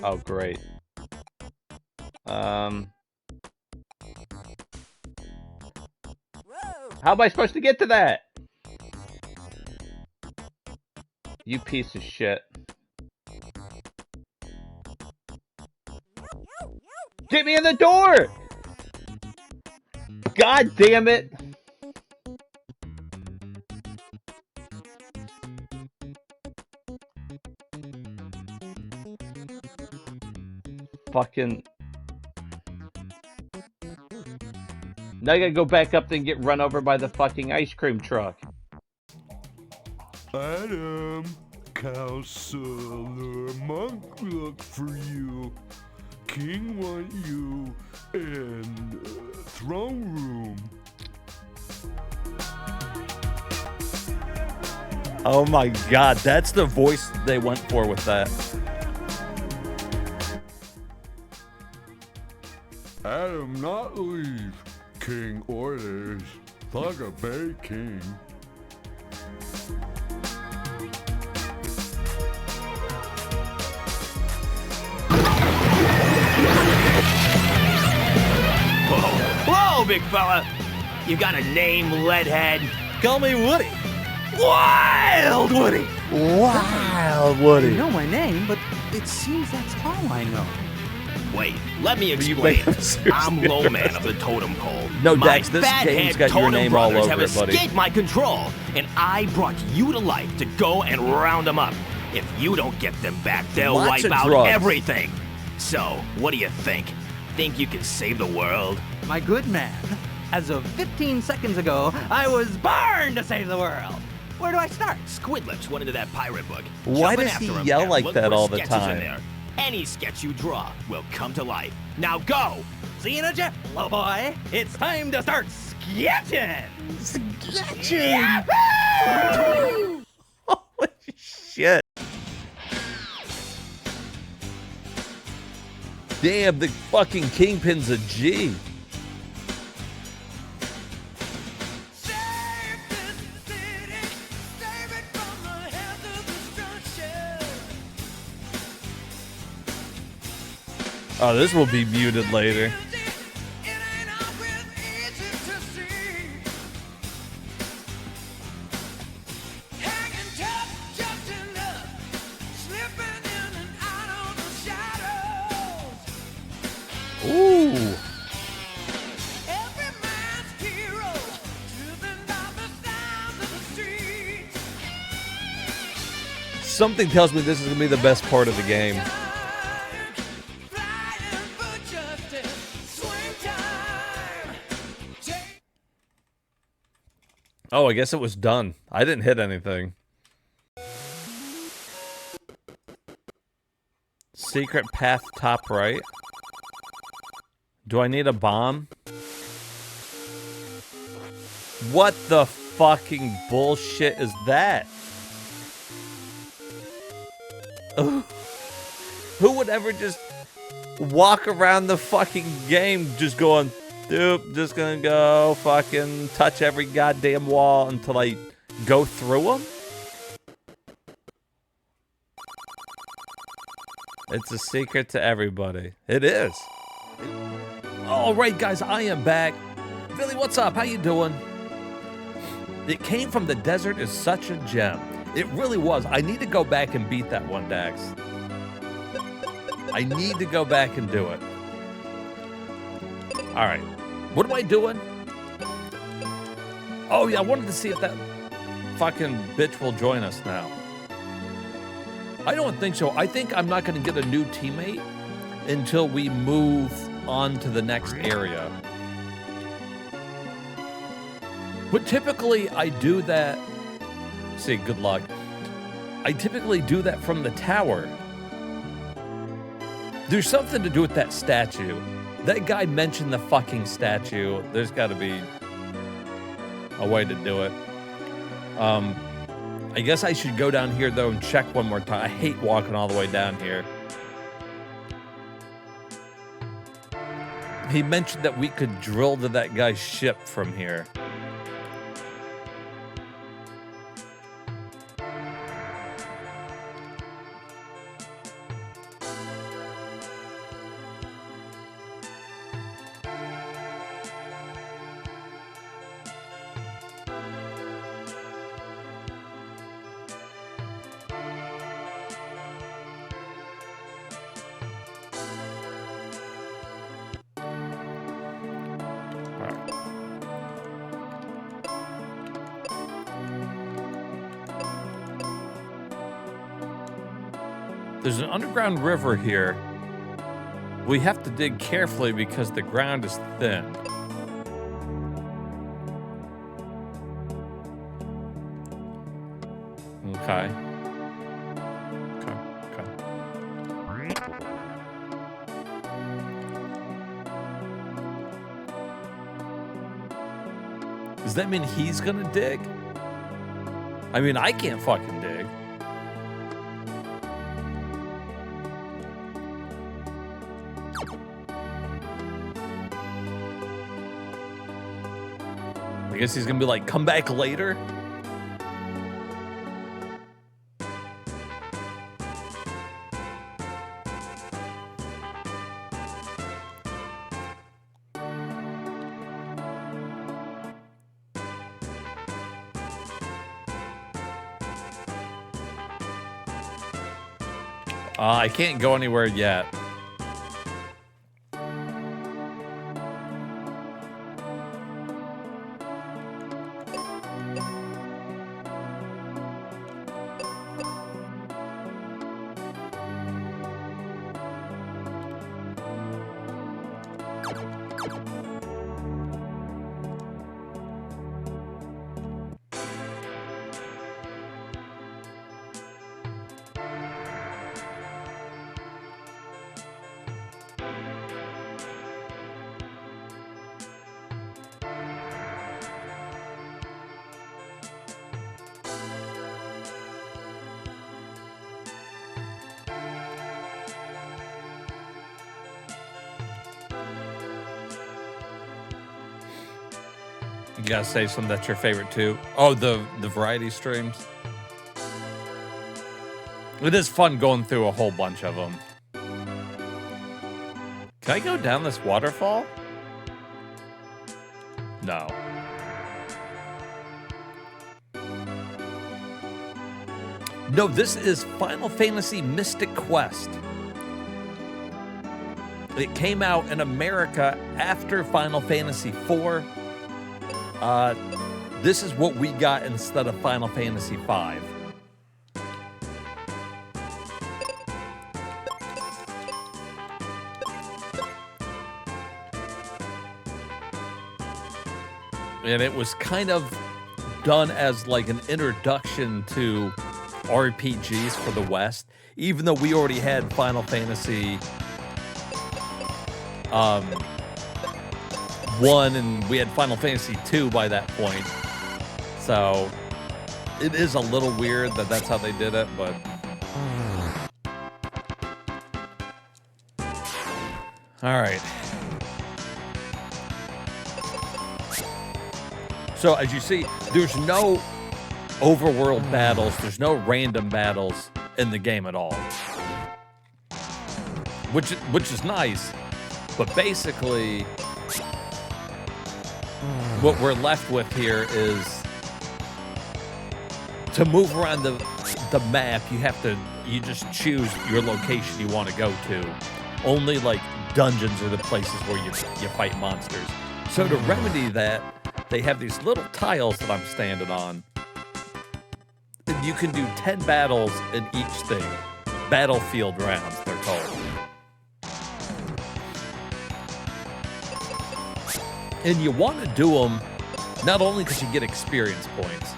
Oh, great. How am I supposed to get to that? You piece of shit. Get me in the door! God damn it! Fucking... Now I gotta go back up and get run over by the fucking ice cream truck. Adam, Counselor Monk, look for you. King want you in throne room. Oh my god, that's the voice they went for with that. Adam not leave. King orders. Like a Bay King. Whoa, big fella! You got a name, Leadhead? Call me Woody. Wild Woody! Wild Woody. You know my name, but it seems that's all I know. Wait, let me explain. I'm low man of the totem pole. No, my Dex, this bad game's head got your totem name all brothers over have it, buddy. escaped my control, and I brought you to life to go and round them up. If you don't get them back, they'll Lots wipe of out drugs. everything. So, what do you think? Think you can save the world? My good man, as of 15 seconds ago, I was born to save the world. Where do I start? Squidlips went into that pirate book. Why Jump in does he after him yell and like look that for all the sketches in time? there. Any sketch you draw will come to life. Now go! See you in a jet, little boy. It's time to start sketching. Holy shit. Damn, the fucking Kingpin's a G. Oh, this will be muted later. Ooh. Something tells me this is gonna be the best part of the game. Oh, I guess it was done. I didn't hit anything. Secret path top right. Do I need a bomb? What the fucking bullshit is that? Who would ever just walk around the fucking game just going, dude, just gonna go fucking touch every goddamn wall until I go through them? It's a secret to everybody. It is. All right, guys, I am back. Billy, what's up? How you doing? It came from the desert is such a gem. It really was. I need to go back and beat that one, Dax. I need to go back and do it. All right. What am I doing? Oh, yeah, I wanted to see if that fucking bitch will join us now. I don't think so. I think I'm not going to get a new teammate until we move on to the next area. But typically, I do that... See, good luck. I typically do that from the tower. There's something to do with that statue. That guy mentioned the fucking statue. There's got to be a way to do it. I guess I should go down here, though, and check one more time. I hate walking all the way down here. He mentioned that we could drill to that guy's ship from here. There's an underground river here. We have to dig carefully because the ground is thin. Okay. Does that mean he's gonna dig? I mean, I can't fucking dig. I guess he's gonna be like, come back later? I can't go anywhere yet. You gotta say something that's your favorite too. Oh, the variety streams. It is fun going through a whole bunch of them. Can I go down this waterfall? No. No, this is Final Fantasy Mystic Quest. It came out in America after Final Fantasy IV. This is what we got instead of Final Fantasy V. And it was kind of done as like an introduction to RPGs for the West, even though we already had Final Fantasy 1 and we had Final Fantasy 2 by that point. So it is a little weird that that's how they did it, but all right. So as you see, there's no overworld battles, there's no random battles in the game at all. Which is nice, but basically what we're left with here is to move around the map, you just choose your location you want to go to. Only like dungeons are the places where you fight monsters. So to remedy that, they have these little tiles that I'm standing on. And you can do 10 battles in each thing. Battlefield rounds, they're called. And you want to do them not only because you get experience points,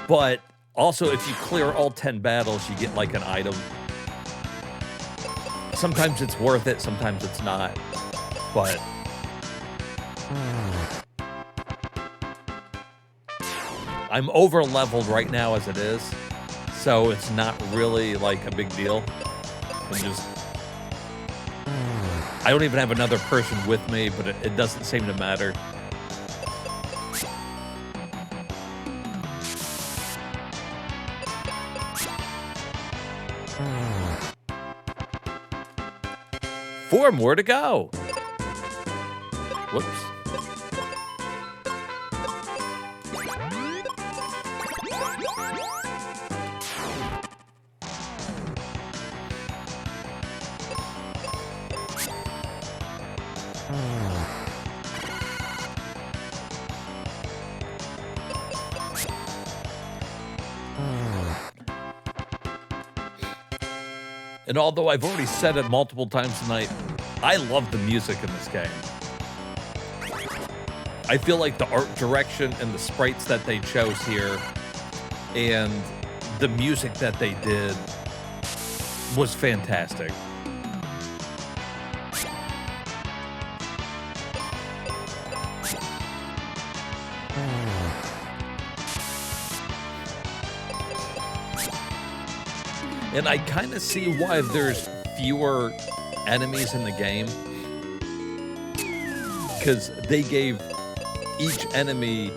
but also if you clear all 10 battles, you get like an item. Sometimes it's worth it, sometimes it's not. But I'm over leveled right now as it is, so it's not really like a big deal. I don't even have another person with me, but it doesn't seem to matter. Four more to go. Whoops. And although I've already said it multiple times tonight, I love the music in this game. I feel like the art direction and the sprites that they chose here and the music that they did was fantastic. And I kind of see why there's fewer enemies in the game, because they gave each enemy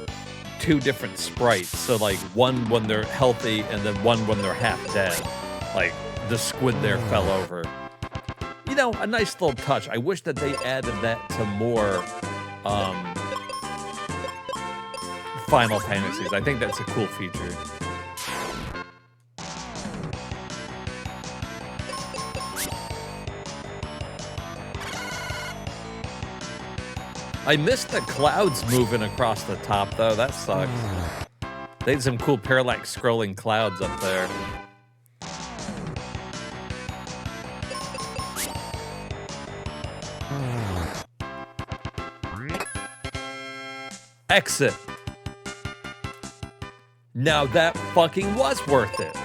2 different sprites. So like one when they're healthy and then one when they're half dead. Like the squid there fell over. You know, a nice little touch. I wish that they added that to more Final Fantasies. I think that's a cool feature. I missed the clouds moving across the top, though. That sucks. They had some cool parallax scrolling clouds up there. Exit. Now that fucking was worth it.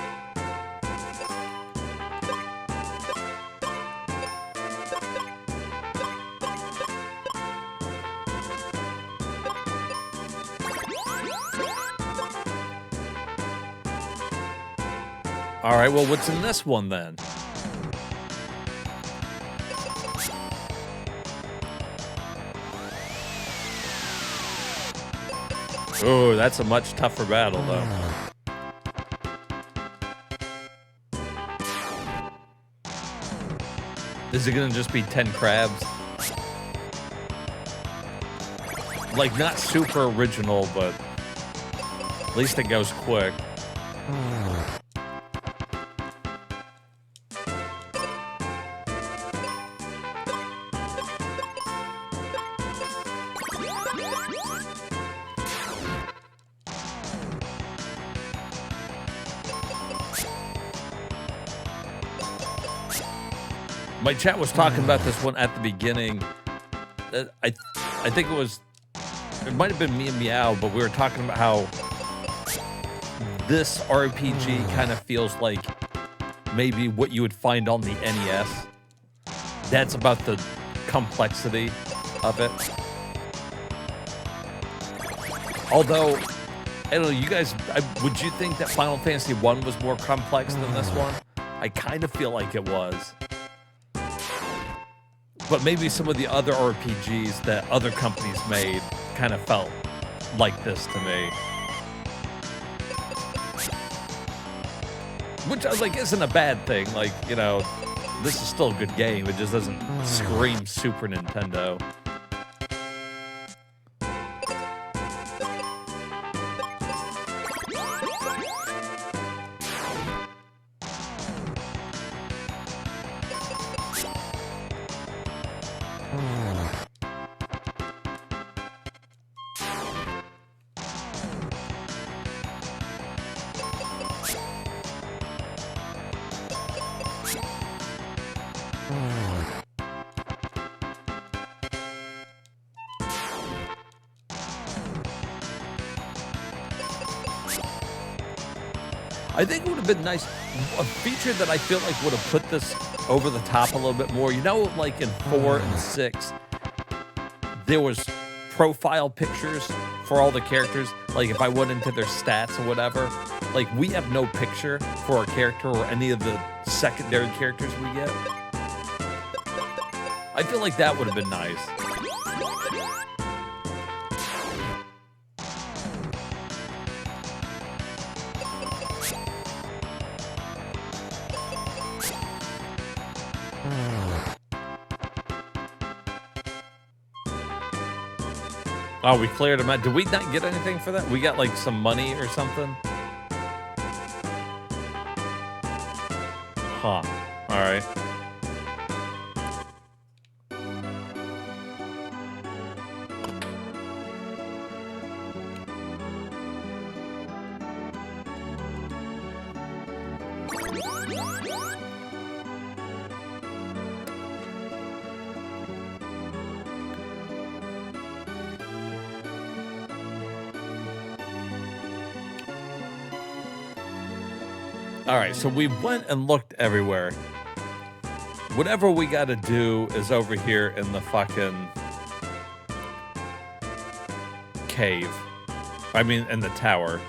All right, well, what's in this one then? Oh, that's a much tougher battle, though. Is it gonna just be 10 crabs? Like, not super original, but at least it goes quick. My chat was talking about this one at the beginning. I think it might have been me and Meow, but we were talking about how this RPG kind of feels like maybe what you would find on the NES. That's about the complexity of it. Although, I don't know, you guys, would you think that Final Fantasy 1 was more complex than this one? I kind of feel like it was. But maybe some of the other RPGs that other companies made kind of felt like this to me. Which I was like, isn't a bad thing. Like, you know, this is still a good game. It just doesn't scream Super Nintendo. I think it would have been nice, a feature that I feel like would have put this over the top a little bit more. You know, like in 4 and 6, there was profile pictures for all the characters. Like if I went into their stats or whatever, like we have no picture for a character or any of the secondary characters we get. I feel like that would have been nice. Oh, we cleared them out. Did we not get anything for that? We got like some money or something? Huh. All right. All right, so we went and looked everywhere. Whatever we got to do is over here in the fucking cave. I mean, in the tower.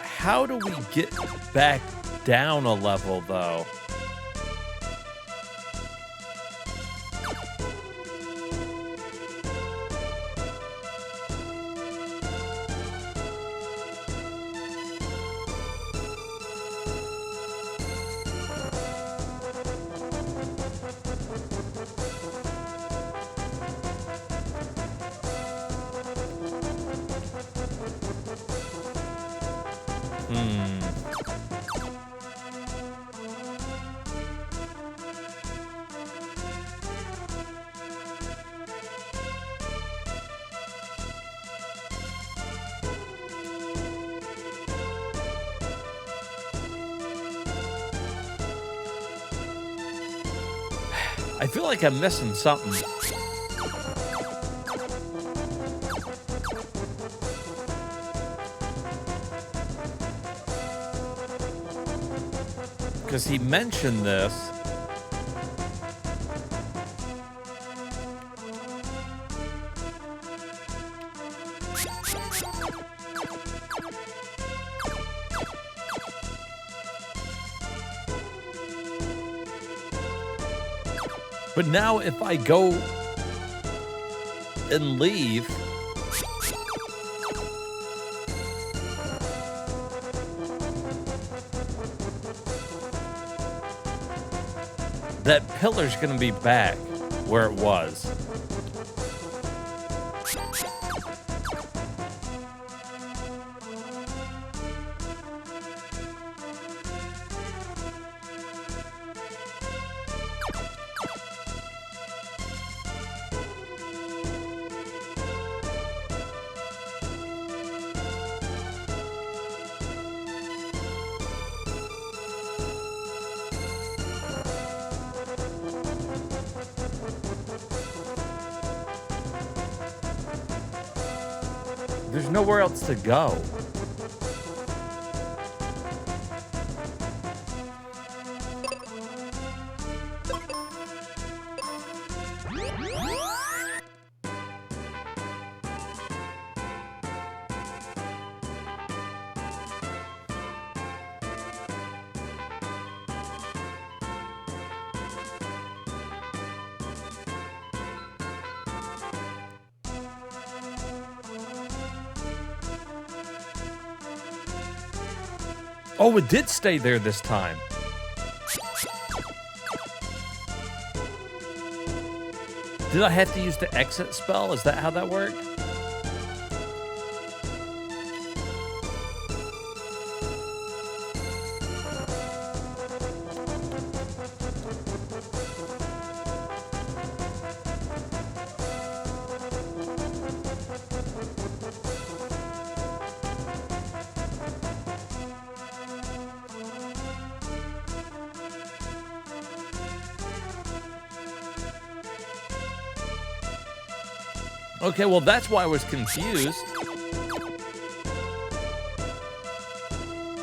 How do we get back down a level, though? I feel like I'm missing something. Because he mentioned this. But now if I go and leave, that pillar's gonna be back where it was. There's nowhere else to go. Oh, it did stay there this time. Did I have to use the exit spell? Is that how that worked? Okay, well, that's why I was confused.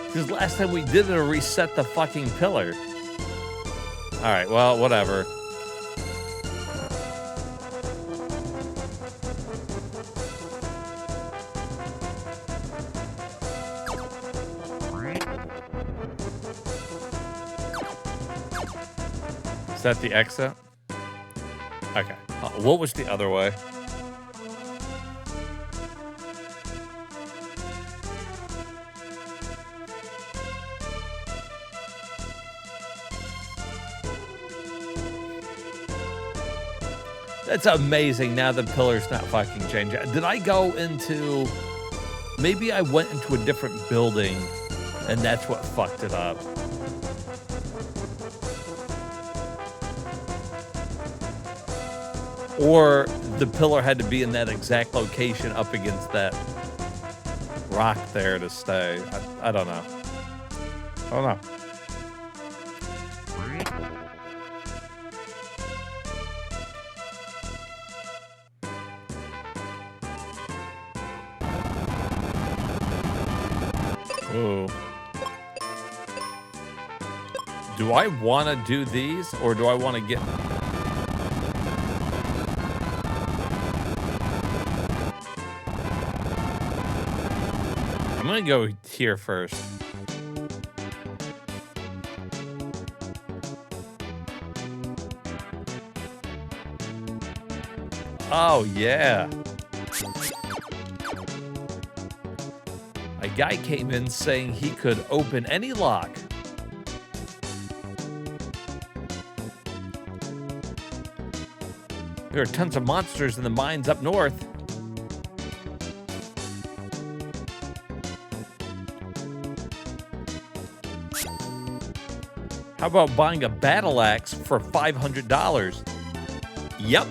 Because last time we did it, to reset the fucking pillar. All right, well, whatever. Is that the exit? Okay. What was the other way? That's amazing. Now the pillar's not fucking changing. Did I go into... Maybe I went into a different building and that's what fucked it up. Or the pillar had to be in that exact location up against that rock there to stay. I don't know. I don't know. Ooh. Do I want to do these, or do I want to get... I'm going to go here first. Oh, yeah. A guy came in saying he could open any lock. There are tons of monsters in the mines up north. How about buying a battle axe for $500? Yep.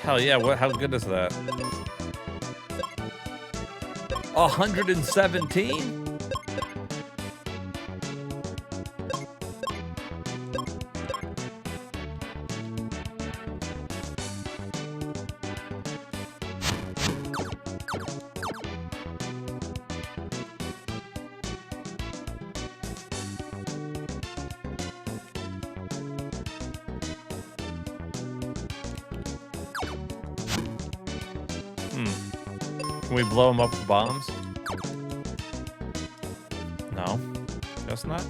Hell yeah, how good is that? 117? Can we blow them up with bombs? No, guess not.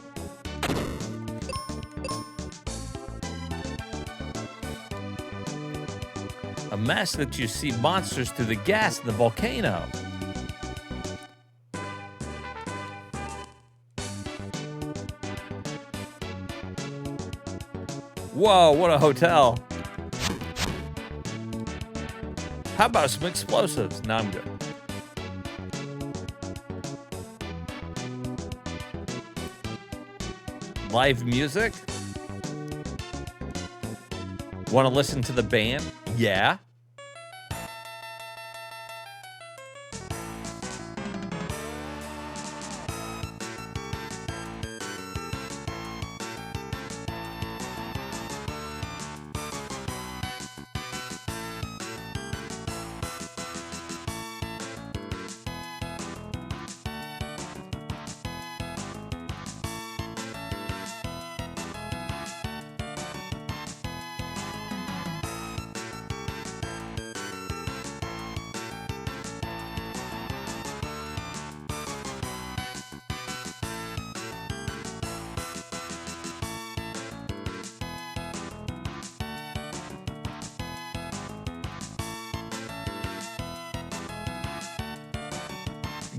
A mess that you see monsters through the gas in the volcano. Whoa, what a hotel. How about some explosives? No, I'm good. Live music? Want to listen to the band? Yeah.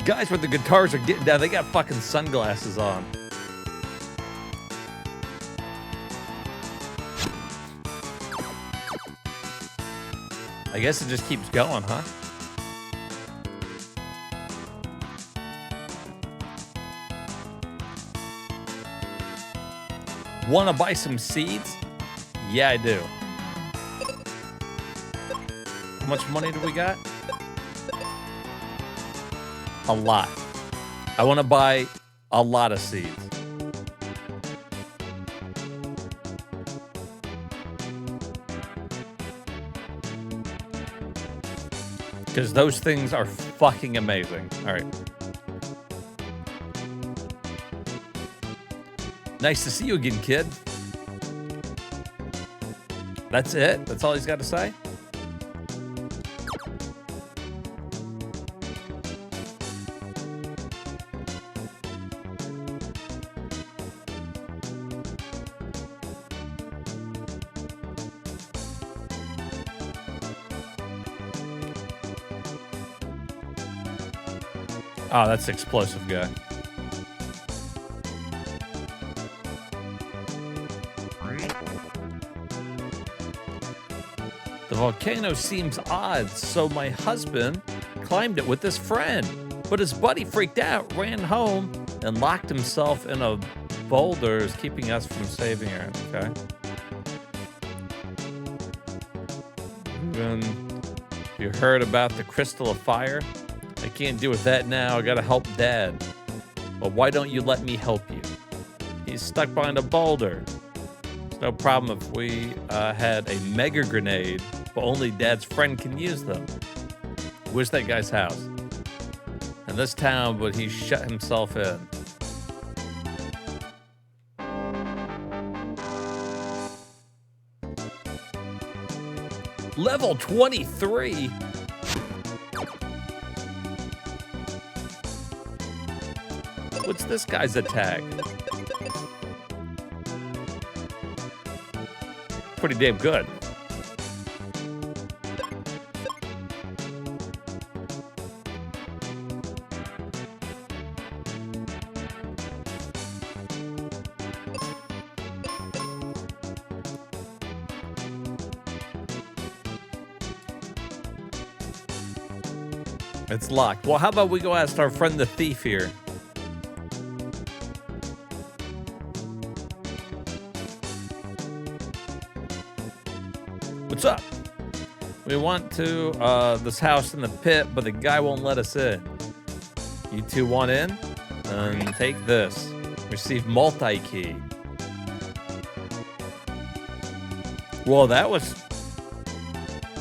Guys with the guitars are getting down. They got fucking sunglasses on. I guess it just keeps going, huh? Want to buy some seeds? Yeah, I do. How much money do we got? A lot. I want to buy a lot of seeds. Because those things are fucking amazing. All right. Nice to see you again, kid. That's it? That's all he's got to say? Oh, that's the explosive guy. The volcano seems odd, so my husband climbed it with his friend. But his buddy freaked out, ran home, and locked himself in a boulder, keeping us from saving her. Okay. You heard about the crystal of fire? I can't deal with that now. I gotta help Dad. Well, why don't you let me help you? He's stuck behind a boulder. It's no problem if we had a mega grenade, but only Dad's friend can use them. Where's that guy's house? In this town, but he shut himself in. Level 23? What's this guy's attack? Pretty damn good. It's locked. Well, how about we go ask our friend the thief here? What's up? We want to this house in the pit, but the guy won't let us in. You two want in? Take this. Receive multi-key. Well, that was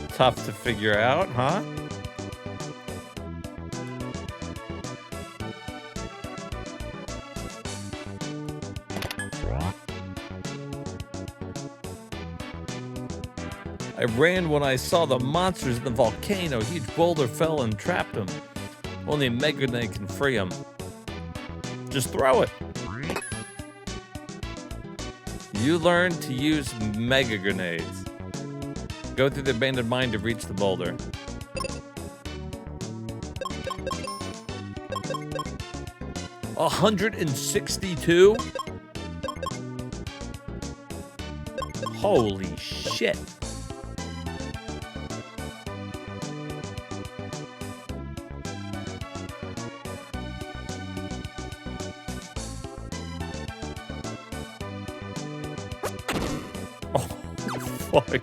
tough to figure out, huh? I ran when I saw the monsters in the volcano. A huge boulder fell and trapped him. Only a mega grenade can free him. Just throw it. You learn to use mega grenades. Go through the abandoned mine to reach the boulder. $162? Holy shit. Fuck.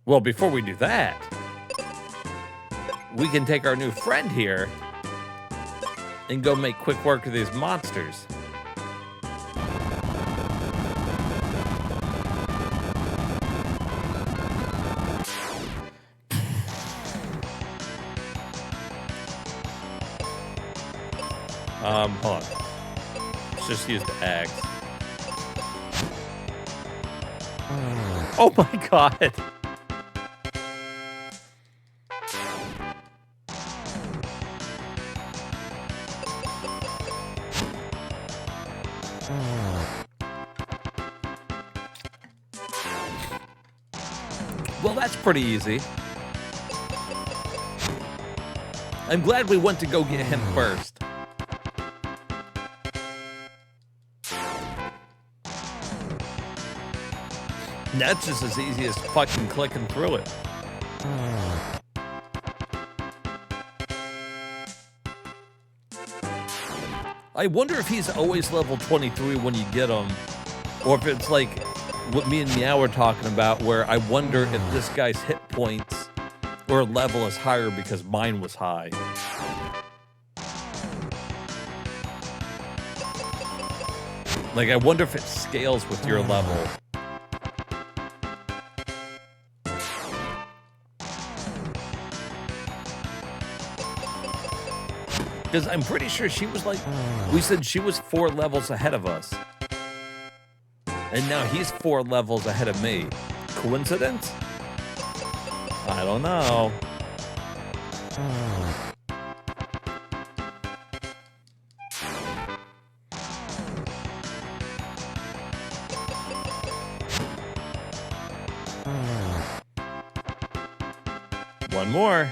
Well, before we do that, we can take our new friend here and go make quick work of these monsters. Hold on. Let's just use the axe. Oh my god! Well, that's pretty easy. I'm glad we went to go get him first. That's just as easy as fucking clicking through it. I wonder if he's always level 23 when you get him, or if it's like what me and Meow were talking about, where I wonder if this guy's hit points or level is higher because mine was high. Like, I wonder if it scales with your level. Because I'm pretty sure she was like, we said she was 4 levels ahead of us. And now he's 4 levels ahead of me. Coincidence? I don't know. One more.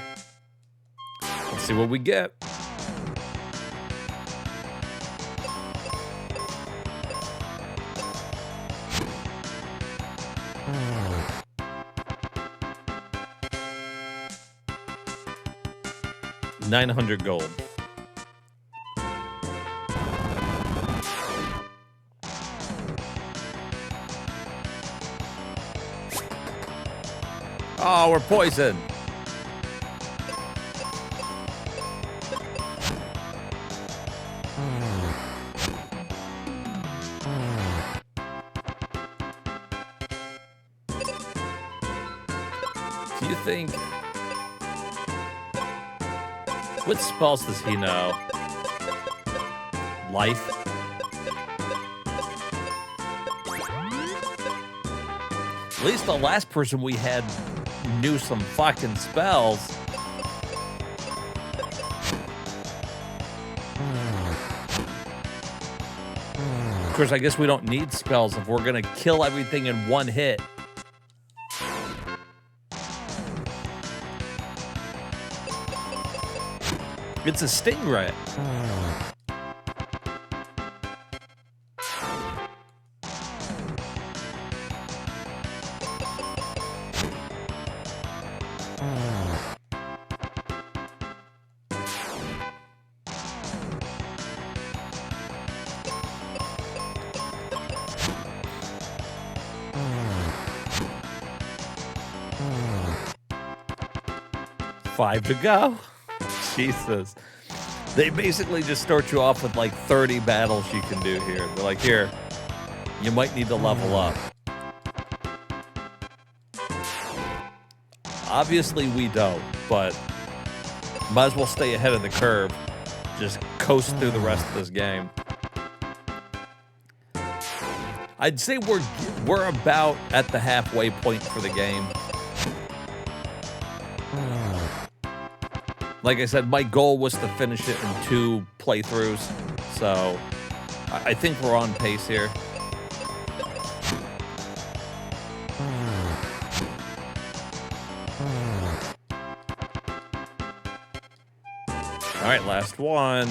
Let's see what we get. $900 gold. Oh, we're poisoned. Do you think... What spells does he know? Life? At least the last person we had knew some fucking spells. Of course, I guess we don't need spells if we're gonna kill everything in one hit. It's a stingray. Five to go. Jesus. They basically just start you off with like 30 battles you can do here. They're like, here, you might need to level up. Obviously we don't, but might as well stay ahead of the curve. Just coast through the rest of this game. I'd say we're about at the halfway point for the game. Like I said, my goal was to finish it in 2 playthroughs, so I think we're on pace here. All right, last one.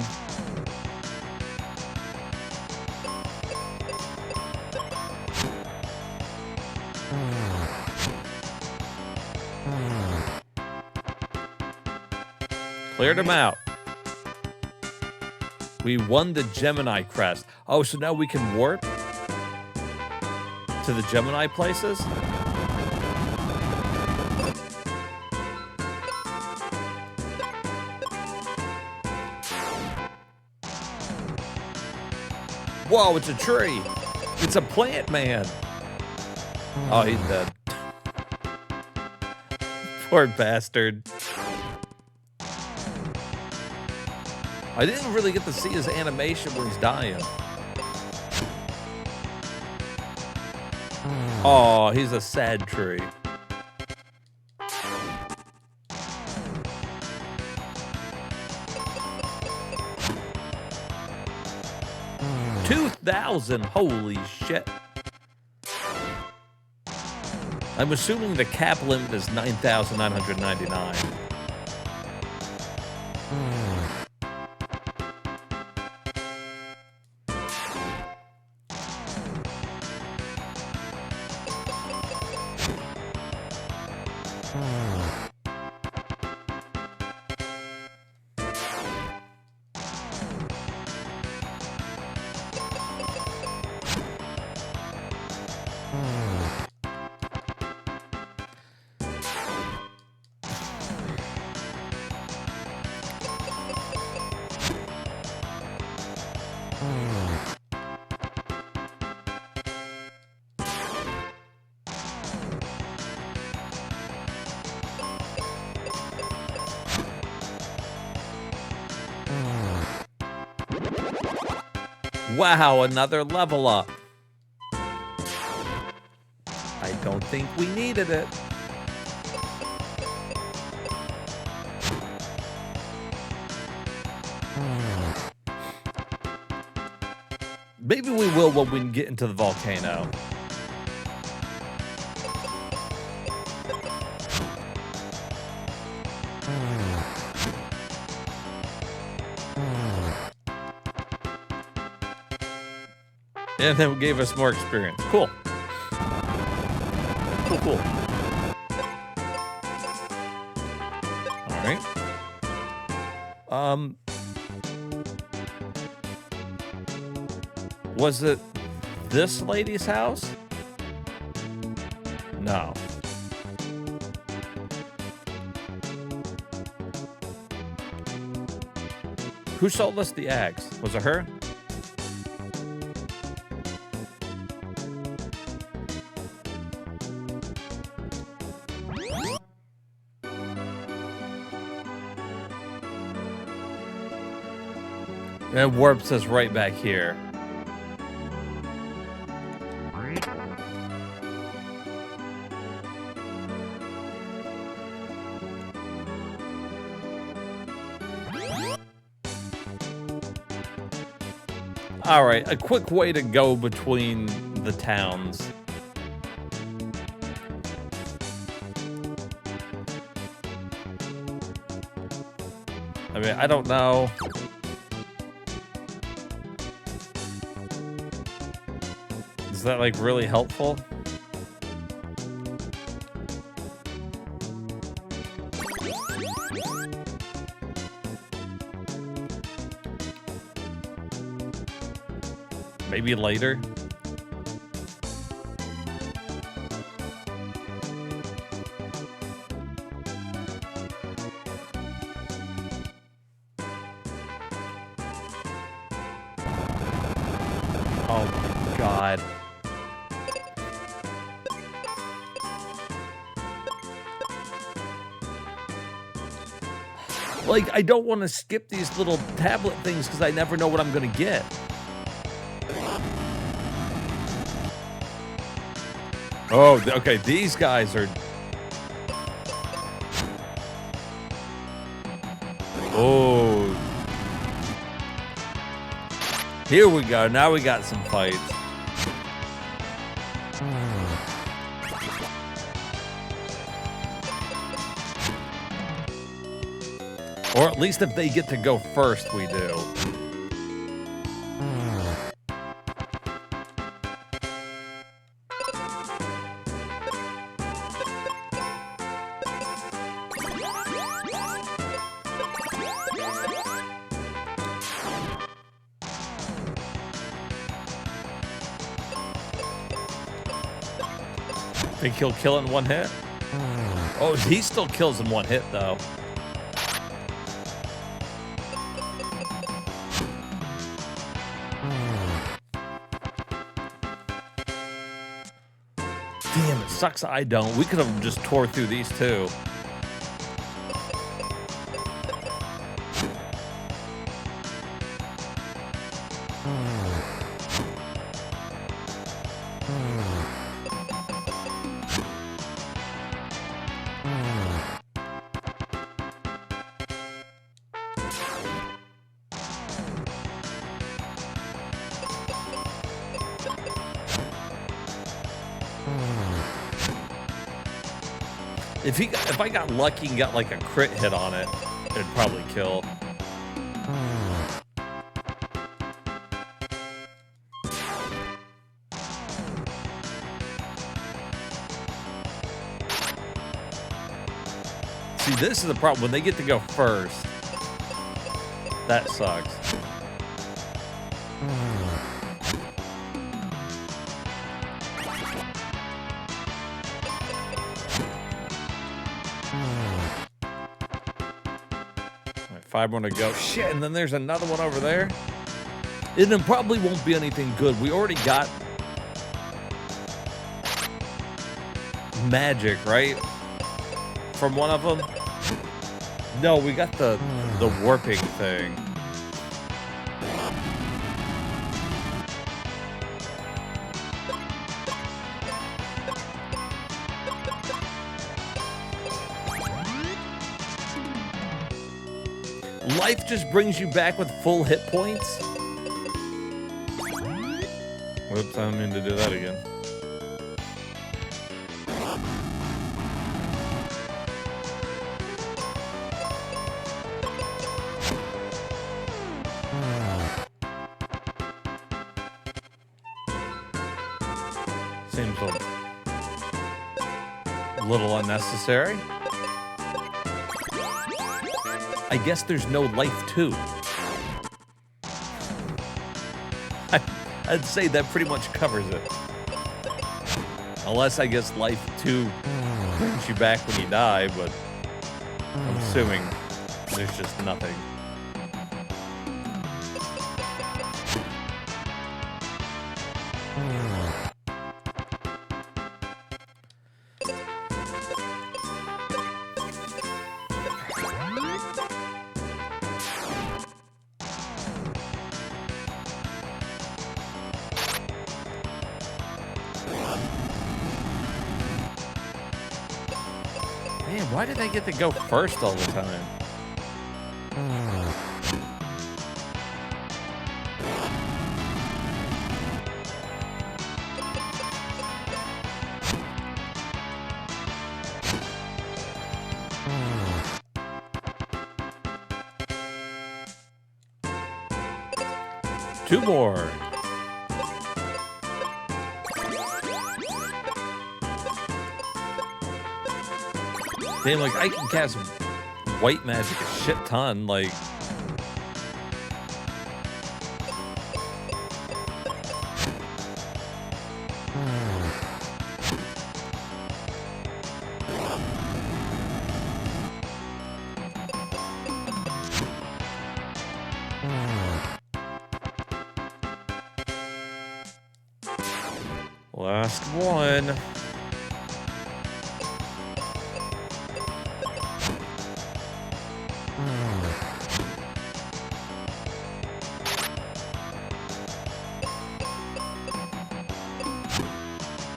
Cleared him out. We won the Gemini crest. Oh, so now we can warp to the Gemini places? Whoa, it's a tree. It's a plant man. Oh, he's dead. Poor bastard. I didn't really get to see his animation when he's dying. Oh, he's a sad tree. $2,000, holy shit. I'm assuming the cap limit is $9,999. Wow, another level up. I don't think we needed it. Maybe we will when we get into the volcano. And then gave us more experience. Cool. Cool, cool. All right. Was it this lady's house? No. Who sold us the eggs? Was it her? And it warps us right back here. All right, a quick way to go between the towns. I mean, I don't know. Is that like really helpful? Maybe later. Oh my God. Like, I don't want to skip these little tablet things because I never know what I'm going to get. Oh, okay, these guys are... Oh. Here we go. Now we got some fights. Or at least if they get to go first, we do. Think he'll kill it in one hit? Oh, he still kills in one hit, though. Damn, it sucks I don't. We could have just tore through these two. If I got lucky and got like a crit hit on it, it'd probably kill. See, this is the problem. When they get to go first, that sucks. Five more to go. Shit, and then there's another one over there. And it probably won't be anything good. We already got magic, right? From one of them? No, we got the warping thing. Life just brings you back with full hit points? Whoops, I don't mean to do that again. Seems a little unnecessary. I guess there's no life too. I'd say that pretty much covers it. Unless I guess life 2 brings you back when you die, but I'm assuming there's just nothing. Man, why did I get to go first all the time? Two more. Damn, like, I can cast white magic a shit ton, like... Last one.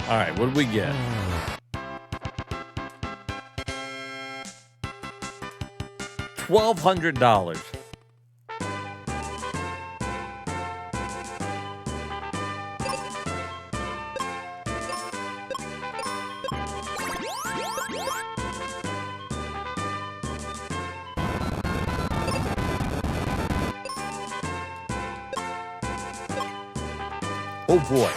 All right, what did we get? $1,200. Oh boy.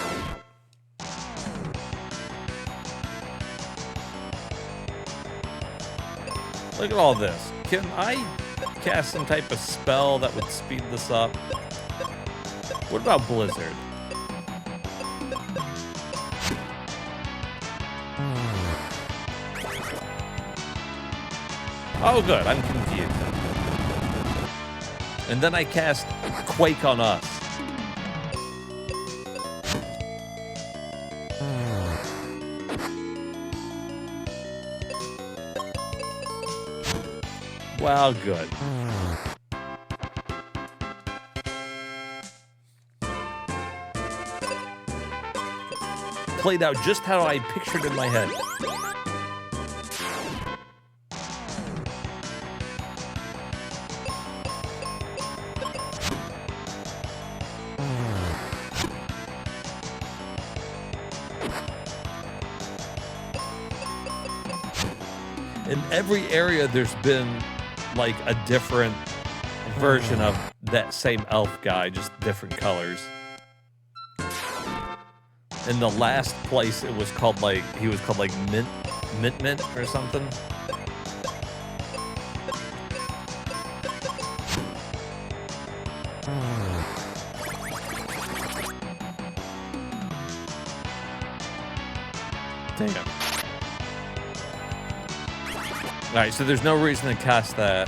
Look at all this. Can I cast some type of spell that would speed this up? What about Blizzard? Oh good, I'm confused. And then I cast Quake on us. Well, good. Played out just how I pictured in my head. In every area, there's been like a different version of that same elf guy, just different colors. In the last place, it was called like, he was called like Mint or something. Damn. Alright, so there's no reason to cast that.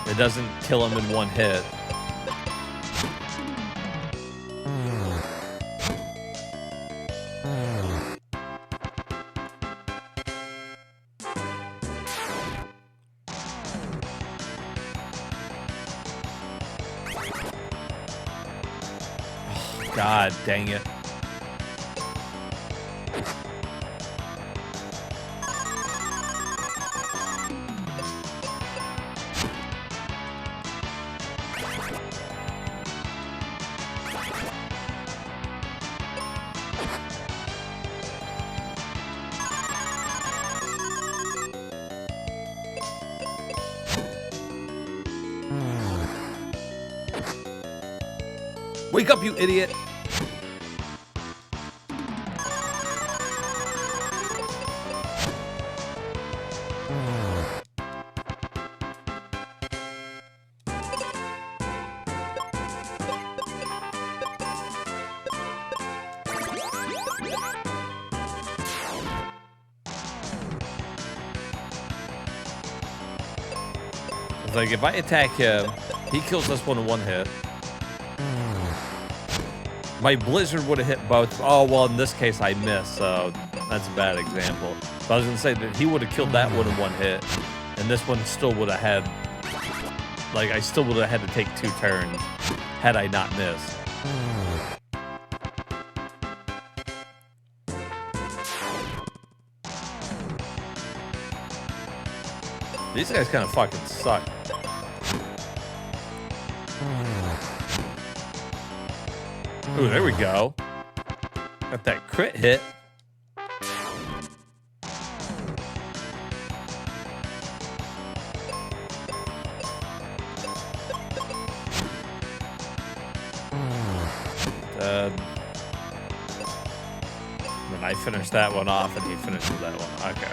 It doesn't kill him in one hit. Oh, God dang it. Wake up, you idiot! It's like, if I attack him, he kills this one in one hit. My Blizzard would have hit both. Oh, well, in this case, I missed, so that's a bad example. But I was going to say that he would have killed that one in one hit, and this one still would have had, like, I still would have had to take 2 turns had I not missed. These guys kind of fucking suck. Ooh, there we go. Got that crit hit. Then I finished that one off, and he finishes that one. Okay.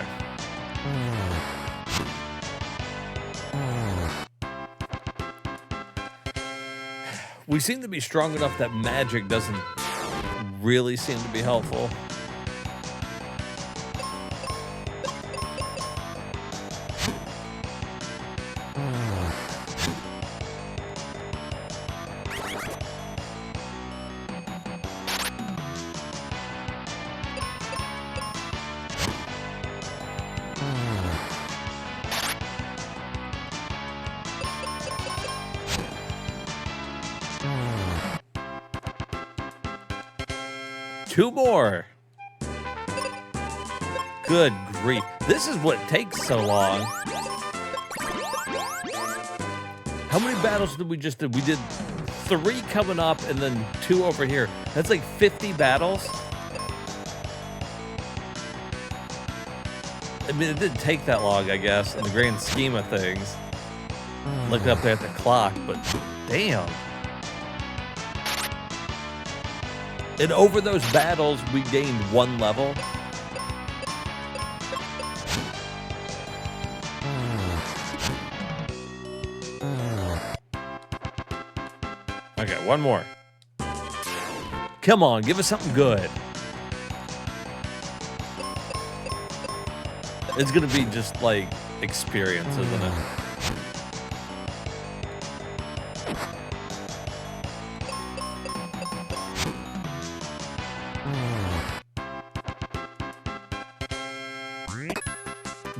We seem to be strong enough that magic doesn't really seem to be helpful. Two more. Good grief. This is what takes so long. How many battles did we just do? We did 3 coming up and then 2 over here. That's like 50 battles. I mean, it didn't take that long, I guess, in the grand scheme of things. Looking up there at the clock, but damn. And over those battles, we gained 1 level. Okay, 1 more. Come on, give us something good. It's gonna be just like experience, isn't it?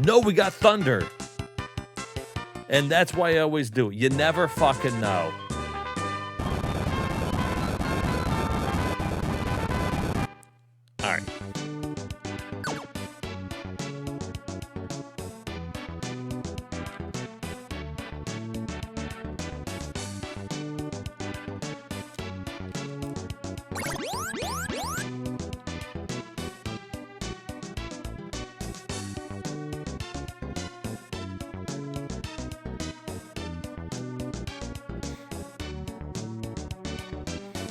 No, we got thunder. And that's why I always do it. You never fucking know. All right.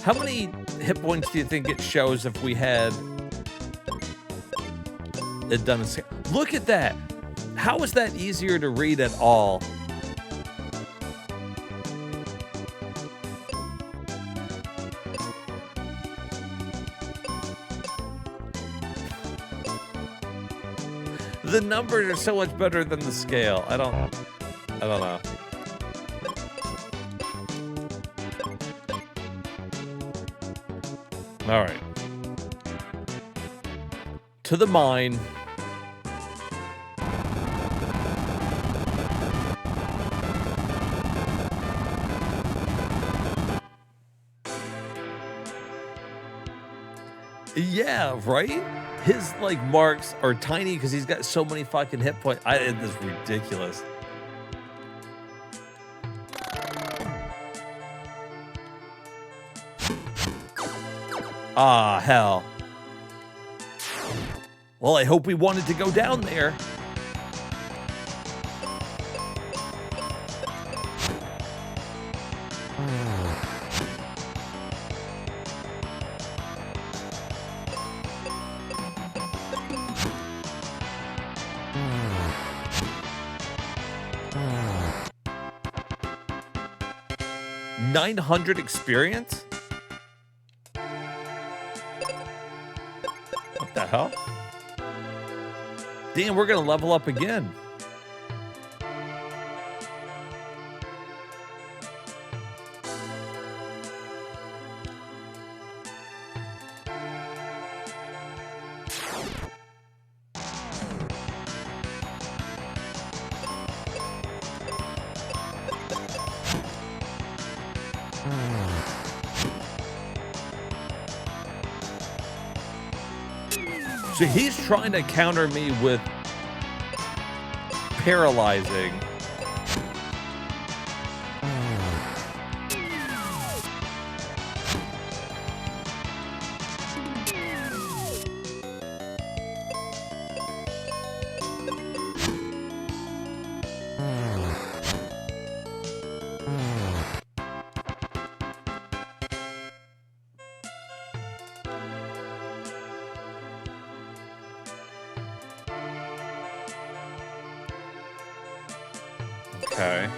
How many hit points do you think it shows if we had it done? Look at that. How is that easier to read at all? The numbers are so much better than the scale. I don't know. All right. To the mine. Yeah, right? His, like, marks are tiny because he's got so many fucking hit points. It is ridiculous. Ah, hell. Well, I hope we wanted to go down there. $900 experience? What the hell? Damn, we're gonna level up again. So he's trying to counter me with paralyzing. Okay.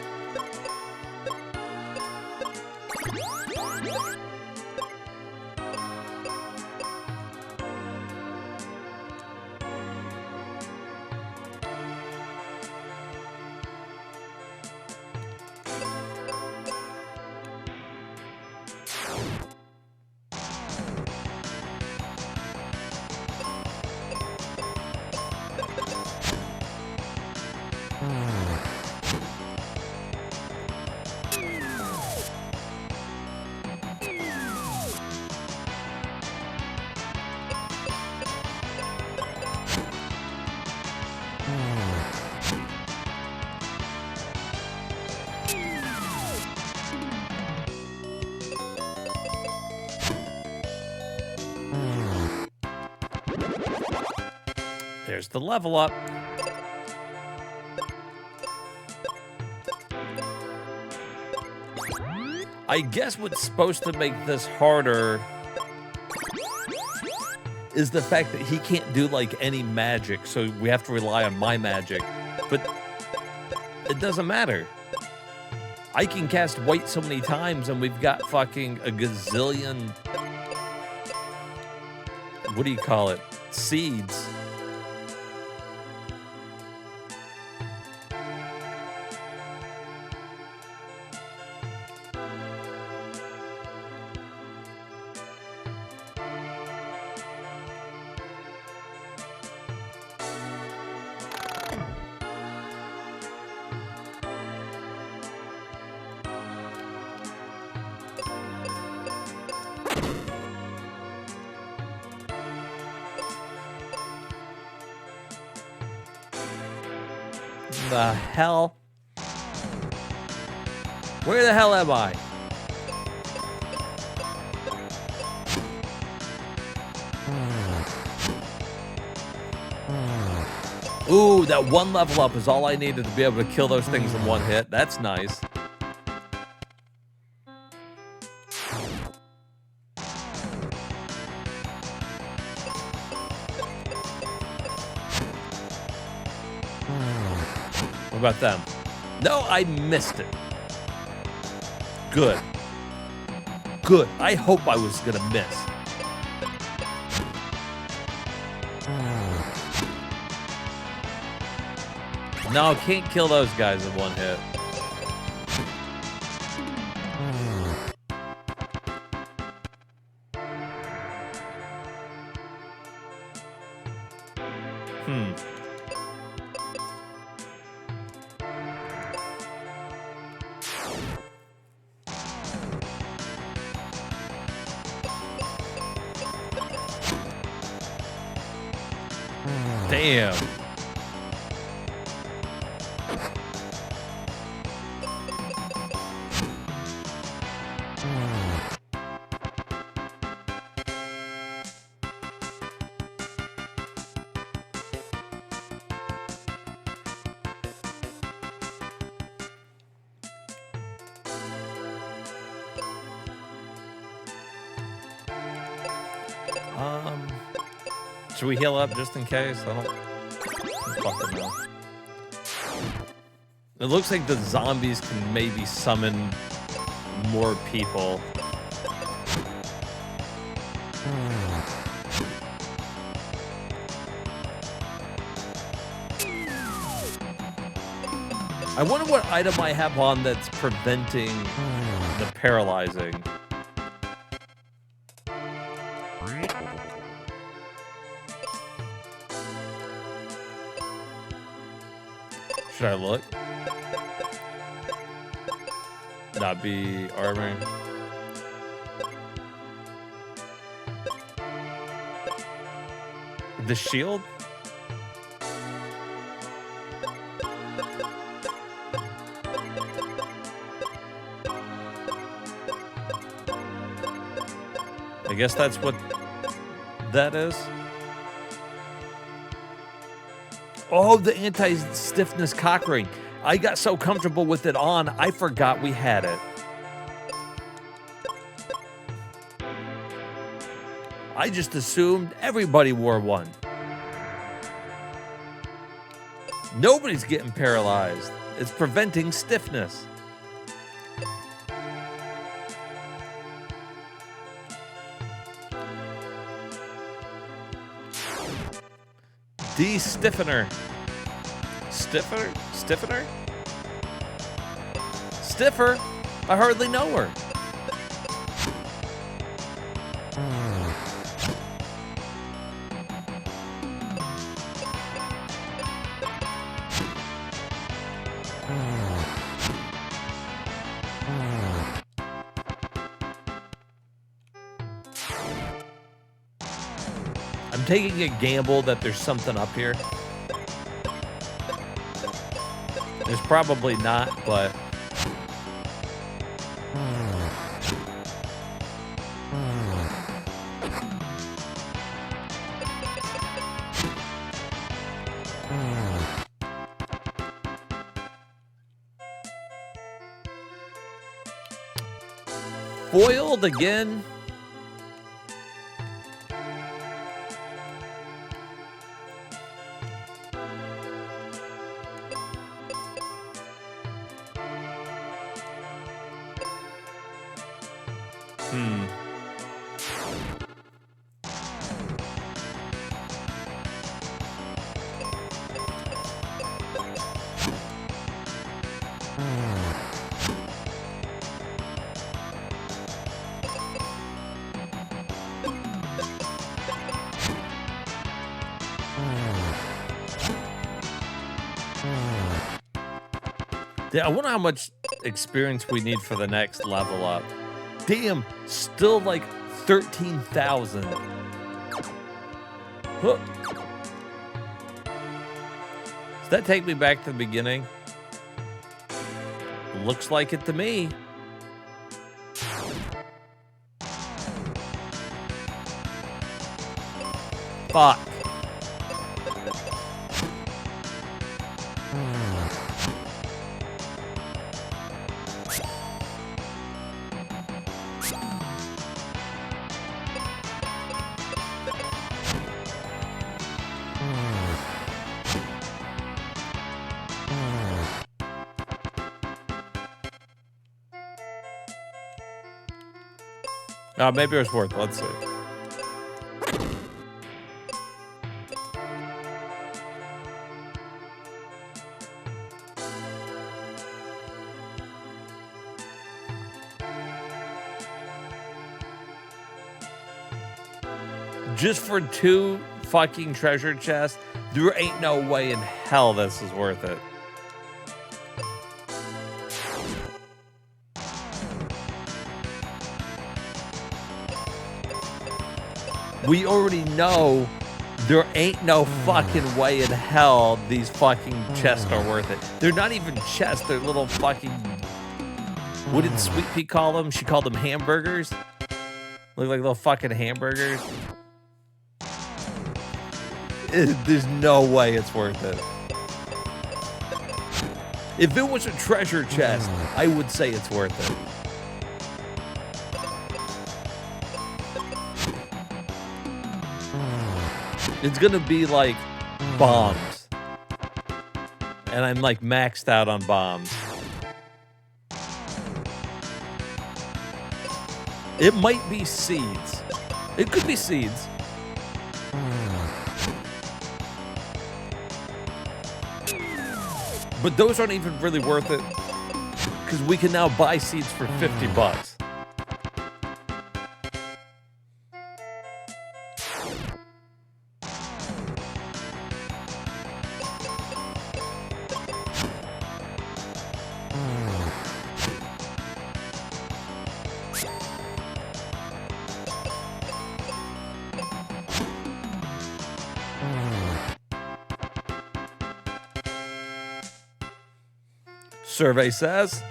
There's the level up. I guess what's supposed to make this harder is the fact that he can't do like any magic, so we have to rely on my magic. But it doesn't matter. I can cast white so many times and we've got fucking a gazillion, what do you call it? Seeds. The hell? Where the hell am I? Ooh, that one level up is all I needed to be able to kill those things in one hit. That's nice. What about them? No, I missed it. Good. Good. I hope I was gonna miss. No, can't kill those guys in one hit. Damn. Should we heal up just in case? I don't fucking know. It looks like the zombies can maybe summon more people. I wonder what item I have on that's preventing the paralyzing. Should I look? Not be armor. The shield? I guess that's what that is. Oh, the anti-stiffness cock ring. I got so comfortable with it on, I forgot we had it. I just assumed everybody wore one. Nobody's getting paralyzed. It's preventing stiffness. De-stiffener. Stiffener? Stiffer? I hardly know her. I'm taking a gamble that there's something up here. There's probably not, but... Foiled again? Yeah, I wonder how much experience we need for the next level up. Damn, still like 13,000. Huh. Does that take me back to the beginning? Looks like it to me. Fuck. Maybe it was worth it. Let's see. Just for 2 fucking treasure chests, there ain't no way in hell this is worth it. We already know there ain't no fucking way in hell these fucking chests are worth it. They're not even chests, they're little fucking... What did Sweet Pea call them? She called them hamburgers? Look like little fucking hamburgers. There's no way it's worth it. If it was a treasure chest, I would say it's worth it. It's gonna be like bombs. And I'm like maxed out on bombs. It might be seeds. It could be seeds. But those aren't even really worth it. Because we can now buy seeds for 50 bucks. Survey says.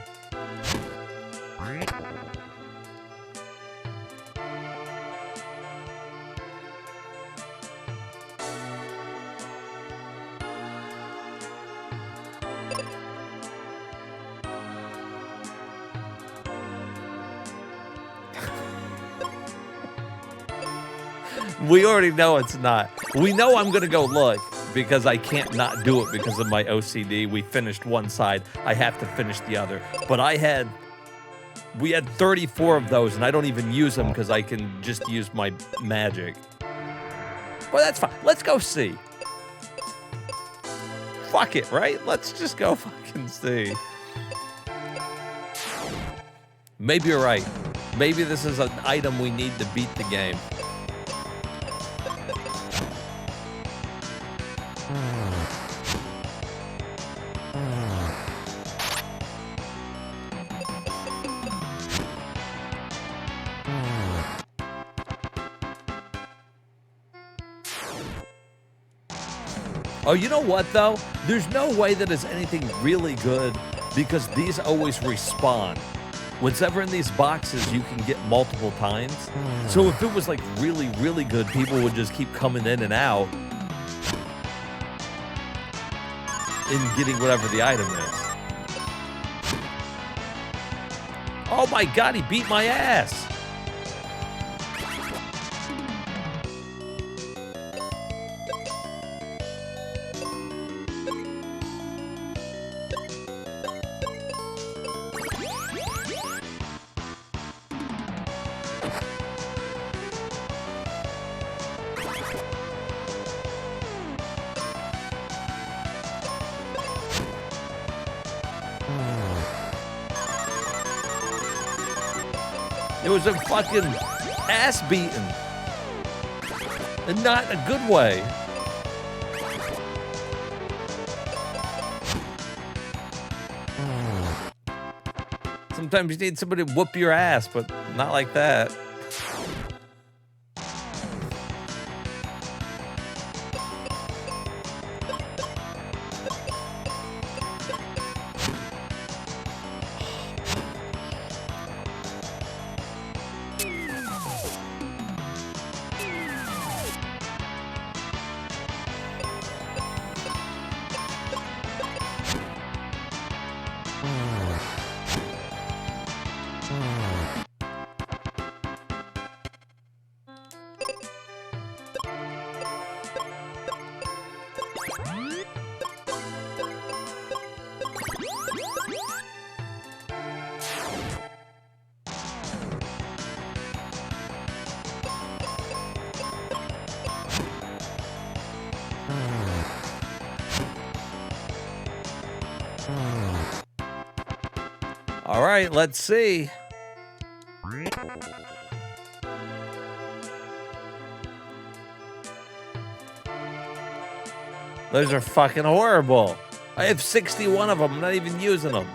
We already know it's not. We know I'm gonna go look because I can't not do it because of my OCD. We finished one side. I have to finish the other. But we had 34 of those, and I don't even use them because I can just use my magic. Well, that's fine. Let's go see. Fuck it, right? Let's just go fucking see. Maybe you're right. Maybe this is an item we need to beat the game. Oh, you know what, though? There's no way that it's anything really good because these always respawn. Whatever in these boxes, you can get multiple times. So if it was, like, really, really good, people would just keep coming in and out and getting whatever the item is. Oh, my God, he beat my ass. It was a fucking ass beating. And not in a good way. Sometimes you need somebody to whoop your ass, but not like that. All right, let's see. Those are fucking horrible. I have 61 of them. I'm not even using them.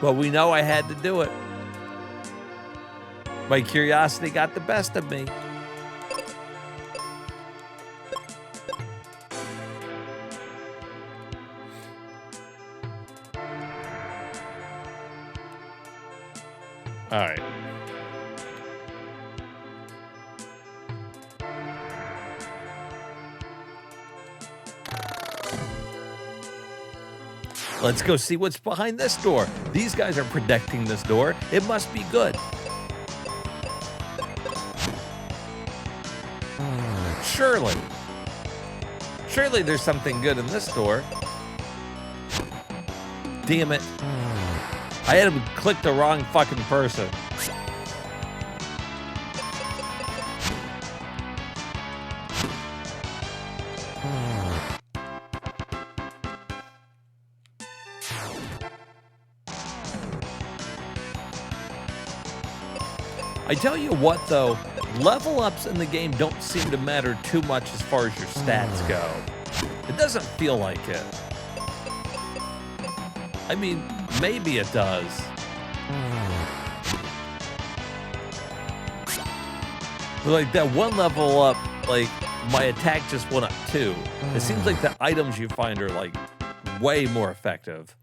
But we know I had to do it. My curiosity got the best of me. All right. Let's go see what's behind this door. These guys are protecting this door. It must be good. Surely. Surely there's something good in this door. Damn it. I had to click the wrong fucking person. I tell you what, though, level ups in the game don't seem to matter too much as far as your stats go. It doesn't feel like it. I mean, maybe it does. But like that one level up, like my attack just went up 2. It seems like the items you find are like way more effective.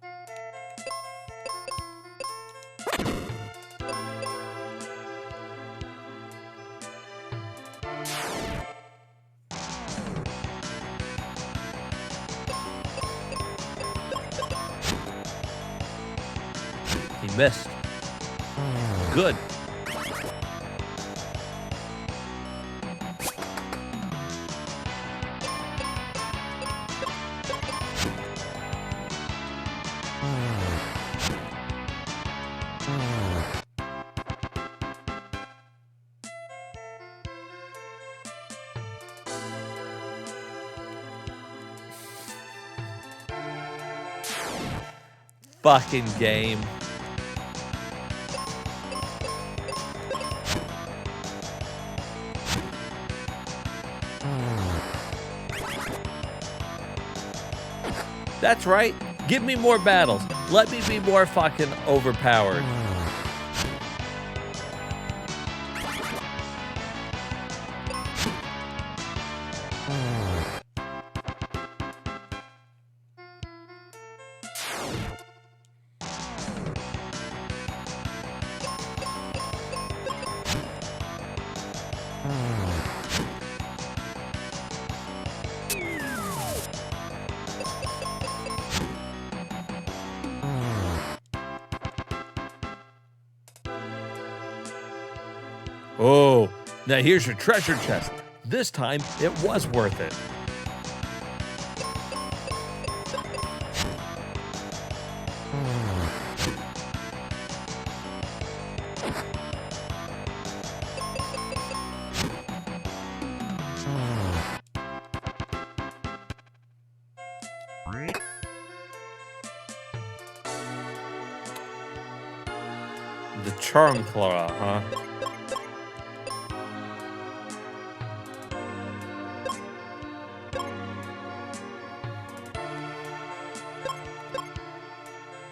He missed. good. Fucking game. That's right. Give me more battles. Let me be more fucking overpowered. Oh, now here's your treasure chest. This time, it was worth it. The charm claw, huh?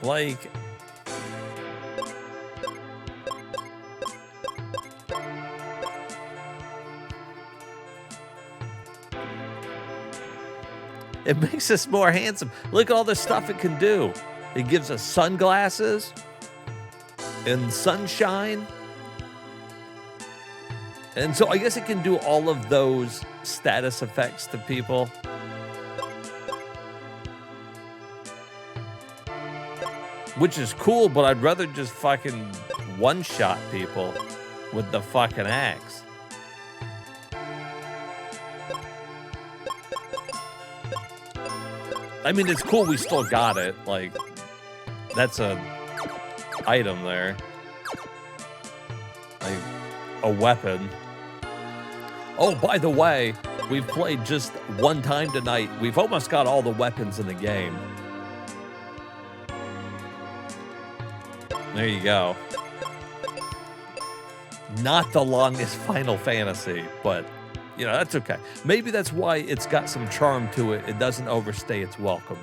Like, it makes us more handsome. Look at all the stuff it can do. It gives us sunglasses and sunshine. And so I guess it can do all of those status effects to people. Which is cool, but I'd rather just fucking one-shot people with the fucking axe. I mean, it's cool we still got it. Like, that's a item there. Like, a weapon. Oh, by the way, we've played just one time tonight. We've almost got all the weapons in the game. There you go. Not the longest Final Fantasy, but, you know, that's okay. Maybe that's why it's got some charm to it. It doesn't overstay its welcome.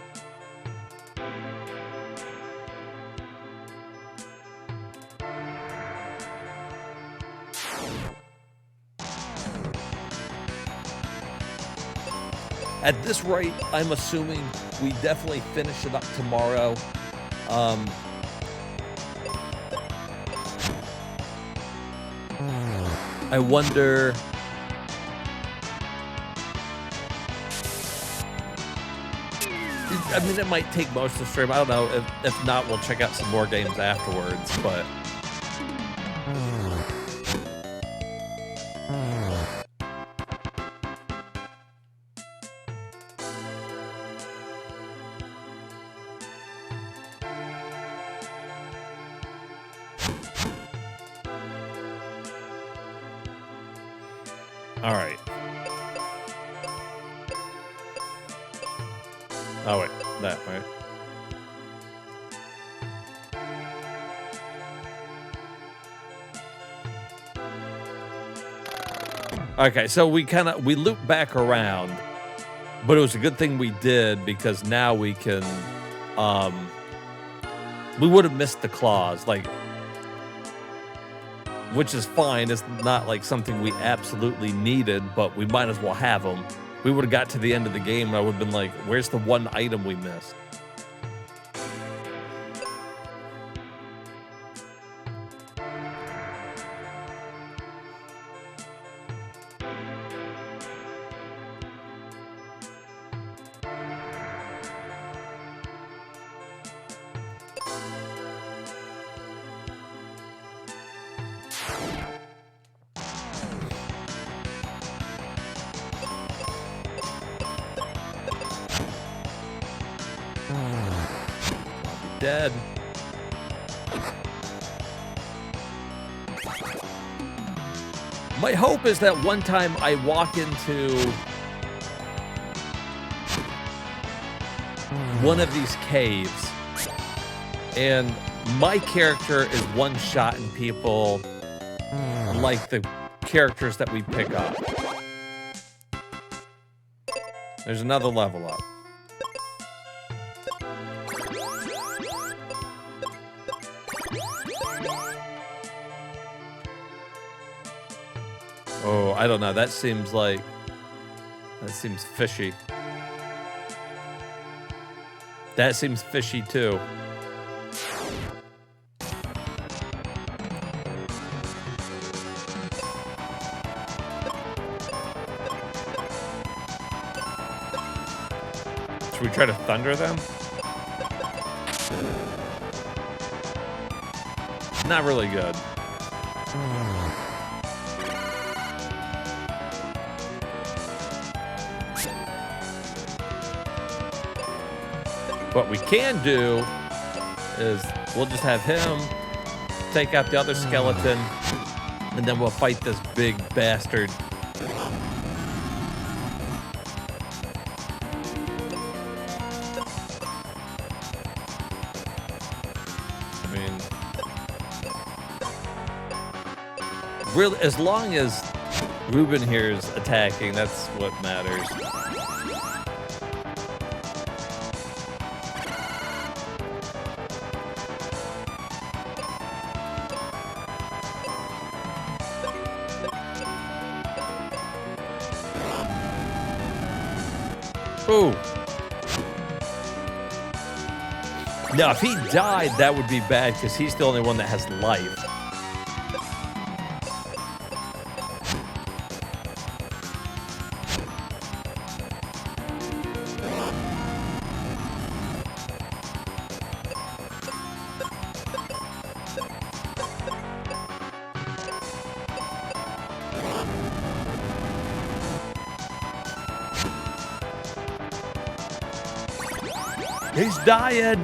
At this rate, I'm assuming we definitely finish it up tomorrow. I wonder... I mean, it might take most of the stream. I don't know. If not, we'll check out some more games afterwards, but... All right. Oh, wait. That, right? Okay, so we loop back around, but it was a good thing we did because now we can, we would have missed the claws, like, which is fine. It's not like something we absolutely needed, but we might as well have them. We would have got to the end of the game and I would have been like, where's the one item we missed? dead. My hope is that one time I walk into one of these caves and my character is one-shotting people like the characters that we pick up. There's another level up. Oh, I don't know. That seems fishy. That seems fishy too. Should we try to thunder them? Not really good. What we can do is we'll just have him take out the other skeleton, and then we'll fight this big bastard. I mean, really, as long as Ruben here is attacking, that's what matters. Ooh. Now, if he died, that would be bad because he's the only one that has life. He's dying.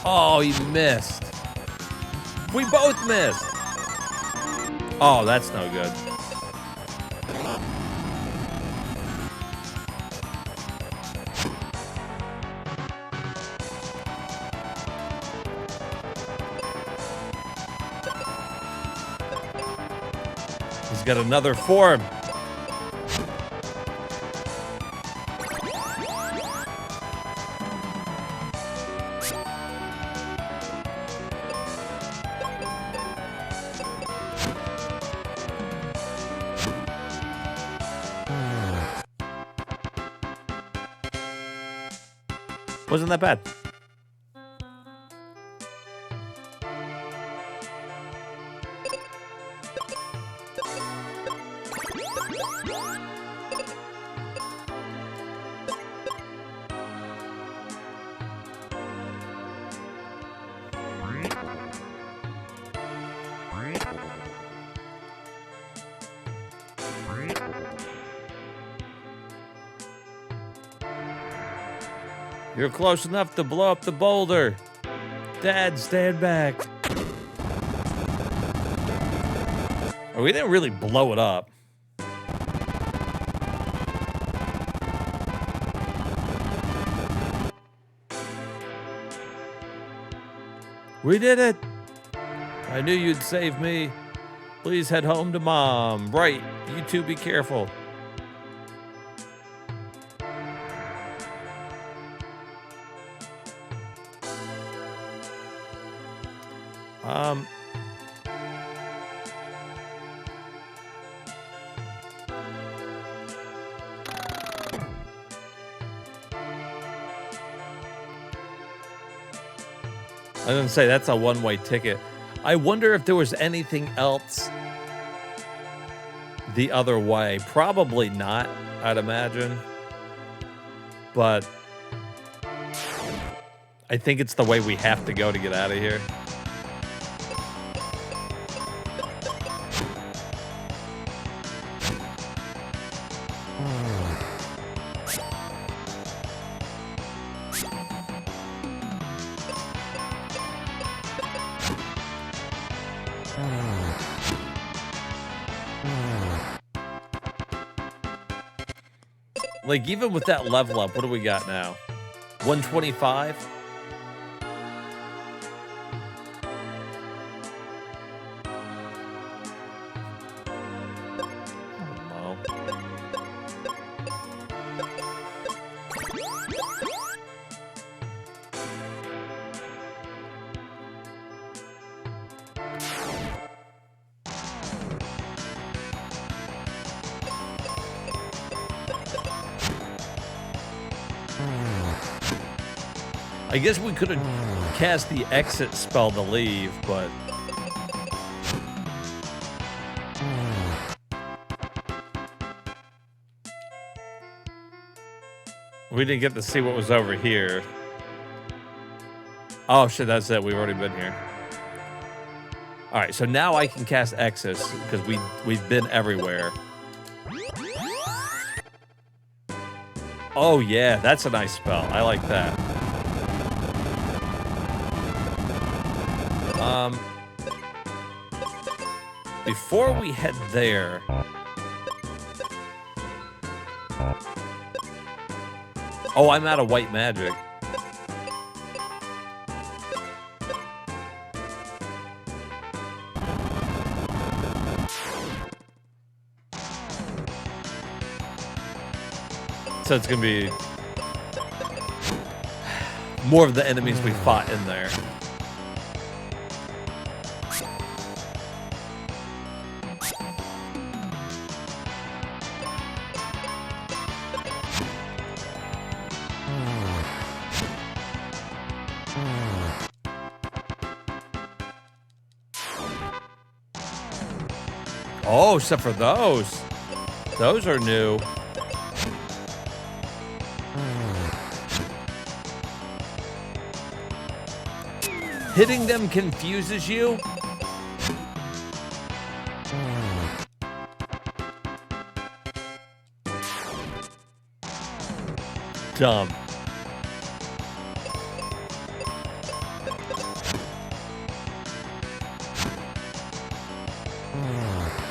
Oh, he missed. We both missed. Oh, that's no good. He's got another form. Wasn't that bad. You're close enough to blow up the boulder. Dad, stand back. Oh, we didn't really blow it up. We did it. I knew you'd save me. Please head home to Mom. Right, you two be careful. I was gonna say that's a one-way ticket. I wonder if there was anything else the other way. Probably not, I'd imagine. But I think it's the way we have to go to get out of here. Like, even with that level up, what do we got now? 125? Oh, I guess we could have cast the exit spell to leave, but... we didn't get to see what was over here. Oh shit, that's it. We've already been here. Alright, so now I can cast Exit, because we've been everywhere. Oh yeah, that's a nice spell. I like that. Before we head there... oh, I'm out of white magic. So it's gonna be more of the enemies we fought in there. Oh, except for those. Those are new. Hitting them confuses you? Dumb.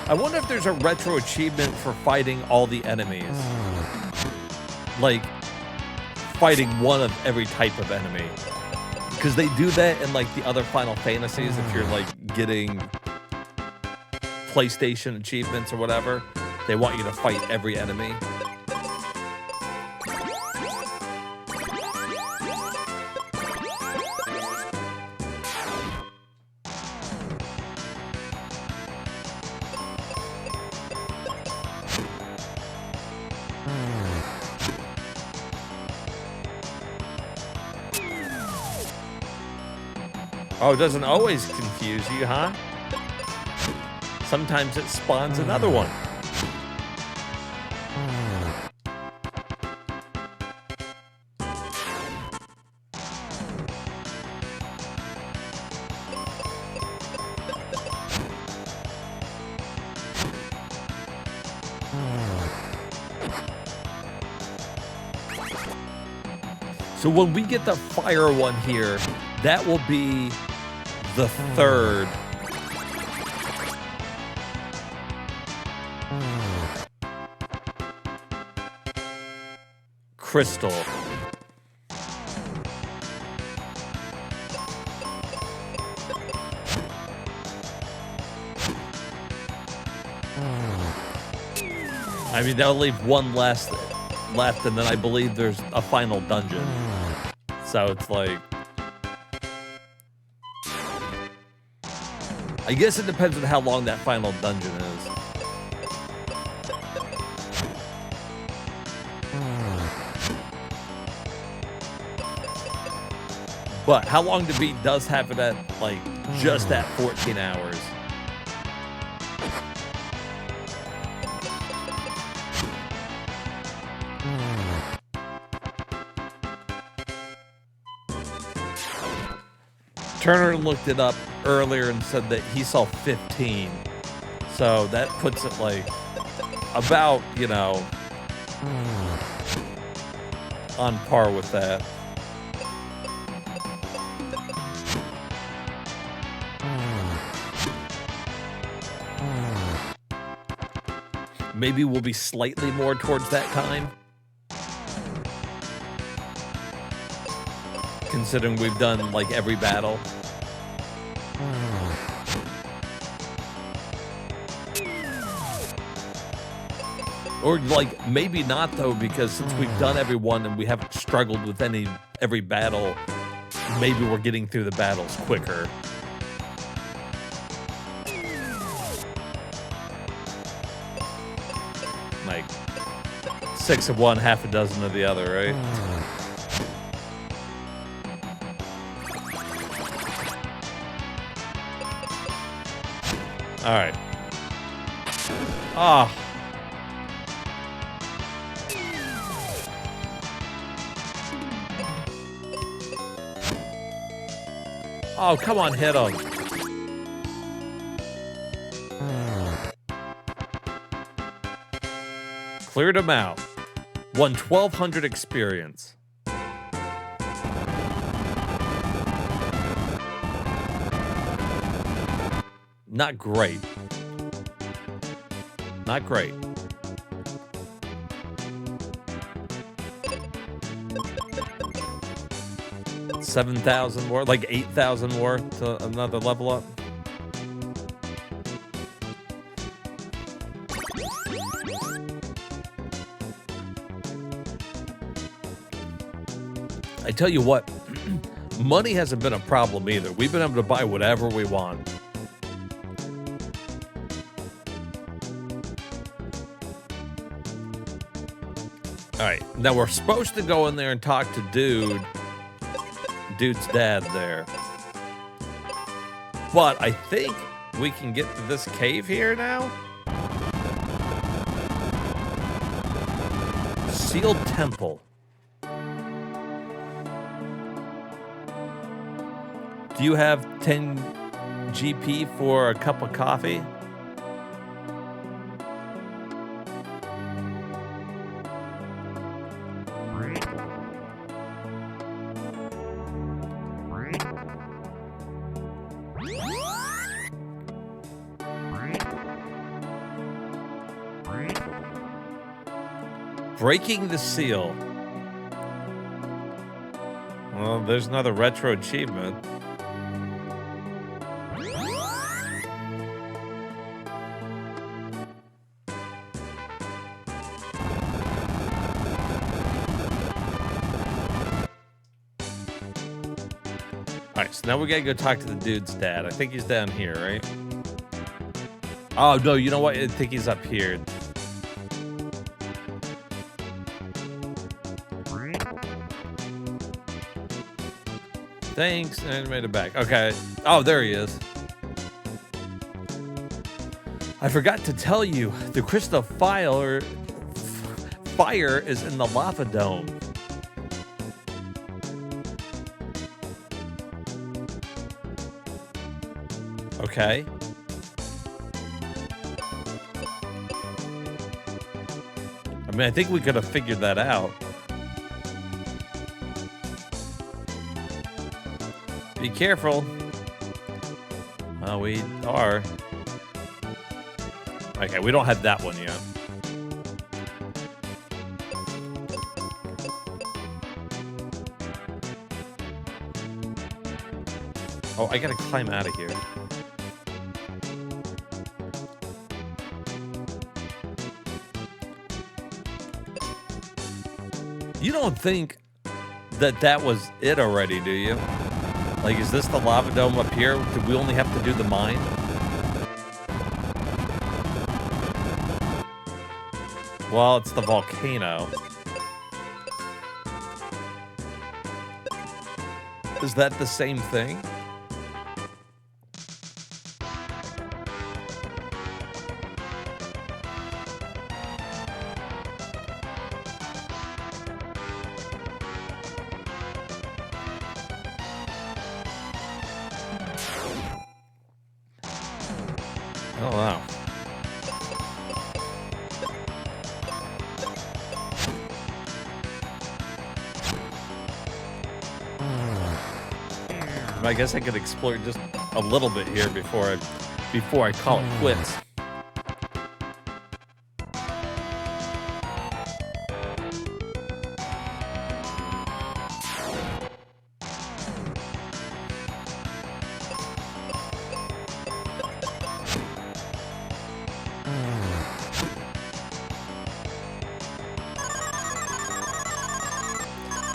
I wonder if there's a retro achievement for fighting all the enemies. Like, fighting one of every type of enemy. Because they do that in, like, the other Final Fantasies, if you're, like, getting PlayStation achievements or whatever. They want you to fight every enemy. Oh, it doesn't always confuse you, huh? Sometimes it spawns another one. So when we get the fire one here, that will be the third. Crystal. I mean, that'll leave one left, and then I believe there's a final dungeon. So it's like... I guess it depends on how long that final dungeon is. But how long to beat does have it at, like, just at 14 hours. Turner looked it up earlier and said that he saw 15. So that puts it like about, you know, on par with that. Maybe we'll be slightly more towards that time. Considering we've done like every battle. Or like maybe not though, because since we've done every one and we haven't struggled with every battle, maybe we're getting through the battles quicker. Like 6 of one, half a dozen of the other, right? All right. Ah. Oh, come on, hit him. Cleared him out. Won 1,200 experience. Not great. Not great. $7,000 more, like 8,000 more to another level up. I tell you what, money hasn't been a problem either. We've been able to buy whatever we want. All right, now we're supposed to go in there and talk to Dude's dad there. But I think we can get to this cave here now. Sealed temple. Do you have 10 GP for a cup of coffee? Breaking the seal. Well, there's another retro achievement. Alright, so now we gotta go talk to the dude's dad. I think he's down here, right? Oh, no, you know what? I think he's up here. Thanks, and made it back. Okay. Oh, there he is. I forgot to tell you, the crystal fire is in the lava dome. Okay. I mean, I think we could have figured that out. Be careful. Well, we are. Okay, we don't have that one yet. Oh, I gotta climb out of here. You don't think that that was it already, do you? Like, is this the lava dome up here? Do we only have to do the mine? Well, it's the volcano. Is that the same thing? Oh, wow. I guess I could explore just a little bit here before I call it quits.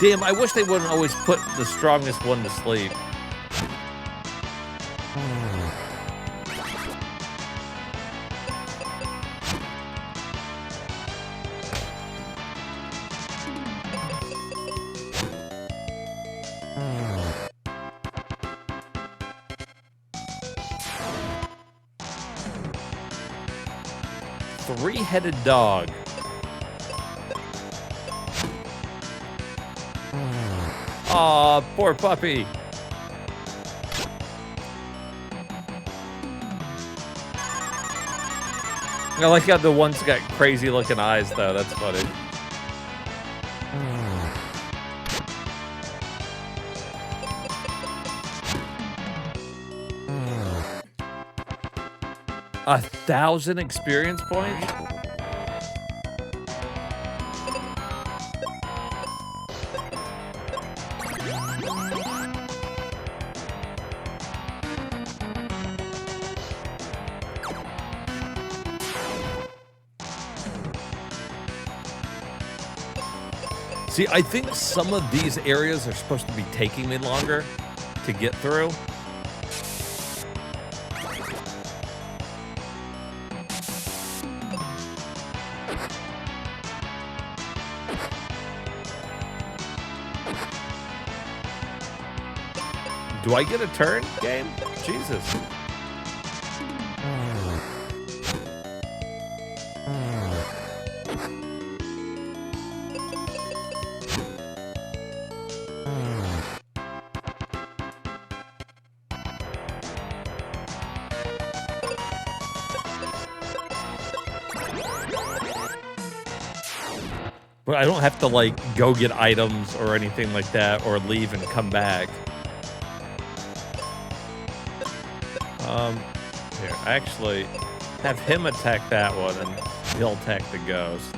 Damn, I wish they wouldn't always put the strongest one to sleep. Three-headed dog. Aw, poor puppy. I like how the one's got crazy looking eyes, though. That's funny. A 1,000 experience points? See, I think some of these areas are supposed to be taking me longer to get through. Do I get a turn, game? Jesus. But I don't have to, like, go get items or anything like that, or leave and come back. Here, actually, have him attack that one, and he'll attack the ghost.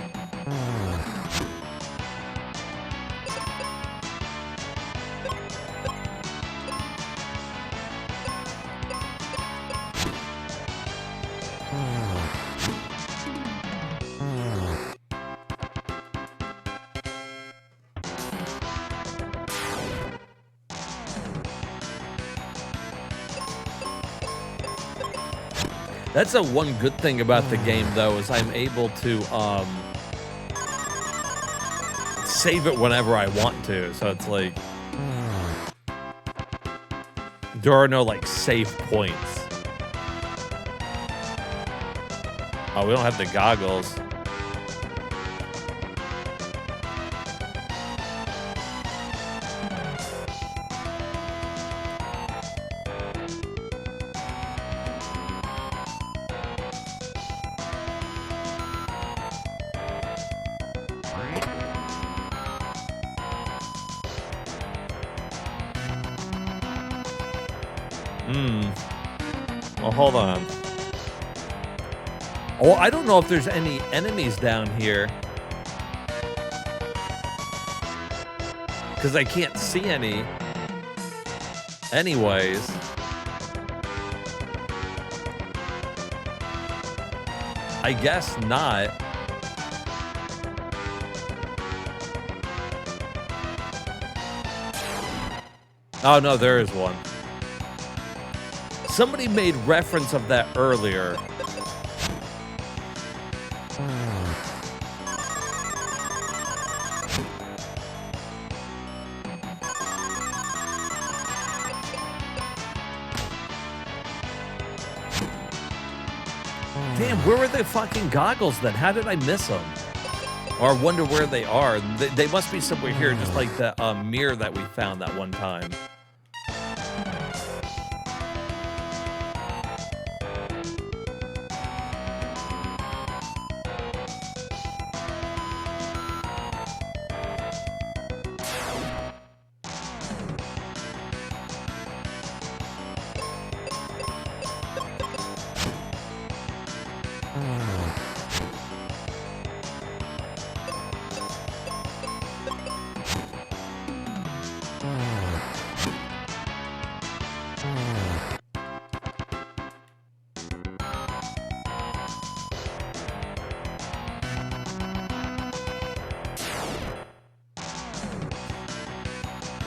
That's the one good thing about the game, though, is I'm able to save it whenever I want to. So it's like there are no like save points. Oh, we don't have the goggles. Well, hold on. Oh, I don't know if there's any enemies down here. Because I can't see any. Anyways. I guess not. Oh, no, there is one. Somebody made reference of that earlier. Damn, where were the fucking goggles then? How did I miss them? Or wonder where they are. They must be somewhere here, just like the mirror that we found that one time.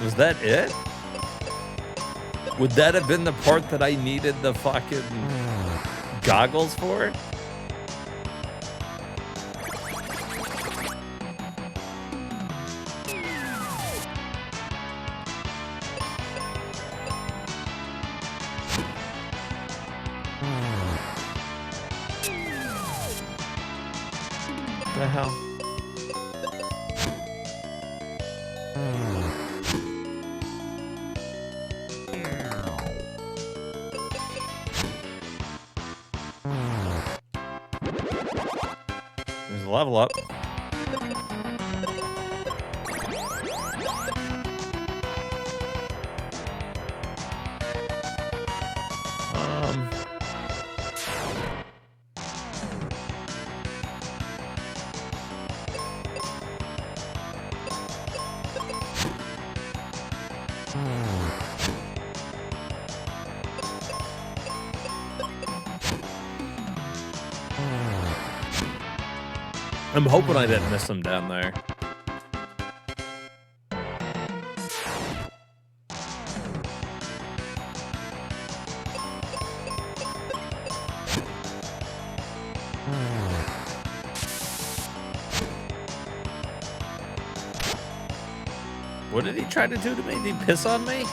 Was that it? Would that have been the part that I needed the fucking goggles for? The hell? There's a level up. I'm hoping I didn't miss him down there. What did he try to do to me? Did he piss on me?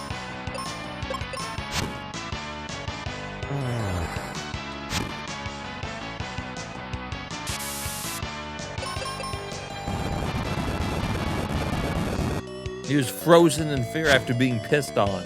He was frozen in fear after being pissed on.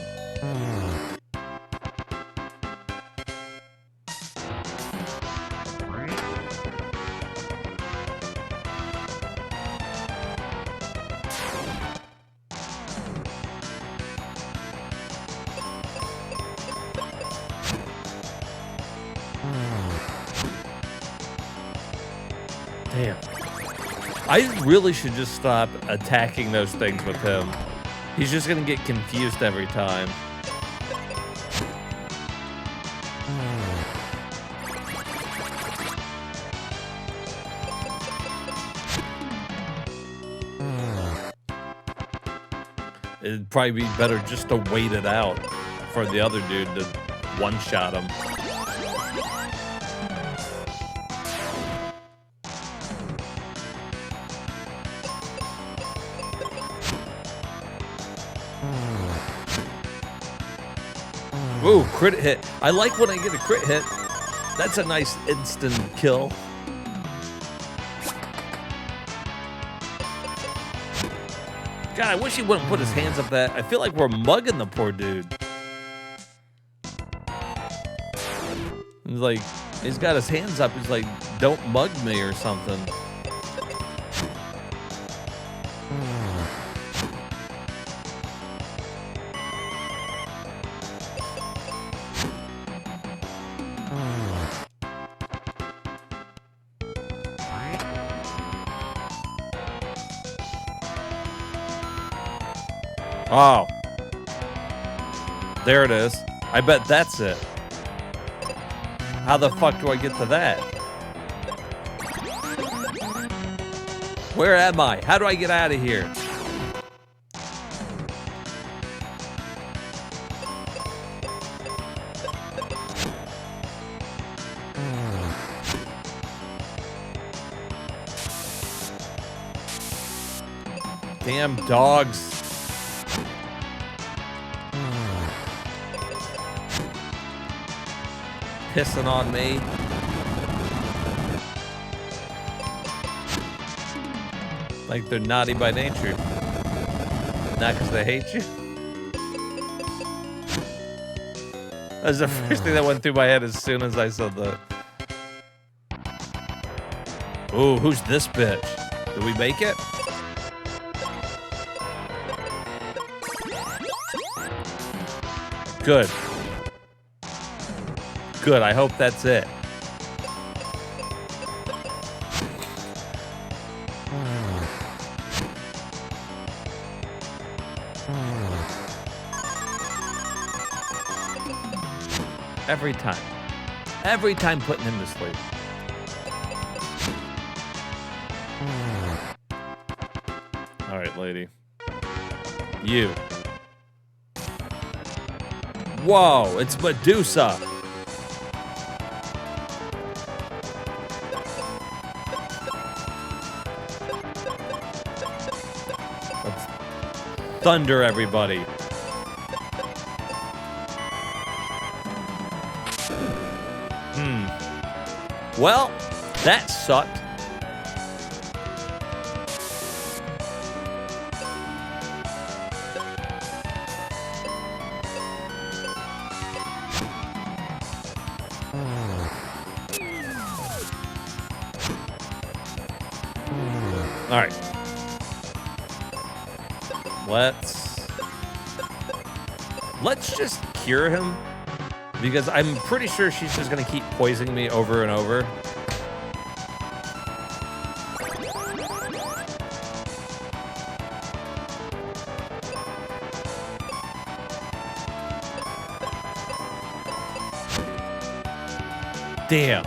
Damn. I really should just stop attacking those things with him. He's just gonna get confused every time. It'd probably be better just to wait it out for the other dude to one-shot him. Ooh, crit hit. I like when I get a crit hit. That's a nice instant kill. God, I wish he wouldn't put his hands up that. I feel like we're mugging the poor dude. He's like, he's got his hands up. He's like, don't mug me or something. Oh. There it is. I bet that's it. How the fuck do I get to that? Where am I? How do I get out of here? Damn dogs. Pissing on me. Like they're naughty by nature. Not because they hate you. That's the first thing that went through my head as soon as I saw the... Ooh, who's this bitch? Did we make it? Good. Good, I hope that's it. Every time. Every time putting him to sleep. All right, lady. You. Whoa, it's Medusa. Let's thunder everybody. Well, that sucked. All right. Let's just cure him, because I'm pretty sure she's just gonna keep poisoning me over and over. Damn.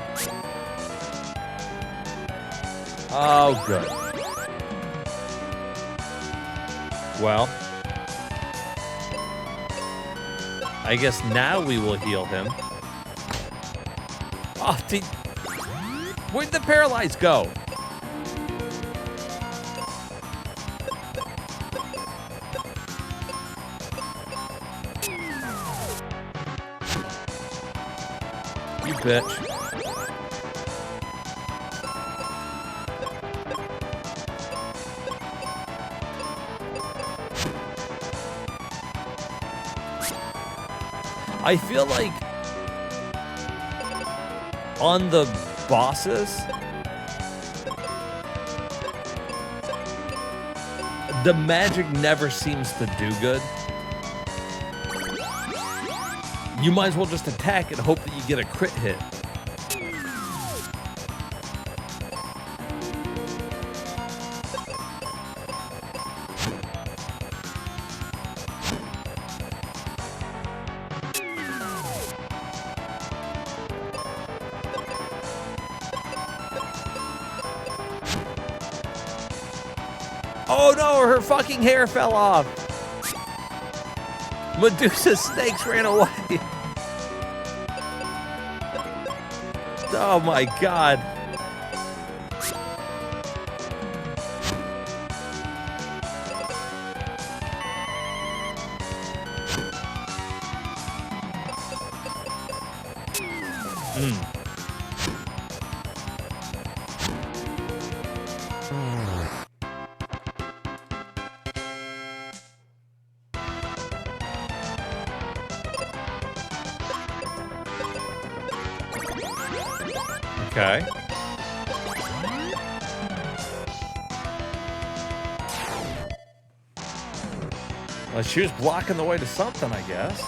Oh, good. Well, I guess now we will heal him. Oh, where'd the paralyzed go? You bitch. I feel like on the bosses, the magic never seems to do good. You might as well just attack and hope that you get a crit hit. Oh no, her fucking hair fell off. Medusa's snakes ran away. Oh my god. Okay. Well, she was blocking the way to something, I guess.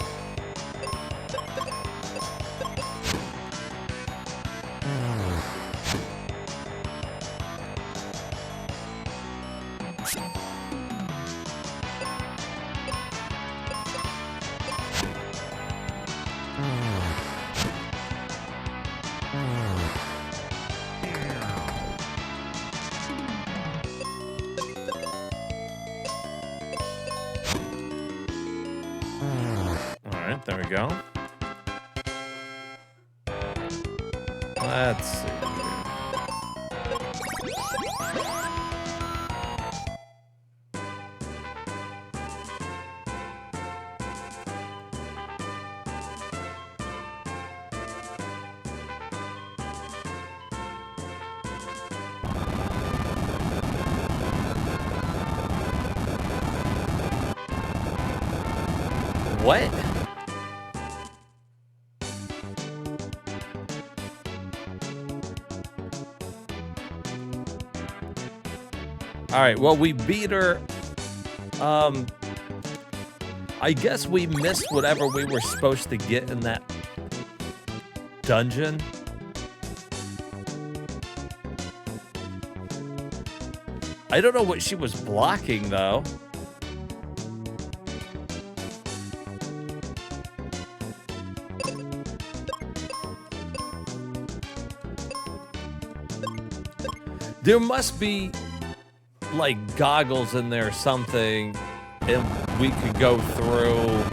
There we go. Let's see here. What? All right, well, we beat her. I guess we missed whatever we were supposed to get in that dungeon. I don't know what she was blocking, though. There must be like goggles in there or something, and we could go through.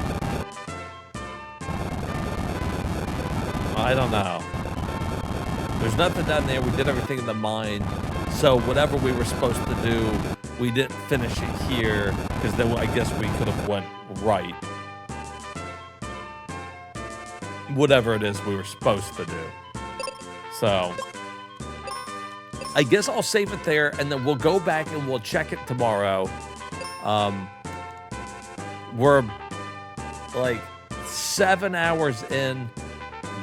I don't know. There's nothing down there. We did everything in the mine. So whatever we were supposed to do, we didn't finish it here because then I guess we could have went right. Whatever it is we were supposed to do. So I guess I'll save it there, and then we'll go back and we'll check it tomorrow. We're like 7 hours in,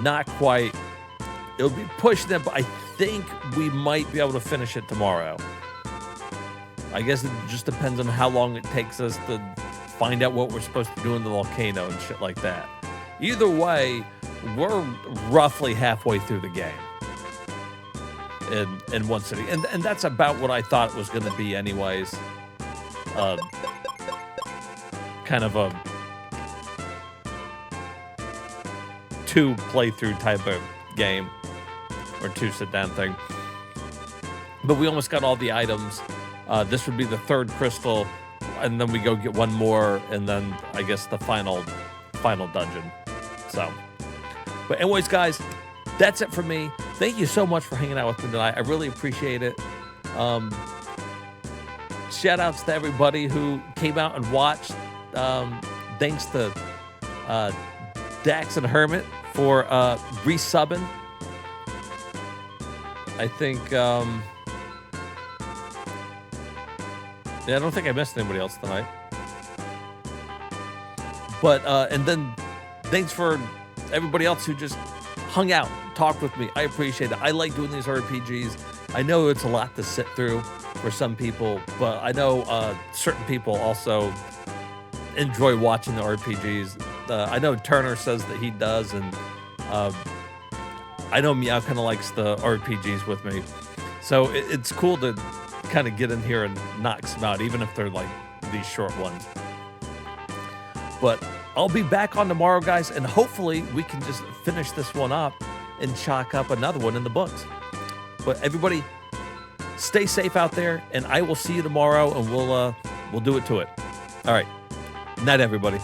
not quite. It'll be pushing it, but I think we might be able to finish it tomorrow. I guess it just depends on how long it takes us to find out what we're supposed to do in the volcano and shit like that. Either way, we're roughly halfway through the game in one city. And that's about what I thought it was going to be anyways. Kind of a 2 playthrough type of game. Or 2 sit-down thing. But we almost got all the items. This would be the 3rd crystal, and then we go get one more, and then I guess the final dungeon. So, but anyways, guys, that's it for me. Thank you so much for hanging out with me tonight. I really appreciate it. Shout outs to everybody who came out and watched. Thanks to Dax and Hermit for resubbing. I think, yeah, I don't think I missed anybody else tonight. But, and then thanks for everybody else who just hung out, talked with me. I appreciate it. I like doing these RPGs. I know it's a lot to sit through for some people, but I know certain people also enjoy watching the RPGs. I know Turner says that he does, and I know Meow kind of likes the RPGs with me. So it's cool to kind of get in here and knock some out, even if they're like these short ones. But I'll be back on tomorrow, guys, and hopefully we can just finish this one up and chalk up another one in the books. But everybody, stay safe out there, and I will see you tomorrow, and we'll do it to it. All right. Night, everybody.